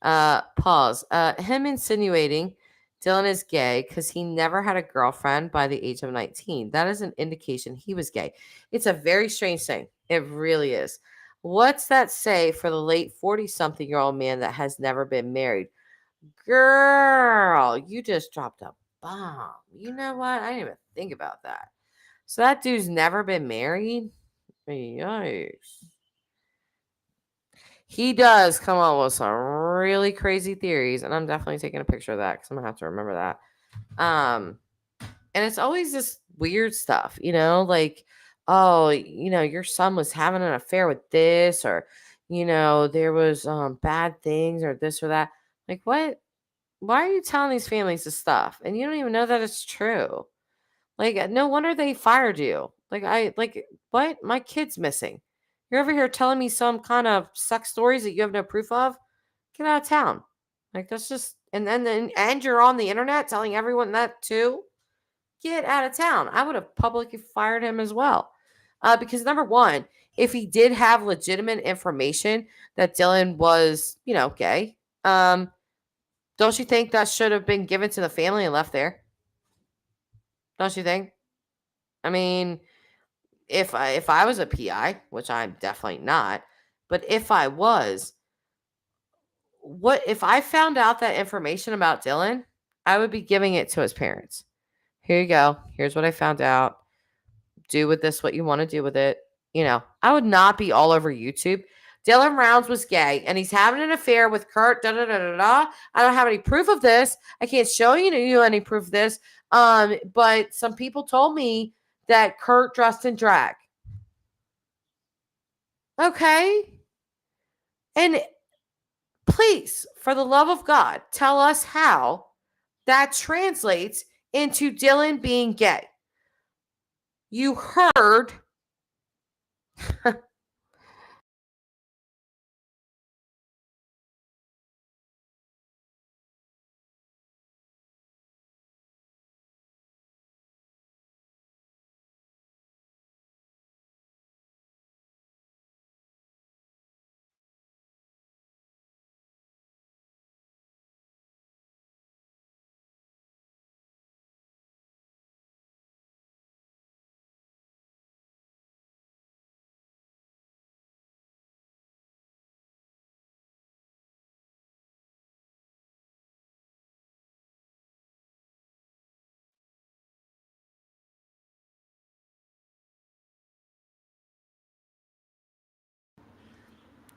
S1: Pause. Him insinuating Dylan is gay because he never had a girlfriend by the age of 19. That is an indication he was gay. It's a very strange thing. It really is. What's that say for the late 40-something-year-old man that has never been married? Girl, you just dropped a bomb. You know what? I didn't even think about that. So that dude's never been married? Yikes. He does come up with some really crazy theories, and I'm definitely taking a picture of that because I'm gonna have to remember that. And it's always this weird stuff, like, oh, your son was having an affair with this, or there was bad things, or this or that. Like, what? Why are you telling these families this stuff, and you don't even know that it's true? Like, no wonder they fired you. What? My kid's missing. You're over here telling me some kind of sex stories that you have no proof of? Get out of town. Like, that's just, and you're on the internet telling everyone that too? get out of town. I would have publicly fired him as well. Because number one, if he did have legitimate information that Dylan was, gay, don't you think that should have been given to the family and left there? Don't you think? I mean, if I was a PI, which I'm definitely not, but if I was, what if I found out that information about Dylan? I would be giving it to his parents. Here you go. Here's what I found out. Do with this what you want to do with it. I would not be all over YouTube. Dylan Rounds was gay and he's having an affair with Kurt. Da da da da da. I don't have any proof of this. I can't show you any proof of this. But some people told me that Kurt dressed in drag. Okay. And please, for the love of God, tell us how that translates into Dylan being gay. You heard.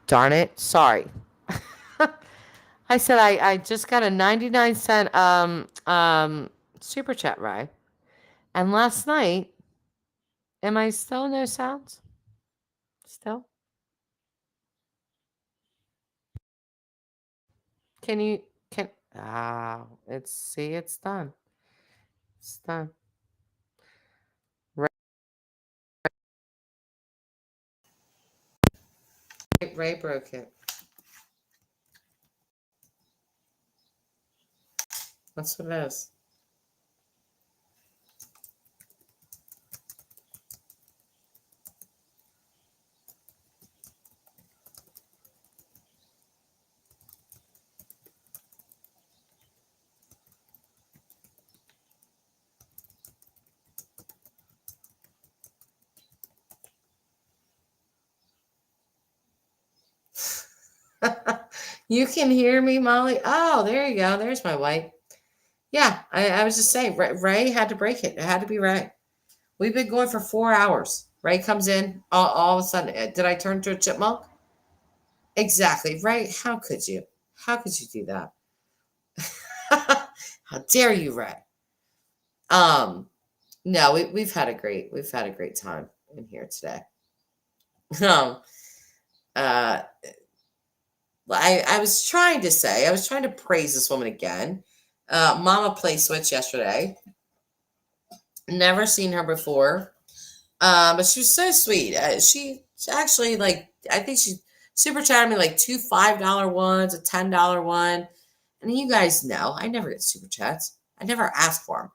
S1: Darn it. Sorry. I said I just got a 99 cent super chat, right? And last night, am I still no sounds? Still? It's done. It's done. Ray broke it. That's what it is. You can hear me, Molly? Oh, there you go. There's my wife. Yeah, I was just saying, Ray had to break it. It had to be Ray. We've been going for 4 hours. Ray comes in, all of a sudden. Did I turn to a chipmunk? Exactly. Ray, how could you? How could you do that? How dare you, Ray? No, we've had a great time in here today. I was trying to praise this woman again. Mama Play Switch yesterday. Never seen her before. But she was so sweet. She actually, I think she super chatted me like 2 $5 ones, a $10 one. And you guys know, I never get super chats. I never ask for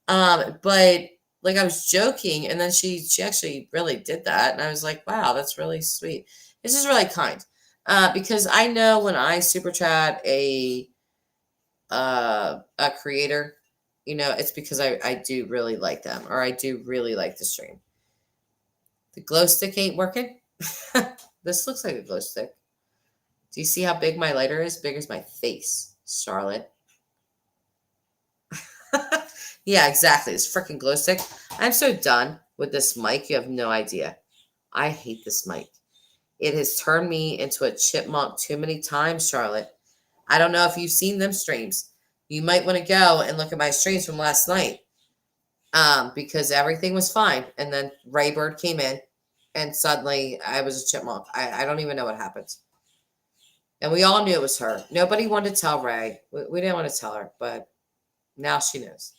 S1: them. But I was joking, and then she actually really did that. And I was like, wow, that's really sweet. This is really kind. Because I know when I super chat a creator, it's because I do really like them, or I do really like the stream. The glow stick ain't working. This looks like a glow stick. Do you see how big my lighter is? Big as my face, Charlotte. Yeah, exactly. This freaking glow stick. I'm so done with this mic. You have no idea. I hate this mic. It has turned me into a chipmunk too many times, Charlotte. I don't know if you've seen them streams. You might want to go and look at my streams from last night. Because everything was fine. And then Raybird came in, and suddenly I was a chipmunk. I don't even know what happened. And we all knew it was her. Nobody wanted to tell Ray. We didn't want to tell her, but now she knows.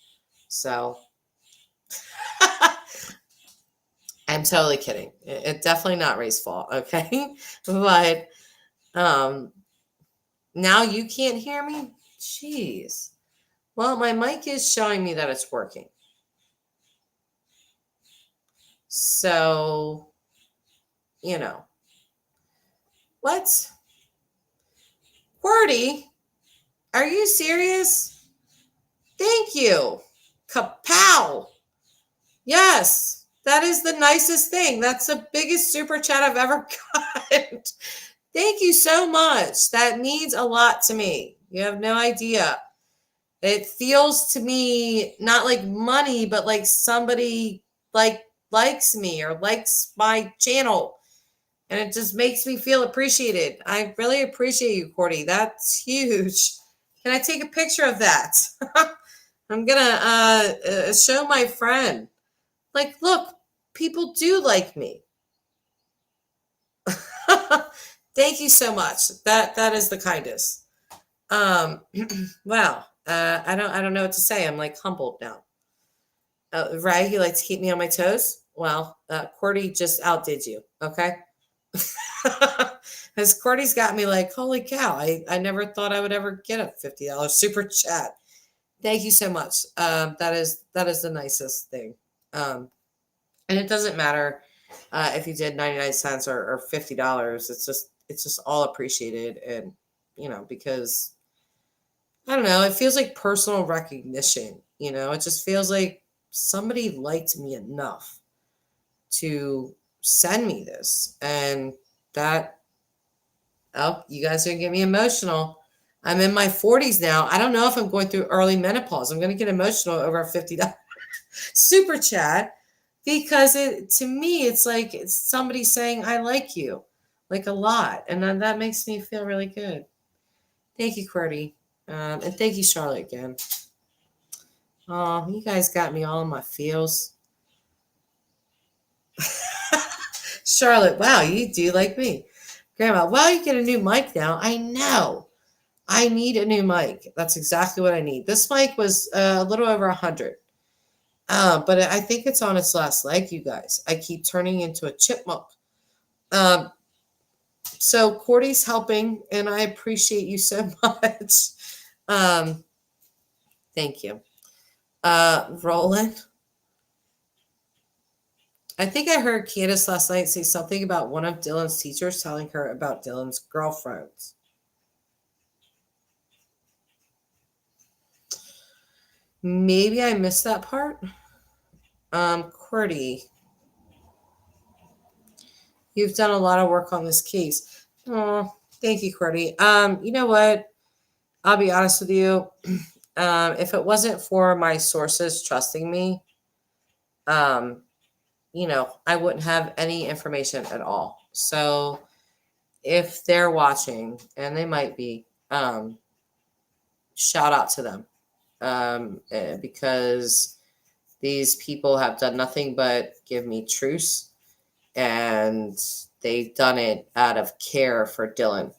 S1: So I'm totally kidding. It's definitely not Ray's fault, okay? But now you can't hear me? Jeez. Well, my mic is showing me that it's working. So, you know, what? QWERTY, are you serious? Thank you. Kapow. Yes, that is the nicest thing. That's the biggest super chat I've ever got. Thank you so much. That means a lot to me. You have no idea. It feels to me not like money, but like somebody likes me or likes my channel. And it just makes me feel appreciated. I really appreciate you, Cordy. That's huge. Can I take a picture of that? I'm gonna show my friend. Like, look, people do like me. Thank you so much. That is the kindest. Wow. I don't know what to say. I'm like humbled now. Right? You like to keep me on my toes? Well, Cordy just outdid you. Okay. As Cordy's got me like, holy cow, I never thought I would ever get a $50 super chat. Thank you so much. That is the nicest thing. And it doesn't matter if you did 99 cents or $50. It's just all appreciated. And, because I don't know, it feels like personal recognition. It just feels like somebody liked me enough to send me this. And that, you guys are going to get me emotional. I'm in my 40s now. I don't know if I'm going through early menopause. I'm going to get emotional over a $50 super chat because to me, it's like it's somebody saying, I like you, like a lot. And then that makes me feel really good. Thank you, QWERTY. And thank you, Charlotte, again. Oh, you guys got me all in my feels. Charlotte, wow, you do like me. Grandma, well, you get a new mic now. I know. I need a new mic. That's exactly what I need. This mic was a little over 100. But I think it's on its last leg, you guys. I keep turning into a chipmunk. So Cordy's helping, and I appreciate you so much. Thank you. Roland. I think I heard Candace last night say something about one of Dylan's teachers telling her about Dylan's girlfriends. Maybe I missed that part. QWERTY, you've done a lot of work on this case. Oh, thank you, QWERTY. You know what? I'll be honest with you. If it wasn't for my sources trusting me, I wouldn't have any information at all. So if they're watching, and they might be, shout out to them. Because these people have done nothing but give me truce, and they've done it out of care for Dylan.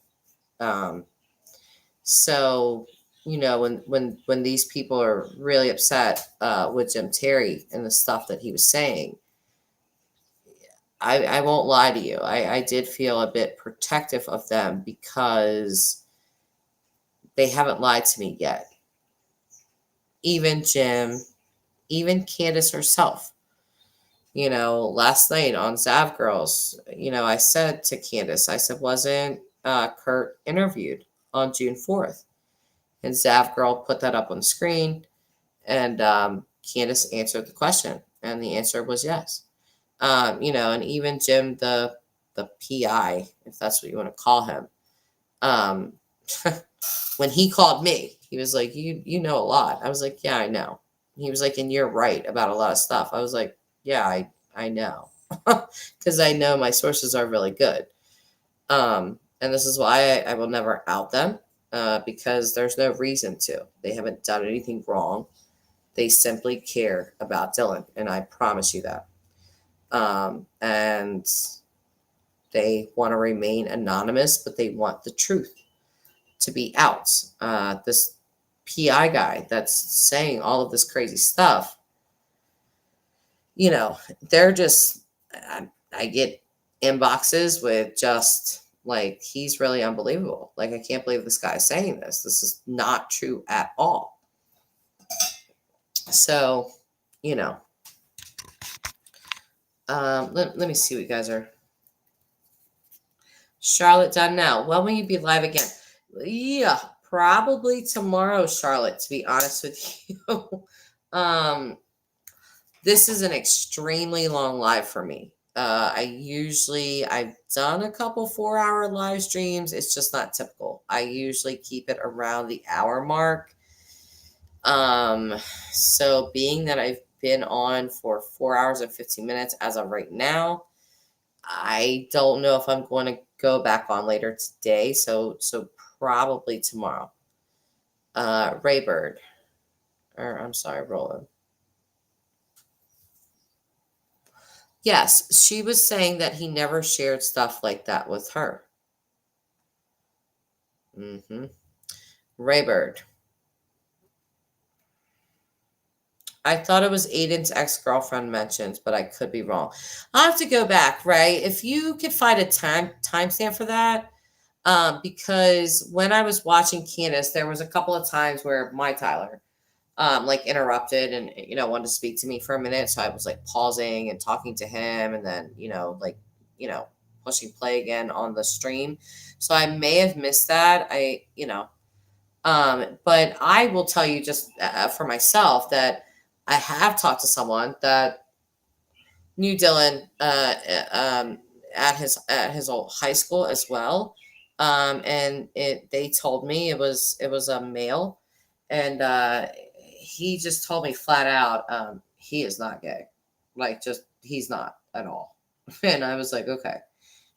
S1: So, when these people are really upset with Jim Terry and the stuff that he was saying, I won't lie to you. I did feel a bit protective of them because they haven't lied to me yet. Even Jim, even Candace herself. Last night on Zav Girls, I said to Candace, I said, wasn't Kurt interviewed on June 4th? And Zav Girl put that up on the screen, and Candace answered the question, and the answer was yes. And even Jim, the PI, if that's what you want to call him, when he called me, he was like, you know a lot. I was like, yeah, I know. He was like, and you're right about a lot of stuff. I was like, yeah, I know. Because I know my sources are really good. And this is why I will never out them, because there's no reason to. They haven't done anything wrong. They simply care about Dylan, and I promise you that. And they want to remain anonymous, but they want the truth to be out. This PI guy that's saying all of this crazy stuff, they're just, I get inboxes with just like, he's really unbelievable. Like, I can't believe this guy's saying this. This is not true at all. So, Let me see what you guys are. Charlotte Donnell, when will you be live again? Yeah, probably tomorrow, Charlotte, to be honest with you. This is an extremely long live for me. I've done a couple 4-hour live streams. It's just not typical. I usually keep it around the hour mark. So being that I've been on for 4 hours and 15 minutes as of right now, I don't know if I'm going to go back on later today. So probably tomorrow. Raybird, or I'm sorry, Roland. Yes, she was saying that he never shared stuff like that with her. Raybird. I thought it was Aiden's ex-girlfriend mentioned, but I could be wrong. I'll have to go back, Ray. If you could find a timestamp for that, because when I was watching Candace, there was a couple of times where my Tyler, like interrupted and, wanted to speak to me for a minute. So I was like pausing and talking to him and then, pushing play again on the stream. So I may have missed that. But I will tell you just for myself that I have talked to someone that knew Dylan at his old high school as well. And they told me it was a male, and he just told me flat out, he is not gay. Like, just, he's not at all. And I was like, okay.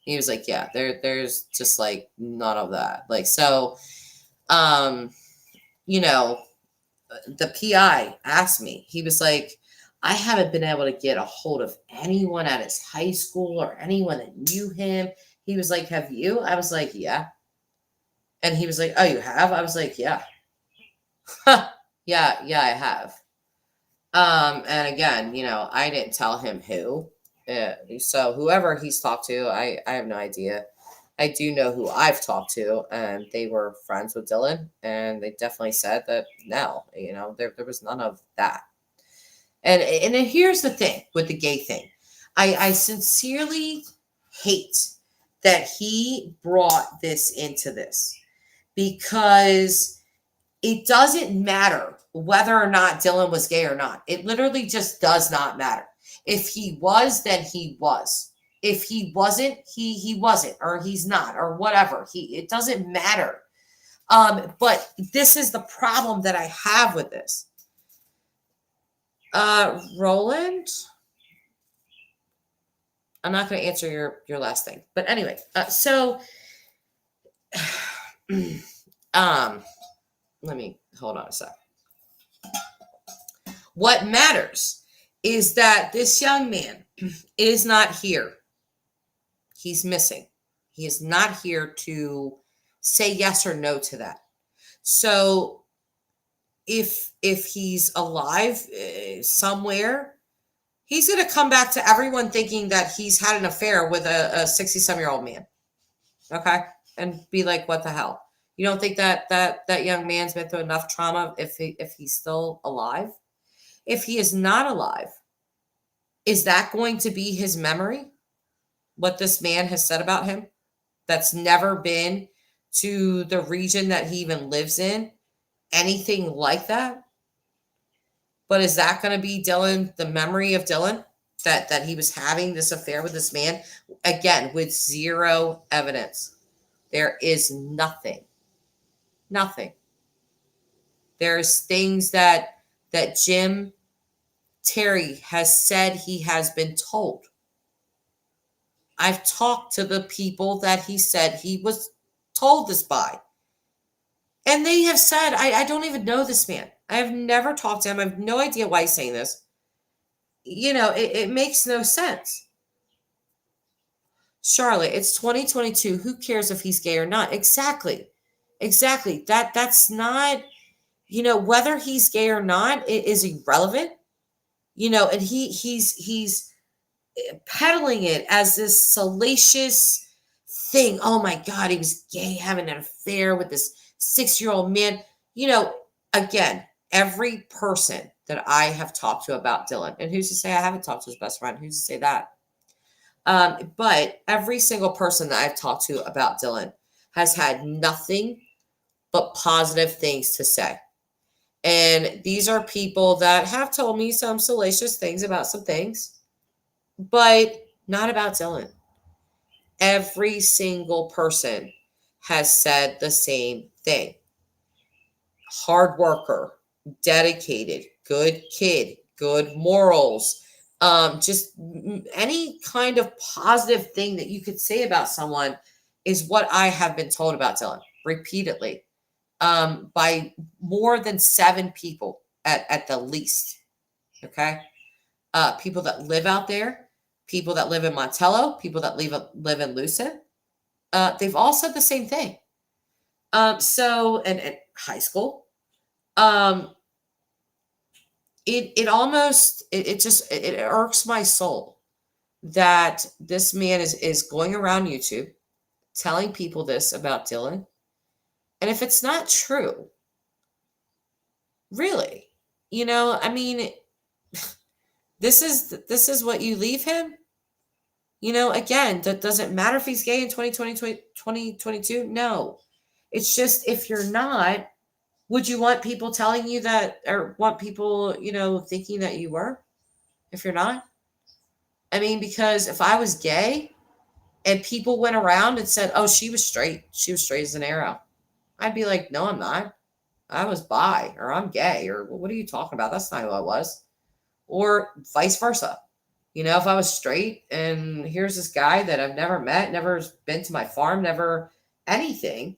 S1: He was like, yeah, there's just like none of that. Like, so, the PI asked me, he was like, I haven't been able to get a hold of anyone at his high school or anyone that knew him. He was like, have you? I was like, yeah. And he was like, oh, you have? I was like, yeah. yeah, I have. And again, I didn't tell him who. So whoever he's talked to, I have no idea. I do know who I've talked to, and they were friends with Dylan, and they definitely said that no, there was none of that. And here's the thing with the gay thing. I sincerely hate that he brought this into this, because it doesn't matter whether or not Dylan was gay or not. It literally just does not matter. If he was, then he was. If he wasn't, he wasn't, or he's not, or whatever. It doesn't matter. But this is the problem that I have with this. Roland, I'm not going to answer your last thing, but anyway, so let me hold on a sec. What matters is that this young man is not here. He's missing. He is not here to say yes or no to that. So if he's alive somewhere, he's going to come back to everyone thinking that he's had an affair with a 60-some-year-old man. Okay? And be like, what the hell? You don't think that young man's been through enough trauma if he's still alive? If he is not alive, is that going to be his memory? What this man has said about him? That's never been to the region that he even lives in? Anything like that? But is that going to be Dylan, the memory of Dylan? That he was having this affair with this man? Again, with zero evidence. There is nothing. Nothing. There's things that Jim Terry has said he has been told. I've talked to the people that he said he was told this by. And they have said, I don't even know this man. I have never talked to him. I have no idea why he's saying this. It makes no sense. Charlotte, it's 2022. Who cares if he's gay or not? Exactly. That's not, whether he's gay or not, it is irrelevant. And he's peddling it as this salacious thing. Oh my God, he was gay, having an affair with this 6-year-old man. Again, every person that I have talked to about Dylan, and who's to say I haven't talked to his best friend? Who's to say that?
S5: But every single person that I've talked to about Dylan has had nothing but positive things to say. And these are people that have told me some salacious things about some things, but not about Dylan. Every single person has said the same thing. Hard worker, dedicated, good kid, good morals, just any kind of positive thing that you could say about someone is what I have been told about Dylan repeatedly, by more than 7 people at the least. Okay. People that live out there, people that live in Montello, people that live in Lucin, they've all said the same thing. So, and high school, it almost, it just, it irks my soul that this man is going around YouTube telling people this about Dylan. And if it's not true, really, I mean, this is what you leave him. Again, that doesn't matter if he's gay in 2022. No, it's just, if you're not, would you want people telling you that, or want people, thinking that you were, if you're not? I mean, because if I was gay and people went around and said, oh, she was straight as an arrow, I'd be like, no, I'm not. I was bi, or I'm gay, or what are you talking about? That's not who I was. Or vice versa. If I was straight and here's this guy that I've never met, never been to my farm, never anything,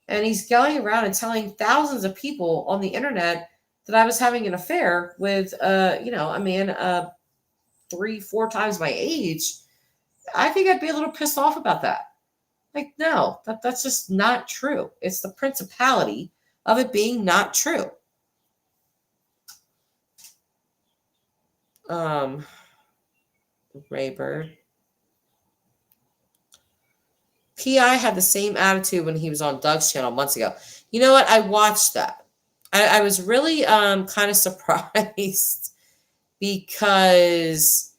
S5: and he's going around and telling thousands of people on the internet that I was having an affair with, a man 3-4 times my age, I think I'd be a little pissed off about that. Like, no, that's just not true. It's the principality of it being not true. Raybird. P.I. had the same attitude when he was on Doug's channel months ago. You know what? I watched that. I was really kind of surprised because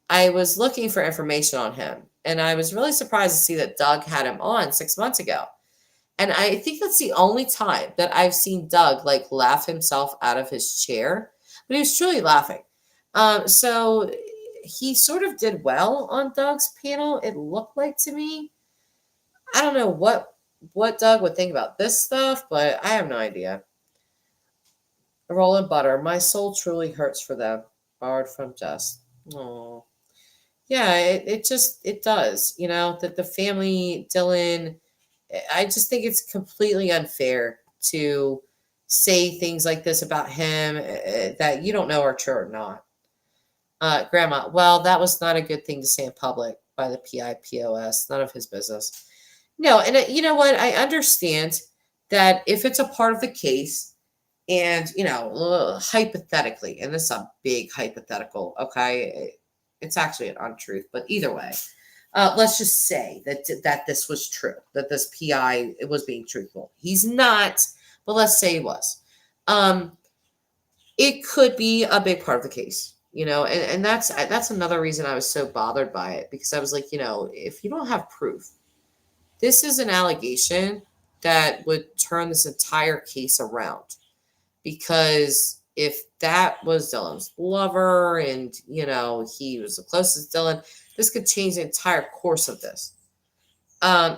S5: I was looking for information on him. And I was really surprised to see that Doug had him on 6 months ago. And I think that's the only time that I've seen Doug laugh himself out of his chair. But he was truly laughing. So he sort of did well on Doug's panel, it looked like to me. I don't know what Doug would think about this stuff, but I have no idea. Rolling butter. My soul truly hurts for them. Borrowed from Jess. Oh, yeah, it does. That the family, Dylan, I just think it's completely unfair to say things like this about him that you don't know are true or not. Grandma, well, that was not a good thing to say in public by the PIPOS. None of his business. No, and you know what? I understand that if it's a part of the case, and hypothetically, and this is a big hypothetical, okay? It's actually an untruth, but either way, let's just say that this was true, that this PI was being truthful. He's not, but let's say he was. It could be a big part of the case. And that's another reason I was so bothered by it, because I was like, if you don't have proof, this is an allegation that would turn this entire case around. Because if that was Dylan's lover and, he was the closest to Dylan, this could change the entire course of this.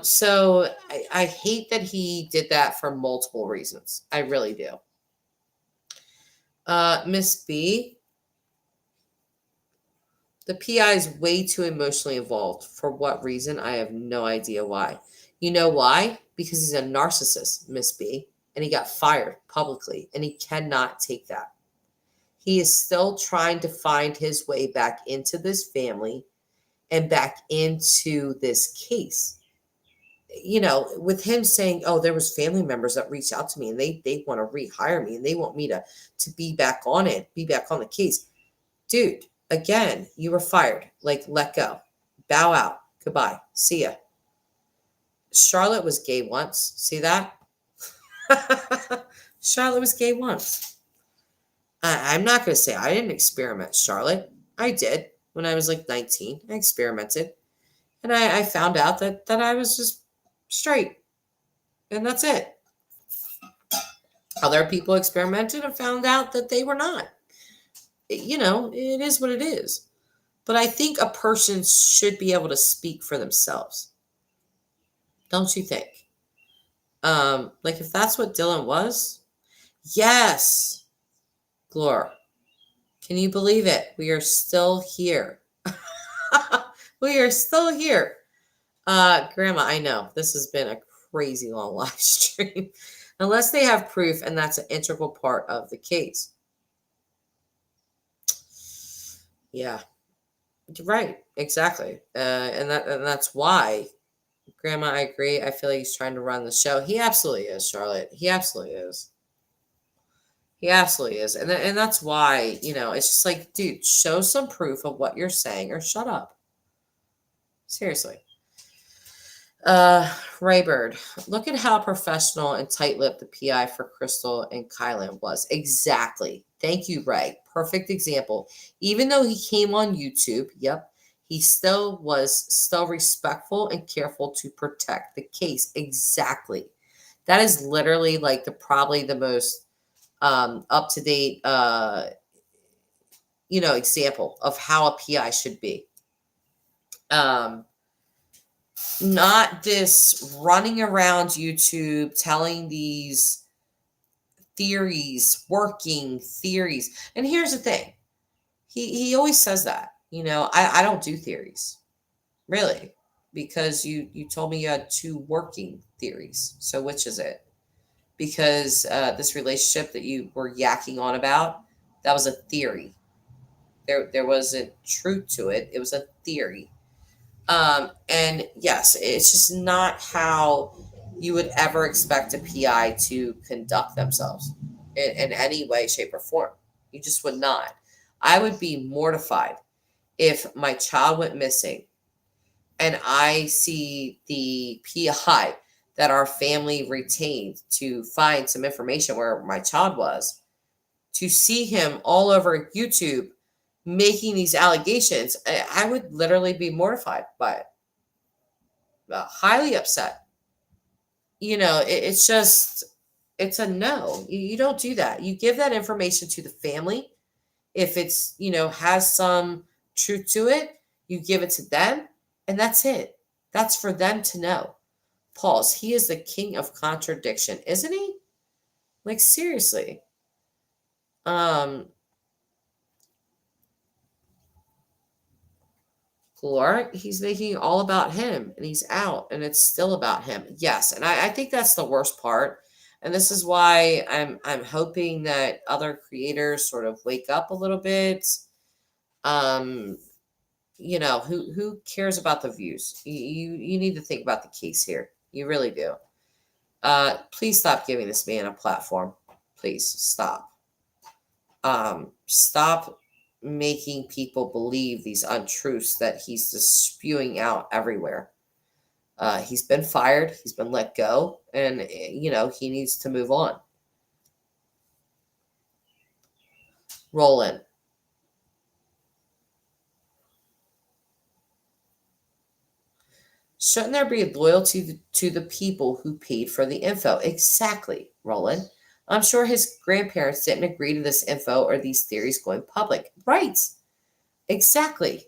S5: So I hate that he did that for multiple reasons. I really do. Miss B. The PI is way too emotionally involved. For what reason? I have no idea why. You know why? Because he's a narcissist, Miss B, and he got fired publicly, and he cannot take that. He is still trying to find his way back into this family and back into this case. With him saying, oh, there was family members that reached out to me and they want to rehire me and they want me to be back on it, be back on the case. Dude, again, you were fired. Let go. Bow out. Goodbye. See ya. Charlotte was gay once. See that? Charlotte was gay once. I'm not going to say I didn't experiment, Charlotte. I did when I was 19. I experimented. And I found out that I was just straight. And that's it. Other people experimented and found out that they were not. It is what it is. But I think a person should be able to speak for themselves. Don't you think? Like if that's what Dylan was, yes. Glor, can you believe it? We are still here. We are still here. Grandma, I know this has been a crazy long live stream. Unless they have proof, and that's an integral part of the case. Yeah. Right, exactly. And that's why, Grandma, I agree. I feel like he's trying to run the show. He absolutely is, Charlotte. He absolutely is. He absolutely is. And that's why, it's just like, dude, show some proof of what you're saying or shut up. Seriously. Raybird, look at how professional and tight-lipped the PI for Crystal and Kylan was. Exactly. Thank you, Ray. Perfect example. Even though he came on YouTube, yep, he still was respectful and careful to protect the case. Exactly. That is literally like probably the most up-to-date example of how a PI should be. Not this running around YouTube telling these theories, working theories. And here's the thing. He always says that, I don't do theories, really, because you told me you had 2 working theories. So which is it? Because this relationship that you were yakking on about, that was a theory. There wasn't truth to it. It was a theory. And yes, it's just not how you would ever expect a PI to conduct themselves in any way, shape, or form. You just would not. I would be mortified if my child went missing and I see the PI that our family retained to find some information where my child was, to see him all over YouTube making these allegations. I would literally be mortified by it. Highly upset. It's a no. You don't do that. You give that information to the family. If it's, has some truth to it, you give it to them, and that's it. That's for them to know. Pause. He is the king of contradiction, isn't he? Like, seriously. Glor, he's making it all about him, and he's out, and it's still about him. Yes, and I think that's the worst part. And this is why I'm hoping that other creators sort of wake up a little bit. Who cares about the views? You need to think about the case here. You really do. Please stop giving this man a platform. Please stop. Stop making people believe these untruths that he's just spewing out everywhere. He's been fired. He's been let go. And, he needs to move on. Roland. Shouldn't there be loyalty to the people who paid for the info? Exactly, Roland. I'm sure his grandparents didn't agree to this info or these theories going public. Right. Exactly.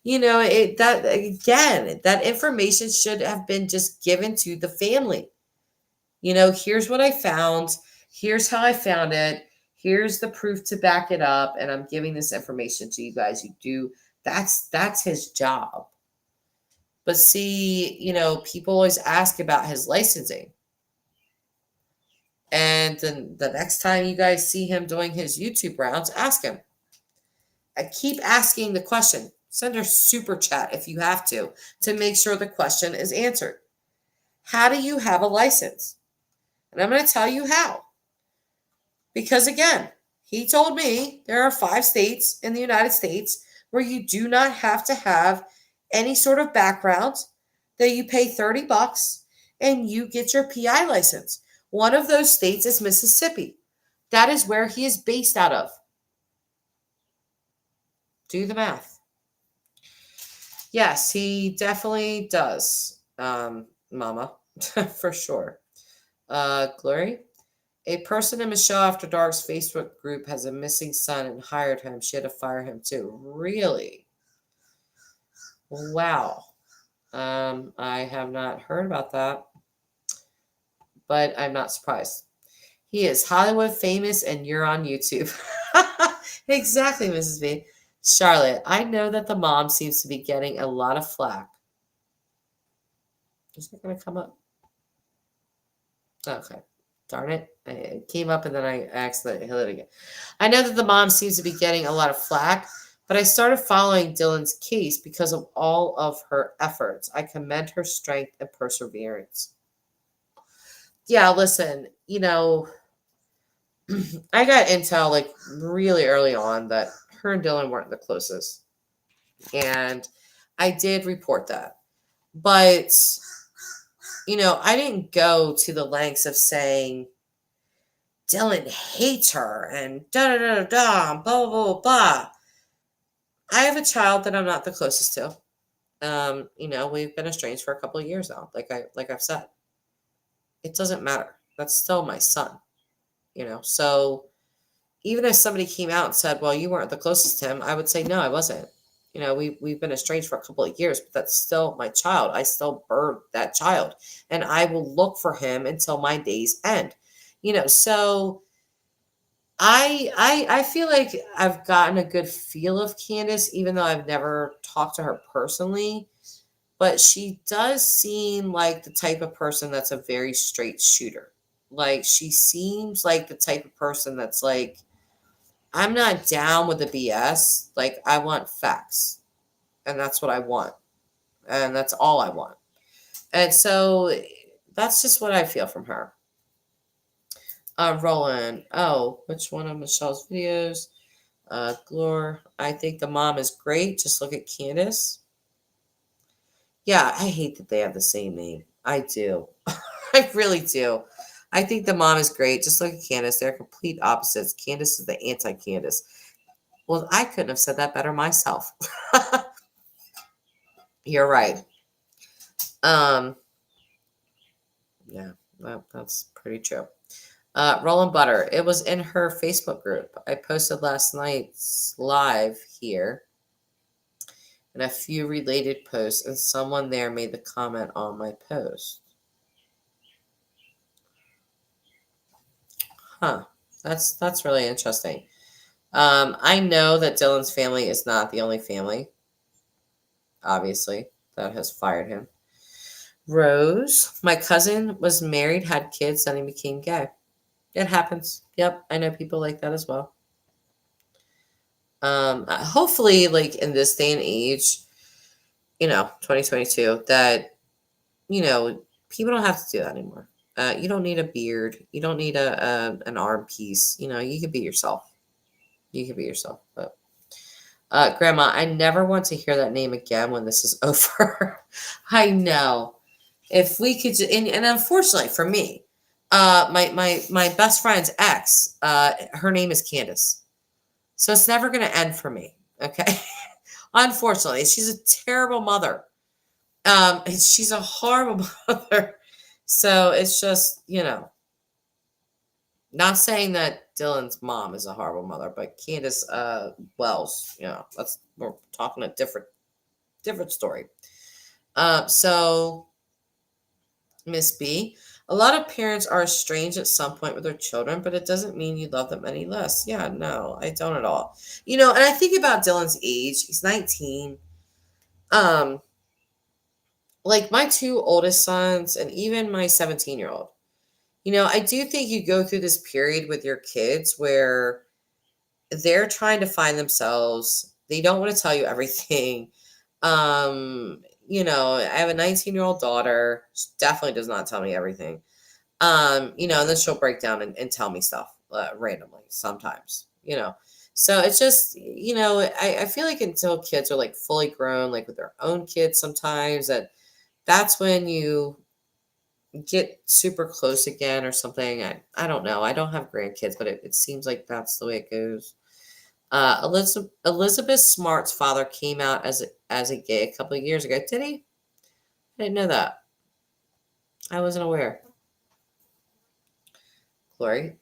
S5: That information should have been just given to the family. Here's what I found. Here's how I found it. Here's the proof to back it up. And I'm giving this information to you guys. You do. That's his job. But see, people always ask about his licensing. And then the next time you guys see him doing his YouTube rounds, ask him. I keep asking the question. Send a super chat if you have to make sure the question is answered. How do you have a license? And I'm going to tell you how. Because again, he told me there are 5 states in the United States where you do not have to have any sort of background, that you pay $30 and you get your PI license. One of those states is Mississippi. That is where he is based out of. Do the math. Yes, he definitely does, Mama, for sure. Glory. A person in Michelle After Dark's Facebook group has a missing son and hired him. She had to fire him too. Really? Wow. I have not heard about that, but I'm not surprised. He is Hollywood famous and you're on YouTube. Exactly, Mrs. B. Charlotte, I know that the mom seems to be getting a lot of flack. Is that going to come up? Okay. Darn it. It came up and then I accidentally hit it again. I know that the mom seems to be getting a lot of flack, but I started following Dylan's case because of all of her efforts. I commend her strength and perseverance. Yeah, listen, I got intel like really early on that her and Dylan weren't the closest. And I did report that. But, I didn't go to the lengths of saying Dylan hates her and da da da da, blah, blah, blah, blah. I have a child that I'm not the closest to. We've been estranged for a couple of years now, like I've said. It doesn't matter. That's still my son, So even if somebody came out and said, well, you weren't the closest to him, I would say, no, I wasn't. We've been estranged for a couple of years, but that's still my child. I still birthed that child, and I will look for him until my days end. So I feel like I've gotten a good feel of Candace, even though I've never talked to her personally. But she does seem like the type of person that's a very straight shooter. Like, she seems like the type of person that's like, I'm not down with the BS. Like, I want facts. And that's what I want. And that's all I want. And so that's just what I feel from her. Roland. Oh, which one of Michelle's videos? Glor. I think the mom is great. Just look at Candace. Yeah, I hate that they have the same name. I do. I really do. I think the mom is great. Just look at Candace. They're complete opposites. Candace is the anti-Candace. Well, I couldn't have said that better myself. You're right. Yeah, that's pretty true. Roland Butter. It was in her Facebook group. I posted last night's live here and a few related posts, and someone there made the comment on my post. Huh. That's really interesting. I know that Dylan's family is not the only family, obviously, that has fired him. Rose, my cousin was married, had kids, and he became gay. It happens. Yep, I know people like that as well. Hopefully, like in this day and age, 2022, that, people don't have to do that anymore. You don't need a beard. You don't need an arm piece. You can be yourself. You can be yourself. But Grandma, I never want to hear that name again when this is over. I know. If we could, and unfortunately for me, my best friend's ex, her name is Candace. So it's never going to end for me. Okay. Unfortunately, she's a terrible mother. She's a horrible mother. So it's just, not saying that Dylan's mom is a horrible mother, but Candace Wells, we're talking a different story. So Miss B, a lot of parents are estranged at some point with their children, but it doesn't mean you love them any less. Yeah, no, I don't at all. And I think about Dylan's age. He's 19. Like my two oldest sons and even my 17-year-old. I do think you go through this period with your kids where they're trying to find themselves. They don't want to tell you everything. I have a 19-year-old daughter. She definitely does not tell me everything. And then she'll break down and tell me stuff randomly sometimes, So it's just, I feel like until kids are like fully grown, like with their own kids sometimes, that's when you get super close again or something. I don't know. I don't have grandkids, but it seems like that's the way it goes. Elizabeth Smart's father came out as as a gay a couple of years ago. Did he? I didn't know that. I wasn't aware. Glory.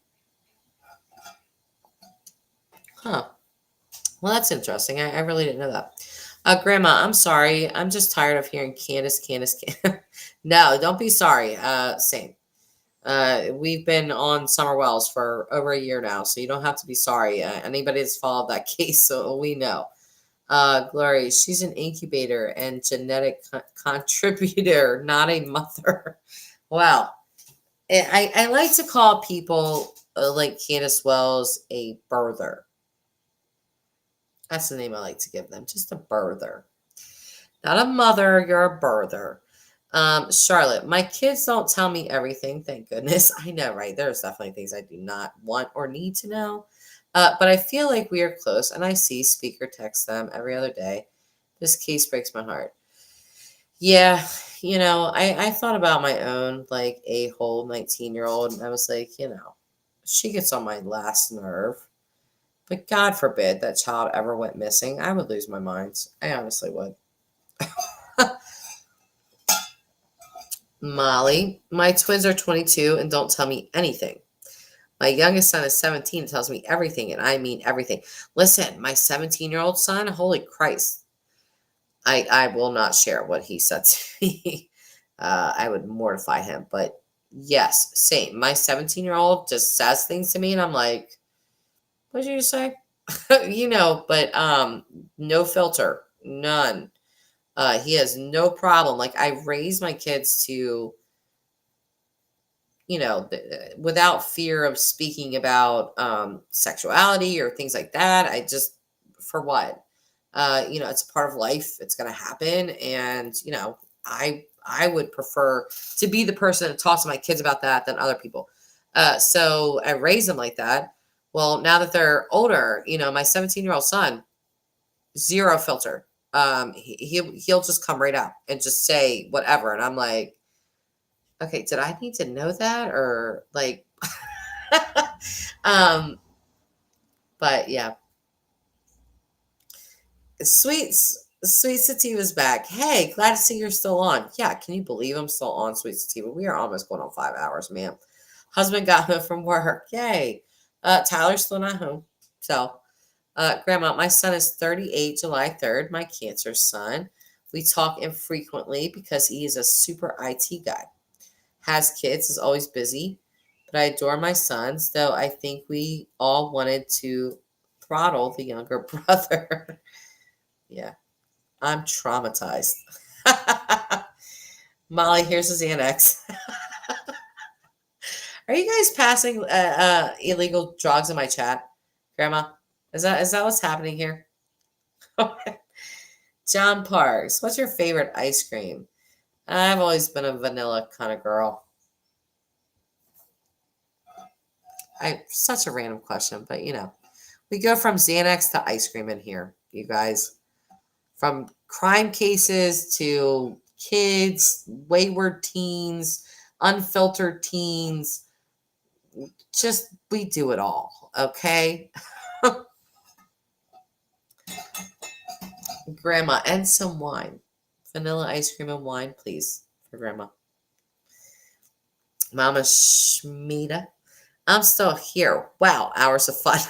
S5: Huh. Well, that's interesting. I really didn't know that. Grandma, I'm sorry. I'm just tired of hearing Candace. No, don't be sorry. Same. We've been on Summer Wells for over a year now, so you don't have to be sorry. Anybody that's followed that case, so we know. Glory, she's an incubator and genetic contributor, not a mother. Wow. I like to call people like Candace Wells a birther. That's the name I like to give them. Just a birther. Not a mother, you're a birther. Charlotte, my kids don't tell me everything, thank goodness. I know, right? There's definitely things I do not want or need to know. But I feel like we are close, and I see Speaker text them every other day. This case breaks my heart. Yeah, I thought about my own, like, a-hole 19-year-old, and I was like, she gets on my last nerve. But God forbid that child ever went missing. I would lose my mind. I honestly would. Molly, my twins are 22 and don't tell me anything. My youngest son is 17 and tells me everything, and I mean everything. Listen, my 17-year-old son, holy Christ. I will not share what he said to me. I would mortify him. But yes, same. My 17-year-old just says things to me, and I'm like, what did you just say? But no filter, none. He has no problem. Like, I raised my kids to, without fear of speaking about sexuality or things like that. I just, for what? It's a part of life. It's going to happen. And, I would prefer to be the person that talks to my kids about that than other people. So I raised them like that. Well, now that they're older, my 17-year-old son, zero filter. He'll just come right out and just say whatever. And I'm like, okay, did I need to know that? Or like, but yeah. Sweet Sativa's back. Hey, glad to see you're still on. Yeah, can you believe I'm still on, Sweet Sativa? We are almost going on 5 hours, man. Husband got home from work. Yay. Tyler's still not home. So, Grandma, my son is 38, July 3rd, my cancer son. We talk infrequently because he is a super IT guy. Has kids, is always busy, but I adore my sons, though I think we all wanted to throttle the younger brother. Yeah, I'm traumatized. Molly, here's a Xanax. Are you guys passing illegal drugs in my chat, Grandma? Is that what's happening here? John Parks, what's your favorite ice cream? I've always been a vanilla kind of girl. Such a random question, but we go from Xanax to ice cream in here, you guys. From crime cases to kids, wayward teens, unfiltered teens. Just, we do it all, okay? Grandma, and some wine. Vanilla ice cream and wine, please, for Grandma. Mama Shmita. I'm still here. Wow, hours of fun.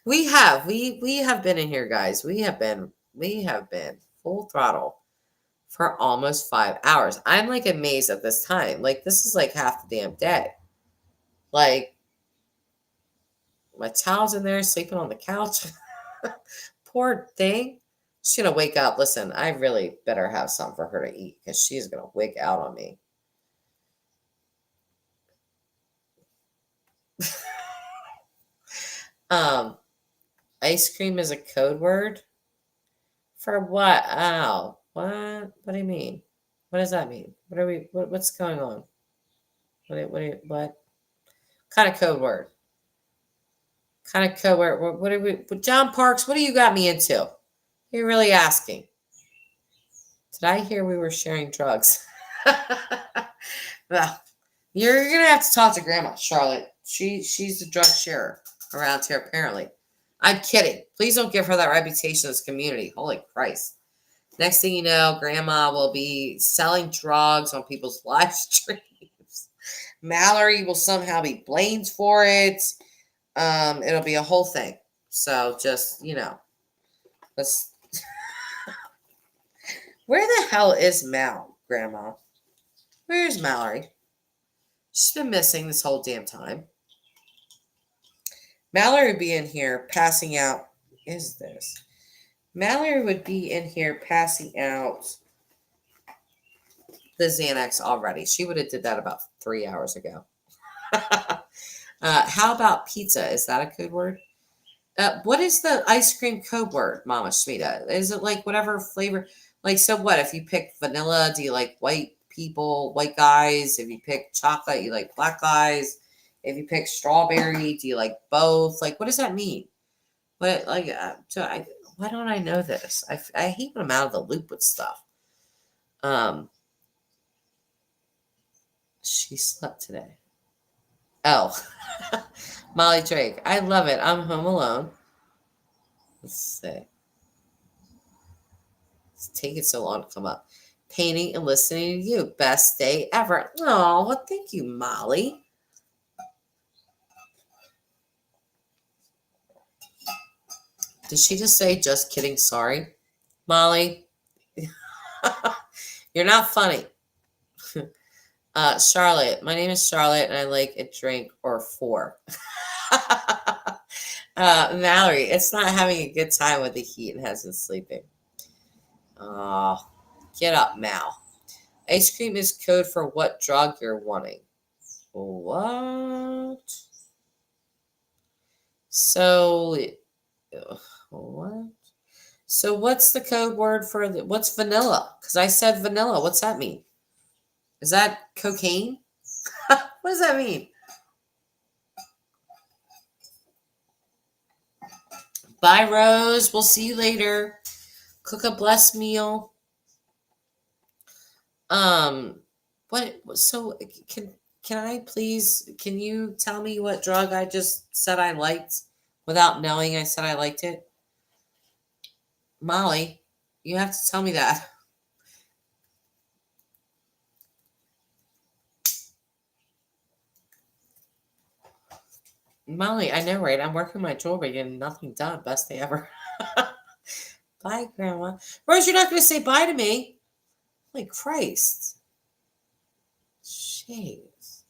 S5: we have been in here, guys. We have been full throttle for almost 5 hours. I'm like amazed at this time. Like, this is like half the damn day. Like, my child's in there sleeping on the couch. Poor thing. She's gonna wake up. Listen, I really better have something for her to eat because she's gonna wake out on me. Ice cream is a code word for what? Ow. What do you mean? What does that mean? What's going on? What kind of code word? John Parks, what do you got me into? You're really asking. Did I hear we were sharing drugs? Well, you're going to have to talk to Grandma, Charlotte. She's the drug sharer around here, apparently. I'm kidding. Please don't give her that reputation in this community. Holy Christ. Next thing you know, grandma will be selling drugs on people's live streams. Mallory will somehow be blamed for it. It'll be a whole thing. So just, let's. Where the hell is Mal, Grandma? Where's Mallory? She's been missing this whole damn time. Mallory would be in here passing out. Is this? Mallory would be in here passing out the Xanax already. She would have did that about 3 hours ago. How about pizza? Is that a code word? What is the ice cream code word, Mama Shmita? Is it like whatever flavor? Like, so what? If you pick vanilla, do you like white people, white guys? If you pick chocolate, you like black guys? If you pick strawberry, do you like both? Like, what does that mean? What, like, why don't I know this? I hate when I'm out of the loop with stuff. She slept today. Oh, Molly Drake. I love it. I'm home alone. Let's see. It's taking so long to come up. Painting and listening to you. Best day ever. Oh, well, thank you, Molly. Did she just say, just kidding, sorry? Molly, you're not funny. Charlotte, my name is Charlotte, and I like a drink or 4. Mallory, it's not having a good time with the heat and hasn't sleeping. Oh, get up, Mal. Ice cream is code for what drug you're wanting. What? So, what? So what's the code word for what's vanilla? Because I said vanilla. What's that mean? Is that cocaine? What does that mean? Bye, Rose. We'll see you later. Cook a blessed meal. What? So can I please? Can you tell me what drug I just said I liked without knowing I said I liked it? Molly, you have to tell me that. Molly, I know, right? I'm working my jewelry, getting nothing done. Best day ever. Bye, Grandma. Rose, you're not going to say bye to me. Holy Christ. Jeez.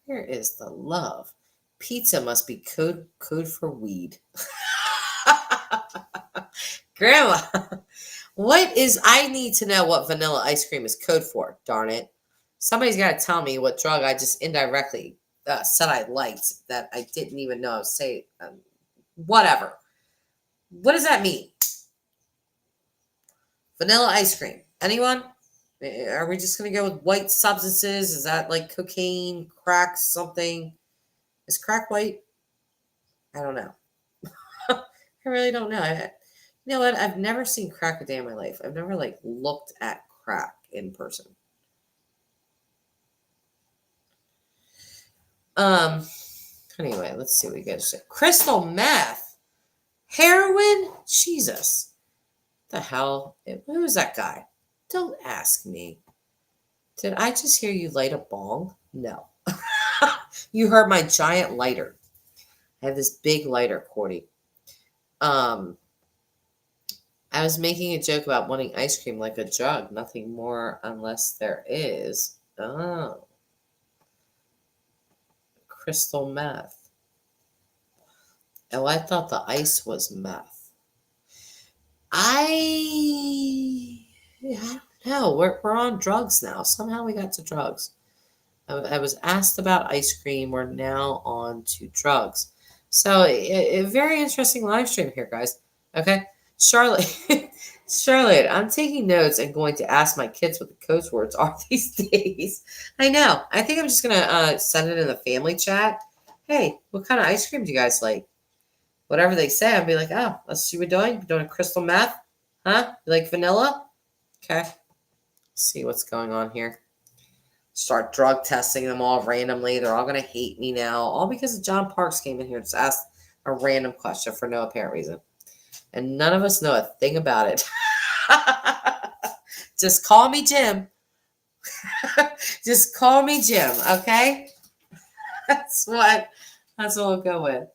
S5: Where is the love? Pizza must be code for weed. Grandma, I need to know what vanilla ice cream is code for, darn it. Somebody's got to tell me what drug I just indirectly said I liked that I didn't even know I was saying. Whatever. What does that mean? Vanilla ice cream. Anyone? Are we just going to go with white substances? Is that like cocaine, crack, something? Is crack white? I don't know. I really don't know. You know what? I've never seen crack a day in my life. I've never looked at crack in person. Anyway, let's see what we get to say. Crystal meth. Heroin? Jesus. The hell? Who is that guy? Don't ask me. Did I just hear you light a bong? No. You heard my giant lighter. I have this big lighter, Cordy. I was making a joke about wanting ice cream like a drug. Nothing more unless there is. Oh. Crystal meth. Oh, I thought the ice was meth. I don't know. We're on drugs now. Somehow we got to drugs. I was asked about ice cream. We're now on to drugs. So a very interesting live stream here, guys. Okay. Charlotte, I'm taking notes and going to ask my kids what the code words are these days. I know. I think I'm just going to send it in the family chat. Hey, what kind of ice cream do you guys like? Whatever they say, I'll be like, oh, let's see what we're doing. We're doing a crystal meth? Huh? You like vanilla? Okay. Let's see what's going on here. Start drug testing them all randomly. They're all going to hate me now. All because John Parks came in here and just asked a random question for no apparent reason. And none of us know a thing about it. Just call me Jim. Just call me Jim, okay? That's what we'll go with.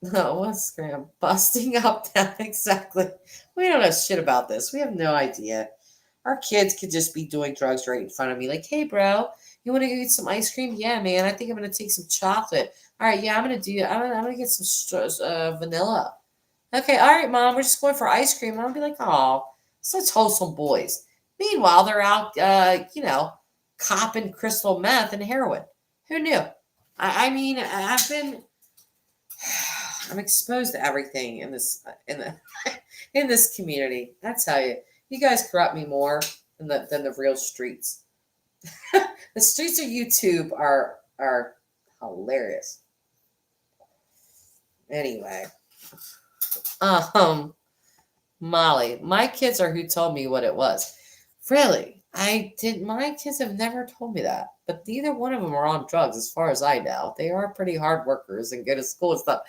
S5: No, what's Graham? Busting up down, exactly. We don't know shit about this. We have no idea. Our kids could just be doing drugs right in front of me. Like, hey, bro, you want to get some ice cream? Yeah, man. I think I'm gonna take some chocolate. All right, yeah, I'm gonna get some vanilla. Okay, all right, mom. We're just going for ice cream. And I'll be like, oh, such wholesome boys. Meanwhile, they're out, copping crystal meth and heroin. Who knew? I mean, I'm exposed to everything in this in this community. I tell you, you guys corrupt me more than the real streets. The streets of YouTube are hilarious. Anyway, Molly, my kids are who told me what it was. Really, I didn't. My kids have never told me that, but neither one of them are on drugs, as far as I know. They are pretty hard workers and go to school and stuff.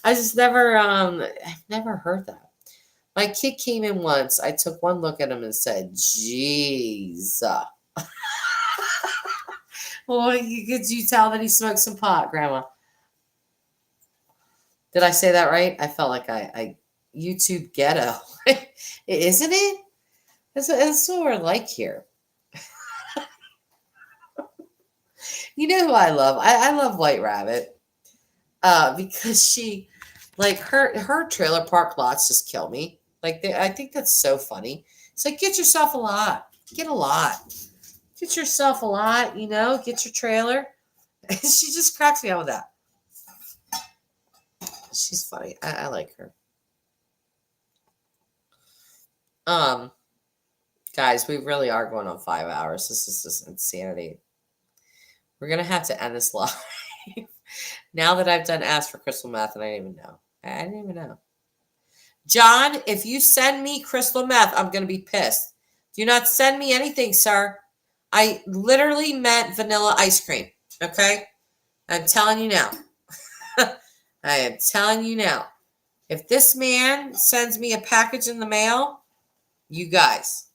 S5: I just never, I've never heard that. My kid came in once. I took one look at him and said, "Jeez." Well, could you tell that he smoked some pot, Grandma? Did I say that right? I felt like I YouTube ghetto, isn't it? That's what we're like here. You know who I love? I love White Rabbit, because she, like, her trailer park lots just kill me. Like, I think that's so funny. It's like, get yourself a lot, get a lot, get yourself a lot. Get your trailer. She just cracks me out with that. She's funny. I like her. Guys, we really are going on 5 hours. This is just insanity. We're going to have to end this live. Now that I've done Ask for Crystal Meth, and I didn't even know. John, if you send me crystal meth, I'm going to be pissed. Do not send me anything, sir. I literally meant vanilla ice cream. Okay? I'm telling you now. I am telling you now. If this man sends me a package in the mail, you guys,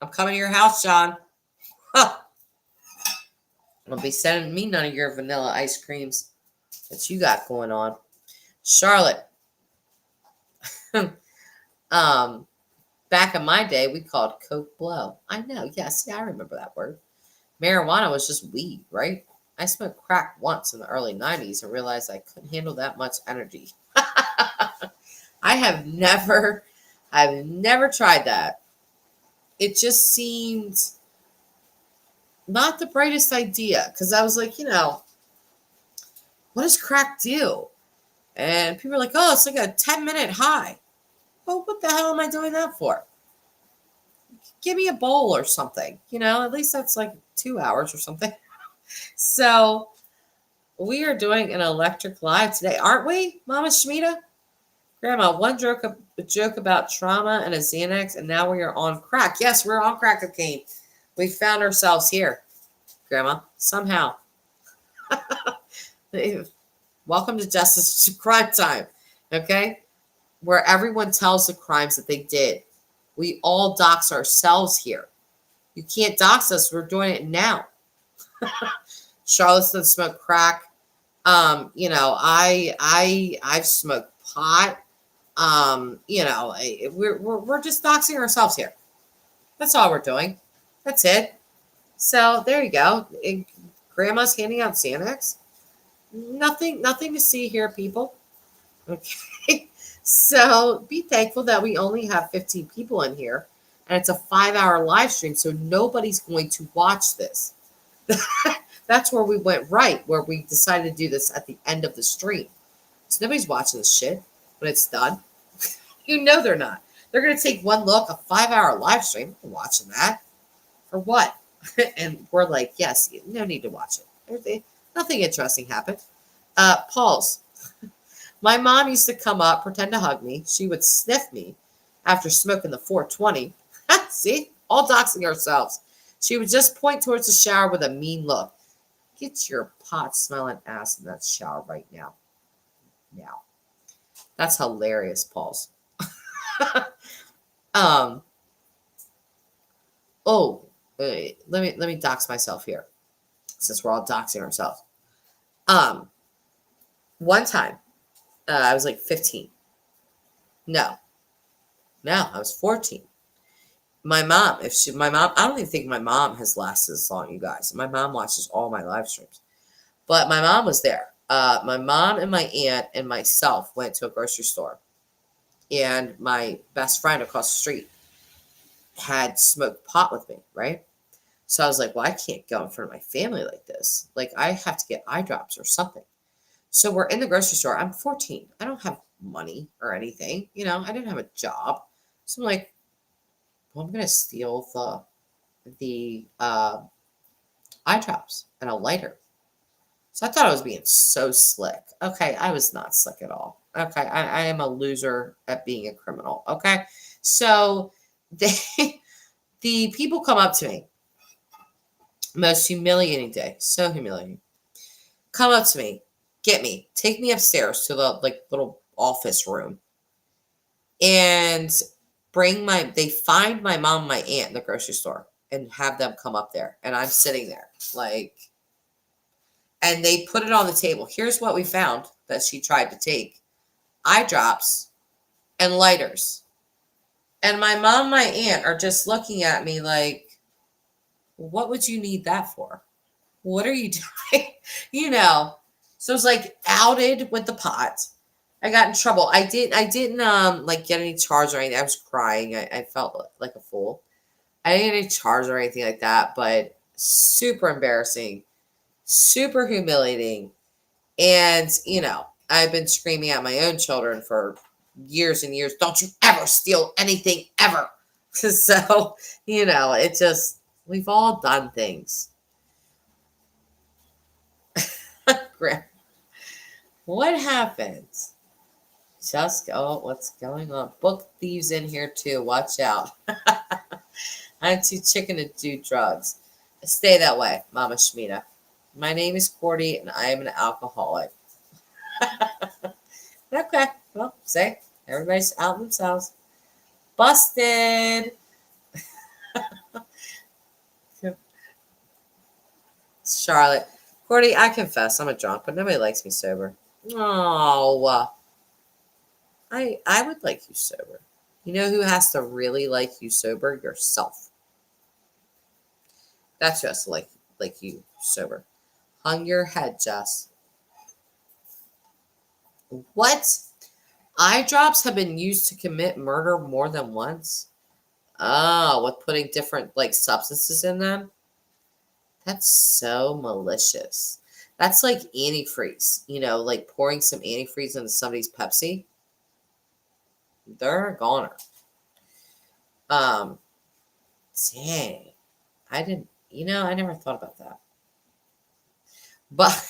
S5: I'm coming to your house, John. Huh. Don't be sending me none of your vanilla ice creams that you got going on. Charlotte. Back in my day, we called Coke blow. I know. Yeah, see, I remember that word. Marijuana was just weed, right? I smoked crack once in the early 90s and realized I couldn't handle that much energy. I've never tried that. It just seemed not the brightest idea, because I was like, what does crack do? And people are like, oh, it's like a 10-minute high. Well, what the hell am I doing that for? Give me a bowl or something. At least that's like 2 hours or something. So we are doing an electric live today, aren't we, Mama Shmita? Grandma, one joke about trauma and a Xanax, and now we are on crack. Yes, we're on crack cocaine. We found ourselves here, Grandma, somehow. Welcome to Justice to Crime Time, okay? Where everyone tells the crimes that they did. We all dox ourselves here. You can't dox us. We're doing it now. Charlotte's doesn't smoke crack. I've smoked pot. We're just doxing ourselves here. That's all we're doing. That's it. So there you go. Grandma's handing out Xanax. Nothing to see here, people. Okay. So be thankful that we only have 15 people in here, and it's a 5-hour live stream, so nobody's going to watch this. That's where we went right, where we decided to do this at the end of the stream. So nobody's watching this shit when it's done. They're not. They're going to take one look, a 5-hour live stream. I'm watching that. For what? And we're like, yes, no need to watch it. Nothing interesting happened. Pause. My mom used to come up, pretend to hug me. She would sniff me after smoking the 420. See? All doxing ourselves. She would just point towards the shower with a mean look. Get your pot-smelling ass in that shower right now. Now. That's hilarious, Pauls. um. Oh, let me dox myself here, since we're all doxing ourselves. One time, I was like 15. No, I was 14. My mom, I don't even think my mom has lasted this long, you guys. My mom watches all my live streams. But my mom was there. My mom and my aunt and myself went to a grocery store. And my best friend across the street had smoked pot with me, right? So I was like, well, I can't go in front of my family like this. Like, I have to get eye drops or something. So we're in the grocery store. I'm 14. I don't have money or anything. I didn't have a job. So I'm like, well, I'm going to steal the eye drops and a lighter. So I thought I was being so slick. Okay, I was not slick at all. Okay, I am a loser at being a criminal. Okay, so the people come up to me. Most humiliating day. So humiliating. Come up to me, get me, take me upstairs to the little office room, and they find my mom and my aunt in the grocery store and have them come up there. And I'm sitting there and they put it on the table. Here's what we found that she tried to take: eye drops and lighters. And my mom and my aunt are just looking at me like, what would you need that for? What are you doing? So it was like outed with the pot. I got in trouble. I didn't get any charge or anything. I was crying. I felt like a fool. I didn't get any charge or anything like that, but super embarrassing, super humiliating. And, I've been screaming at my own children for years and years, don't you ever steal anything ever. So, it just, we've all done things. What happened? What's going on? Book thieves in here too. Watch out. I'm too chicken to do drugs. Stay that way, Mama Shmita. My name is Cordy and I am an alcoholic. Okay, well, say everybody's out themselves. Busted. Charlotte. Cordy, I confess, I'm a drunk, but nobody likes me sober. Oh, I would like you sober. You know who has to really like you sober? Yourself. That's who has to like you sober. Hung your head, Jess. What? Eye drops have been used to commit murder more than once? Oh, with putting different substances in them? That's so malicious. That's like antifreeze, pouring some antifreeze into somebody's Pepsi. They're a goner. Dang. I didn't, I never thought about that. But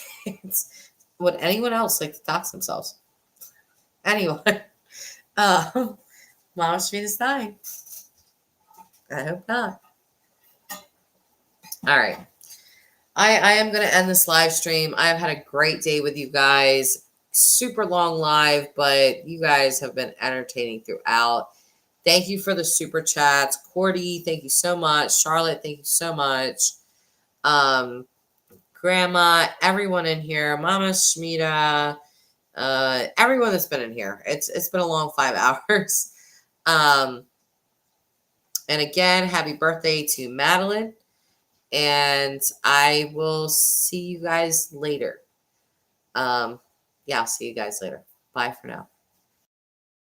S5: would anyone else like to dox themselves? Anyone? Mama Shmita's dying. I hope not. All right. I am going to end this live stream. I've had a great day with you guys. Super long live, but you guys have been entertaining throughout. Thank you for the super chats. Cordy, thank you so much. Charlotte, thank you so much. Grandma, everyone in here. Mama Shmita, everyone that's been in here. It's been a long 5 hours. And again, happy birthday to Madeline. And I will see you guys later. Yeah, I'll see you guys later. Bye for now.